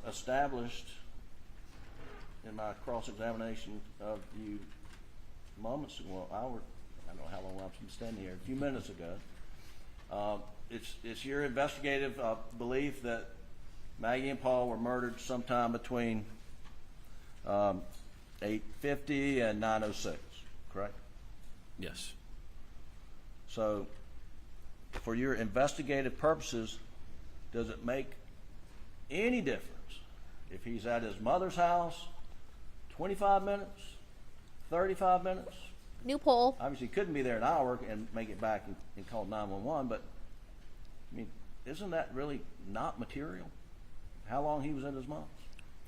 [SPEAKER 16] established in my cross-examination of you moments ago, I don't know how long I've been standing here, a few minutes ago, it's your investigative belief that Maggie and Paul were murdered sometime between 8:50 and 9:06, correct?
[SPEAKER 12] Yes.
[SPEAKER 16] So, for your investigative purposes, does it make any difference if he's at his mother's house 25 minutes, 35 minutes?
[SPEAKER 6] New poll.
[SPEAKER 16] Obviously, he couldn't be there an hour and make it back and call 911, but, I mean, isn't that really not material? How long he was at his mom's?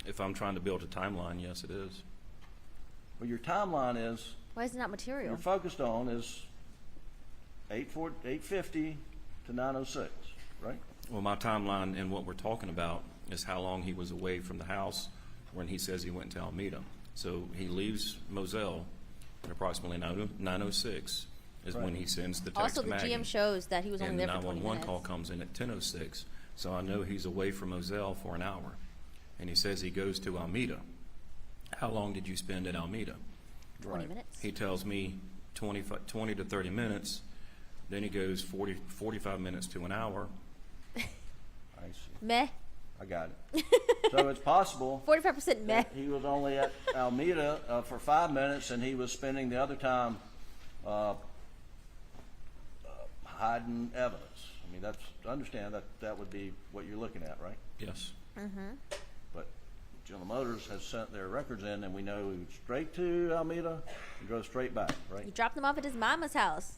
[SPEAKER 12] If I'm trying to build a timeline, yes, it is.
[SPEAKER 16] Well, your timeline is,
[SPEAKER 6] Why is it not material?
[SPEAKER 16] you're focused on is 8:50 to 9:06, right?
[SPEAKER 12] Well, my timeline and what we're talking about is how long he was away from the house when he says he went to Alameda. So he leaves Moselle at approximately 9:06 is when
[SPEAKER 16] Right.
[SPEAKER 12] he sends the text
[SPEAKER 6] Also,
[SPEAKER 12] to
[SPEAKER 6] the
[SPEAKER 12] Maggie.
[SPEAKER 6] GM shows that he was only
[SPEAKER 12] And
[SPEAKER 6] there
[SPEAKER 12] the
[SPEAKER 6] for 20
[SPEAKER 12] 911
[SPEAKER 6] minutes.
[SPEAKER 12] call comes in at 10:06. So I know he's away from Moselle for an hour. And he says he goes to Alameda. How long did you spend at Alameda?
[SPEAKER 6] 20 minutes.
[SPEAKER 12] He tells me 20 to 30 minutes. Then he goes 45 minutes to an hour.
[SPEAKER 16] I see.
[SPEAKER 6] Meh.
[SPEAKER 16] I got it. So it's possible
[SPEAKER 6] 45% meh.
[SPEAKER 16] that he was only at Alameda for 5 minutes, and he was spending the other time hiding evidence. I mean, that's, to understand that would be what you're looking at, right?
[SPEAKER 12] Yes.
[SPEAKER 6] Mm-hmm.
[SPEAKER 16] But General Motors has sent their records in, and we know he went straight to Alameda and drove straight back, right?
[SPEAKER 6] You dropped him off at his mama's house.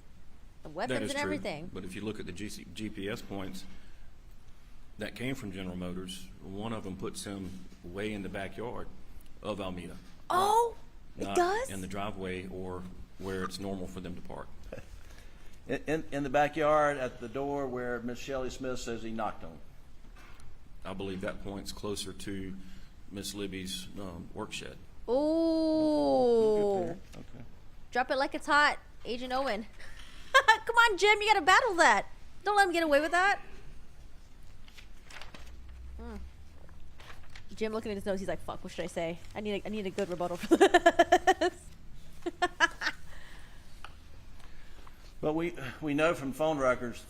[SPEAKER 6] The
[SPEAKER 12] That
[SPEAKER 6] weapons
[SPEAKER 12] is
[SPEAKER 6] and
[SPEAKER 12] true.
[SPEAKER 6] everything.
[SPEAKER 12] But if you look at the GPS points that came from General Motors, one of them puts him way in the backyard of Alameda.
[SPEAKER 6] Oh, it
[SPEAKER 12] Not
[SPEAKER 6] does?
[SPEAKER 12] in the driveway or where it's normal for them to park.
[SPEAKER 16] In the backyard at the door where Miss Shelley Smith says he knocked on.
[SPEAKER 12] I believe that point's closer to Miss Libby's work shed.
[SPEAKER 6] Ooh.
[SPEAKER 16] Okay.
[SPEAKER 6] Drop it like it's hot, Agent Owen. Come on, Jim, you gotta battle that. Don't let him get away with that. Jim looking at his nose, he's like, fuck, what should I say? I need a good rebuttal for this.
[SPEAKER 16] But we know from phone records,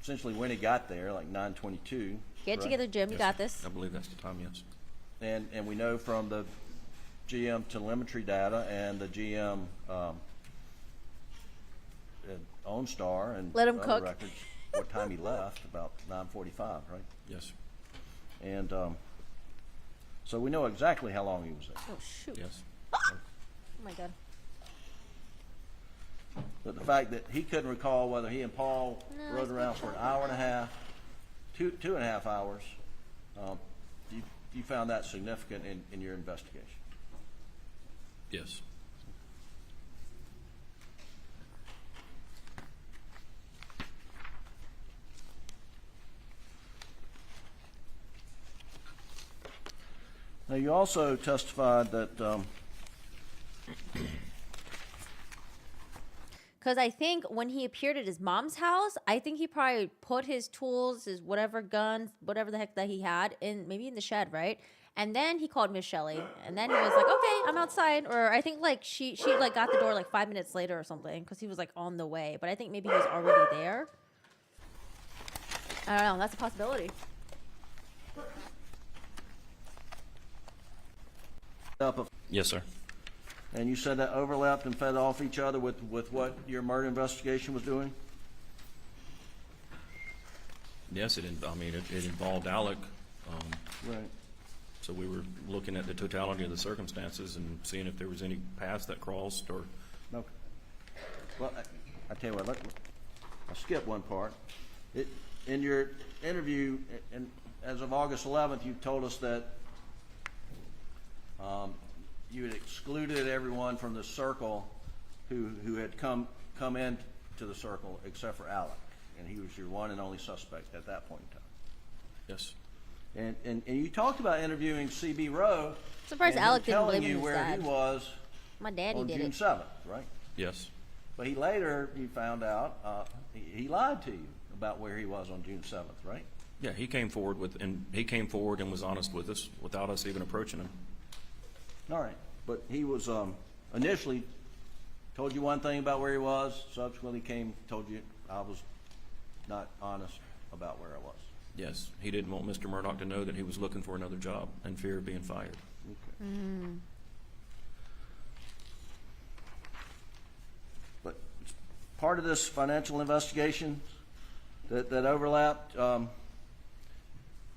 [SPEAKER 16] essentially when he got there, like 9:22.
[SPEAKER 6] Get it together, Jim. You got this.
[SPEAKER 12] I believe that's the time, yes.
[SPEAKER 16] And we know from the GM telemetry data and the GM OnStar and
[SPEAKER 6] Let him
[SPEAKER 16] other
[SPEAKER 6] cook.
[SPEAKER 16] records what time he left, about 9:45, right?
[SPEAKER 12] Yes.
[SPEAKER 16] And so we know exactly how long he was there.
[SPEAKER 6] Oh, shoot.
[SPEAKER 12] Yes.
[SPEAKER 6] Oh, my God.
[SPEAKER 16] But the fact that he couldn't recall whether he and Paul rode around for an hour and a half, two and a half hours, you found that significant in your investigation.
[SPEAKER 12] Yes.
[SPEAKER 16] Now, you also testified that
[SPEAKER 6] Because I think when he appeared at his mom's house, I think he probably put his tools, his whatever guns, whatever the heck that he had, maybe in the shed, right? And then he called Miss Shelley, and then he was like, "Okay, I'm outside." Or I think like she like got the door like 5 minutes later or something, because he was like on the way. But I think maybe he was already there. I don't know. That's a possibility.
[SPEAKER 12] Yes, sir.
[SPEAKER 16] And you said that overlapped and fed off each other with what your murder investigation was doing?
[SPEAKER 12] Yes, it involved Alec.
[SPEAKER 16] Right.
[SPEAKER 12] So we were looking at the totality of the circumstances and seeing if there was any paths that crossed or.
[SPEAKER 16] Okay. Well, I tell you what, I'll skip one part. In your interview, as of August 11th, you told us that you had excluded everyone from the circle who had come in to the circle except for Alec, and he was your one and only suspect at that point in time.
[SPEAKER 12] Yes.
[SPEAKER 16] And you talked about interviewing C.B. Rowe.
[SPEAKER 6] Surprised
[SPEAKER 16] and
[SPEAKER 6] Alec
[SPEAKER 16] him
[SPEAKER 6] didn't
[SPEAKER 16] telling
[SPEAKER 6] blame
[SPEAKER 16] you
[SPEAKER 6] his
[SPEAKER 16] where
[SPEAKER 6] dad.
[SPEAKER 16] he was
[SPEAKER 6] My daddy
[SPEAKER 16] on
[SPEAKER 6] did
[SPEAKER 16] June
[SPEAKER 6] it.
[SPEAKER 16] 7th, right?
[SPEAKER 12] Yes.
[SPEAKER 16] But he later, you found out, he lied to you about where he was on June 7th, right?
[SPEAKER 12] Yeah, he came forward and was honest with us without us even approaching him.
[SPEAKER 16] All right. But he was initially told you one thing about where he was, subsequently told you I was not honest about where I was.
[SPEAKER 12] Yes, he didn't want Mr. Murdaugh to know that he was looking for another job in fear of being fired.
[SPEAKER 16] Okay.
[SPEAKER 6] Mm.
[SPEAKER 16] But part of this financial investigation that overlapped,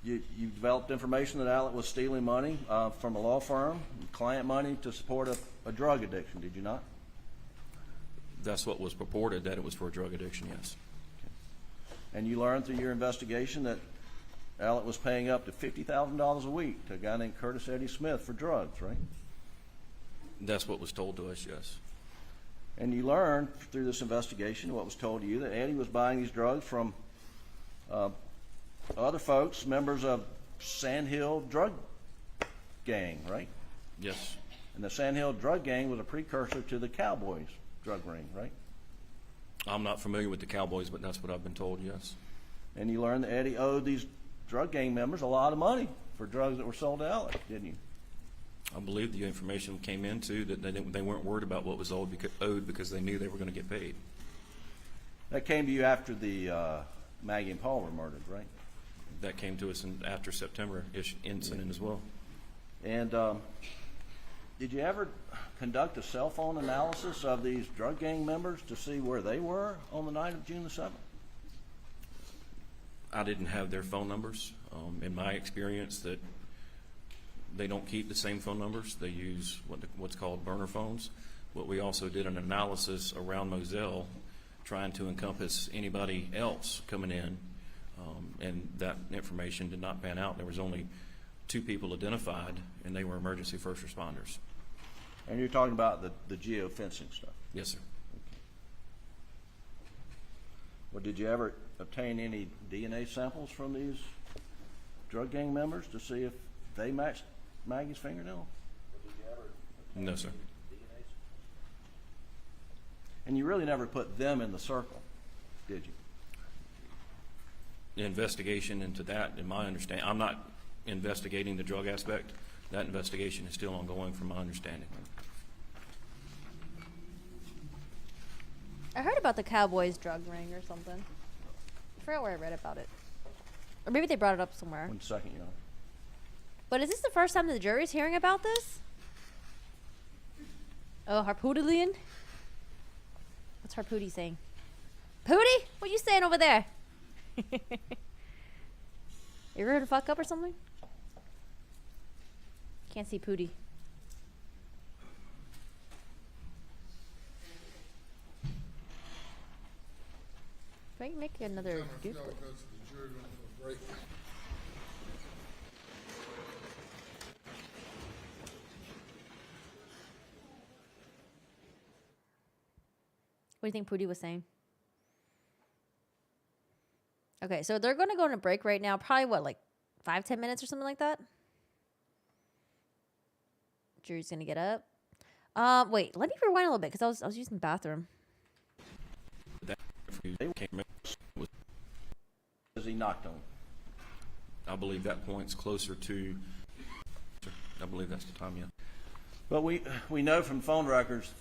[SPEAKER 16] you developed information that Alec was stealing money from a law firm, client money to support a drug addiction, did you not?
[SPEAKER 12] That's what was purported, that it was for a drug addiction, yes.
[SPEAKER 16] And you learned through your investigation that Alec was paying up to $50,000 a week to a guy named Curtis Eddie Smith for drugs, right?
[SPEAKER 12] That's what was told to us, yes.
[SPEAKER 16] And you learned through this investigation what was told to you that Eddie was buying these drugs from other folks, members of Sandhill Drug Gang, right?
[SPEAKER 12] Yes.
[SPEAKER 16] And the Sandhill Drug Gang was a precursor to the Cowboys drug ring, right?
[SPEAKER 12] I'm not familiar with the Cowboys, but that's what I've been told, yes.
[SPEAKER 16] And you learned that Eddie owed these drug gang members a lot of money for drugs that were sold to Alec, didn't you?
[SPEAKER 12] I believe the information came into that they weren't worried about what was owed because they knew they were going to get paid.
[SPEAKER 16] That came to you after the Maggie and Paul were murdered, right?
[SPEAKER 12] That came to us after September-ish incident as well.
[SPEAKER 16] And did you ever conduct a cell phone analysis of these drug gang members to see where they were on the night of June the 7th?
[SPEAKER 12] I didn't have their phone numbers. In my experience, that they don't keep the same phone numbers. They use what's called burner phones. But we also did an analysis around Moselle, trying to encompass anybody else coming in, and that information did not pan out. There was only 2 people identified, and they were emergency first responders.
[SPEAKER 16] And you're talking about the geofencing stuff?
[SPEAKER 12] Yes, sir.
[SPEAKER 16] Well, did you ever obtain any DNA samples from these drug gang members to see if they matched Maggie's fingernail?
[SPEAKER 12] No, sir.
[SPEAKER 16] And you really never put them in the circle, did you?
[SPEAKER 12] The investigation into that, in my understanding, I'm not investigating the drug aspect. That investigation is still ongoing from my understanding.
[SPEAKER 6] I heard about the Cowboys drug ring or something. I forgot where I read about it. Or maybe they brought it up somewhere.
[SPEAKER 16] 1 second, you know.
[SPEAKER 6] But is this the first time the jury's hearing about this? Oh, Harpoodilian? What's Harpoody saying? Pooty? What you saying over there? You ready to fuck up or something? Can't see Pooty. If I can make another duplicate. What do you think Pooty was saying? Okay, so they're going to go on a break right now. Probably, what, like 5-10 minutes or something like that? Jury's going to get up. Wait, let me rewind a little bit because I was using the bathroom.
[SPEAKER 16] As he knocked on.
[SPEAKER 12] I believe that point's closer to, I believe that's the time, yeah.
[SPEAKER 16] But we know from phone records,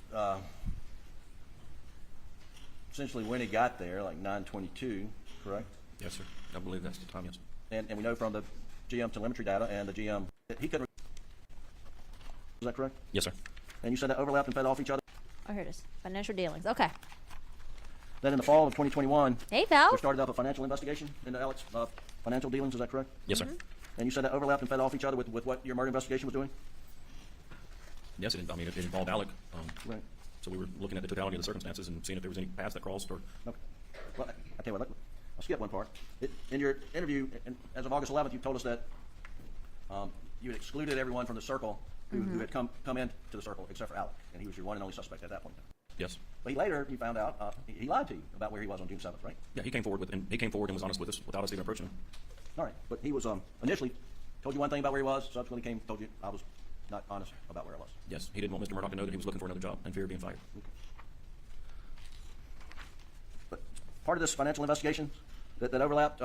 [SPEAKER 16] essentially when he got there, like 9:22, correct?
[SPEAKER 12] Yes, sir. I believe that's the time, yes.
[SPEAKER 16] And we know from the GM telemetry data and the GM that he couldn't. Is that correct?
[SPEAKER 12] Yes, sir.
[SPEAKER 16] And you said that overlapped and fed off each other?
[SPEAKER 6] Oh, here it is. Financial dealings. Okay.
[SPEAKER 16] Then in the fall of 2021,
[SPEAKER 6] hey, Val.
[SPEAKER 16] there started up a financial investigation into Alex financial dealings. Is that correct?
[SPEAKER 12] Yes, sir.
[SPEAKER 16] And you said that overlapped and fed off each other with what your murder investigation was doing?
[SPEAKER 12] Yes, it involved Alec.
[SPEAKER 16] Right.
[SPEAKER 12] So we were looking at the totality of the circumstances and seeing if there was any paths that crossed or.
[SPEAKER 16] Okay. Well, I tell you what, I'll skip one part. In your interview, as of August 11th, you told us that you had excluded everyone from the circle who had come into the circle except for Alec, and he was your one and only suspect at that point.
[SPEAKER 12] Yes.
[SPEAKER 16] But later, you found out he lied to you about where he was on June 7th, right?
[SPEAKER 12] Yeah, he came forward and was honest with us without us even approaching him.
[SPEAKER 16] All right, but he was initially told you one thing about where he was, subsequently told you I was not honest about where I was.
[SPEAKER 12] Yes, he didn't want Mr. Murdaugh to know that he was looking for another job and fear of being fired.
[SPEAKER 16] Okay. But part of this financial investigation that overlapped.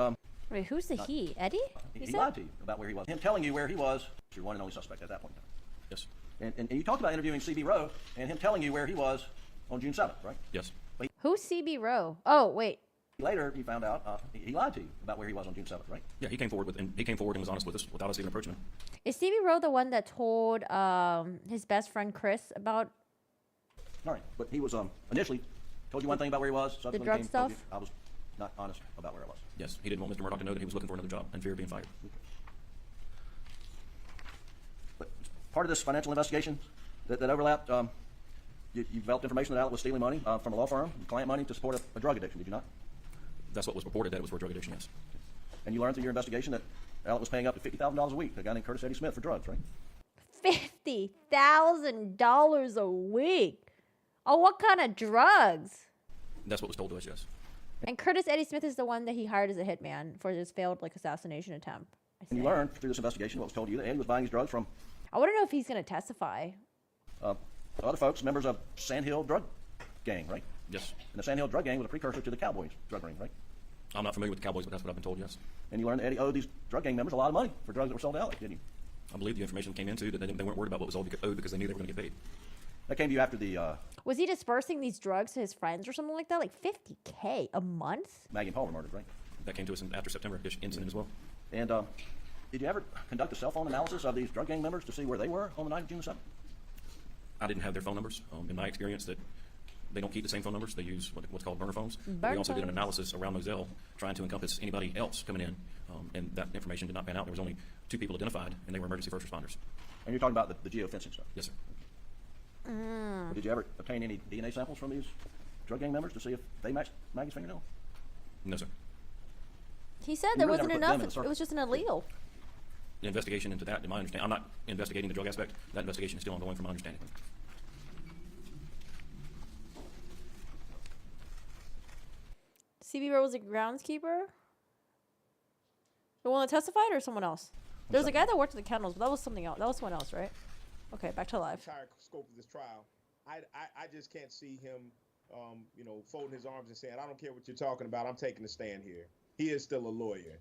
[SPEAKER 6] Wait, who's the he? Eddie?
[SPEAKER 16] He lied to you about where he was. Him telling you where he was your one and only suspect at that point.
[SPEAKER 12] Yes.
[SPEAKER 16] And you talked about interviewing C.B. Rowe and him telling you where he was on June 7th, right?
[SPEAKER 12] Yes.
[SPEAKER 6] Who's C.B. Rowe? Oh, wait.
[SPEAKER 16] Later, you found out he lied to you about where he was on June 7th, right?
[SPEAKER 12] Yeah, he came forward and was honest with us without us even approaching him.
[SPEAKER 6] Is C.B. Rowe the one that told his best friend Chris about?
[SPEAKER 16] All right, but he was initially told you one thing about where he was.
[SPEAKER 6] The drug stuff?
[SPEAKER 16] I was not honest about where I was.
[SPEAKER 12] Yes, he didn't want Mr. Murdaugh to know that he was looking for another job and fear of being fired. But part of this financial investigation that overlapped, you developed information that Alec was stealing money from a law firm, client money to support a drug addiction, did you not? That's what was reported, that it was for drug addiction, yes.
[SPEAKER 16] And you learned through your investigation that Alec was paying up to $50,000 a week to a guy named Curtis Eddie Smith for drugs, right?
[SPEAKER 6] $50,000 a week? Oh, what kind of drugs?
[SPEAKER 12] That's what was told to us, yes.
[SPEAKER 6] And Curtis Eddie Smith is the one that he hired as a hitman for his failed assassination attempt.
[SPEAKER 16] And you learned through this investigation what was told to you that Eddie was buying these drugs from
[SPEAKER 6] I want to know if he's going to testify.
[SPEAKER 16] other folks, members of Sandhill drug gang, right?
[SPEAKER 12] Yes.
[SPEAKER 16] And the Sandhill drug gang was a precursor to the Cowboys drug ring, right?
[SPEAKER 12] I'm not familiar with the Cowboys, but that's what I've been told, yes.
[SPEAKER 16] And you learned that Eddie owed these drug gang members a lot of money for drugs that were sold to Alec, didn't you?
[SPEAKER 12] I believe the information came into that they weren't worried about what was owed because they knew they were going to get paid.
[SPEAKER 16] That came to you after the
[SPEAKER 6] Was he dispersing these drugs to his friends or something like that? Like $50K a month?
[SPEAKER 16] Maggie and Paul were murdered, right?
[SPEAKER 12] That came to us after September incident as well.
[SPEAKER 16] And did you ever conduct a cell phone analysis of these drug gang members to see where they were on the night of June 7th?
[SPEAKER 12] I didn't have their phone numbers. In my experience, that they don't keep the same phone numbers. They use what's called burner phones.
[SPEAKER 6] Burner
[SPEAKER 12] We also did an
[SPEAKER 6] phones.
[SPEAKER 12] analysis around Moselle, trying to encompass anybody else coming in, and that information did not pan out. There was only 2 people identified, and they were emergency first responders.
[SPEAKER 16] And you're talking about the geofencing stuff?
[SPEAKER 12] Yes, sir.
[SPEAKER 16] Well, did you ever obtain any DNA samples from these drug gang members to see if they matched Maggie's fingernail?
[SPEAKER 12] No, sir.
[SPEAKER 6] He said
[SPEAKER 16] You
[SPEAKER 6] there
[SPEAKER 16] really
[SPEAKER 6] wasn't
[SPEAKER 16] never put
[SPEAKER 6] enough.
[SPEAKER 16] them in the
[SPEAKER 6] It was
[SPEAKER 16] circle.
[SPEAKER 6] just an allele.
[SPEAKER 12] The investigation into that, in my understanding, I'm not investigating the drug aspect. That investigation is still ongoing, from my understanding.
[SPEAKER 6] CB Rowe was a groundskeeper? The one that testified or someone else? There's a guy that worked at the kennels, but that was something else. That was someone else, right? Okay, back to live.
[SPEAKER 17] Entire scope of this trial, I just can't see him, folding his arms and saying, "I don't care what you're talking about. I'm taking a stand here." He is still a lawyer.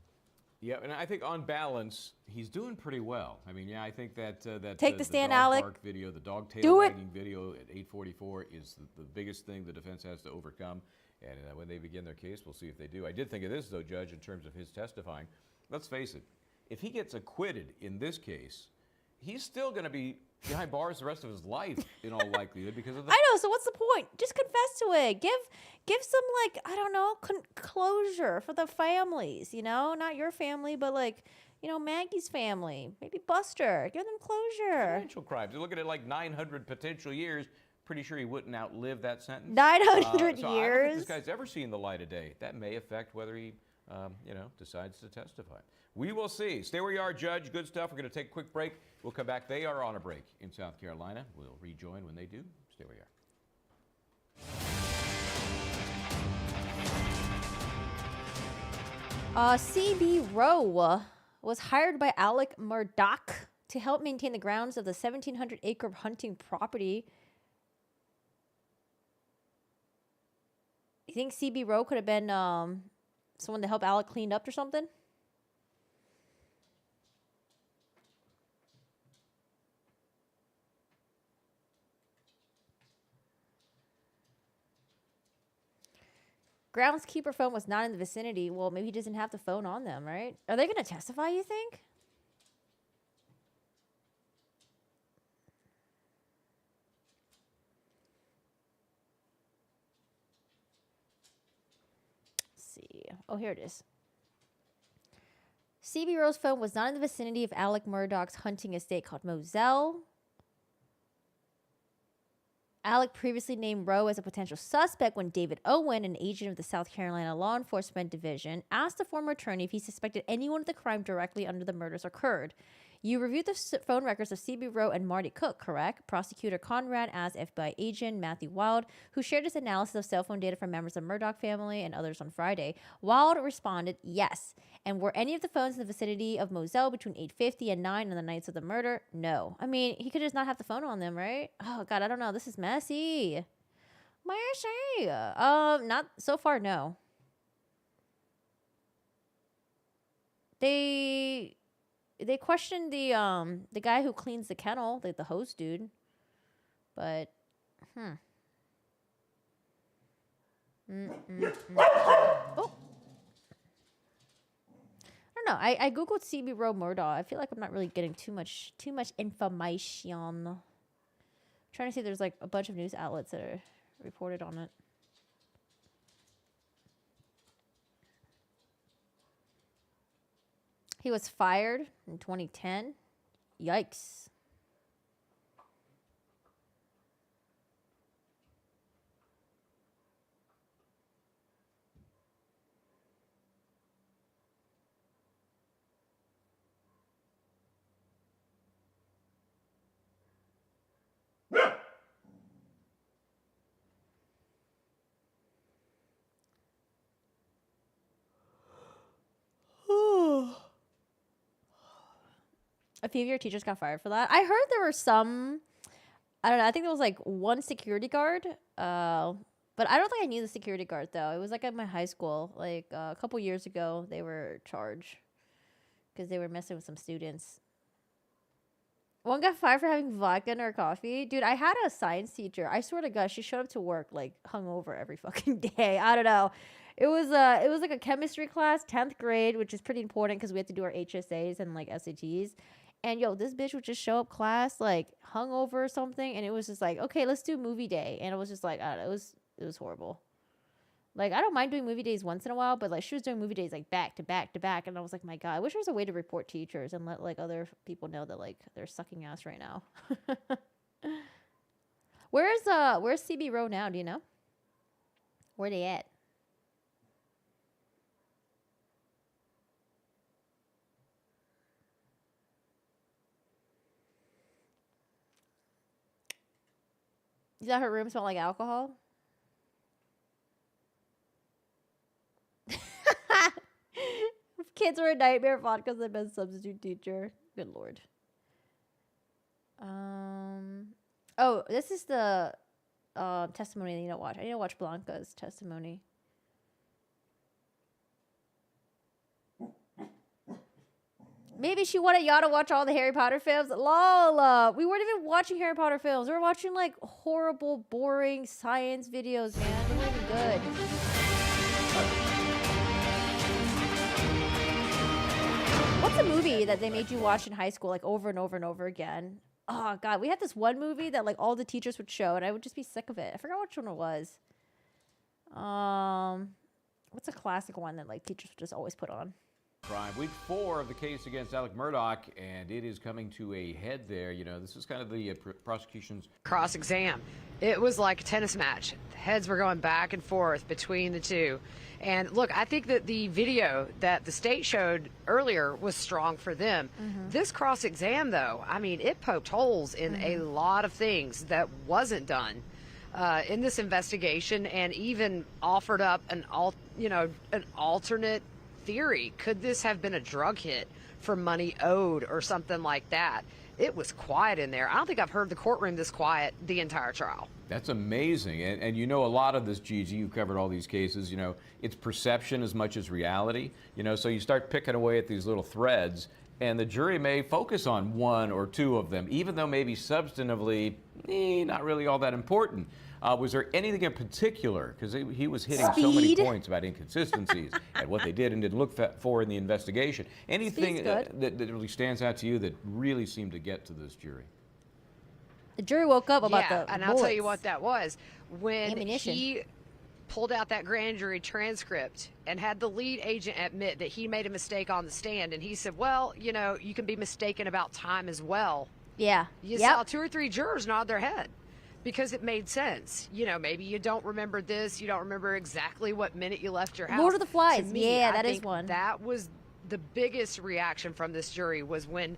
[SPEAKER 18] Yeah, and I think on balance, he's doing pretty well. I mean, yeah, I think that
[SPEAKER 6] Take the stand,
[SPEAKER 18] dog
[SPEAKER 6] Alec.
[SPEAKER 18] bark video, the dog tail
[SPEAKER 6] Do it.
[SPEAKER 18] wagging video at 8:44 is the biggest thing the defense has to overcome. And when they begin their case, we'll see if they do. I did think of this, though, Judge, in terms of his testifying. Let's face it, if he gets acquitted in this case, he's still going to be behind bars the rest of his life, in all likelihood, because of the.
[SPEAKER 6] I know. So what's the point? Just confess to it. Give some, like, I don't know, closure for the families. You know, not your family, but like, Maggie's family, maybe Buster. Give them closure.
[SPEAKER 18] Financial crimes. You're looking at like 900 potential years. Pretty sure he wouldn't outlive that sentence.
[SPEAKER 6] 900
[SPEAKER 18] so I don't think
[SPEAKER 6] years?
[SPEAKER 18] this guy's ever seen the light of day. That may affect whether he, decides to testify. We will see. Stay where you are, Judge. Good stuff. We're going to take a quick break. We'll come back. They are on a break in South Carolina. We'll rejoin when they do. Stay where you are.
[SPEAKER 6] CB Rowe was hired by Alec Murdaugh to help maintain the grounds of the 1,700-acre hunting property. You think CB Rowe could have been someone to help Alec clean up or something? Groundskeeper phone was not in the vicinity. Well, maybe he doesn't have the phone on them, right? Are they going to testify, you think? Let's see. Oh, here it is. CB Rowe's phone was not in the vicinity of Alec Murdaugh's hunting estate called Moselle. Alec previously named Rowe as a potential suspect when David Owen, an agent of the South Carolina Law Enforcement Division, asked the former attorney if he suspected anyone of the crime directly under the murders occurred. You reviewed the phone records of CB Rowe and Marty Cook, correct? Prosecutor Conrad asked FBI agent Matthew Wild, who shared his analysis of cell phone data from members of the Murdaugh family and others on Friday. Wild responded, yes. And were any of the phones in the vicinity of Moselle between 8:50 and 9 on the nights of the murder? No. I mean, he could just not have the phone on them, right? Oh, God, I don't know. This is messy. Messy. Not so far, no. They questioned the guy who cleans the kennel, the host dude. But, Oh. I don't know. I googled CB Rowe Murdaugh. I feel like I'm not really getting too much information. I'm trying to see if there's like a bunch of news outlets that are reported on it. He was fired in 2010. Yikes. A few of your teachers got fired for that. I heard there were some, I don't know, I think there was like one security guard. But I don't think I knew the security guard though. It was like at my high school, like a couple years ago, they were charged because they were messing with some students. One got fired for having vodka in her coffee. Dude, I had a science teacher. I swear to God, she showed up to work like hungover every fucking day. I don't know. It was like a chemistry class, 10th grade, which is pretty important because we had to do our HSAs and like SATs. And yo, this bitch would just show up class like hungover or something, and it was just like, okay, let's do movie day. And it was just like, I don't know, It was horrible. Like, I don't mind doing movie days once in a while, but like she was doing movie days like back to back to back, and I was like, my God, I wish there was a way to report teachers and let like other people know that like they're sucking ass right now. Where's CB Row now? Do you know? Where they at? Does that her room smell like alcohol? Kids were a nightmare. Vodka's the best substitute teacher. Good Lord. Oh, this is the testimony I need to watch. I need to watch Blanca's testimony. Maybe she wanted y'all to watch all the Harry Potter films. Lol. We weren't even watching Harry Potter films. We were watching like horrible, boring science videos, man. They weren't even good. What's a movie that they made you watch in high school like over and over and over again? Oh God, we had this one movie that like all the teachers would show, and I would just be sick of it. I forgot which one it was. What's a classic one that like teachers would just always put on?
[SPEAKER 18] Crime. Week 4 of the case against Alec Murdaugh, and it is coming to a head there. You know, this is kind of the prosecution's
[SPEAKER 19] cross-exam. It was like a tennis match. The heads were going back and forth between the two. And look, I think that the video that the state showed earlier was strong for them. This cross-exam, though, I mean, it poked holes in a lot of things that wasn't done in this investigation, and even offered up an alternate theory. Could this have been a drug hit for money owed or something like that? It was quiet in there. I don't think I've heard the courtroom this quiet the entire trial.
[SPEAKER 18] That's amazing. And you know, a lot of this, Gigi, you've covered all these cases, you know, it's perception as much as reality. You know, so you start picking away at these little threads, and the jury may focus on one or two of them, even though maybe substantively, not really all that important. Was there anything in particular, because he was hitting so many points about inconsistencies and what they did and didn't look for in the investigation, anything that really stands out to you that really seemed to get to this jury?
[SPEAKER 6] The jury woke up about the
[SPEAKER 19] and I'll tell you what that was. When he pulled out that grand jury transcript and had the lead agent admit that he made a mistake on the stand, and he said, well, you know, you can be mistaken about time as well.
[SPEAKER 6] Yeah.
[SPEAKER 19] You saw 2 or 3 jurors nod their head, because it made sense. You know, maybe you don't remember this, you don't remember exactly what minute you left your house.
[SPEAKER 6] Lord of the Flies.
[SPEAKER 19] To me,
[SPEAKER 6] yeah,
[SPEAKER 19] I
[SPEAKER 6] that is
[SPEAKER 19] think
[SPEAKER 6] one.
[SPEAKER 19] That was the biggest reaction from this jury, was when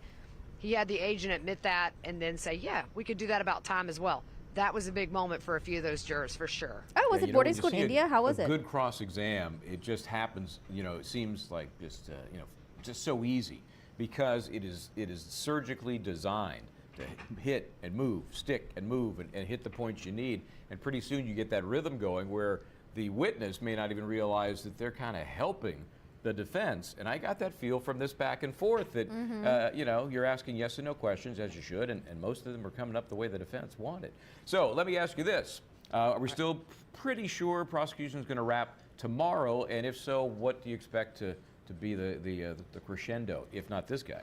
[SPEAKER 19] he had the agent admit that and then say, yeah, we could do that about time as well. That was a big moment for a few of those jurors, for sure.
[SPEAKER 6] Oh, was it boarding school in India? How was it?
[SPEAKER 18] A good cross-exam, it just happens, you know, it seems like just, you know, just so easy, because it is surgically designed to hit and move, stick and move, and hit the points you need. And pretty soon you get that rhythm going where the witness may not even realize that they're kind of helping the defense. And I got that feel from this back and forth that, you know, you're asking yes and no questions, as you should, and most of them are coming up the way the defense wanted. So let me ask you this. Are we still pretty sure prosecution is going to wrap tomorrow? And if so, what do you expect to be the crescendo, if not this guy?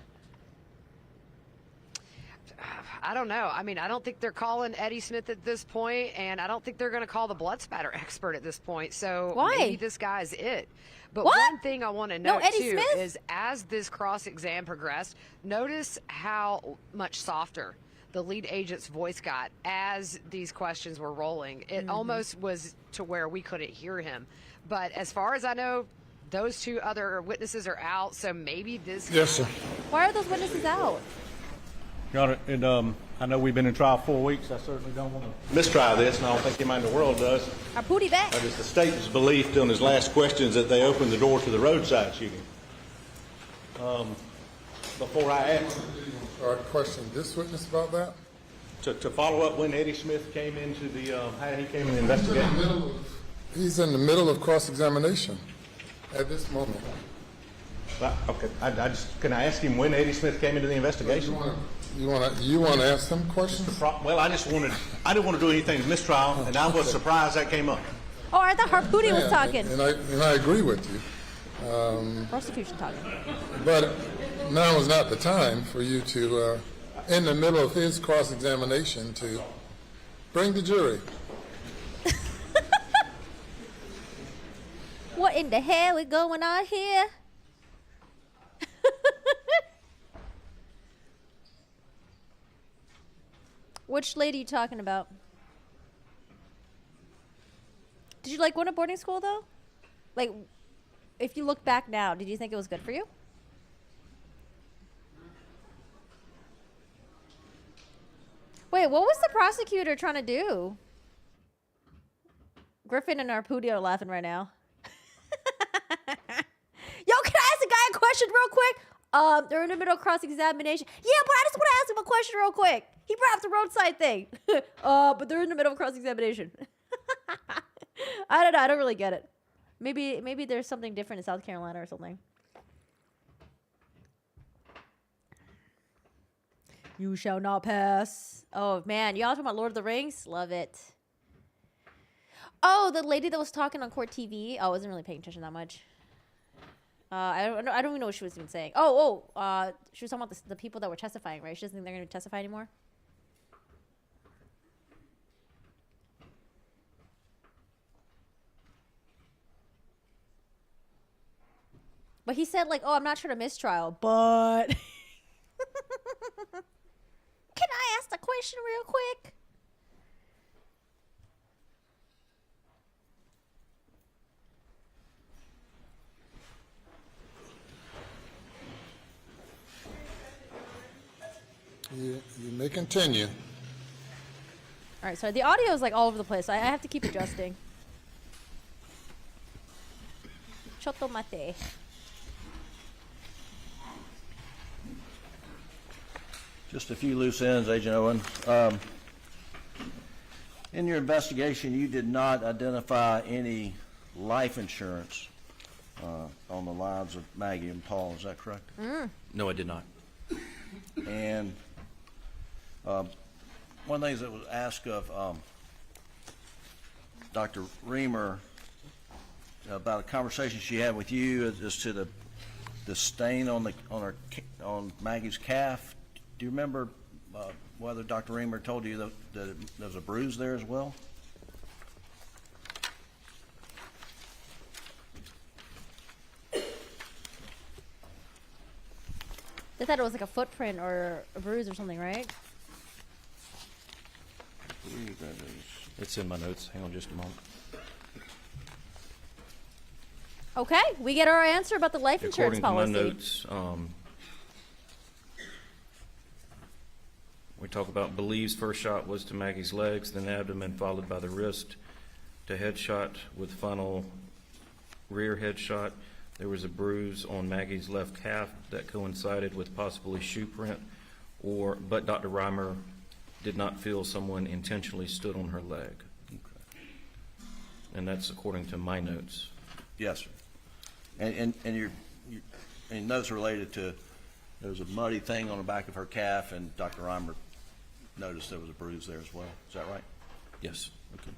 [SPEAKER 19] I don't know. I mean, I don't think they're calling Eddie Smith at this point, and I don't think they're going to call the blood spatter expert at this point. So maybe this guy's it. But one thing I want to note, too, is as this cross-exam progressed, notice how much softer the lead agent's voice got as these questions were rolling. It almost was to where we couldn't hear him. But as far as I know, those 2 other witnesses are out, so maybe this...
[SPEAKER 5] Yes, sir.
[SPEAKER 6] Why are those witnesses out?
[SPEAKER 3] Your Honor, and I know we've been in trial 4 weeks. I certainly don't want to mistry this, and I don't think anybody in the world does.
[SPEAKER 6] Our booty back.
[SPEAKER 11] But it's the state's belief during his last questions that they opened the door to the roadside shooting. Before I ask...
[SPEAKER 5] All right, question this witness about that?
[SPEAKER 11] To follow up when Eddie Smith came into the, how he came in the investigation.
[SPEAKER 5] He's in the middle of cross-examination at this moment.
[SPEAKER 11] Okay, can I ask him when Eddie Smith came into the investigation?
[SPEAKER 5] You want to ask him questions?
[SPEAKER 11] Well, I didn't want to do anything to mistrial, and I was surprised that came up.
[SPEAKER 6] Oh, I thought Harpootty was talking.
[SPEAKER 5] And I agree with you.
[SPEAKER 6] Prosecution talking.
[SPEAKER 5] But now is not the time for you to, in the middle of his cross-examination, to bring the jury.
[SPEAKER 6] in the hell is going on here? Which lady are you talking about? Did you like going to boarding school though? Like, if you look back now, did you think it was good for you? Wait, what was the prosecutor trying to do? Griffin and Arpudi are laughing right now. Yo, can I ask a guy a question real quick? They're in the middle of cross-examination. Yeah, but I just want to ask him a question real quick. He brought up the roadside thing. But they're in the middle of cross-examination. I don't know. I don't really get it. Maybe there's something different in South Carolina or something. You shall not pass. Oh, man. Y'all talking about Lord of the Rings? Love it. Oh, the lady that was talking on court TV. Oh, I wasn't really paying attention that much. I don't even know what she was even saying. She was talking about the people that were testifying, right? She doesn't think they're going to testify anymore? But he said, like, oh, I'm not sure to mistrial, but... Can I ask the question real quick?
[SPEAKER 5] You may continue.
[SPEAKER 6] All right, so the audio is like all over the place. I have to keep adjusting. Chotomate.
[SPEAKER 16] Just a few loose ends, Agent Owen. In your investigation, you did not identify any life insurance on the lives of Maggie and Paul. Is that correct?
[SPEAKER 12] No, I did not.
[SPEAKER 16] And one of the things that was asked of Dr. Reamer about a conversation she had with you as to the stain on Maggie's calf. Do you remember whether Dr. Reamer told you that there's a bruise there as well?
[SPEAKER 6] They thought it was like a footprint or a bruise or something, right?
[SPEAKER 16] I believe that is.
[SPEAKER 12] It's in my notes. Hang on just a moment.
[SPEAKER 6] Okay, we get our answer about the life insurance policy.
[SPEAKER 12] According to my notes, we talk about believes first shot was to Maggie's legs, then abdomen, followed by the wrist to headshot with final rear headshot. There was a bruise on Maggie's left calf that coincided with possibly shoe print, but Dr. Reimer did not feel someone intentionally stood on her leg. Okay. And that's according to my notes.
[SPEAKER 16] Yes, sir. And your notes related to there was a muddy thing on the back of her calf, and Dr. Reimer noticed there was a bruise there as well. Is that right?
[SPEAKER 12] Yes.
[SPEAKER 16] Okay.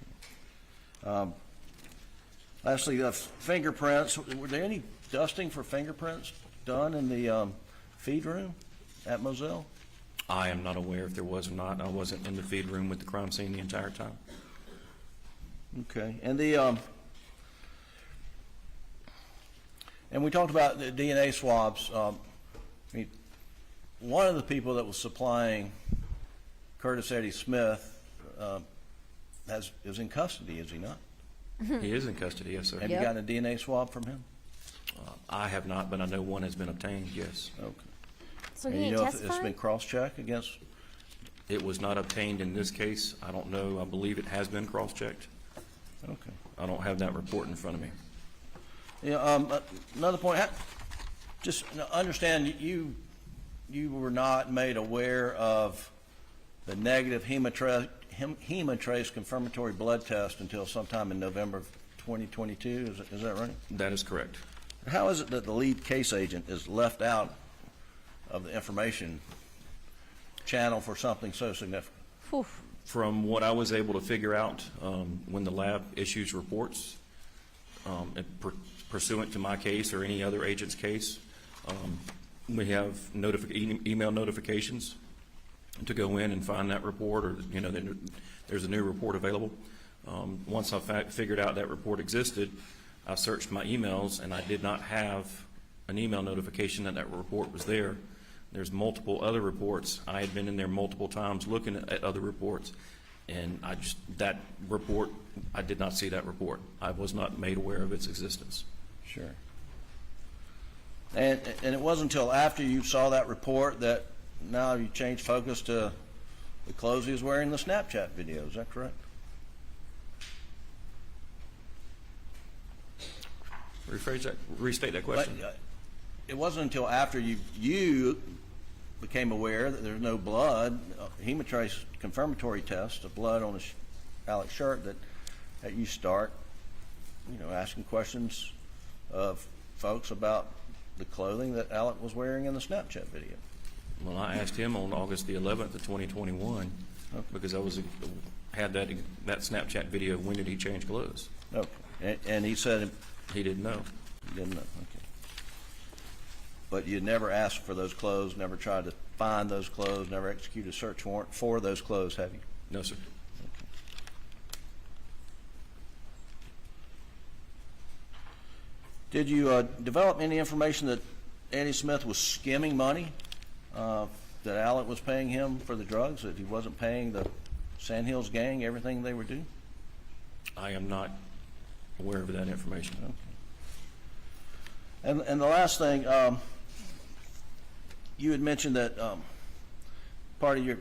[SPEAKER 16] Lastly, fingerprints. Were there any dusting for fingerprints done in the feed room at Moselle?
[SPEAKER 12] I am not aware if there was or not. I wasn't in the feed room with the crime scene the entire time.
[SPEAKER 16] Okay. And and we talked about the DNA swabs. I mean, one of the people that was supplying Curtis Eddie Smith is in custody, is he not?
[SPEAKER 12] He is in custody, yes, sir.
[SPEAKER 16] Have you gotten a DNA swab from him?
[SPEAKER 12] I have not, but I know one has been obtained, yes.
[SPEAKER 16] Okay.
[SPEAKER 6] So
[SPEAKER 16] and
[SPEAKER 6] he
[SPEAKER 16] you
[SPEAKER 6] ain't
[SPEAKER 16] know if it's
[SPEAKER 6] testifying?
[SPEAKER 16] been cross-checked against?
[SPEAKER 12] It was not obtained in this case. I don't know. I believe it has been cross-checked.
[SPEAKER 16] Okay.
[SPEAKER 12] I don't have that report in front of me.
[SPEAKER 16] Yeah, another point, just understand you were not made aware of the negative hemotrace confirmatory blood test until sometime in November of 2022. Is that right?
[SPEAKER 12] That is correct.
[SPEAKER 16] How is it that the lead case agent is left out of the information channel for something so significant?
[SPEAKER 6] Oof.
[SPEAKER 12] From what I was able to figure out, when the lab issues reports, pursuant to my case or any other agent's case, we have email notifications to go in and find that report, or there's a new report available. Once I figured out that report existed, I searched my emails, and I did not have an email notification that that report was there. There's multiple other reports. I had been in there multiple times looking at other reports, and that report, I did not see that report. I was not made aware of its existence.
[SPEAKER 16] Sure. And it wasn't until after you saw that report that now you changed focus to the clothes he was wearing in the Snapchat video. Is that correct?
[SPEAKER 12] Restate that question.
[SPEAKER 16] But, it wasn't until after you became aware that there's no blood, hemotrace confirmatory test of blood on Alec's shirt, that you start, asking questions of folks about the clothing that Alec was wearing in the Snapchat video.
[SPEAKER 12] Well, I asked him on August the 11th of 2021 because I had that Snapchat video. When did he change clothes?
[SPEAKER 16] Okay. And he said
[SPEAKER 12] he didn't know.
[SPEAKER 16] He didn't know. Okay. But you never asked for those clothes, never tried to find those clothes, never executed a search warrant for those clothes, have you?
[SPEAKER 12] No, sir.
[SPEAKER 16] Okay. Did you develop any information that Eddie Smith was skimming money, that Alec was paying him for the drugs, that he wasn't paying the Sandhills gang everything they were doing?
[SPEAKER 12] I am not aware of that information.
[SPEAKER 16] Okay. And the last thing, you had mentioned that part of your,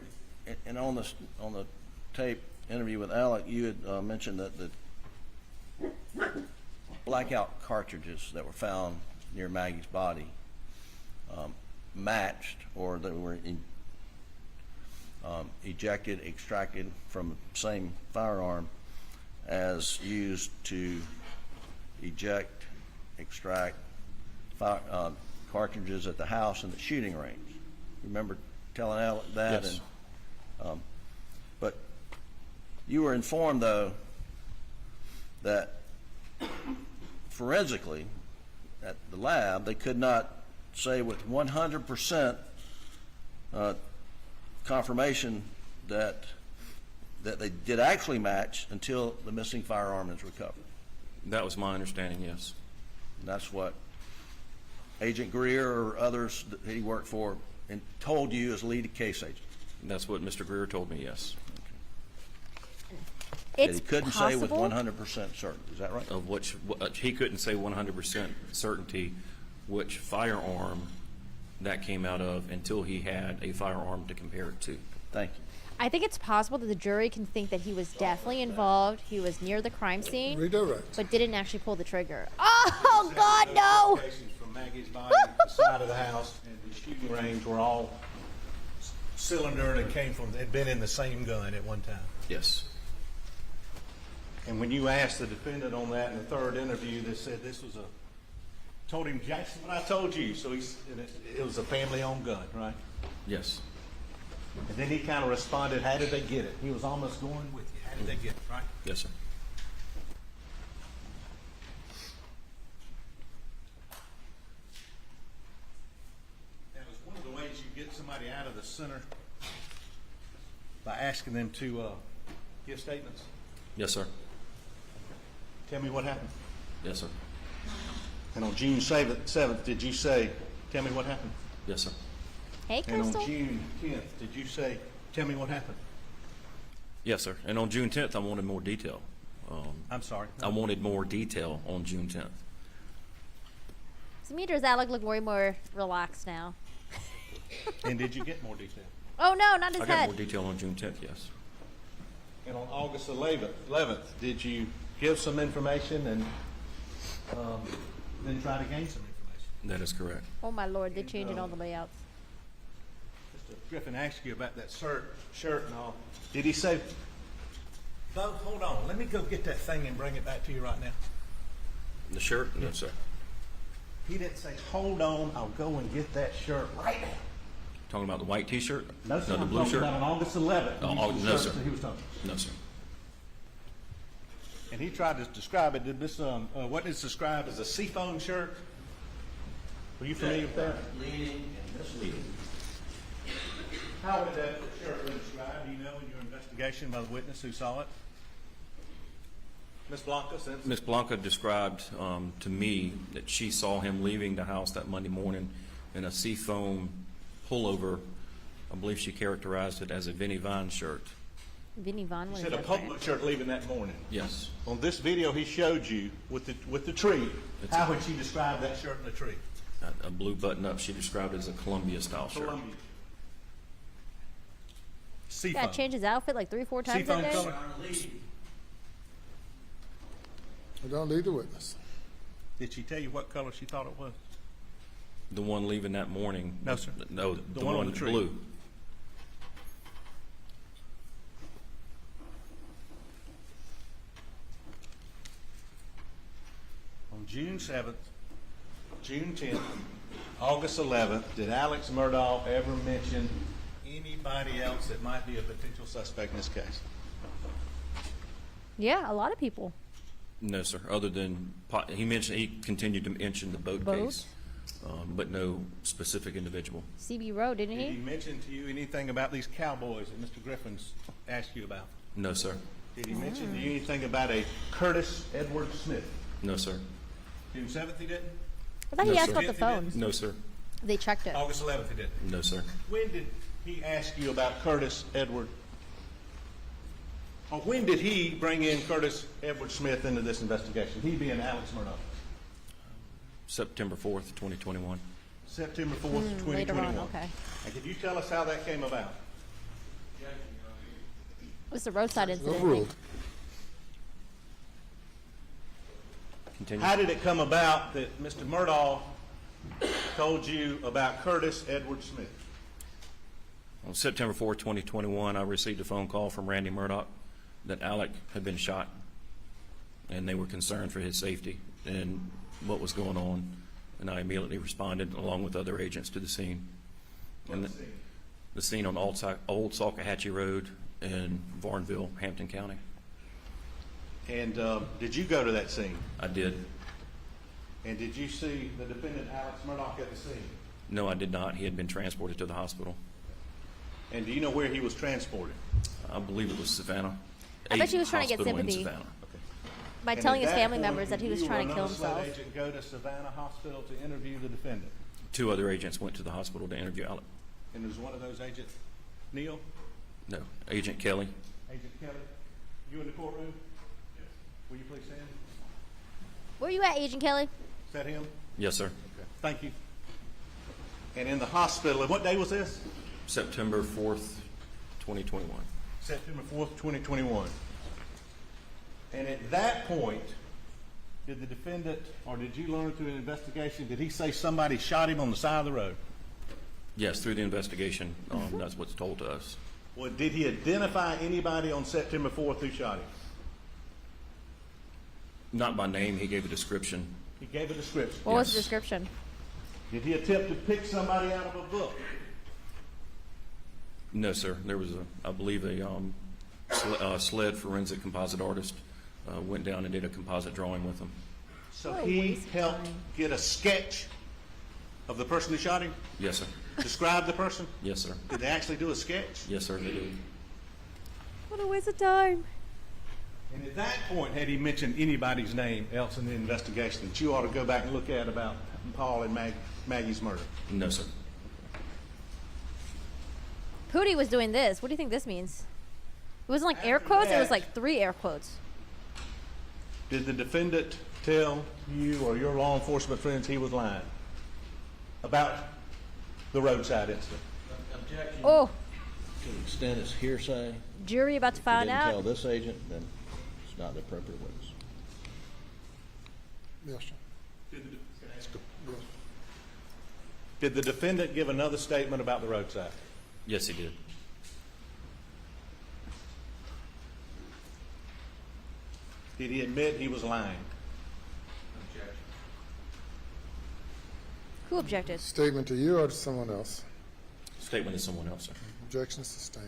[SPEAKER 16] and on the tape interview with Alec, you had mentioned that the blackout cartridges that were found near Maggie's body matched, or they were ejected, extracted from the same firearm as used to eject, extract cartridges at the house in the shooting range. Remember telling Alec that?
[SPEAKER 12] Yes.
[SPEAKER 16] And, but you were informed, though, that forensically at the lab they could not say with 100% confirmation that they did actually match until the missing firearm is recovered.
[SPEAKER 12] That was my understanding, yes.
[SPEAKER 16] And that's what Agent Greer or others that he worked for and told you as lead case agent.
[SPEAKER 12] That's what Mr. Greer told me, yes.
[SPEAKER 16] That he couldn't say with 100% certainty. Is that right?
[SPEAKER 12] Of which he couldn't say 100% certainty which firearm that came out of until he had a firearm to compare it to.
[SPEAKER 16] Thank you.
[SPEAKER 6] I think it's possible that the jury can think that he was definitely involved, he was near the crime scene, but didn't actually pull the trigger. Oh, God, no!
[SPEAKER 3] From Maggie's body, the side of the house, and the shooting range were all cylinder that came from, had been in the same gun at one time.
[SPEAKER 12] Yes.
[SPEAKER 3] And when you asked the defendant on that in the third interview, they said this was told him, Jackson, what I told you. So it was a family-owned gun, right?
[SPEAKER 12] Yes.
[SPEAKER 3] And then he kind of responded, how did they get it? He was almost going with you. How did they get it, right?
[SPEAKER 12] Yes, sir.
[SPEAKER 3] Now, is one of the ways you get somebody out of the center by asking them to give statements?
[SPEAKER 12] Yes, sir.
[SPEAKER 3] Tell me what happened.
[SPEAKER 12] Yes, sir.
[SPEAKER 3] And on June 7th, did you say, tell me what happened?
[SPEAKER 12] Yes, sir.
[SPEAKER 6] Hey,
[SPEAKER 3] And
[SPEAKER 6] Crystal.
[SPEAKER 3] on June 10th, did you say, tell me what happened?
[SPEAKER 12] Yes, sir. And on June 10th, I wanted more detail.
[SPEAKER 3] I'm sorry.
[SPEAKER 12] I wanted more detail on June 10th.
[SPEAKER 6] To me, does Alec look way more relaxed now?
[SPEAKER 3] And did you get more detail?
[SPEAKER 6] Oh, no, not his
[SPEAKER 12] I
[SPEAKER 6] head.
[SPEAKER 12] got more detail on June 10th, yes.
[SPEAKER 3] And on August 11th, did you give some information and then try to gain some information?
[SPEAKER 12] That is correct.
[SPEAKER 6] Oh, my Lord, they're changing all the layouts.
[SPEAKER 3] Mr. Griffin asked you about that shirt and all. Did he say, Bo, hold on, let me go get that thing and bring it back to you right now?
[SPEAKER 12] The shirt? No, sir.
[SPEAKER 3] He didn't say, hold on, I'll go and get that shirt right now.
[SPEAKER 12] Talking about the white T-shirt?
[SPEAKER 3] No, sir,
[SPEAKER 12] the
[SPEAKER 3] I'm
[SPEAKER 12] blue
[SPEAKER 3] talking
[SPEAKER 12] shirt?
[SPEAKER 3] about on August 11th.
[SPEAKER 12] Oh, no, sir.
[SPEAKER 3] He was talking.
[SPEAKER 12] No, sir.
[SPEAKER 3] And he tried to describe it. Did this, what is described as a seafoam shirt? Were you familiar with that?
[SPEAKER 16] Leading and misleading.
[SPEAKER 3] How would that shirt be described? Do you know in your investigation by the witness who saw it? Ms. Blanca, since
[SPEAKER 12] Ms. Blanca described to me that she saw him leaving the house that Monday morning in a seafoam pullover. I believe she characterized it as a Vinnie Vine shirt.
[SPEAKER 6] Vinnie Vaughn
[SPEAKER 3] you
[SPEAKER 6] was
[SPEAKER 3] said a
[SPEAKER 6] different.
[SPEAKER 3] public shirt leaving that morning.
[SPEAKER 12] Yes.
[SPEAKER 3] On this video he showed you with the tree,
[SPEAKER 12] It's
[SPEAKER 3] how
[SPEAKER 12] a-
[SPEAKER 3] would she describe that shirt and the tree?
[SPEAKER 12] A blue button-up she described as a Columbia-style shirt.
[SPEAKER 3] Columbia.
[SPEAKER 6] Yeah,
[SPEAKER 3] Seafoam.
[SPEAKER 6] change his outfit like 3 or 4 times a
[SPEAKER 3] Seafoam
[SPEAKER 6] day.
[SPEAKER 3] color.
[SPEAKER 5] Don't lead the witness.
[SPEAKER 3] Did she tell you what color she thought it was?
[SPEAKER 12] The one leaving that morning.
[SPEAKER 3] No, sir.
[SPEAKER 12] No,
[SPEAKER 3] The one on the tree.
[SPEAKER 12] blue.
[SPEAKER 3] On June 7th, June 10th, August 11th, did Alex Murdaugh ever mention anybody else that might be a potential suspect in this case?
[SPEAKER 6] Yeah, a lot of people.
[SPEAKER 12] No, sir. Other than he continued to mention the boat
[SPEAKER 6] Boat?
[SPEAKER 12] case, but no specific individual.
[SPEAKER 6] CB Road, didn't
[SPEAKER 3] Did he
[SPEAKER 6] he?
[SPEAKER 3] mention to you anything about these cowboys that Mr. Griffin's asked you about?
[SPEAKER 12] No, sir.
[SPEAKER 3] Did he mention to you anything about a Curtis Edward Smith?
[SPEAKER 12] No, sir.
[SPEAKER 3] June 7th he didn't?
[SPEAKER 6] I thought
[SPEAKER 12] No,
[SPEAKER 6] he asked
[SPEAKER 12] sir.
[SPEAKER 6] about the phones.
[SPEAKER 12] No, sir.
[SPEAKER 6] They checked it.
[SPEAKER 3] August 11th he didn't?
[SPEAKER 12] No, sir.
[SPEAKER 3] When did he ask you about Curtis Edward? Or when did he bring in Curtis Edward Smith into this investigation? He being Alex Murdaugh.
[SPEAKER 12] September 4th, 2021.
[SPEAKER 3] September 4th, 2021.
[SPEAKER 6] Later on, okay.
[SPEAKER 3] And could you tell us how that came about?
[SPEAKER 6] What's the roadside incident?
[SPEAKER 5] Overruled.
[SPEAKER 12] Continue.
[SPEAKER 3] How did it come about that Mr. Murdaugh told you about Curtis Edward Smith?
[SPEAKER 12] On September 4th, 2021, I received a phone call from Randy Murdaugh that Alec had been shot, and they were concerned for his safety and what was going on. And I immediately responded, along with other agents, to the scene. And the scene on Old Salkehatchie Road in Varnville, Hampton County.
[SPEAKER 3] And did you go to that scene?
[SPEAKER 12] I did.
[SPEAKER 3] And did you see the defendant Alex Murdaugh at the scene?
[SPEAKER 12] No, I did not. He had been transported to the hospital.
[SPEAKER 3] And do you know where he was transported?
[SPEAKER 12] I believe it was Savannah.
[SPEAKER 6] I bet he was trying to get
[SPEAKER 12] Hospital in
[SPEAKER 6] sympathy.
[SPEAKER 12] Savannah.
[SPEAKER 6] By
[SPEAKER 3] And
[SPEAKER 6] telling
[SPEAKER 3] at
[SPEAKER 6] his
[SPEAKER 3] that
[SPEAKER 6] family
[SPEAKER 3] point,
[SPEAKER 6] members that he was
[SPEAKER 3] you
[SPEAKER 6] trying
[SPEAKER 3] or
[SPEAKER 6] to kill
[SPEAKER 3] another SLED
[SPEAKER 6] himself.
[SPEAKER 3] agent go to Savannah Hospital to interview the defendant.
[SPEAKER 12] 2 other agents went to the hospital to interview Alec.
[SPEAKER 3] And was one of those agents Neil?
[SPEAKER 12] No, Agent Kelly.
[SPEAKER 3] Agent Kelly? You in the courtroom? Yes. Will you please stand?
[SPEAKER 6] Where you at, Agent Kelly?
[SPEAKER 3] Is that him?
[SPEAKER 12] Yes, sir.
[SPEAKER 3] Okay. Thank you. And in the hospital, and what day was this?
[SPEAKER 12] September 4th, 2021.
[SPEAKER 3] September 4th, 2021. And at that point, did the defendant, or did you learn through an investigation, did he say somebody shot him on the side of the road?
[SPEAKER 12] Yes, through the investigation, that's what's told to us.
[SPEAKER 3] Well, did he identify anybody on September 4th who shot him?
[SPEAKER 12] Not by name, he gave a description.
[SPEAKER 3] He gave a description.
[SPEAKER 6] What was the description?
[SPEAKER 3] Did he attempt to pick somebody out of a book?
[SPEAKER 12] No, sir. There was, I believe, a SLED forensic composite artist went down and did a composite drawing with him.
[SPEAKER 3] So he helped get a sketch of the person who shot him?
[SPEAKER 12] Yes, sir.
[SPEAKER 3] Describe the person?
[SPEAKER 12] Yes, sir.
[SPEAKER 3] Did they actually do a sketch?
[SPEAKER 12] Yes, sir, they did.
[SPEAKER 6] What a waste of time.
[SPEAKER 3] And at that point, had he mentioned anybody's name else in the investigation that you ought to go back and look at about Paul and Maggie's murder?
[SPEAKER 12] No, sir.
[SPEAKER 6] Pootie was doing this. What do you think this means? It wasn't like air quotes, it was like 3 air quotes.
[SPEAKER 3] Did the defendant tell you or your law enforcement friends he was lying about the roadside incident?
[SPEAKER 8] Objection.
[SPEAKER 6] Oh,
[SPEAKER 8] To the extent it's hearsay.
[SPEAKER 6] jury about to find
[SPEAKER 8] If you didn't tell
[SPEAKER 6] out.
[SPEAKER 8] this agent, then it's not the appropriate witness.
[SPEAKER 5] Yes, sir.
[SPEAKER 3] Did the defendant give another statement about the roadside?
[SPEAKER 12] Yes, he did.
[SPEAKER 3] Did he admit he was lying?
[SPEAKER 6] Who objected?
[SPEAKER 5] Statement to you or to someone else?
[SPEAKER 12] Statement to someone else, sir.
[SPEAKER 5] Objection sustained.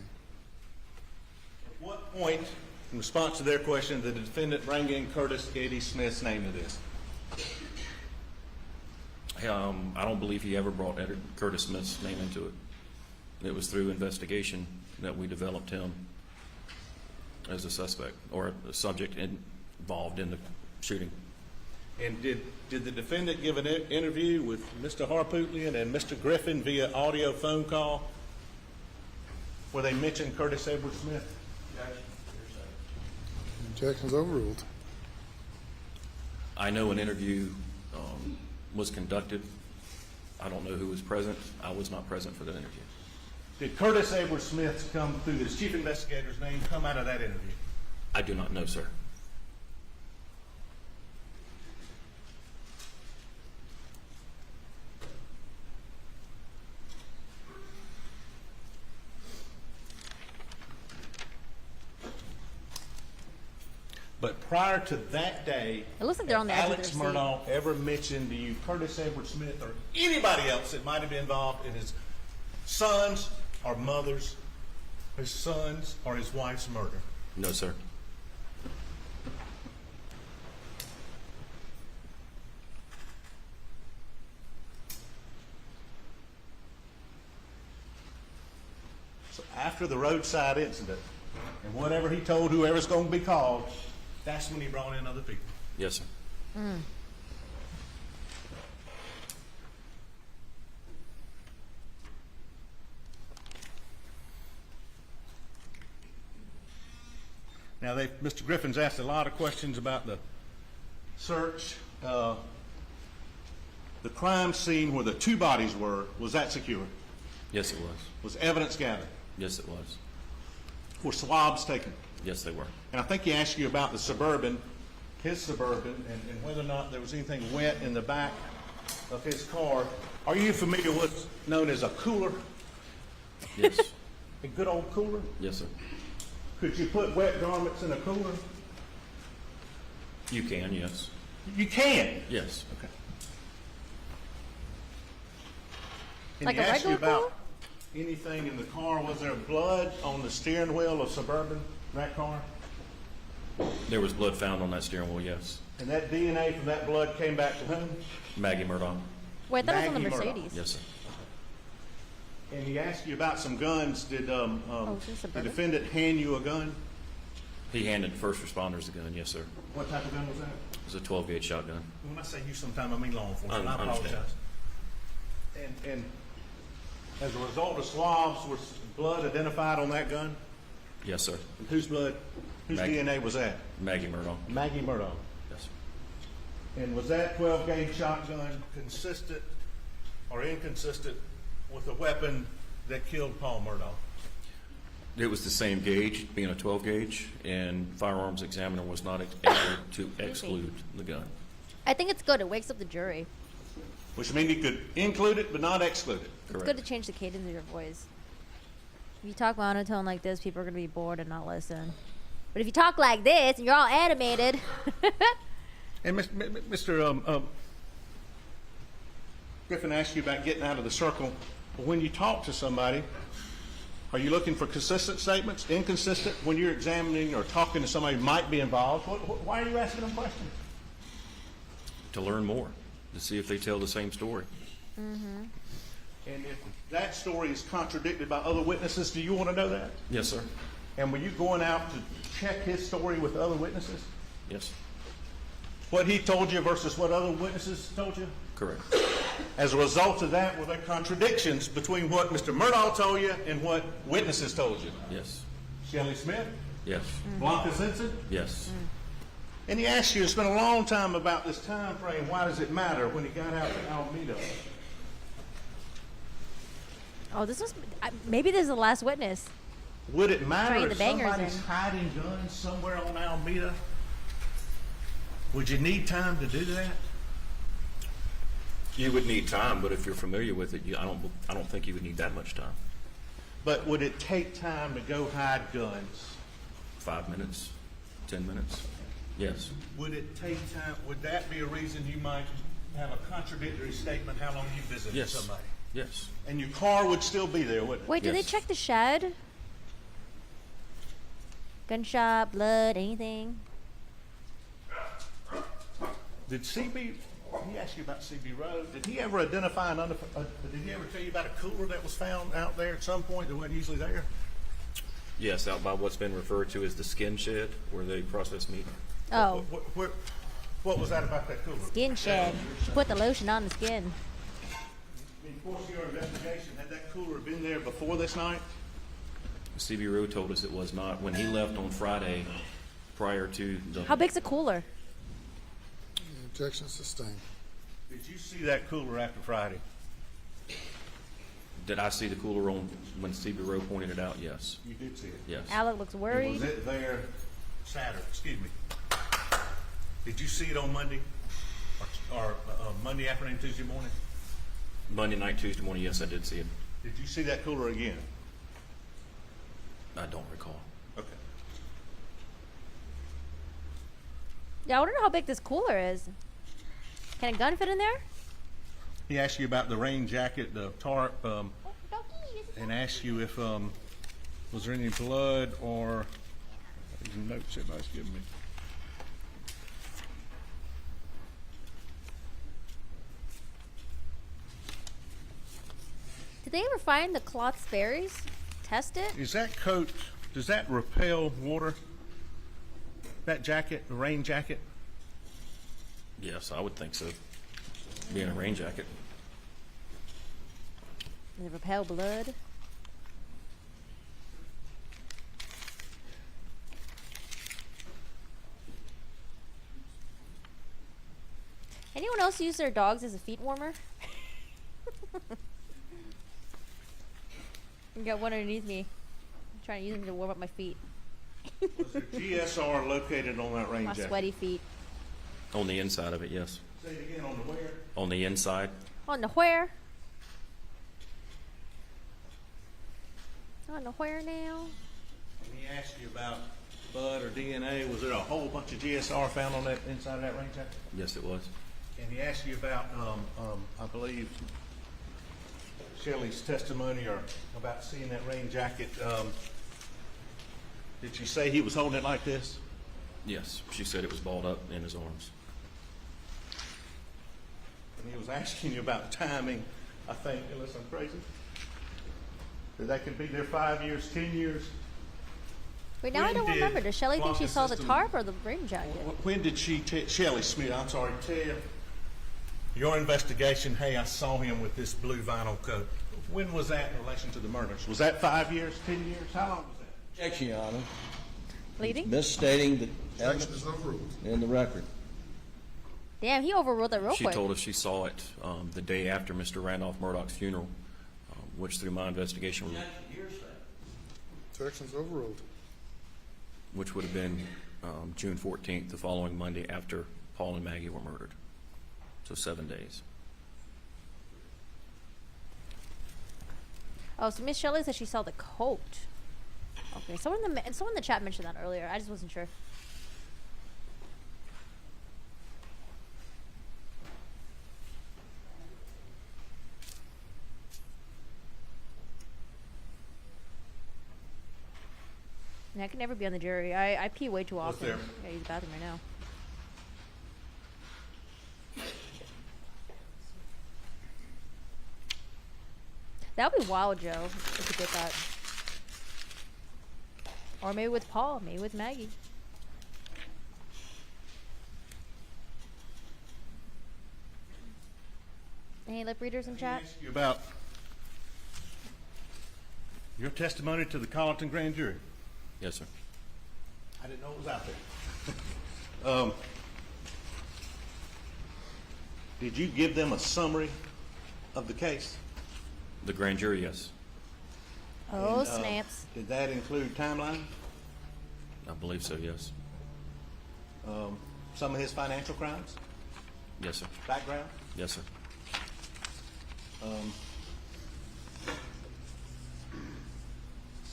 [SPEAKER 3] At what point, in response to their question, did the defendant bring in Curtis Eddie Smith's name to this?
[SPEAKER 12] I don't believe he ever brought Curtis Smith's name into it. It was through investigation that we developed him as a suspect or a subject in involved in the shooting.
[SPEAKER 3] And did the defendant give an interview with Mr. Harpootlian and Mr. Griffin via audio phone call where they mentioned Curtis Edward Smith?
[SPEAKER 5] Objection's overruled.
[SPEAKER 12] I know an interview was conducted. I don't know who was present. I was not present for that interview.
[SPEAKER 3] Did Curtis Edward Smith come through this chief investigator's name come out of that interview?
[SPEAKER 12] I do not know, sir.
[SPEAKER 3] But prior to that day,
[SPEAKER 6] It looks like they're on the edge of
[SPEAKER 3] Alex
[SPEAKER 6] their seat.
[SPEAKER 3] Murdaugh ever mentioned to you Curtis Edward Smith or anybody else that might have been involved in his sons or mother's, his sons or his wife's murder?
[SPEAKER 12] No, sir.
[SPEAKER 3] So after the roadside incident and whatever he told whoever's going to be called, that's when he brought in other people.
[SPEAKER 12] Yes, sir.
[SPEAKER 3] Now, Mr. Griffin's asked a lot of questions about the search. The crime scene where the two bodies were, was that secure?
[SPEAKER 12] Yes, it was.
[SPEAKER 3] Was evidence gathered?
[SPEAKER 12] Yes, it was.
[SPEAKER 3] Were swabs taken?
[SPEAKER 12] Yes, they were.
[SPEAKER 3] And I think he asked you about the Suburban, his Suburban, and whether or not there was anything wet in the back of his car. Are you familiar with what's known as a cooler?
[SPEAKER 12] Yes.
[SPEAKER 3] A good old cooler?
[SPEAKER 12] Yes, sir.
[SPEAKER 3] Could you put wet garments in a cooler?
[SPEAKER 12] You can, yes.
[SPEAKER 3] You can?
[SPEAKER 12] Yes.
[SPEAKER 3] Okay. Can
[SPEAKER 6] Like
[SPEAKER 3] he
[SPEAKER 6] a
[SPEAKER 3] ask you
[SPEAKER 6] regular
[SPEAKER 3] about anything in the car? Was there blood on the steering wheel of Suburban, that car?
[SPEAKER 12] There was blood found on that steering wheel, yes.
[SPEAKER 3] And that DNA from that blood came back to whom?
[SPEAKER 12] Maggie Murdaugh.
[SPEAKER 6] Wait, that was on the
[SPEAKER 3] Maggie Murdaugh.
[SPEAKER 6] Mercedes.
[SPEAKER 12] Yes, sir.
[SPEAKER 3] And he asked you about some guns. Did
[SPEAKER 6] is this
[SPEAKER 3] the
[SPEAKER 6] Suburban?
[SPEAKER 3] defendant hand you a gun?
[SPEAKER 12] He handed first responders the gun, yes, sir.
[SPEAKER 3] What type of gun was that?
[SPEAKER 12] It was a 12-gauge shotgun.
[SPEAKER 3] When I say you sometime, I mean law enforcement. I
[SPEAKER 12] Understand.
[SPEAKER 3] apologize. And as a result of swabs, was blood identified on that gun?
[SPEAKER 12] Yes, sir.
[SPEAKER 3] And whose blood, whose
[SPEAKER 12] Maggie.
[SPEAKER 3] DNA was that?
[SPEAKER 12] Maggie Murdaugh.
[SPEAKER 3] Maggie Murdaugh.
[SPEAKER 12] Yes, sir.
[SPEAKER 3] And was that 12-gauge shotgun consistent or inconsistent with the weapon that killed Paul Murdaugh?
[SPEAKER 12] It was the same gauge, being a 12-gauge, and firearms examiner was not able to exclude the gun.
[SPEAKER 6] I think it's good. It wakes up the jury.
[SPEAKER 3] Which means you could include it but not exclude it.
[SPEAKER 6] It's good to change the cadence of your voice. If you talk monotone like this, people are going to be bored and not listen. But if you talk like this and you're all animated.
[SPEAKER 3] And Mr. Griffin asked you about getting out of the circle. But when you talk to somebody, are you looking for consistent statements, inconsistent? When you're examining or talking to somebody who might be involved, why are you asking them questions?
[SPEAKER 12] To learn more, to see if they tell the same story.
[SPEAKER 6] Mm-hmm.
[SPEAKER 3] And if that story is contradicted by other witnesses, do you want to know that?
[SPEAKER 12] Yes, sir.
[SPEAKER 3] And were you going out to check his story with other witnesses?
[SPEAKER 12] Yes.
[SPEAKER 3] What he told you versus what other witnesses told you?
[SPEAKER 12] Correct.
[SPEAKER 3] As a result of that, were there contradictions between what Mr. Murdaugh told you and what witnesses told you?
[SPEAKER 12] Yes.
[SPEAKER 3] Shelley Smith?
[SPEAKER 12] Yes.
[SPEAKER 3] Blanca Simpson?
[SPEAKER 12] Yes.
[SPEAKER 3] And he asked you, it's been a long time about this time frame. Why does it matter when he got out to Alameda?
[SPEAKER 6] Oh, this was maybe this is the last witness.
[SPEAKER 3] Would it matter
[SPEAKER 6] Trade the
[SPEAKER 3] if
[SPEAKER 6] bangers
[SPEAKER 3] somebody's
[SPEAKER 6] in.
[SPEAKER 3] hiding guns somewhere on Alameda? Would you need time to do that?
[SPEAKER 12] You would need time, but if you're familiar with it, I don't think you would need that much time.
[SPEAKER 3] But would it take time to go hide guns?
[SPEAKER 12] 5 minutes, 10 minutes. Yes.
[SPEAKER 3] Would it take time? Would that be a reason you might have a contradictory statement how long you visited
[SPEAKER 12] Yes.
[SPEAKER 3] somebody?
[SPEAKER 12] Yes.
[SPEAKER 3] And your car would still be there, wouldn't it?
[SPEAKER 6] Wait, did they check the shed? Gunshot, blood, anything?
[SPEAKER 3] Did CB, he asked you about CB Road, did he ever identify did he ever tell you about a cooler that was found out there at some point that wasn't usually there?
[SPEAKER 12] Yes, out by what's been referred to as the skin shed, where they process meat.
[SPEAKER 6] Oh.
[SPEAKER 11] What was that about that cooler?
[SPEAKER 6] Skin shed. She put the lotion on the skin.
[SPEAKER 11] In course of your investigation, had that cooler been there before this night?
[SPEAKER 12] Stevie Rowe told us it was not. When he left on Friday, prior to the...
[SPEAKER 6] How big's a cooler?
[SPEAKER 5] Objection sustained.
[SPEAKER 11] Did you see that cooler after Friday?
[SPEAKER 12] Did I see the cooler on when Stevie Rowe pointed it out? Yes.
[SPEAKER 11] You did see it?
[SPEAKER 12] Yes.
[SPEAKER 6] Alec looks worried.
[SPEAKER 11] And was it there Saturday? Excuse me. Did you see it on Monday? Or Monday afternoon, Tuesday morning?
[SPEAKER 12] Monday night, Tuesday morning, yes, I did see it.
[SPEAKER 11] Did you see that cooler again?
[SPEAKER 12] I don't recall.
[SPEAKER 11] Okay.
[SPEAKER 6] Yeah, I want to know how big this cooler is. Can a gun fit in there?
[SPEAKER 11] He asked you about the rain jacket, the tarp, and asked you if was there any blood or these notes everybody's giving me.
[SPEAKER 6] Did they ever find the cloth berries? Test it?
[SPEAKER 11] Is that coat, does that repel water? That jacket, the rain jacket?
[SPEAKER 12] Yes, I would think so. Being a rain jacket.
[SPEAKER 6] Does it repel blood? Anyone else use their dogs as a feet warmer? You got one underneath me. I'm trying to use them to warm up my feet.
[SPEAKER 11] Was there GSR located on that rain
[SPEAKER 6] My
[SPEAKER 11] jacket?
[SPEAKER 6] sweaty feet.
[SPEAKER 12] On the inside of it, yes.
[SPEAKER 11] Say it again, on the where?
[SPEAKER 12] On the inside.
[SPEAKER 6] On the where? On the where now?
[SPEAKER 11] And he asked you about blood or DNA. Was there a whole bunch of GSR found on that inside of that rain jacket?
[SPEAKER 12] Yes, it was.
[SPEAKER 11] And he asked you about, I believe, Shelley's testimony or about seeing that rain jacket. Did she say he was holding it like this?
[SPEAKER 12] Yes, she said it was balled up in his arms.
[SPEAKER 11] And he was asking you about timing, I think, unless I'm crazy, that could be there 5 years, 10 years.
[SPEAKER 6] Wait, now I don't remember. Does Shelley think she saw the tarp or the rain jacket?
[SPEAKER 11] When did Shelley Smith, I'm sorry, tell your investigation, hey, I saw him with this blue vinyl coat. When was that in relation to the murders? Was that 5 years, 10 years? How long was that?
[SPEAKER 20] Objection, Your Honor.
[SPEAKER 6] Bleeding?
[SPEAKER 20] Misstating the
[SPEAKER 5] Objection is overruled.
[SPEAKER 20] in the record.
[SPEAKER 6] Damn, he overruled it real
[SPEAKER 12] She
[SPEAKER 6] quick.
[SPEAKER 12] told us she saw it the day after Mr. Randolph Murdaugh's funeral, which through my investigation,
[SPEAKER 5] Objection is overruled.
[SPEAKER 12] which would have been June 14th, the following Monday after Paul and Maggie were murdered. So 7 days.
[SPEAKER 6] Oh, so Miss Shelley said she saw the coat. Okay, someone in the chat mentioned that earlier. I just wasn't sure. I can never be on the jury. I pee way too often.
[SPEAKER 11] there?
[SPEAKER 6] I gotta use the bathroom right now. That would be wild, Joe, if you did that. Or maybe with Paul, maybe with Maggie. Any lip readers in chat?
[SPEAKER 11] Ask you about your testimony to the Colleton grand jury.
[SPEAKER 12] Yes, sir.
[SPEAKER 11] I didn't know it was out there. Did you give them a summary of the case?
[SPEAKER 12] The grand jury, yes.
[SPEAKER 6] Oh,
[SPEAKER 11] And,
[SPEAKER 6] snaps.
[SPEAKER 11] Did that include timeline?
[SPEAKER 12] I believe so, yes.
[SPEAKER 11] Some of his financial crimes?
[SPEAKER 12] Yes, sir.
[SPEAKER 11] Background?
[SPEAKER 12] Yes, sir.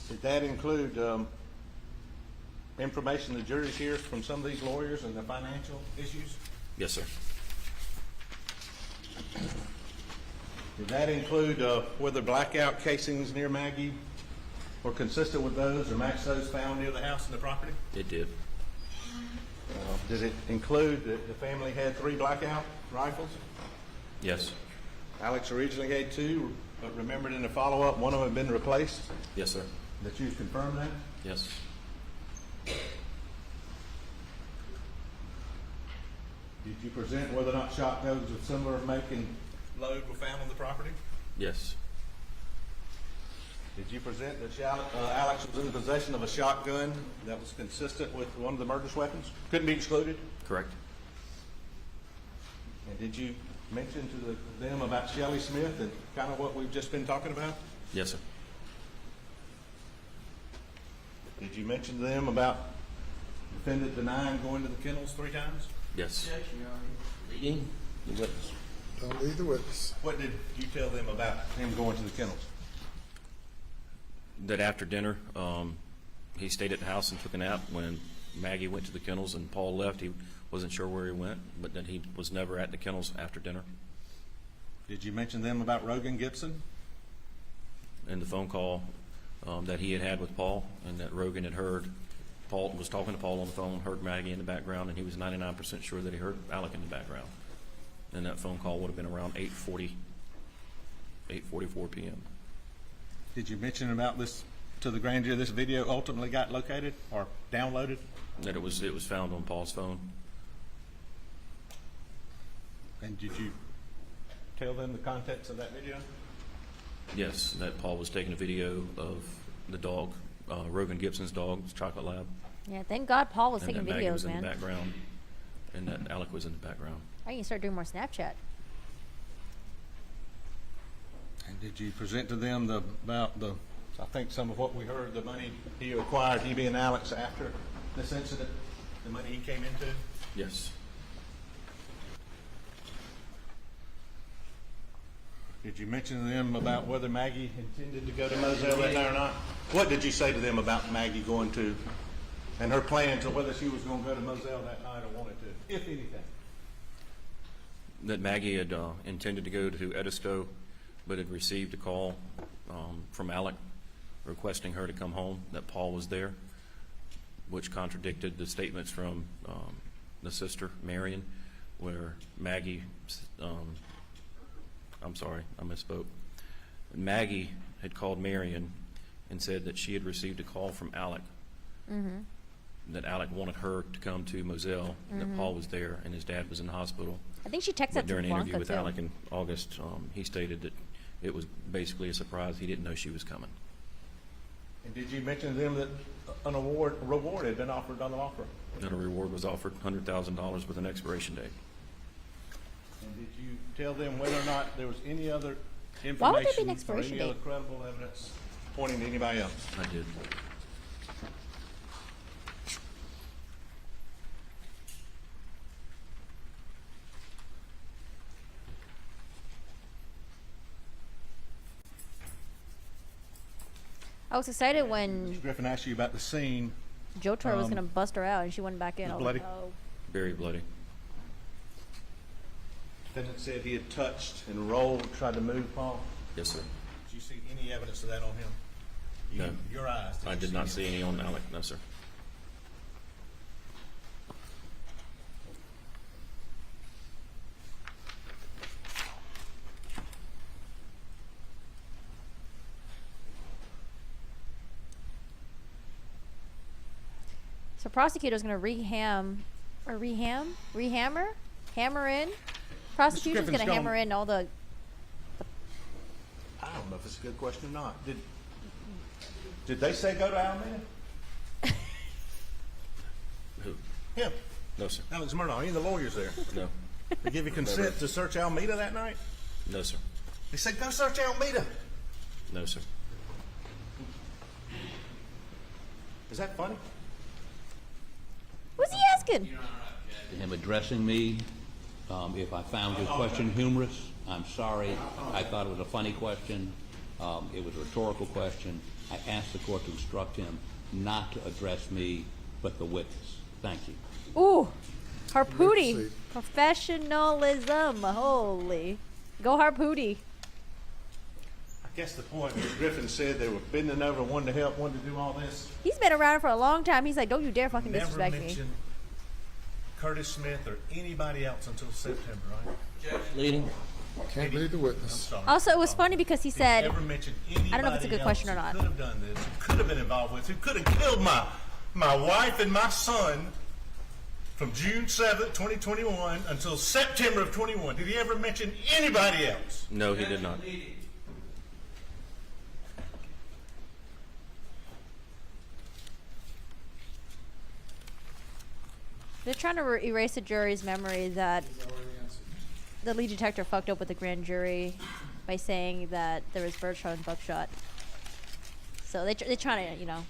[SPEAKER 11] Did that include information the jury's hears from some of these lawyers and the financial issues?
[SPEAKER 12] Yes, sir.
[SPEAKER 11] Did that include whether blackout casings near Maggie were consistent with those or match those found near the house and the property?
[SPEAKER 12] It did.
[SPEAKER 11] Did it include that the family had 3 blackout rifles?
[SPEAKER 12] Yes.
[SPEAKER 11] Alex originally had 2, but remembered in the follow-up one of them had been replaced?
[SPEAKER 12] Yes, sir.
[SPEAKER 11] That you've confirmed that?
[SPEAKER 12] Yes.
[SPEAKER 11] Did you present whether or not shotguns of similar make and load were found on the property?
[SPEAKER 12] Yes.
[SPEAKER 11] Did you present that Alex was in possession of a shotgun that was consistent with one of the murderous weapons? Couldn't be excluded?
[SPEAKER 12] Correct.
[SPEAKER 11] And did you mention to them about Shelley Smith and kind of what we've just been talking about?
[SPEAKER 12] Yes, sir.
[SPEAKER 11] Did you mention to them about defendant denying going to the kennels 3 times?
[SPEAKER 12] Yes.
[SPEAKER 16] Leading the witness.
[SPEAKER 5] Don't lead the witness.
[SPEAKER 11] What did you tell them about him going to the kennels?
[SPEAKER 12] That after dinner, he stayed at the house and took a nap. When Maggie went to the kennels and Paul left, he wasn't sure where he went, but that he was never at the kennels after dinner.
[SPEAKER 11] Did you mention to them about Rogan Gibson?
[SPEAKER 12] In the phone call that he had with Paul, and that Rogan had heard, Paul was talking to Paul on the phone, heard Maggie in the background, and he was 99% sure that he heard Alec in the background. And that phone call would have been around 8:44 p.m.
[SPEAKER 11] Did you mention about this to the grand jury? This video ultimately got located or downloaded?
[SPEAKER 12] That it was found on Paul's phone.
[SPEAKER 11] And did you tell them the contents of that video?
[SPEAKER 12] Yes, that Paul was taking a video of the dog, Rogan Gibson's dog, Chocolate Lab.
[SPEAKER 6] Yeah, thank God Paul was
[SPEAKER 12] And
[SPEAKER 6] taking
[SPEAKER 12] that Maggie
[SPEAKER 6] videos,
[SPEAKER 12] was in
[SPEAKER 6] man.
[SPEAKER 12] the background, and that Alec was in the background.
[SPEAKER 6] I need to start doing more Snapchat.
[SPEAKER 11] And did you present to them about I think some of what we heard, the money he acquired, he being Alex, after this incident, the money he came into?
[SPEAKER 12] Yes.
[SPEAKER 11] Did you mention to them about whether Maggie intended to go to Moselle that night or not? What did you say to them about Maggie going to, and her plans, or whether she was going to go to Moselle that night or wanted to, if anything?
[SPEAKER 12] That Maggie had intended to go to Edisto, but had received a call from Alec requesting her to come home, that Paul was there, which contradicted the statements from the sister, Marion, where Maggie, I'm sorry, I misspoke. Maggie had called Marion and said that she had received a call from Alec, that Alec wanted her to come to Moselle, that Paul was there and his dad was in the hospital.
[SPEAKER 6] I think she texted
[SPEAKER 12] But
[SPEAKER 6] that to
[SPEAKER 12] during an interview
[SPEAKER 6] Blanca,
[SPEAKER 12] with
[SPEAKER 6] too.
[SPEAKER 12] Alec in August, he stated that it was basically a surprise. He didn't know she was coming.
[SPEAKER 11] And did you mention to them that a reward had been offered on the offer?
[SPEAKER 12] That a reward was offered, $100,000 with an expiration date.
[SPEAKER 11] And did you tell them whether or not there was any other
[SPEAKER 6] Why would there be an
[SPEAKER 11] information or
[SPEAKER 6] expiration
[SPEAKER 11] any other
[SPEAKER 6] date?
[SPEAKER 11] credible evidence pointing to anybody else?
[SPEAKER 12] I did.
[SPEAKER 6] I was excited when
[SPEAKER 11] Griffin asked you about the scene.
[SPEAKER 6] Joe Torre was going to bust her out, and she went back in. I was
[SPEAKER 11] bloody?
[SPEAKER 6] like, oh.
[SPEAKER 12] Very bloody.
[SPEAKER 11] Defendant said he had touched and rolled, tried to move Paul.
[SPEAKER 12] Yes, sir.
[SPEAKER 11] Did you see any evidence of that on him?
[SPEAKER 12] No.
[SPEAKER 11] Your eyes.
[SPEAKER 12] I did not see any on Alec. No, sir.
[SPEAKER 6] So prosecutor's going to rehammer. Prosecutor's
[SPEAKER 11] Griffin's
[SPEAKER 6] going to hammer in all the.
[SPEAKER 11] I don't know if it's a good question or not. Did they say go to Alameda?
[SPEAKER 12] Who?
[SPEAKER 11] Him.
[SPEAKER 12] No, sir.
[SPEAKER 11] Alex Murdaugh. Any of the lawyers there?
[SPEAKER 12] No.
[SPEAKER 11] They give you consent to search Alameda that night?
[SPEAKER 12] No, sir.
[SPEAKER 11] They said go search Alameda.
[SPEAKER 12] No, sir.
[SPEAKER 11] Is that funny?
[SPEAKER 6] What's he asking?
[SPEAKER 20] Him addressing me. If I found your question humorous, I'm sorry. I thought it was a funny question. It was a rhetorical question. I asked the court to instruct him not to address me, but the witness. Thank you.
[SPEAKER 6] Ooh, Harpooty. Professionalism. Holy. Go Harpooty.
[SPEAKER 11] I guess the point was Griffin said they were bending over, one to help, one to do all this.
[SPEAKER 6] He's been around for a long time. He's like, don't you dare fucking
[SPEAKER 11] Never
[SPEAKER 6] disrespect me.
[SPEAKER 11] mentioned Curtis Smith or anybody else until September, right?
[SPEAKER 16] Leading.
[SPEAKER 5] Can't lead the witness.
[SPEAKER 6] Also, it was funny because he said,
[SPEAKER 11] Never mentioned
[SPEAKER 6] I don't know if it's a good
[SPEAKER 11] anybody
[SPEAKER 6] question or
[SPEAKER 11] else
[SPEAKER 6] not.
[SPEAKER 11] who could have done this, who could have been involved with, who could have killed my wife and my son. from June 7th, 2021 until September of 21. Did he ever mention anybody else?
[SPEAKER 12] No, he did not.
[SPEAKER 6] They're trying to erase the jury's memory that the lead detector fucked up with the grand jury by saying that there was birdshot and buckshot. So they're trying to, you know,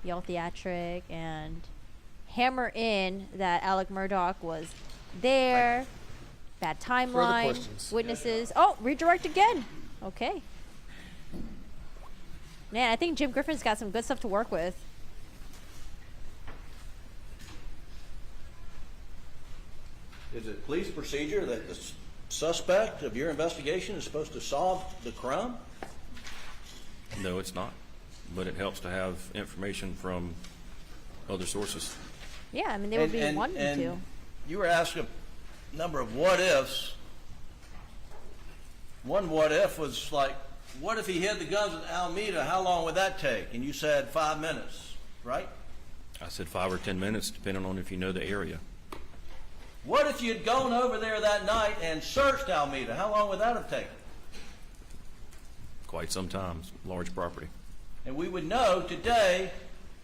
[SPEAKER 6] be all theatric and hammer in that Alec Murdaugh was there, bad timeline,
[SPEAKER 5] questions?
[SPEAKER 6] witnesses. Oh, redirect again. Okay. Man, I think Jim Griffin's got some good stuff to work with.
[SPEAKER 16] Is it police procedure that the suspect of your investigation is supposed to solve the crime?
[SPEAKER 12] No, it's not. But it helps to have information from other sources.
[SPEAKER 6] Yeah, I mean, they would be wanting to.
[SPEAKER 16] You were asked a number of what ifs. One what if was like, what if he hid the guns in Alameda? How long would that take? And you said 5 minutes, right?
[SPEAKER 12] I said 5 or 10 minutes, depending on if you know the area.
[SPEAKER 16] What if you'd gone over there that night and searched Alameda? How long would that have taken?
[SPEAKER 12] Quite some time, large property.
[SPEAKER 16] And we would know today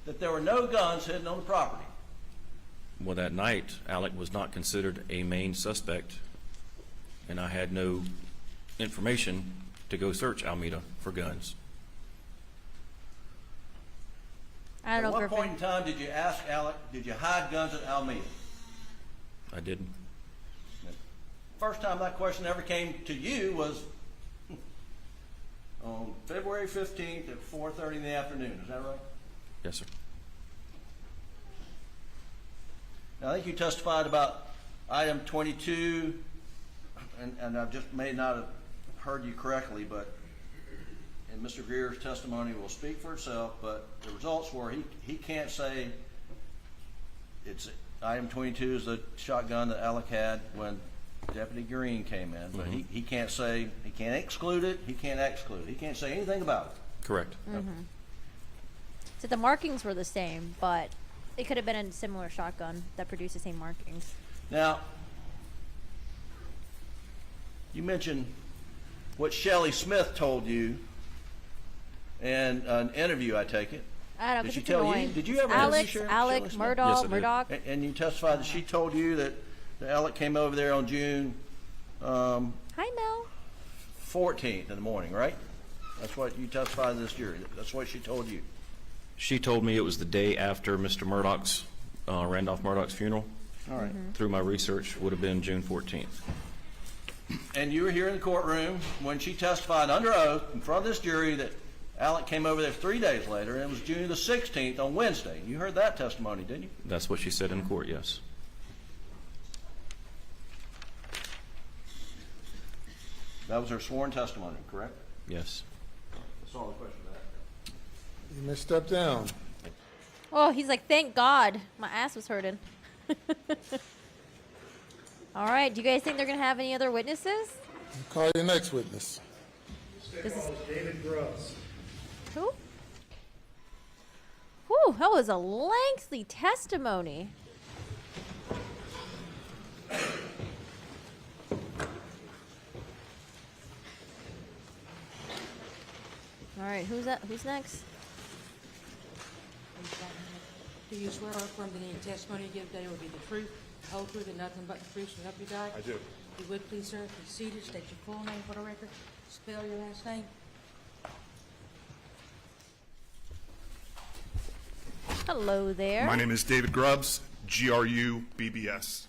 [SPEAKER 16] that there were no guns hidden on the property.
[SPEAKER 12] Well, that night, Alec was not considered a main suspect, and I had no information to go search Alameda for guns.
[SPEAKER 6] I don't know,
[SPEAKER 16] At what
[SPEAKER 6] Griffin.
[SPEAKER 16] point in time did you ask Alec, did you hide guns at Alameda?
[SPEAKER 12] I didn't.
[SPEAKER 16] First time that question ever came to you was on February 15th at 4:30 in the afternoon. Is that right?
[SPEAKER 12] Yes, sir.
[SPEAKER 16] Now, I think you testified about item 22, and I just may not have heard you correctly, but and Mr. Greer's testimony will speak for itself, but the results were he can't say it's item 22 is the shotgun that Alec had when Deputy Green came in, but he can't say, he can't exclude it, he can't exclude it. He can't say anything about it.
[SPEAKER 12] Correct.
[SPEAKER 6] So the markings were the same, but it could have been a similar shotgun that produced the same markings.
[SPEAKER 16] Now, you mentioned what Shelley Smith told you in an interview, I take it.
[SPEAKER 6] I don't know,
[SPEAKER 16] Did
[SPEAKER 6] 'cause
[SPEAKER 16] she
[SPEAKER 6] it's
[SPEAKER 16] tell
[SPEAKER 6] annoying.
[SPEAKER 16] you? Did you ever
[SPEAKER 6] Alex,
[SPEAKER 16] interview
[SPEAKER 6] Alec,
[SPEAKER 16] Shelley Smith?
[SPEAKER 6] Murdaugh,
[SPEAKER 12] Yes, I did.
[SPEAKER 6] Murdaugh.
[SPEAKER 16] And you testified that she told you that Alec came over there on June
[SPEAKER 6] Hi, Mel.
[SPEAKER 16] 14th in the morning, right? That's what you testified to this jury. That's what she told you.
[SPEAKER 12] She told me it was the day after Mr. Murdaugh's, Randolph Murdaugh's funeral.
[SPEAKER 16] All right.
[SPEAKER 12] Through my research, would have been June 14th.
[SPEAKER 16] And you were here in the courtroom when she testified under oath in front of this jury that Alec came over there 3 days later, and it was June the 16th on Wednesday. You heard that testimony, didn't you?
[SPEAKER 12] That's what she said in court, yes.
[SPEAKER 16] That was her sworn testimony, correct?
[SPEAKER 12] Yes.
[SPEAKER 16] That's all the question I have.
[SPEAKER 5] You may step down.
[SPEAKER 6] Oh, he's like, thank God. My ass was hurting. All right. Do you guys think they're going to have any other witnesses?
[SPEAKER 5] Call your next witness.
[SPEAKER 6] This is
[SPEAKER 21] David Grubbs.
[SPEAKER 6] Who? Whew, that was a lengthy testimony. All right, who's that? Who's next?
[SPEAKER 22] Do you swear or affirm that any testimony you give today will be the truth, the whole truth, and nothing but the truth, so help you God?
[SPEAKER 21] I do.
[SPEAKER 22] You would please, sir, be seated, state your full name for the record, spell your last name.
[SPEAKER 6] Hello there.
[SPEAKER 23] My name is David Grubbs, Grubbs.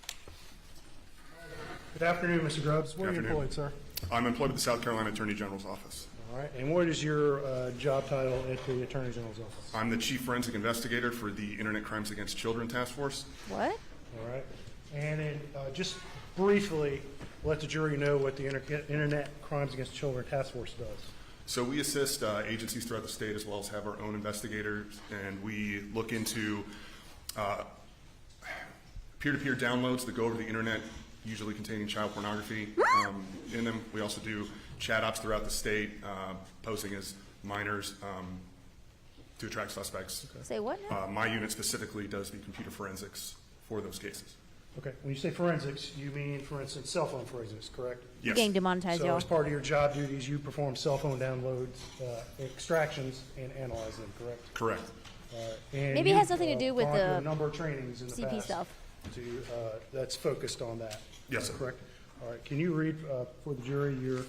[SPEAKER 21] Good afternoon, Mr. Grubbs. Where are you
[SPEAKER 23] Good
[SPEAKER 21] employed,
[SPEAKER 23] afternoon.
[SPEAKER 21] sir?
[SPEAKER 23] I'm employed with the South Carolina Attorney General's office.
[SPEAKER 21] All right. And what is your job title at the Attorney General's office?
[SPEAKER 23] I'm the Chief Forensic Investigator for the Internet Crimes Against Children Task Force.
[SPEAKER 6] What?
[SPEAKER 21] All right. And then just briefly, let the jury know what the Internet Crimes Against Children Task Force does.
[SPEAKER 23] So we assist agencies throughout the state as well as have our own investigators, and we look into peer-to-peer downloads that go over the internet, usually containing child pornography in them. We also do chat ops throughout the state, posing as minors to attract suspects.
[SPEAKER 6] Say what now?
[SPEAKER 23] My unit specifically does the computer forensics for those cases.
[SPEAKER 21] Okay, when you say forensics, you mean, for instance, cell phone forensics, correct?
[SPEAKER 6] You're getting demonetized,
[SPEAKER 21] So
[SPEAKER 6] y'all.
[SPEAKER 21] as part of your job duties, you perform cell phone downloads, extractions, and analyze them, correct?
[SPEAKER 23] Correct.
[SPEAKER 21] And
[SPEAKER 6] Maybe it
[SPEAKER 21] you've,
[SPEAKER 6] has nothing to do with
[SPEAKER 21] gone to
[SPEAKER 6] the
[SPEAKER 21] a number of trainings in the
[SPEAKER 6] CP
[SPEAKER 21] past
[SPEAKER 6] stuff.
[SPEAKER 21] that's focused on that.
[SPEAKER 23] Yes, sir.
[SPEAKER 21] Correct? All right, can you read for the jury your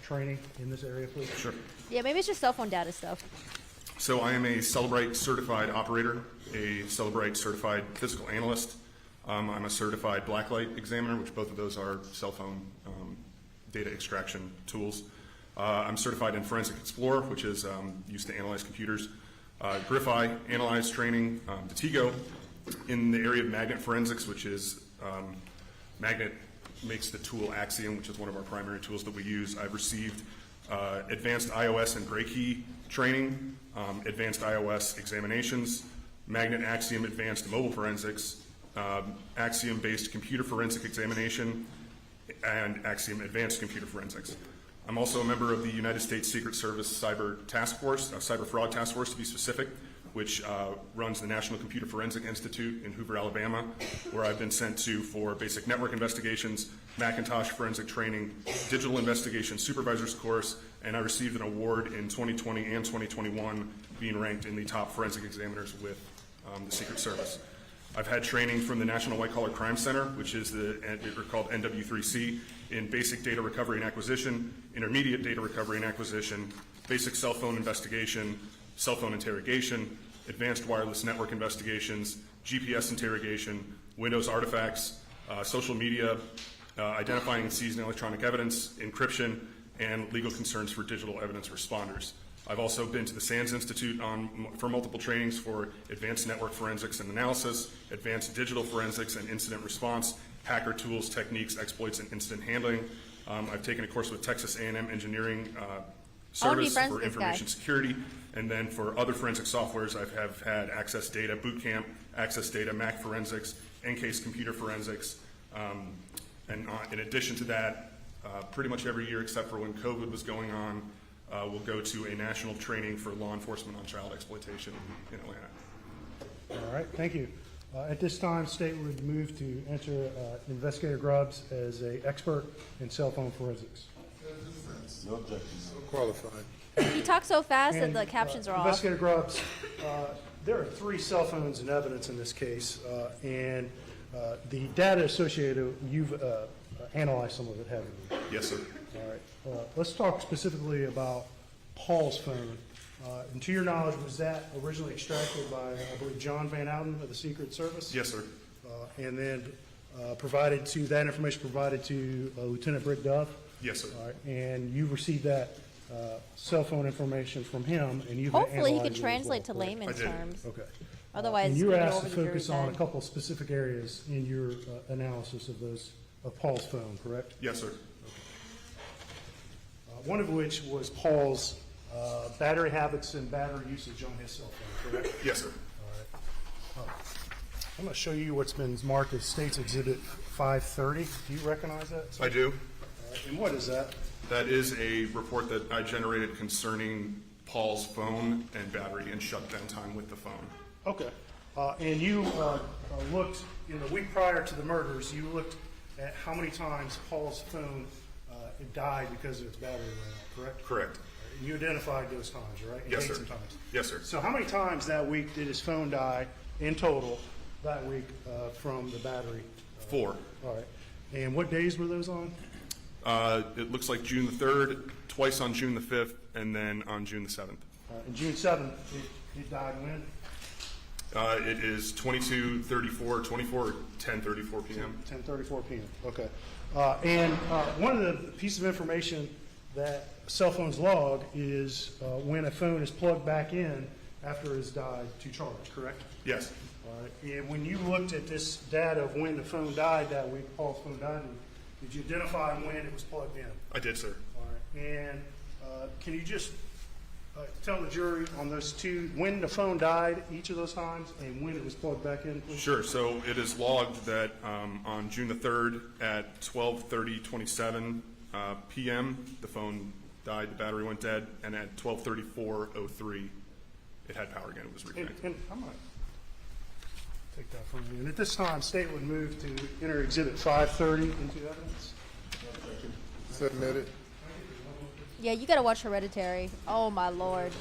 [SPEAKER 21] training in this area, please?
[SPEAKER 23] Sure.
[SPEAKER 6] Yeah, maybe it's just cell phone data stuff.
[SPEAKER 23] So I am a Celebrite certified operator, a Celebrite certified physical analyst. I'm a certified blacklight examiner, which both of those are cell phone data extraction tools. I'm certified in Forensic Explorer, which is used to analyze computers. Griffi, analyze training, Detigo in the area of magnet forensics, which is magnet makes the tool Axiom, which is one of our primary tools that we use. I've received advanced iOS and gray key training, advanced iOS examinations, Magnet Axiom advanced mobile forensics, Axiom-based computer forensic examination, and Axiom advanced computer forensics. I'm also a member of the United States Secret Service Cyber Task Force, Cyber Fraud Task Force to be specific, which runs the National Computer Forensic Institute in Hoover, Alabama, where I've been sent to for basic network investigations, Macintosh forensic training, digital investigation supervisor's course, and I received an award in 2020 and 2021 being ranked in the top forensic examiners with the Secret Service. I've had training from the National White Collar Crime Center, which is called NW3C, in basic data recovery and acquisition, intermediate data recovery and acquisition, basic cell phone investigation, cell phone interrogation, advanced wireless network investigations, GPS interrogation, Windows artifacts, social media, identifying and seizing electronic evidence, encryption, and legal concerns for digital evidence responders. I've also been to the SANS Institute for multiple trainings for advanced network forensics and analysis, advanced digital forensics and incident response, hacker tools, techniques, exploits, and incident handling. I've taken a course with Texas A&M Engineering Service for information security, and then for other forensic softwares, I have had Access Data Bootcamp, Access Data Mac Forensics, Encase Computer Forensics, and in addition to that, pretty much every year except for when COVID was going on, we'll go to a national training for law enforcement on child exploitation in Atlanta.
[SPEAKER 21] All right, thank you. At this time, state would move to enter Investigator Grubbs as an expert in cell phone forensics.
[SPEAKER 5] No objections. So qualified.
[SPEAKER 6] He talks so fast that
[SPEAKER 21] And,
[SPEAKER 6] the captions are off.
[SPEAKER 21] Investigator Grubbs, there are 3 cell phones in evidence in this case, and the data associated, you've analyzed some of it, haven't you?
[SPEAKER 23] Yes, sir.
[SPEAKER 21] All right. Let's talk specifically about Paul's phone. And to your knowledge, was that originally extracted by, I believe, John Van Outen of the Secret Service?
[SPEAKER 23] Yes, sir.
[SPEAKER 21] And then that information provided to Lieutenant Britt Dove?
[SPEAKER 23] Yes, sir.
[SPEAKER 21] All right. And you've received that cell phone information from him, and you've
[SPEAKER 6] Hopefully he
[SPEAKER 21] analyzed
[SPEAKER 6] could
[SPEAKER 21] it as
[SPEAKER 6] translate
[SPEAKER 21] well,
[SPEAKER 6] to
[SPEAKER 21] correct?
[SPEAKER 6] layman's terms.
[SPEAKER 21] Okay.
[SPEAKER 6] Otherwise,
[SPEAKER 21] and
[SPEAKER 6] it's
[SPEAKER 21] you were
[SPEAKER 6] gonna go
[SPEAKER 21] asked
[SPEAKER 6] over
[SPEAKER 21] to
[SPEAKER 6] the
[SPEAKER 21] focus
[SPEAKER 6] jury's
[SPEAKER 21] on
[SPEAKER 6] head.
[SPEAKER 21] a couple of specific areas in your analysis of Paul's phone, correct?
[SPEAKER 23] Yes, sir.
[SPEAKER 21] One of which was Paul's battery habits and battery usage on his cell phone, correct?
[SPEAKER 23] Yes, sir.
[SPEAKER 21] All right. I'm going to show you what's been marked as State's Exhibit 530. Do you recognize that?
[SPEAKER 23] I do.
[SPEAKER 21] And what is that?
[SPEAKER 23] That is a report that I generated concerning Paul's phone and battery and shutdown time with the phone.
[SPEAKER 21] Okay. And you looked, in the week prior to the murders, you looked at how many times Paul's phone it died because of its battery ran out, correct?
[SPEAKER 23] Correct.
[SPEAKER 21] And you identified those times, right? And
[SPEAKER 23] Yes,
[SPEAKER 21] dates
[SPEAKER 23] sir.
[SPEAKER 21] and times.
[SPEAKER 23] Yes, sir.
[SPEAKER 21] So how many times that week did his phone die in total that week from the battery?
[SPEAKER 23] 4.
[SPEAKER 21] All right. And what days were those on?
[SPEAKER 23] It looks like June the 3rd, twice on June the 5th, and then on June the 7th.
[SPEAKER 21] And June 7th, it died when?
[SPEAKER 23] It is 22:34, 10:34 p.m.
[SPEAKER 21] 10:34 p.m. Okay. And one of the pieces of information that cell phones log is when a phone is plugged back in after it's died to charge, correct?
[SPEAKER 23] Yes.
[SPEAKER 21] All right. And when you looked at this data of when the phone died that week, Paul's phone died, did you identify when it was plugged in?
[SPEAKER 23] I did, sir.
[SPEAKER 21] All right. And can you just tell the jury on those two, when the phone died each of those times and when it was plugged back in, please?
[SPEAKER 23] Sure. So it is logged that on June the 3rd at 12:30:27 p.m. the phone died, the battery went dead, and at 12:34:03 it had power again. It was reconnected.
[SPEAKER 21] And I'm not. take that from you. And at this time, state would move to enter Exhibit 530 into evidence.
[SPEAKER 5] Submitted.
[SPEAKER 6] Yeah, you gotta watch Hereditary. Oh my lord.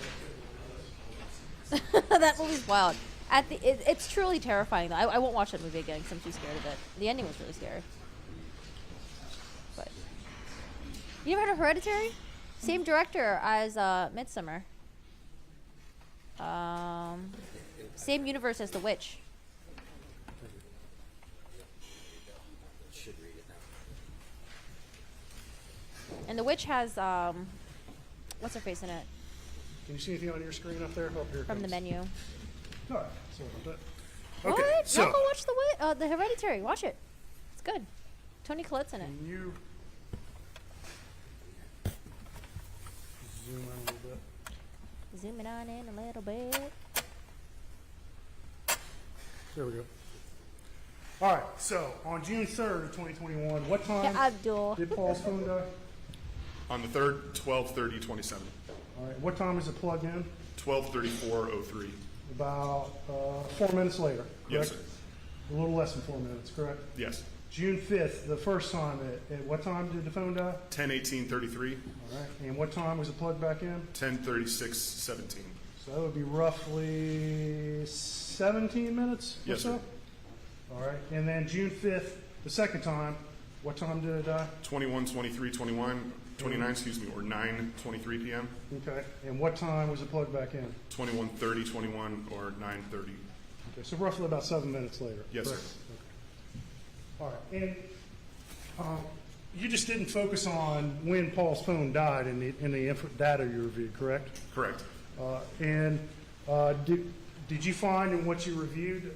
[SPEAKER 6] That movie's wild. It's truly terrifying though. I won't watch that movie again because I'm too scared of it. The ending was really scary. But you ever heard of Hereditary? Same director as Midsummer. Same universe as The Witch. And The Witch has what's her face in it?
[SPEAKER 21] Can you see anything on your screen up there? Oh, here it
[SPEAKER 6] From the
[SPEAKER 21] comes.
[SPEAKER 6] menu.
[SPEAKER 21] All right, sorry about that.
[SPEAKER 6] What?
[SPEAKER 21] Okay, so
[SPEAKER 6] No, go watch the Hereditary. Watch it. It's good. Tony Collette's in it.
[SPEAKER 21] can you zoom in a little bit?
[SPEAKER 6] Zooming on in a little bit.
[SPEAKER 21] There we go. All right, so on June 3rd of 2021, what time
[SPEAKER 6] Yeah, Abdul.
[SPEAKER 21] did Paul's phone die?
[SPEAKER 23] On the 3rd, 12:30:27.
[SPEAKER 21] All right, what time is it plugged in?
[SPEAKER 23] 12:34:03.
[SPEAKER 21] About 4 minutes later,
[SPEAKER 23] Yes,
[SPEAKER 21] correct?
[SPEAKER 23] sir.
[SPEAKER 21] A little less than 4 minutes, correct?
[SPEAKER 23] Yes.
[SPEAKER 21] June 5th, the first time, at what time did the phone die?
[SPEAKER 23] 10:18:33.
[SPEAKER 21] All right, and what time was it plugged back in?
[SPEAKER 23] 10:36:17.
[SPEAKER 21] So that would be roughly 17 minutes or
[SPEAKER 23] Yes,
[SPEAKER 21] so?
[SPEAKER 23] sir.
[SPEAKER 21] All right, and then June 5th, the second time, what time did it die?
[SPEAKER 23] 29, excuse me, or 9:23 p.m.
[SPEAKER 21] Okay, and what time was it plugged back in?
[SPEAKER 23] 21:30:21 or 9:30.
[SPEAKER 21] Okay, so roughly about 7 minutes later.
[SPEAKER 23] Yes,
[SPEAKER 21] correct?
[SPEAKER 23] sir.
[SPEAKER 21] Okay. All right, and you just didn't focus on when Paul's phone died in the data you reviewed, correct?
[SPEAKER 23] Correct.
[SPEAKER 21] Did you find in what you reviewed,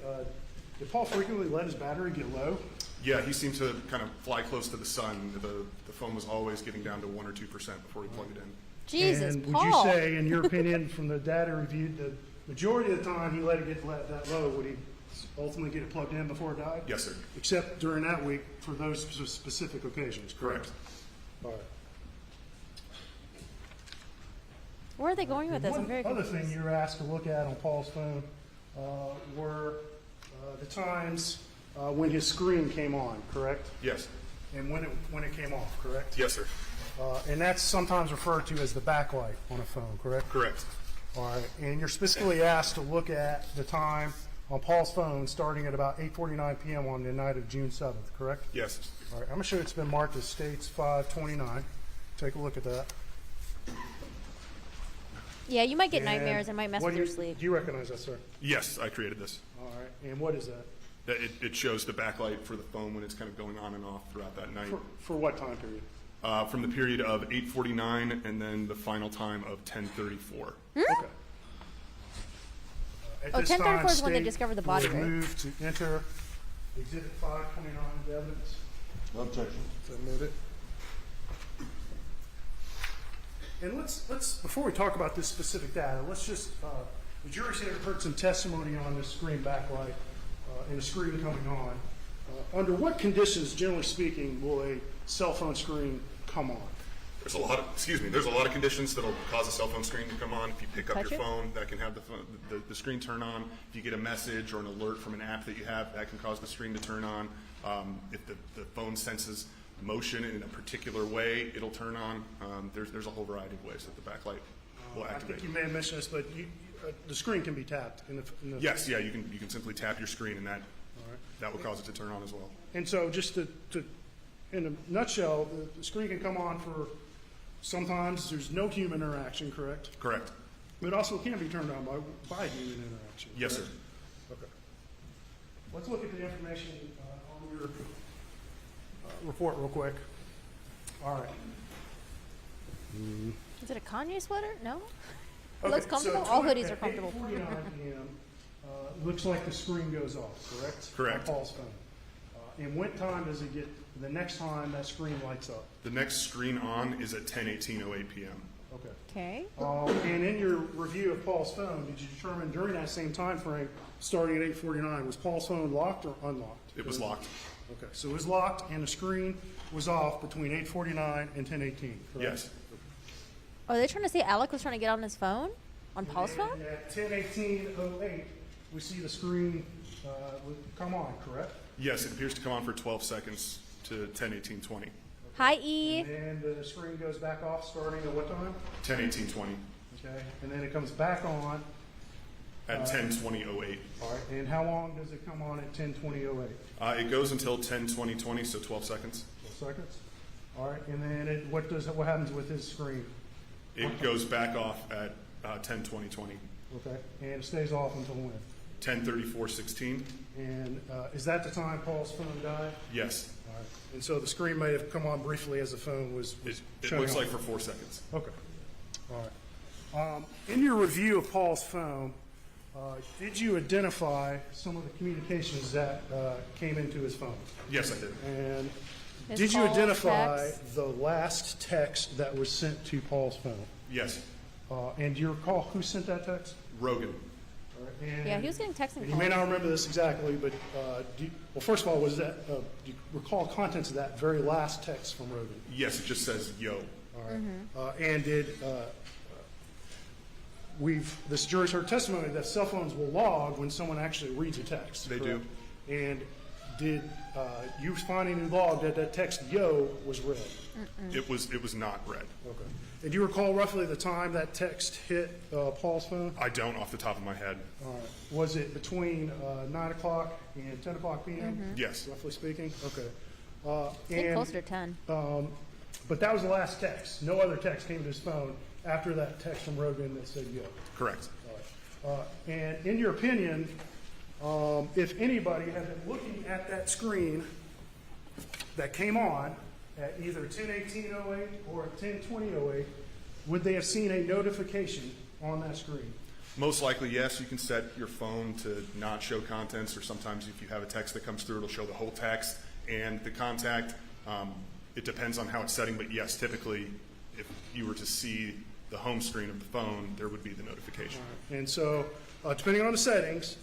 [SPEAKER 21] did Paul frequently let his battery get low?
[SPEAKER 23] Yeah, he seemed to kind of fly close to the sun. The phone was always getting down to 1 or 2% before he plugged it in.
[SPEAKER 6] Jesus,
[SPEAKER 21] and
[SPEAKER 6] Paul.
[SPEAKER 21] would you say, in your opinion, from the data reviewed, the majority of the time he let it get that low, would he ultimately get it plugged in before it died?
[SPEAKER 23] Yes, sir.
[SPEAKER 21] Except during that week for those specific occasions, correct? All right.
[SPEAKER 6] Where are they going with this? I'm very
[SPEAKER 21] One other
[SPEAKER 6] confused.
[SPEAKER 21] thing you were asked to look at on Paul's phone were the times when his screen came on, correct?
[SPEAKER 23] Yes.
[SPEAKER 21] And when it came off, correct?
[SPEAKER 23] Yes, sir.
[SPEAKER 21] And that's sometimes referred to as the backlight on a phone, correct?
[SPEAKER 23] Correct.
[SPEAKER 21] All right. And you're specifically asked to look at the time on Paul's phone starting at about 8:49 p.m. on the night of June 7th, correct?
[SPEAKER 23] Yes.
[SPEAKER 21] All right. I'm going to show you it's been marked as States 529. Take a look at that.
[SPEAKER 6] Yeah, you might get
[SPEAKER 21] And
[SPEAKER 6] nightmares and might mess
[SPEAKER 21] what
[SPEAKER 6] with
[SPEAKER 21] do
[SPEAKER 6] your
[SPEAKER 21] you-
[SPEAKER 6] sleep.
[SPEAKER 21] Do you recognize that, sir?
[SPEAKER 23] Yes, I created this.
[SPEAKER 21] All right. And what is that?
[SPEAKER 23] It shows the backlight for the phone when it's kind of going on and off throughout that night.
[SPEAKER 21] For what time period?
[SPEAKER 23] From the period of 8:49 and then the final time of 10:34.
[SPEAKER 21] Okay. At
[SPEAKER 6] Oh,
[SPEAKER 21] this
[SPEAKER 6] 10:34
[SPEAKER 21] time,
[SPEAKER 6] is when they
[SPEAKER 21] state
[SPEAKER 6] discovered the body,
[SPEAKER 21] would
[SPEAKER 6] right?
[SPEAKER 21] move to enter Exhibit 529 into evidence.
[SPEAKER 5] No objection.
[SPEAKER 21] Submitted. And let's before we talk about this specific data, let's just the jury's here heard some testimony on this screen backlight and the screen coming on. Under what conditions, generally speaking, will a cell phone screen come on?
[SPEAKER 23] There's a lot of conditions that'll cause a cell phone screen to come on. If you pick up
[SPEAKER 6] Touch
[SPEAKER 23] your
[SPEAKER 6] it?
[SPEAKER 23] phone, that can have the screen turn on. If you get a message or an alert from an app that you have, that can cause the screen to turn on. If the phone senses motion in a particular way, it'll turn on. There's a whole variety of ways that the backlight will
[SPEAKER 21] I
[SPEAKER 23] activate.
[SPEAKER 21] think you may have mentioned this, but the screen can be tapped. In the
[SPEAKER 23] Yes, yeah, you can simply tap your screen, and that will cause it to turn on as well.
[SPEAKER 21] And so just to in a nutshell, the screen can come on for sometimes there's no human interaction, correct?
[SPEAKER 23] Correct.
[SPEAKER 21] But it also can be turned on by human interaction.
[SPEAKER 23] Yes, sir.
[SPEAKER 21] correct? Okay. Let's look at the information on your report real quick. All right.
[SPEAKER 6] Is it a Kanye sweater? No?
[SPEAKER 21] Okay,
[SPEAKER 6] Looks comfortable?
[SPEAKER 21] so
[SPEAKER 6] All hoodies
[SPEAKER 21] at
[SPEAKER 6] are comfortable.
[SPEAKER 21] 8:49 p.m., looks like the screen goes off, correct?
[SPEAKER 23] Correct.
[SPEAKER 21] On Paul's phone. And what time does it get, the next time that screen lights up?
[SPEAKER 23] The next screen on is at 10:18:08 p.m.
[SPEAKER 21] Okay.
[SPEAKER 6] Okay.
[SPEAKER 21] And in your review of Paul's phone, did you determine during that same time frame, starting at 8:49, was Paul's phone locked or unlocked?
[SPEAKER 23] It was locked.
[SPEAKER 21] Okay, so it was locked and the screen was off between 8:49 and 10:18, correct?
[SPEAKER 23] Yes.
[SPEAKER 6] Are they trying to say Alec was trying to get on his phone? On Paul's phone?
[SPEAKER 21] And at 10:18:08, we see the screen would come on, correct?
[SPEAKER 23] Yes, it appears to come on for 12 seconds to 10:18:20.
[SPEAKER 6] Hi, E.
[SPEAKER 21] And the screen goes back off starting at what time?
[SPEAKER 23] 10:18:20
[SPEAKER 21] Okay, and then it comes back on.
[SPEAKER 23] at 10:20:08.
[SPEAKER 21] All right, and how long does it come on at 10:20:08?
[SPEAKER 23] It goes until 10:20:20, so 12 seconds.
[SPEAKER 21] 12 seconds. All right, and then what happens with his screen?
[SPEAKER 23] It goes back off at 10:20:20.
[SPEAKER 21] Okay, and it stays off until when?
[SPEAKER 23] 10:34:16.
[SPEAKER 21] And is that the time Paul's phone died?
[SPEAKER 23] Yes.
[SPEAKER 21] All right, and so the screen may have come on briefly as the phone was
[SPEAKER 23] It
[SPEAKER 21] shutting
[SPEAKER 23] looks
[SPEAKER 21] off.
[SPEAKER 23] like for 4 seconds.
[SPEAKER 21] Okay. All right. In your review of Paul's phone, did you identify some of the communications that came into his phone?
[SPEAKER 23] Yes, I did.
[SPEAKER 21] And
[SPEAKER 6] His
[SPEAKER 21] did you
[SPEAKER 6] call,
[SPEAKER 21] identify
[SPEAKER 6] text?
[SPEAKER 21] the last text that was sent to Paul's phone?
[SPEAKER 23] Yes.
[SPEAKER 21] And do you recall who sent that text?
[SPEAKER 23] Rogan.
[SPEAKER 21] All right, and-
[SPEAKER 6] Yeah, he was getting texting
[SPEAKER 21] and you may
[SPEAKER 6] calls.
[SPEAKER 21] not remember this exactly, but well, first of all, was that do you recall contents of that very last text from Rogan?
[SPEAKER 23] Yes, it just says yo.
[SPEAKER 21] All right. And did this jury's heard testimony that cell phones will log when someone actually reads a text.
[SPEAKER 23] They
[SPEAKER 21] correct?
[SPEAKER 23] do.
[SPEAKER 21] And did you find any log that text "yo" was read?
[SPEAKER 23] It was not read.
[SPEAKER 21] Okay. And do you recall roughly the time that text hit Paul's phone?
[SPEAKER 23] I don't off the top of my head.
[SPEAKER 21] All right. Was it between 9 o'clock and 10 o'clock p.m.?
[SPEAKER 23] Yes.
[SPEAKER 21] Roughly speaking? Okay.
[SPEAKER 6] I think closer to 10.
[SPEAKER 21] But that was the last text. No other text came to his phone after that text from Rogan that said "yo."
[SPEAKER 23] Correct.
[SPEAKER 21] And in your opinion, if anybody had been looking at that screen that came on at either 10:18:08 or 10:20:08, would they have seen a notification on that screen?
[SPEAKER 23] Most likely, yes. You can set your phone to not show contents, or sometimes if you have a text that comes through, it'll show the whole text and the contact. It depends on how it's setting, but yes, typically, if you were to see the home screen of the phone, there would be the notification.
[SPEAKER 21] And so, depending on the settings,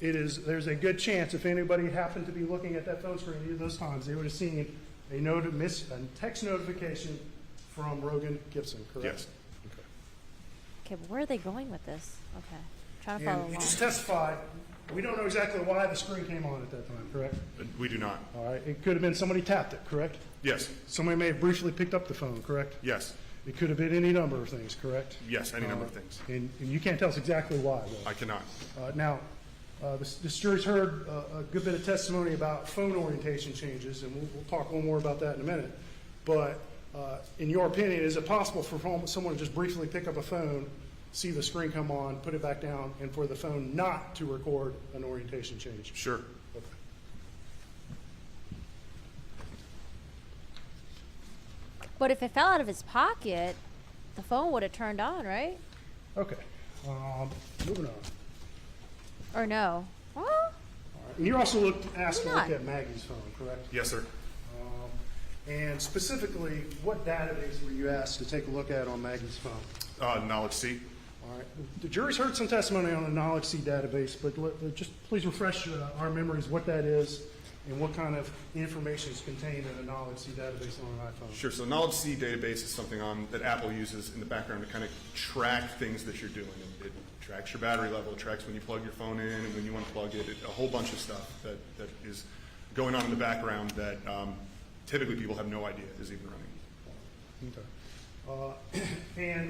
[SPEAKER 21] there's a good chance if anybody happened to be looking at that phone screen either of those times, they would have seen a text notification from Rogan Gibson, correct?
[SPEAKER 23] Yes.
[SPEAKER 6] Okay, but where are they going with this? Okay. Trying to follow
[SPEAKER 21] And you
[SPEAKER 6] along.
[SPEAKER 21] just testified, we don't know exactly why the screen came on at that time, correct?
[SPEAKER 23] We do not.
[SPEAKER 21] All right, it could have been somebody tapped it, correct?
[SPEAKER 23] Yes.
[SPEAKER 21] Somebody may have briefly picked up the phone, correct?
[SPEAKER 23] Yes.
[SPEAKER 21] It could have been any number of things, correct?
[SPEAKER 23] Yes, any number of things.
[SPEAKER 21] And you can't tell us exactly why, though.
[SPEAKER 23] I cannot.
[SPEAKER 21] Now, this jury's heard a good bit of testimony about phone orientation changes, and we'll talk a little more about that in a minute. But in your opinion, is it possible for someone to just briefly pick up a phone, see the screen come on, put it back down, and for the phone not to record an orientation change?
[SPEAKER 23] Sure.
[SPEAKER 21] Okay.
[SPEAKER 6] But if it fell out of his pocket, the phone would have turned on, right?
[SPEAKER 21] Okay. Moving on.
[SPEAKER 6] Or no? Well,
[SPEAKER 21] All right. And you're also asked to
[SPEAKER 6] Maybe
[SPEAKER 21] look
[SPEAKER 6] not.
[SPEAKER 21] at Maggie's phone, correct?
[SPEAKER 23] Yes, sir.
[SPEAKER 21] And specifically, what database were you asked to take a look at on Maggie's phone?
[SPEAKER 23] Knowledge C.
[SPEAKER 21] All right. The jury's heard some testimony on the Knowledge C database, but just please refresh our memories what that is and what kind of information is contained in a Knowledge C database on an iPhone.
[SPEAKER 23] Sure. So Knowledge C database is something that Apple uses in the background to kind of track things that you're doing. It tracks your battery level, it tracks when you plug your phone in and when you unplug it, a whole bunch of stuff that is going on in the background that typically people have no idea is even running.
[SPEAKER 21] Okay.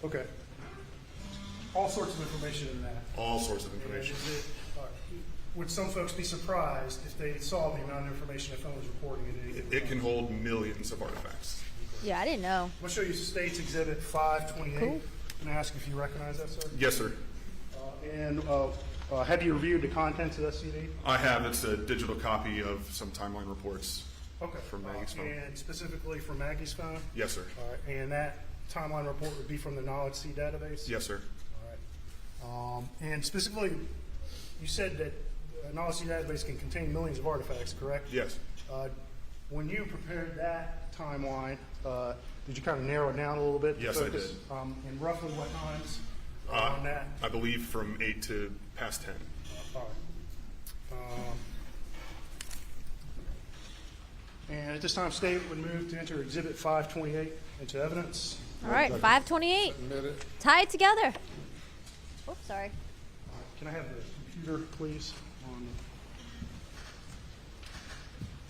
[SPEAKER 21] Okay. All sorts of information in that.
[SPEAKER 23] All sorts of information.
[SPEAKER 21] And would some folks be surprised if they saw the amount of information a phone was reporting at any given
[SPEAKER 23] It
[SPEAKER 21] time?
[SPEAKER 23] can hold millions of artifacts.
[SPEAKER 6] yeah, I didn't know.
[SPEAKER 21] I'm going to show you State's Exhibit 528.
[SPEAKER 6] Cool.
[SPEAKER 21] Can I ask if you recognize that, sir?
[SPEAKER 23] Yes, sir.
[SPEAKER 21] And have you reviewed the contents of that CD?
[SPEAKER 23] I have. It's a digital copy of some timeline reports
[SPEAKER 21] Okay.
[SPEAKER 23] from Maggie's phone.
[SPEAKER 21] And specifically from Maggie's phone?
[SPEAKER 23] Yes, sir.
[SPEAKER 21] All right. And that timeline report would be from the Knowledge C database?
[SPEAKER 23] Yes, sir.
[SPEAKER 21] All right. And specifically, you said that Knowledge C database can contain millions of artifacts, correct?
[SPEAKER 23] Yes.
[SPEAKER 21] When you prepared that timeline, did you kind of narrow it down a little bit? to
[SPEAKER 23] Yes, I
[SPEAKER 21] focus,
[SPEAKER 23] did.
[SPEAKER 21] And roughly what times on that?
[SPEAKER 23] I believe from 8 to past 10.
[SPEAKER 21] All right. And at this time, State would move to enter Exhibit 528 into evidence.
[SPEAKER 6] All right, 528.
[SPEAKER 5] Submit it.
[SPEAKER 6] Tie it together. Oops, sorry.
[SPEAKER 21] Can I have the computer, please?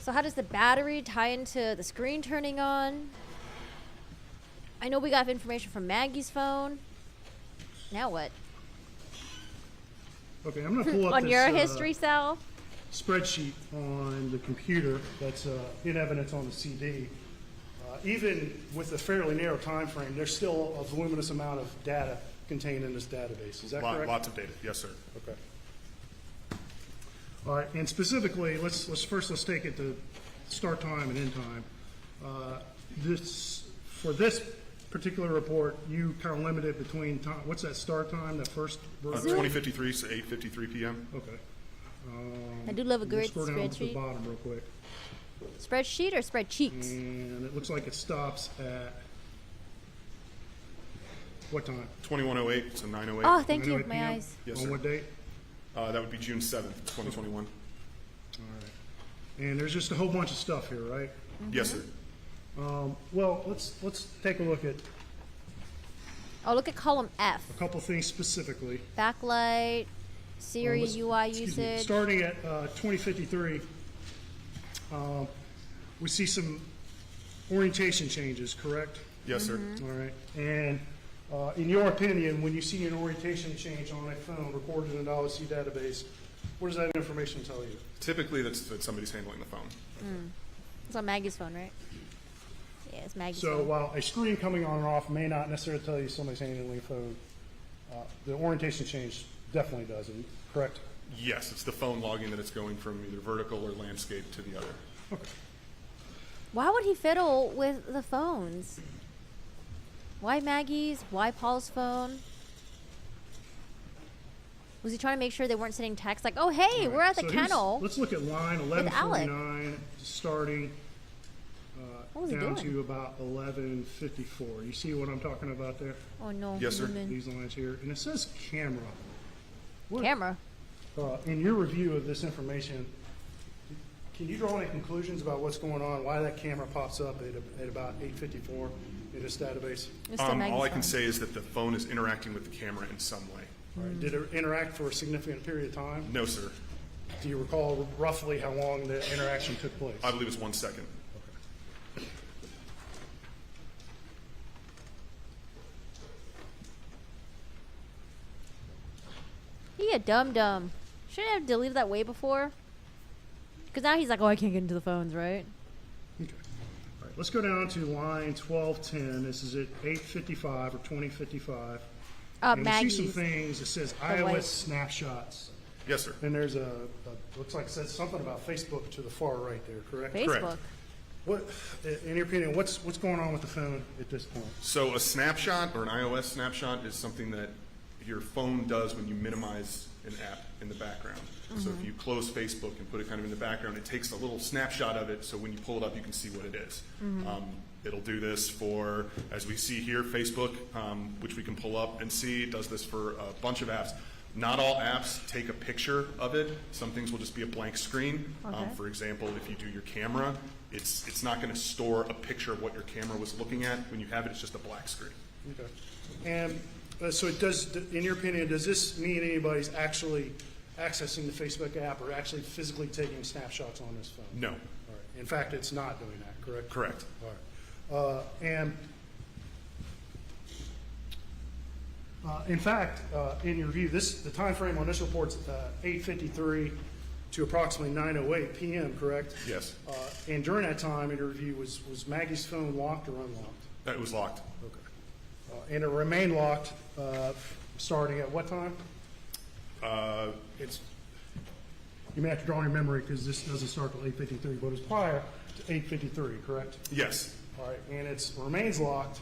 [SPEAKER 6] So how does the battery tie into the screen turning on? I know we got information from Maggie's phone. Now what?
[SPEAKER 21] Okay, I'm going to pull up
[SPEAKER 6] on
[SPEAKER 21] this,
[SPEAKER 6] your history cell.
[SPEAKER 21] Spreadsheet on the computer that's in evidence on the CD. Even with a fairly narrow time frame, there's still a voluminous amount of data contained in this database. Is that correct?
[SPEAKER 23] Lots of data, yes, sir.
[SPEAKER 21] Okay. All right, and specifically, let's take it to start time and end time. For this particular report, you kind of limited between time. What's that start time? That first
[SPEAKER 23] 2053 to 8:53 p.m.
[SPEAKER 21] Okay.
[SPEAKER 6] I do love a great
[SPEAKER 21] scroll down to the
[SPEAKER 6] spreadsheet.
[SPEAKER 21] bottom real quick.
[SPEAKER 6] Spreadsheet or spread cheeks?
[SPEAKER 21] And it looks like it stops at what time?
[SPEAKER 23] 2108 to 908.
[SPEAKER 6] Oh, thank you.
[SPEAKER 21] 9:08
[SPEAKER 6] My
[SPEAKER 21] PM?
[SPEAKER 6] eyes.
[SPEAKER 23] Yes,
[SPEAKER 21] On
[SPEAKER 23] sir.
[SPEAKER 21] what date?
[SPEAKER 23] That would be June 7th, 2021.
[SPEAKER 21] All right. And there's just a whole bunch of stuff here, right?
[SPEAKER 23] Yes, sir.
[SPEAKER 21] Well, let's take a look at
[SPEAKER 6] Oh, look at column F.
[SPEAKER 21] a couple things specifically.
[SPEAKER 6] Backlight, Siri
[SPEAKER 21] Let's-
[SPEAKER 6] UI
[SPEAKER 21] excuse me,
[SPEAKER 6] usage.
[SPEAKER 21] Starting at 2053, we see some orientation changes, correct?
[SPEAKER 23] Yes, sir.
[SPEAKER 21] All right. And in your opinion, when you see an orientation change on a phone recorded in an LSC database, what does that information tell you?
[SPEAKER 23] Typically, that somebody's handling the phone.
[SPEAKER 6] It's on Maggie's phone, right? Yeah, it's Maggie's
[SPEAKER 21] So
[SPEAKER 6] phone.
[SPEAKER 21] while a screen coming on or off may not necessarily tell you somebody's handling a phone, the orientation change definitely does, correct?
[SPEAKER 23] Yes, it's the phone logging that it's going from either vertical or landscape to the other.
[SPEAKER 21] Okay.
[SPEAKER 6] Why would he fiddle with the phones? Why Maggie's? Why Paul's phone? Was he trying to make sure they weren't sending texts like, "Oh, hey,
[SPEAKER 21] All right,
[SPEAKER 6] we're at the
[SPEAKER 21] so here's-
[SPEAKER 6] kennel"?
[SPEAKER 21] Let's look at line
[SPEAKER 6] with Alec.
[SPEAKER 21] 1149, starting
[SPEAKER 6] What was he
[SPEAKER 21] down
[SPEAKER 6] doing?
[SPEAKER 21] to about 1154. You see what I'm talking about there?
[SPEAKER 6] Oh no,
[SPEAKER 23] Yes, sir.
[SPEAKER 6] human.
[SPEAKER 21] These lines here, and it says camera.
[SPEAKER 6] Camera.
[SPEAKER 21] In your review of this information, can you draw any conclusions about what's going on? Why that camera pops up at about 8:54 in this database?
[SPEAKER 23] All I can say is that the phone is interacting with the camera in some way.
[SPEAKER 21] All right. Did it interact for a significant period of time?
[SPEAKER 23] No, sir.
[SPEAKER 21] Do you recall roughly how long the interaction took place?
[SPEAKER 23] I believe it's 1 second.
[SPEAKER 6] He a dum-dum. Shouldn't have deleted that way before. Because now he's like, oh, I can't get into the phones, right?
[SPEAKER 21] Okay. All right. Let's go down to line 1210. This is at 8:55 or 20:55. And we see some
[SPEAKER 6] Maggie's.
[SPEAKER 21] things. It says
[SPEAKER 6] The
[SPEAKER 21] iOS
[SPEAKER 6] white.
[SPEAKER 21] snapshots.
[SPEAKER 23] Yes, sir.
[SPEAKER 21] And there's looks like it says something about Facebook to the far right there, correct?
[SPEAKER 6] Facebook.
[SPEAKER 23] Correct.
[SPEAKER 21] What, in your opinion, what's going on with the phone at this point?
[SPEAKER 23] So a snapshot or an iOS snapshot is something that your phone does when you minimize an app in the background. So if you close Facebook and put it kind of in the background, it takes a little snapshot of it, so when you pull it up, you can see what it is. It'll do this for, as we see here, Facebook, which we can pull up and see. It does this for a bunch of apps. Not all apps take a picture of it. Some things will just be a blank screen.
[SPEAKER 6] Okay.
[SPEAKER 23] For example, if you do your camera, it's not going to store a picture of what your camera was looking at. When you have it, it's just a black screen.
[SPEAKER 21] Okay. And so it does, in your opinion, does this mean anybody's actually accessing the Facebook app or actually physically taking snapshots on this phone?
[SPEAKER 23] No.
[SPEAKER 21] All right. In fact, it's not doing that, correct?
[SPEAKER 23] Correct.
[SPEAKER 21] All right. In fact, in your view, the time frame on this report's 8:53 to approximately 9:08 p.m., correct?
[SPEAKER 23] Yes.
[SPEAKER 21] And during that time, in your review, was Maggie's phone locked or unlocked?
[SPEAKER 23] That was locked.
[SPEAKER 21] Okay. And it remained locked starting at what time? You may have to draw on your memory because this doesn't start till 8:53, but it's prior to 8:53, correct?
[SPEAKER 23] Yes.
[SPEAKER 21] All right, and it remains locked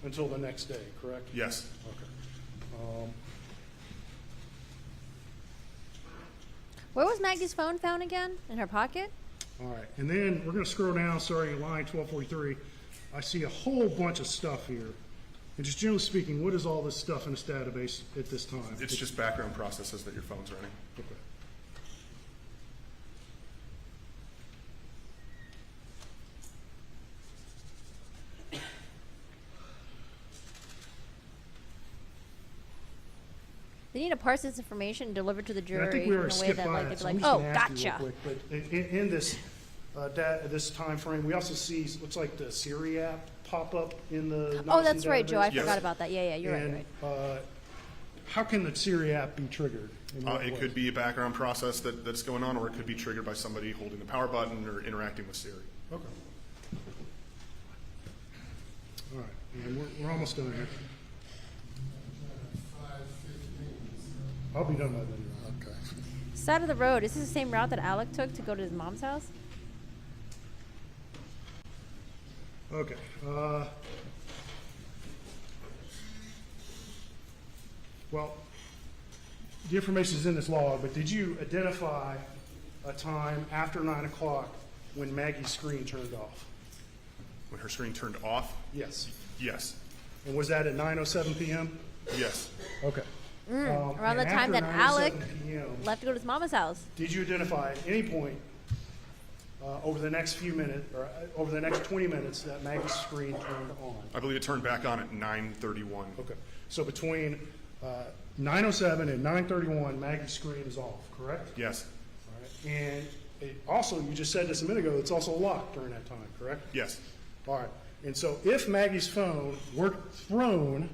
[SPEAKER 21] until the next day, correct?
[SPEAKER 23] Yes.
[SPEAKER 21] Okay.
[SPEAKER 6] Where was Maggie's phone found again? In her pocket?
[SPEAKER 21] All right, and then we're going to scroll down, starting at line 1243. I see a whole bunch of stuff here. And just generally speaking, what is all this stuff in this database at this time?
[SPEAKER 23] It's just background processes that your phone's running.
[SPEAKER 21] Okay.
[SPEAKER 6] They need to parse this information and deliver it to the
[SPEAKER 21] And
[SPEAKER 6] jury
[SPEAKER 21] I think we
[SPEAKER 6] in a
[SPEAKER 21] were
[SPEAKER 6] way
[SPEAKER 21] skip
[SPEAKER 6] that
[SPEAKER 21] by
[SPEAKER 6] like
[SPEAKER 21] it,
[SPEAKER 6] they'd
[SPEAKER 21] so
[SPEAKER 6] be
[SPEAKER 21] I'm
[SPEAKER 6] like,
[SPEAKER 21] just
[SPEAKER 6] oh,
[SPEAKER 21] gonna ask you
[SPEAKER 6] gotcha.
[SPEAKER 21] real quick. But in this this time frame, we also see looks like the Siri app pop up in the.
[SPEAKER 6] Oh, that's right, Joe. I
[SPEAKER 21] database.
[SPEAKER 6] forgot about that. Yeah, you're right.
[SPEAKER 21] And, how can the Siri app be triggered? In what
[SPEAKER 23] It
[SPEAKER 21] way?
[SPEAKER 23] could be a background process that's going on, or it could be triggered by somebody holding the power button or interacting with Siri.
[SPEAKER 21] Okay. All right, and we're almost done here. I'll be done by then.
[SPEAKER 5] Okay.
[SPEAKER 6] Side of the road. Is this the same route that Alec took to go to his mom's house?
[SPEAKER 21] Okay. Well, the information is in this log, but did you identify a time after 9 o'clock when Maggie's screen turned off?
[SPEAKER 23] When her screen turned off?
[SPEAKER 21] Yes.
[SPEAKER 23] Yes.
[SPEAKER 21] And was that at 9:07 p.m.?
[SPEAKER 23] Yes.
[SPEAKER 21] Okay.
[SPEAKER 6] Around the
[SPEAKER 21] and
[SPEAKER 6] time
[SPEAKER 21] after
[SPEAKER 6] that Alec
[SPEAKER 21] 9:07 p.m.,
[SPEAKER 6] left to go to his mama's house.
[SPEAKER 21] did you identify at any point over the next few minutes or over the next 20 minutes that Maggie's screen turned on?
[SPEAKER 23] I believe it turned back on at 9:31.
[SPEAKER 21] Okay. So between 9:07 and 9:31, Maggie's screen is off, correct?
[SPEAKER 23] Yes.
[SPEAKER 21] All right. And also, you just said this a minute ago, it's also locked during that time, correct?
[SPEAKER 23] Yes.
[SPEAKER 21] All right. And so if Maggie's phone were thrown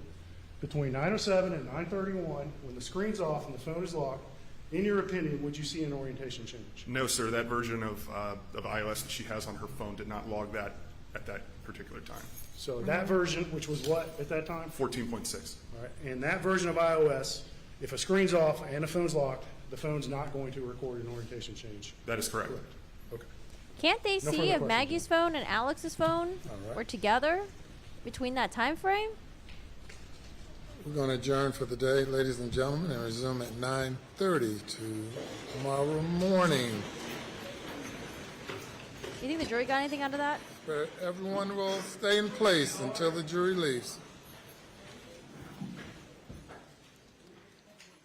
[SPEAKER 21] between 9:07 and 9:31, when the screen's off and the phone is locked, in your opinion, would you see an orientation change?
[SPEAKER 23] No, sir. That version of iOS that she has on her phone did not log that at that particular time.
[SPEAKER 21] So that version, which was what at that time?
[SPEAKER 23] 14.6.
[SPEAKER 21] All right. And that version of iOS, if a screen's off and a phone's locked, the phone's not going to record an orientation change.
[SPEAKER 23] That is correct.
[SPEAKER 21] Okay.
[SPEAKER 6] Can't they
[SPEAKER 21] No
[SPEAKER 6] see
[SPEAKER 21] further
[SPEAKER 6] if
[SPEAKER 21] questions.
[SPEAKER 6] Maggie's phone and Alex's phone
[SPEAKER 5] right.
[SPEAKER 6] were together between that time frame?
[SPEAKER 5] We're going to adjourn for the day, ladies and gentlemen, and resume at 9:30 tomorrow morning.
[SPEAKER 6] You think the jury got anything out of that?
[SPEAKER 5] But everyone will stay in place until the jury leaves.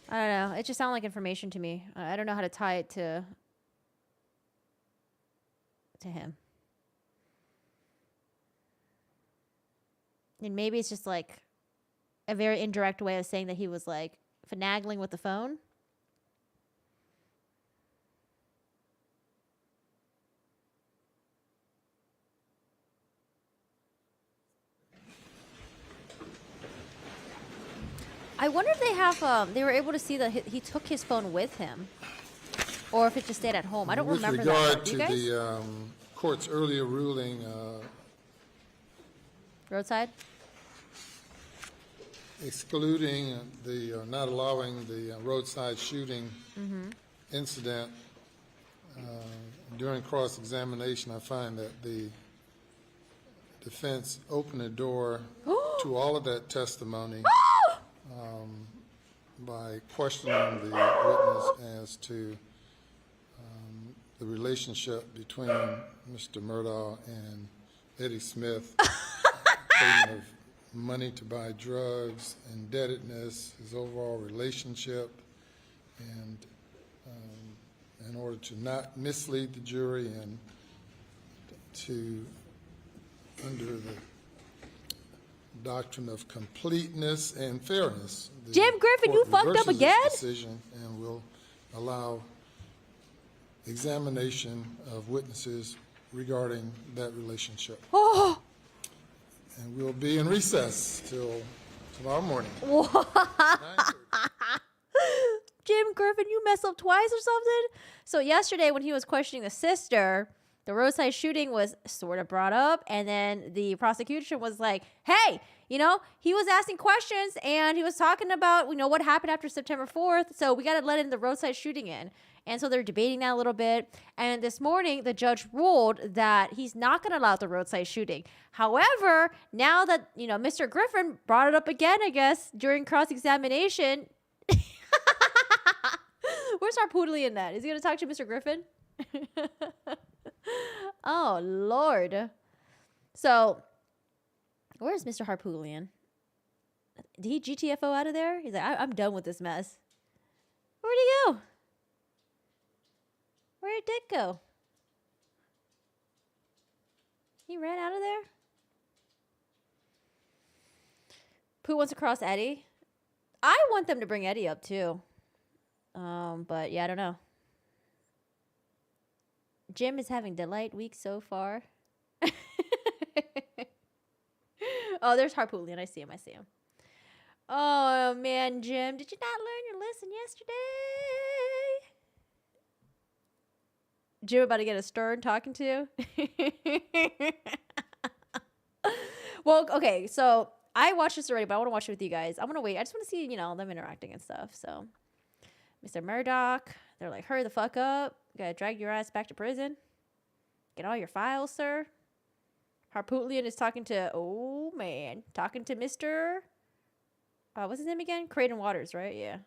[SPEAKER 6] I don't know. It just sounded like information to me. I don't know how to tie it to him. And maybe it's just like a very indirect way of saying that he was like finagling with the phone. I wonder if they have, they were able to see that he took his phone with him, or if it just stayed at home. I don't remember that.
[SPEAKER 5] With
[SPEAKER 6] part.
[SPEAKER 5] regard
[SPEAKER 6] Do
[SPEAKER 5] to
[SPEAKER 6] you guys?
[SPEAKER 5] the court's earlier ruling,
[SPEAKER 6] Roadside?
[SPEAKER 5] excluding not allowing the roadside shooting
[SPEAKER 6] Mm-hmm.
[SPEAKER 5] incident, during cross-examination, I find that the defense opened the door to all of that testimony by questioning the witness as to the relationship between Mr. Murdaugh and Eddie Smith, payment of money to buy drugs, indebtedness, his overall relationship, and in order to not mislead the jury and to, under the doctrine of completeness and fairness, the
[SPEAKER 6] Jim Griffin, you
[SPEAKER 5] court
[SPEAKER 6] fucked up
[SPEAKER 5] reverses its
[SPEAKER 6] again?
[SPEAKER 5] decision and will allow examination of witnesses regarding that relationship.
[SPEAKER 6] Oh,
[SPEAKER 5] And we'll be in recess till tomorrow morning.
[SPEAKER 6] Jim Griffin, you messed up twice or something? So yesterday when he was questioning the sister, the roadside shooting was sort of brought up, and then the prosecution was like, hey, you know, he was asking questions and he was talking about, you know, what happened after September 4th, so we got to let in the roadside shooting in. And so they're debating that a little bit. And this morning, the judge ruled that he's not going to allow the roadside shooting. However, now that, you know, Mr. Griffin brought it up again, I guess, during cross-examination. Where's our poodly in that? Is he going to talk to Mr. Griffin? Oh, Lord. So, where's Mr. Harpootlian? Did he GTFO out of there? He's like, I'm done with this mess. Where'd he go? Where did Dick go? He ran out of there? Pooh wants to cross Eddie. I want them to bring Eddie up too. But yeah, I don't know. Jim is having delight week so far. Oh, there's Harpootlian. I see him. Oh man, Jim, did you not learn your lesson yesterday? Jim about to get a stern talking to. Well, okay, so I watched this already, but I want to watch it with you guys. I want to wait. I just want to see, them interacting and stuff. So, Mr. Murdaugh, they're like, hurry the fuck up. You gotta drag your ass back to prison. Get all your files, sir. Harpootlian is talking to Mr. What's his name again? Creighton Waters, right? Yeah.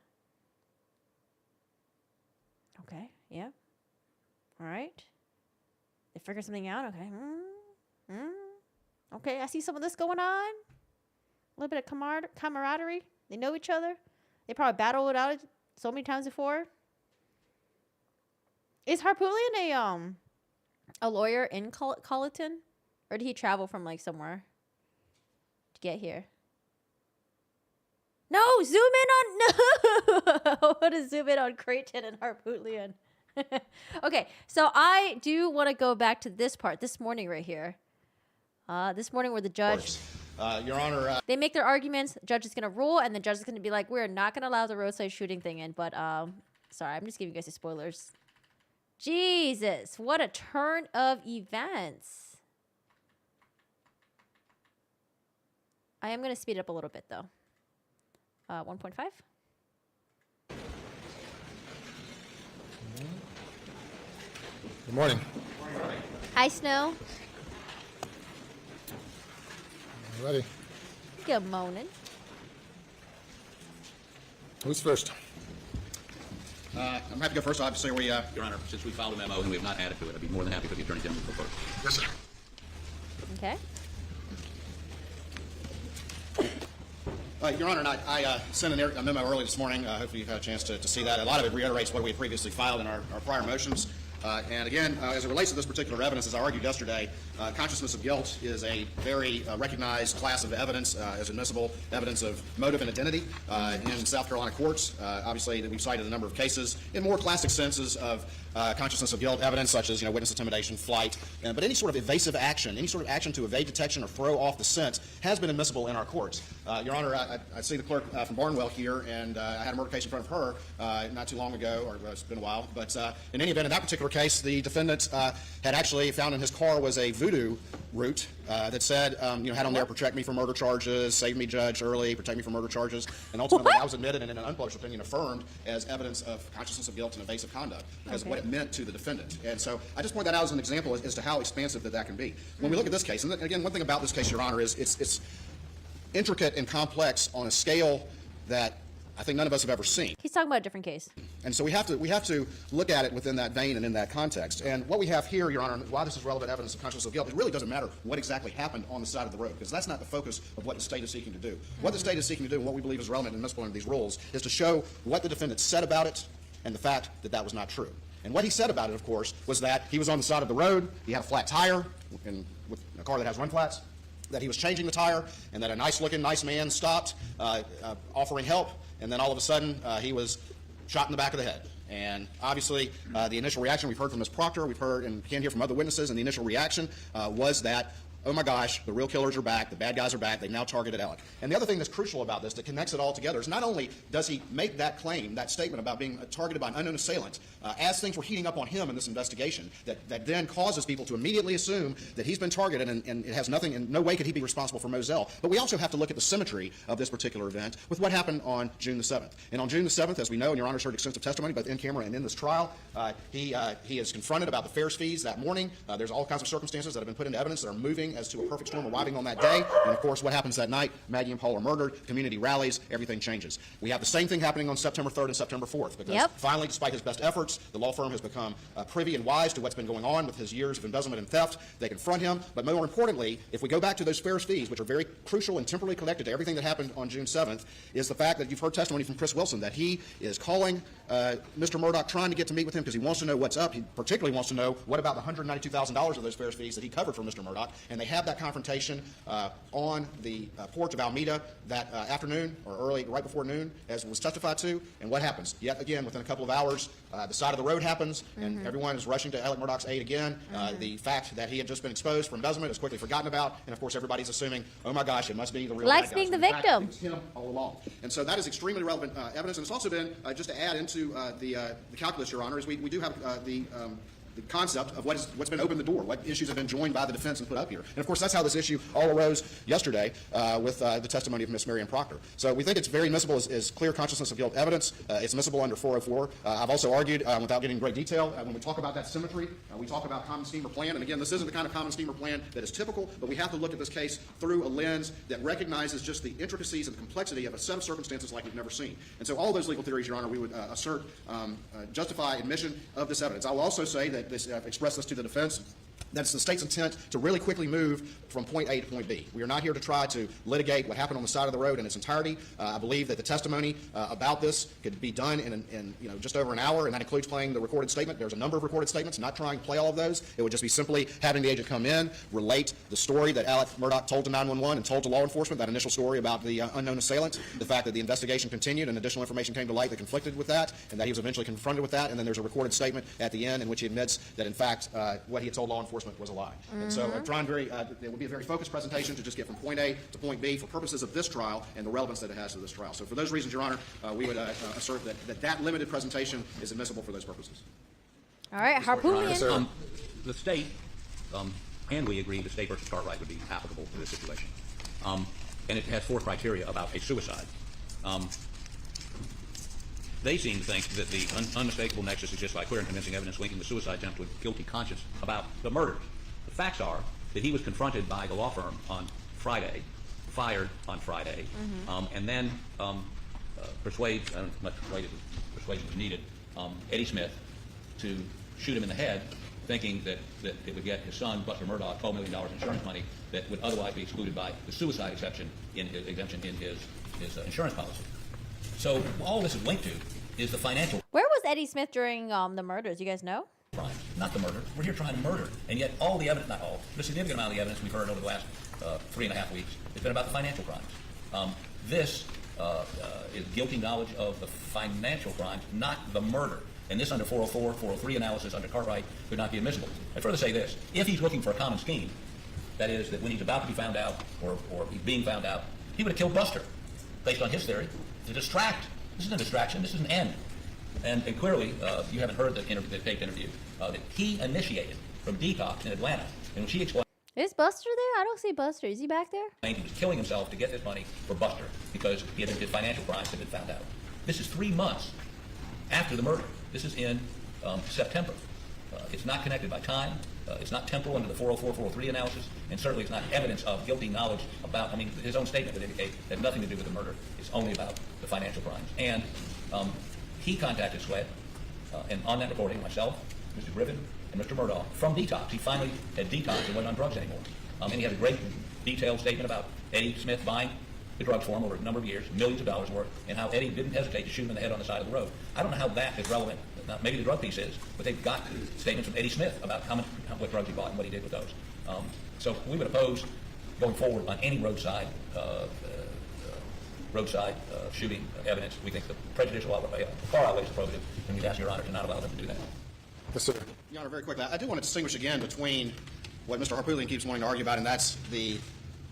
[SPEAKER 6] Okay, yeah. All right. They figure something out. Okay. Okay, I see some of this going on. A little bit of camaraderie. They know each other. They probably battled it out so many times before. Is Harpootlian a lawyer in Colleton? Or did he travel from like somewhere to get here? No, zoom in on I want to zoom in on Creighton and Harpootlian. Okay, so I do want to go back to this part this morning right here. This morning where the judge,
[SPEAKER 9] Your Honor,
[SPEAKER 6] they make their arguments. The judge is going to rule, and the judge is going to be like, "We're not going to allow the roadside shooting thing in." But sorry, I'm just giving you guys the spoilers. Jesus, what a turn of events! I am going to speed it up a little bit though. 1.5.
[SPEAKER 5] Good morning.
[SPEAKER 6] Hi, Snow.
[SPEAKER 5] Ready?
[SPEAKER 6] Good morning.
[SPEAKER 5] Who's first?
[SPEAKER 9] I'm happy to go first. Obviously, Your Honor, since we filed a memo and we have not added to it, I'd be more than happy for the Attorney General to go first.
[SPEAKER 5] Yes, sir.
[SPEAKER 6] Okay.
[SPEAKER 9] Your Honor, I sent a memo early this morning. Hopefully you've had a chance to see that. A lot of it reiterates what we had previously filed in our prior motions. And again, as it relates to this particular evidence, as I argued yesterday, consciousness of guilt is a very recognized class of evidence as admissible evidence of motive and identity in South Carolina courts. Obviously, we've cited a number of cases in more classic senses of consciousness of guilt evidence, such as witness intimidation, flight, but any sort of evasive action, any sort of action to evade detection or throw off the scent has been admissible in our courts. Your Honor, I see the clerk from Barnwell here, and I had a murder case in front of her not too long ago, or it's been a while. But in any event, in that particular case, the defendant had actually found in his car was a voodoo root that said, had on there, protect me from murder charges, save me, judge, early, protect me from murder charges. And ultimately, that was admitted and in an unpublished opinion affirmed as evidence of consciousness of guilt and evasive conduct because of what it meant to the defendant. And so I just point that out as an example as to how expansive that can be. When we look at this case, and again, one thing about this case, Your Honor, is it's intricate and complex on a scale that I think none of us have ever seen.
[SPEAKER 6] He's talking about a different case.
[SPEAKER 9] And so we have to look at it within that vein and in that context. And what we have here, Your Honor, why this is relevant evidence of consciousness of guilt, it really doesn't matter what exactly happened on the side of the road, because that's not the focus of what the state is seeking to do. What the state is seeking to do and what we believe is relevant and admissible under these rules is to show what the defendant said about it and the fact that that was not true. And what he said about it, of course, was that he was on the side of the road, he had a flat tire, with a car that has run flats, that he was changing the tire, and that a nice-looking, nice man stopped, offering help, and then all of a sudden he was shot in the back of the head. And obviously the initial reaction we've heard from Ms. Proctor, we've heard and can hear from other witnesses, and the initial reaction was that, oh my gosh, the real killers are back, the bad guys are back, they've now targeted Alec. And the other thing that's crucial about this that connects it all together is not only does he make that claim, that statement about being targeted by an unknown assailant, as things were heating up on him in this investigation, that then causes people to immediately assume that he's been targeted and it has nothing, in no way could he be responsible for Moselle. But we also have to look at the symmetry of this particular event with what happened on June the 7th. And on June the 7th, as we know, and Your Honor's heard extensive testimony both in camera and in this trial, he is confronted about the fares fees that morning. There's all kinds of circumstances that have been put into evidence that are moving as to a perfect storm arriving on that day. And of course, what happens that night? Maggie and Paul are murdered, community rallies, everything changes. We have the same thing happening on September 3rd and September 4th because finally, despite his best efforts, the law firm has become privy and wise to what's been going on with his years of embezzlement and theft. They confront him. But more importantly, if we go back to those fares fees, which are very crucial and temporally connected to everything that happened on June 7th, is the fact that you've heard testimony from Chris Wilson that he is calling Mr. Murdaugh, trying to get to meet with him because he wants to know what's up. He particularly wants to know what about the $192,000 of those fares fees that he covered for Mr. Murdaugh, and they they have that confrontation on the porch of Alameda that afternoon, or early, right before noon, as was testified to. And what happens? Yet again, within a couple of hours, the side of the road happens, and everyone is rushing to Alec Murdaugh's aid again. The fact that he had just been exposed for embezzlement is quickly forgotten about, and of course everybody's assuming, oh my gosh, it must be the real
[SPEAKER 6] Likes
[SPEAKER 9] bad guys.
[SPEAKER 6] being the
[SPEAKER 9] In fact,
[SPEAKER 6] victim.
[SPEAKER 9] it was him all along. And so that is extremely relevant evidence, and it's also been, just to add into the calculus, Your Honor, is we do have the concept of what's been opened the door, what issues have been joined by the defense and put up here. And of course, that's how this issue all arose yesterday with the testimony of Ms. Marion Proctor. So we think it's very admissible as clear consciousness of guilt evidence. It's admissible under 404. I've also argued, without getting in great detail, when we talk about that symmetry, we talk about common scheme or plan. And again, this isn't the kind of common scheme or plan that is typical, but we have to look at this case through a lens that recognizes just the intricacies and the complexity of a set of circumstances like we've never seen. And so all those legal theories, Your Honor, we would assert justify admission of this evidence. I will also say that this express this to the defense, that it's the state's intent to really quickly move from point A to point B. We are not here to try to litigate what happened on the side of the road in its entirety. I believe that the testimony about this could be done in just over an hour, and that includes playing the recorded statement. There's a number of recorded statements. Not trying to play all of those. It would just be simply having the agent come in, relate the story that Alec Murdaugh told to 911 and told to law enforcement, that initial story about the unknown assailant, the fact that the investigation continued and additional information came to light that conflicted with that, and that he was eventually confronted with that, and then there's a recorded statement at the end in which he admits that, in fact, what he had told law enforcement was a lie. And so I'm trying it would be a very focused presentation to just get from point A to point B for purposes of this trial and the relevance that it has to this trial. So for those reasons, Your Honor, we would assert that limited presentation is admissible for those purposes.
[SPEAKER 6] All right, Harpoonian.
[SPEAKER 20] The state, and we agree the state versus Cartwright would be applicable to this situation. And it has 4 criteria about a suicide. They seem to think that the unmistakable nexus exists by clear and convincing evidence linking the suicide attempt to a guilty conscience about the murders. The facts are that he was confronted by the law firm on Friday, fired on Friday, and then persuaded, I don't know how much persuasion was needed, Eddie Smith to shoot him in the head, thinking that it would get his son, Buster Murdaugh, $12 million insurance money that would otherwise be excluded by the suicide exemption in his insurance policy. So all this is linked to is the financial.
[SPEAKER 6] Where was Eddie Smith during the murders? You guys know?
[SPEAKER 20] Crime, not the murder. We're here trying to murder, and yet all the evidence, not all, the significant amount of the evidence we've heard over the last 3.5 weeks has been about the financial crimes. This is guilty knowledge of the financial crimes, not the murder. And this under 404, 403 analysis under Cartwright would not be admissible. I'd further say this. If he's looking for a common scheme, that is, that when he's about to be found out or he's being found out, he would have killed Buster, based on his theory, to distract. This isn't a distraction. This is an end. And clearly, you haven't heard the taped interview that he initiated from Detox in Atlanta, in which he explained.
[SPEAKER 6] Is Buster there? I don't see Buster. Is he back there?
[SPEAKER 20] He was killing himself to get this money for Buster because he had did financial crimes that had been found out. This is 3 months after the murder. This is in September. It's not connected by time. It's not temporal under the 404, 403 analysis, and certainly it's not evidence of guilty knowledge about, I mean, his own statement would indicate it had nothing to do with the murder. It's only about the financial crimes. And he contacted Sweat, and on that recording, myself, Mr. Griffin, and Mr. Murdaugh, from Detox. He finally had detoxed and wasn't on drugs anymore. And he had a great detailed statement about Eddie Smith buying the drugs for him over a number of years, millions of dollars worth, and how Eddie didn't hesitate to shoot him in the head on the side of the road. I don't know how that is relevant. Now, maybe the drug piece is, but they've got statements from Eddie Smith about what drugs he bought and what he did with those. So we would oppose going forward on any roadside shooting evidence. We think the prejudicial far outweighs the probative, and we'd ask Your Honor to not allow them to do that.
[SPEAKER 9] Yes, sir. Your Honor, very quickly, I do want to distinguish again between what Mr. Harpootlian keeps wanting to argue about, and that's the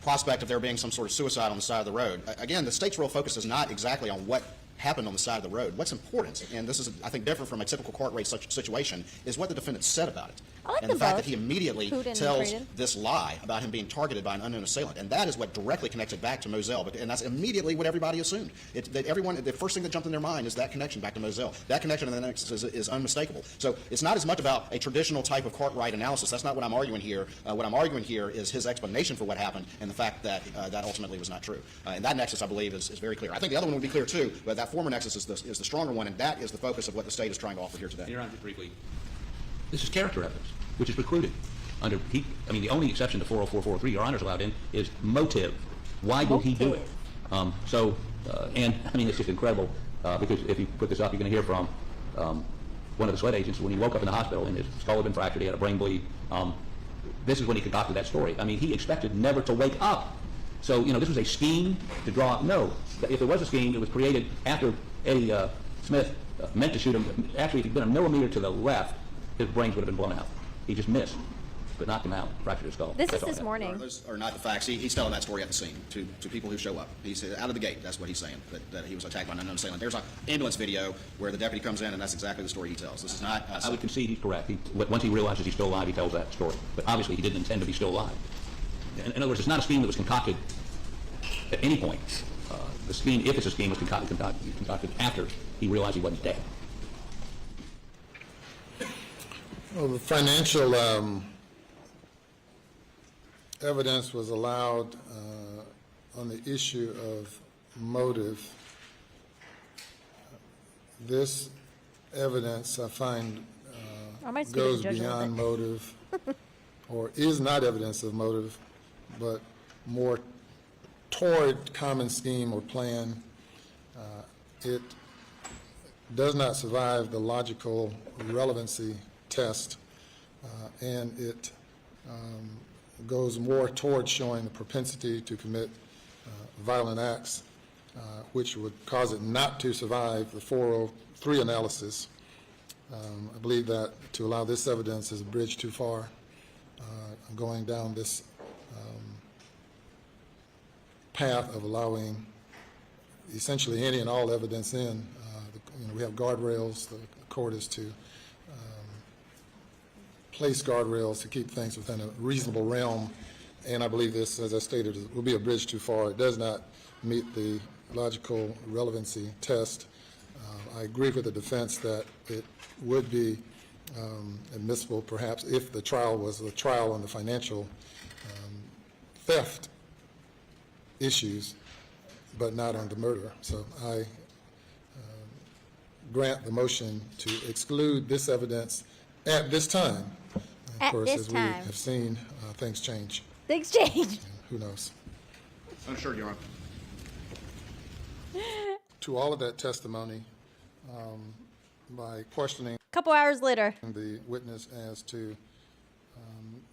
[SPEAKER 9] prospect of there being some sort of suicide on the side of the road. Again, the state's real focus is not exactly on what happened on the side of the road. What's important, and this is, I think, different from a typical Cartwright situation, is what the defendant said about it. And the fact that he immediately tells this lie about him being targeted by an unknown assailant. And that is what directly connects it back to Moselle. And that's immediately what everybody assumed. The first thing that jumped in their mind is that connection back to Moselle. That connection in the nexus is unmistakable. So it's not as much about a traditional type of Cartwright analysis. That's not what I'm arguing here. What I'm arguing here is his explanation for what happened and the fact that that ultimately was not true. And that nexus, I believe, is very clear. I think the other one would be clear, too, but that former nexus is the stronger one, and that is the focus of what the state is trying to offer here today.
[SPEAKER 20] Your Honor, just briefly. This is character evidence, which is precluded. The only exception to 404, 403 Your Honor's allowed in is motive. Why did he do it? It's just incredible because if you put this up, you're going to hear from one of the Sweat agents when he woke up in the hospital and his skull had been fractured, he had a brain bleed. this is when he concocted that story. I mean, he expected never to wake up. So, this was a scheme to draw. No, if there was a scheme, it was created after Eddie Smith meant to shoot him. Actually, if he'd been a millimeter to the left, his brains would have been blown out. He just missed, but knocked him out, fractured his skull.
[SPEAKER 6] This is this morning.
[SPEAKER 9] Those are not the facts. He's telling that story at the scene to people who show up. He's out of the gate. That's what he's saying, that he was attacked by an unknown assailant. There's an ambulance video where the deputy comes in, and that's exactly the story he tells. This is not...
[SPEAKER 20] I would concede he's correct. Once he realizes he's still alive, he tells that story. But obviously, he didn't intend to be still alive. In other words, it's not a scheme that was concocted at any point. The scheme, if it's a scheme, was concocted after he realized he wasn't dead.
[SPEAKER 5] Well, the financial evidence was allowed on the issue of motive. This evidence, I find, goes beyond motive, or is not evidence of motive, but more toward common scheme or plan. It does not survive the logical relevancy test, and it goes more toward showing the propensity to commit violent acts, which would cause it not to survive the 403 analysis. I believe that to allow this evidence is a bridge too far, going down this path of allowing essentially any and all evidence in. We have guardrails. The court is to place guardrails to keep things within a reasonable realm, and I believe this, as I stated, will be a bridge too far. It does not meet the logical relevancy test. I agree with the defense that it would be admissible, perhaps, if the trial was a trial on the financial theft issues, but not on the murder. So I grant the motion to exclude this evidence at this time. And of course, as we have seen, things change.
[SPEAKER 6] Things change.
[SPEAKER 5] And who knows?
[SPEAKER 9] Unsure, Your Honor.
[SPEAKER 5] To all of that testimony, by questioning
[SPEAKER 6] A couple hours later.
[SPEAKER 5] the witness as to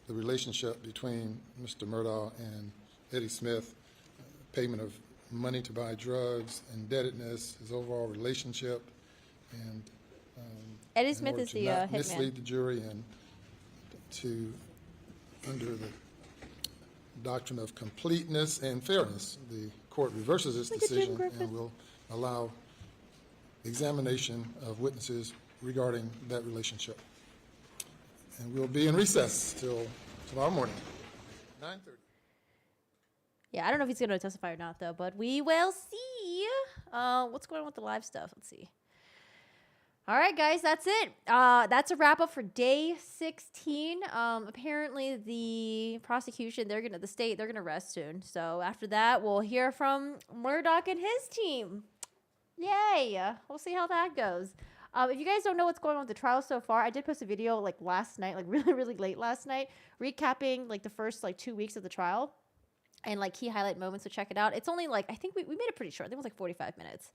[SPEAKER 5] the relationship between Mr. Murdaugh and Eddie Smith, payment of money to buy drugs, indebtedness, his overall relationship, and
[SPEAKER 6] Eddie Smith is the hitman.
[SPEAKER 5] Mislead the jury and to, under the doctrine of completeness and fairness, the court reverses its decision and will allow examination of witnesses regarding that relationship. And we'll be in recess till tomorrow morning, 9:30.
[SPEAKER 6] Yeah, I don't know if he's going to testify or not, though, but we will see. What's going on with the live stuff? Let's see. All right, guys, that's it. That's a wrap up for day 16. Apparently, the prosecution, they're going to arrest soon. So after that, we'll hear from Murdaugh and his team. Yay. We'll see how that goes. If you guys don't know what's going on with the trial so far, I did post a video like last night, like really, really late last night, recapping like the first like 2 weeks of the trial and like key highlight moments. So check it out. It's only like, I think we made it pretty short. I think it was like 45 minutes.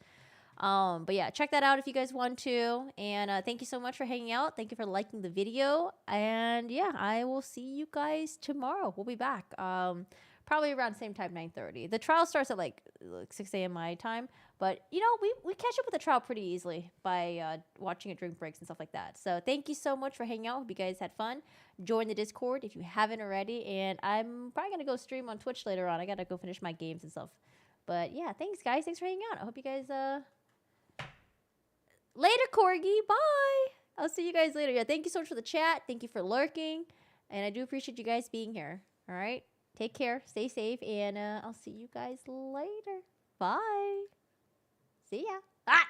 [SPEAKER 6] But yeah, check that out if you guys want to. And thank you so much for hanging out. Thank you for liking the video. And yeah, I will see you guys tomorrow. We'll be back. Probably around the same time, 9:30. The trial starts at like 6 a.m. my time. But, you know, we catch up with the trial pretty easily by watching it during breaks and stuff like that. So thank you so much for hanging out. Hope you guys had fun. Join the Discord if you haven't already. And I'm probably going to go stream on Twitch later on. I got to go finish my games and stuff. But yeah, thanks, guys. Thanks for hanging out. I hope you guys... Later, Corgi. Bye. I'll see you guys later. Yeah, thank you so much for the chat. Thank you for lurking. And I do appreciate you guys being here. All right? Take care. Stay safe. And I'll see you guys later. Bye. See ya. Ah!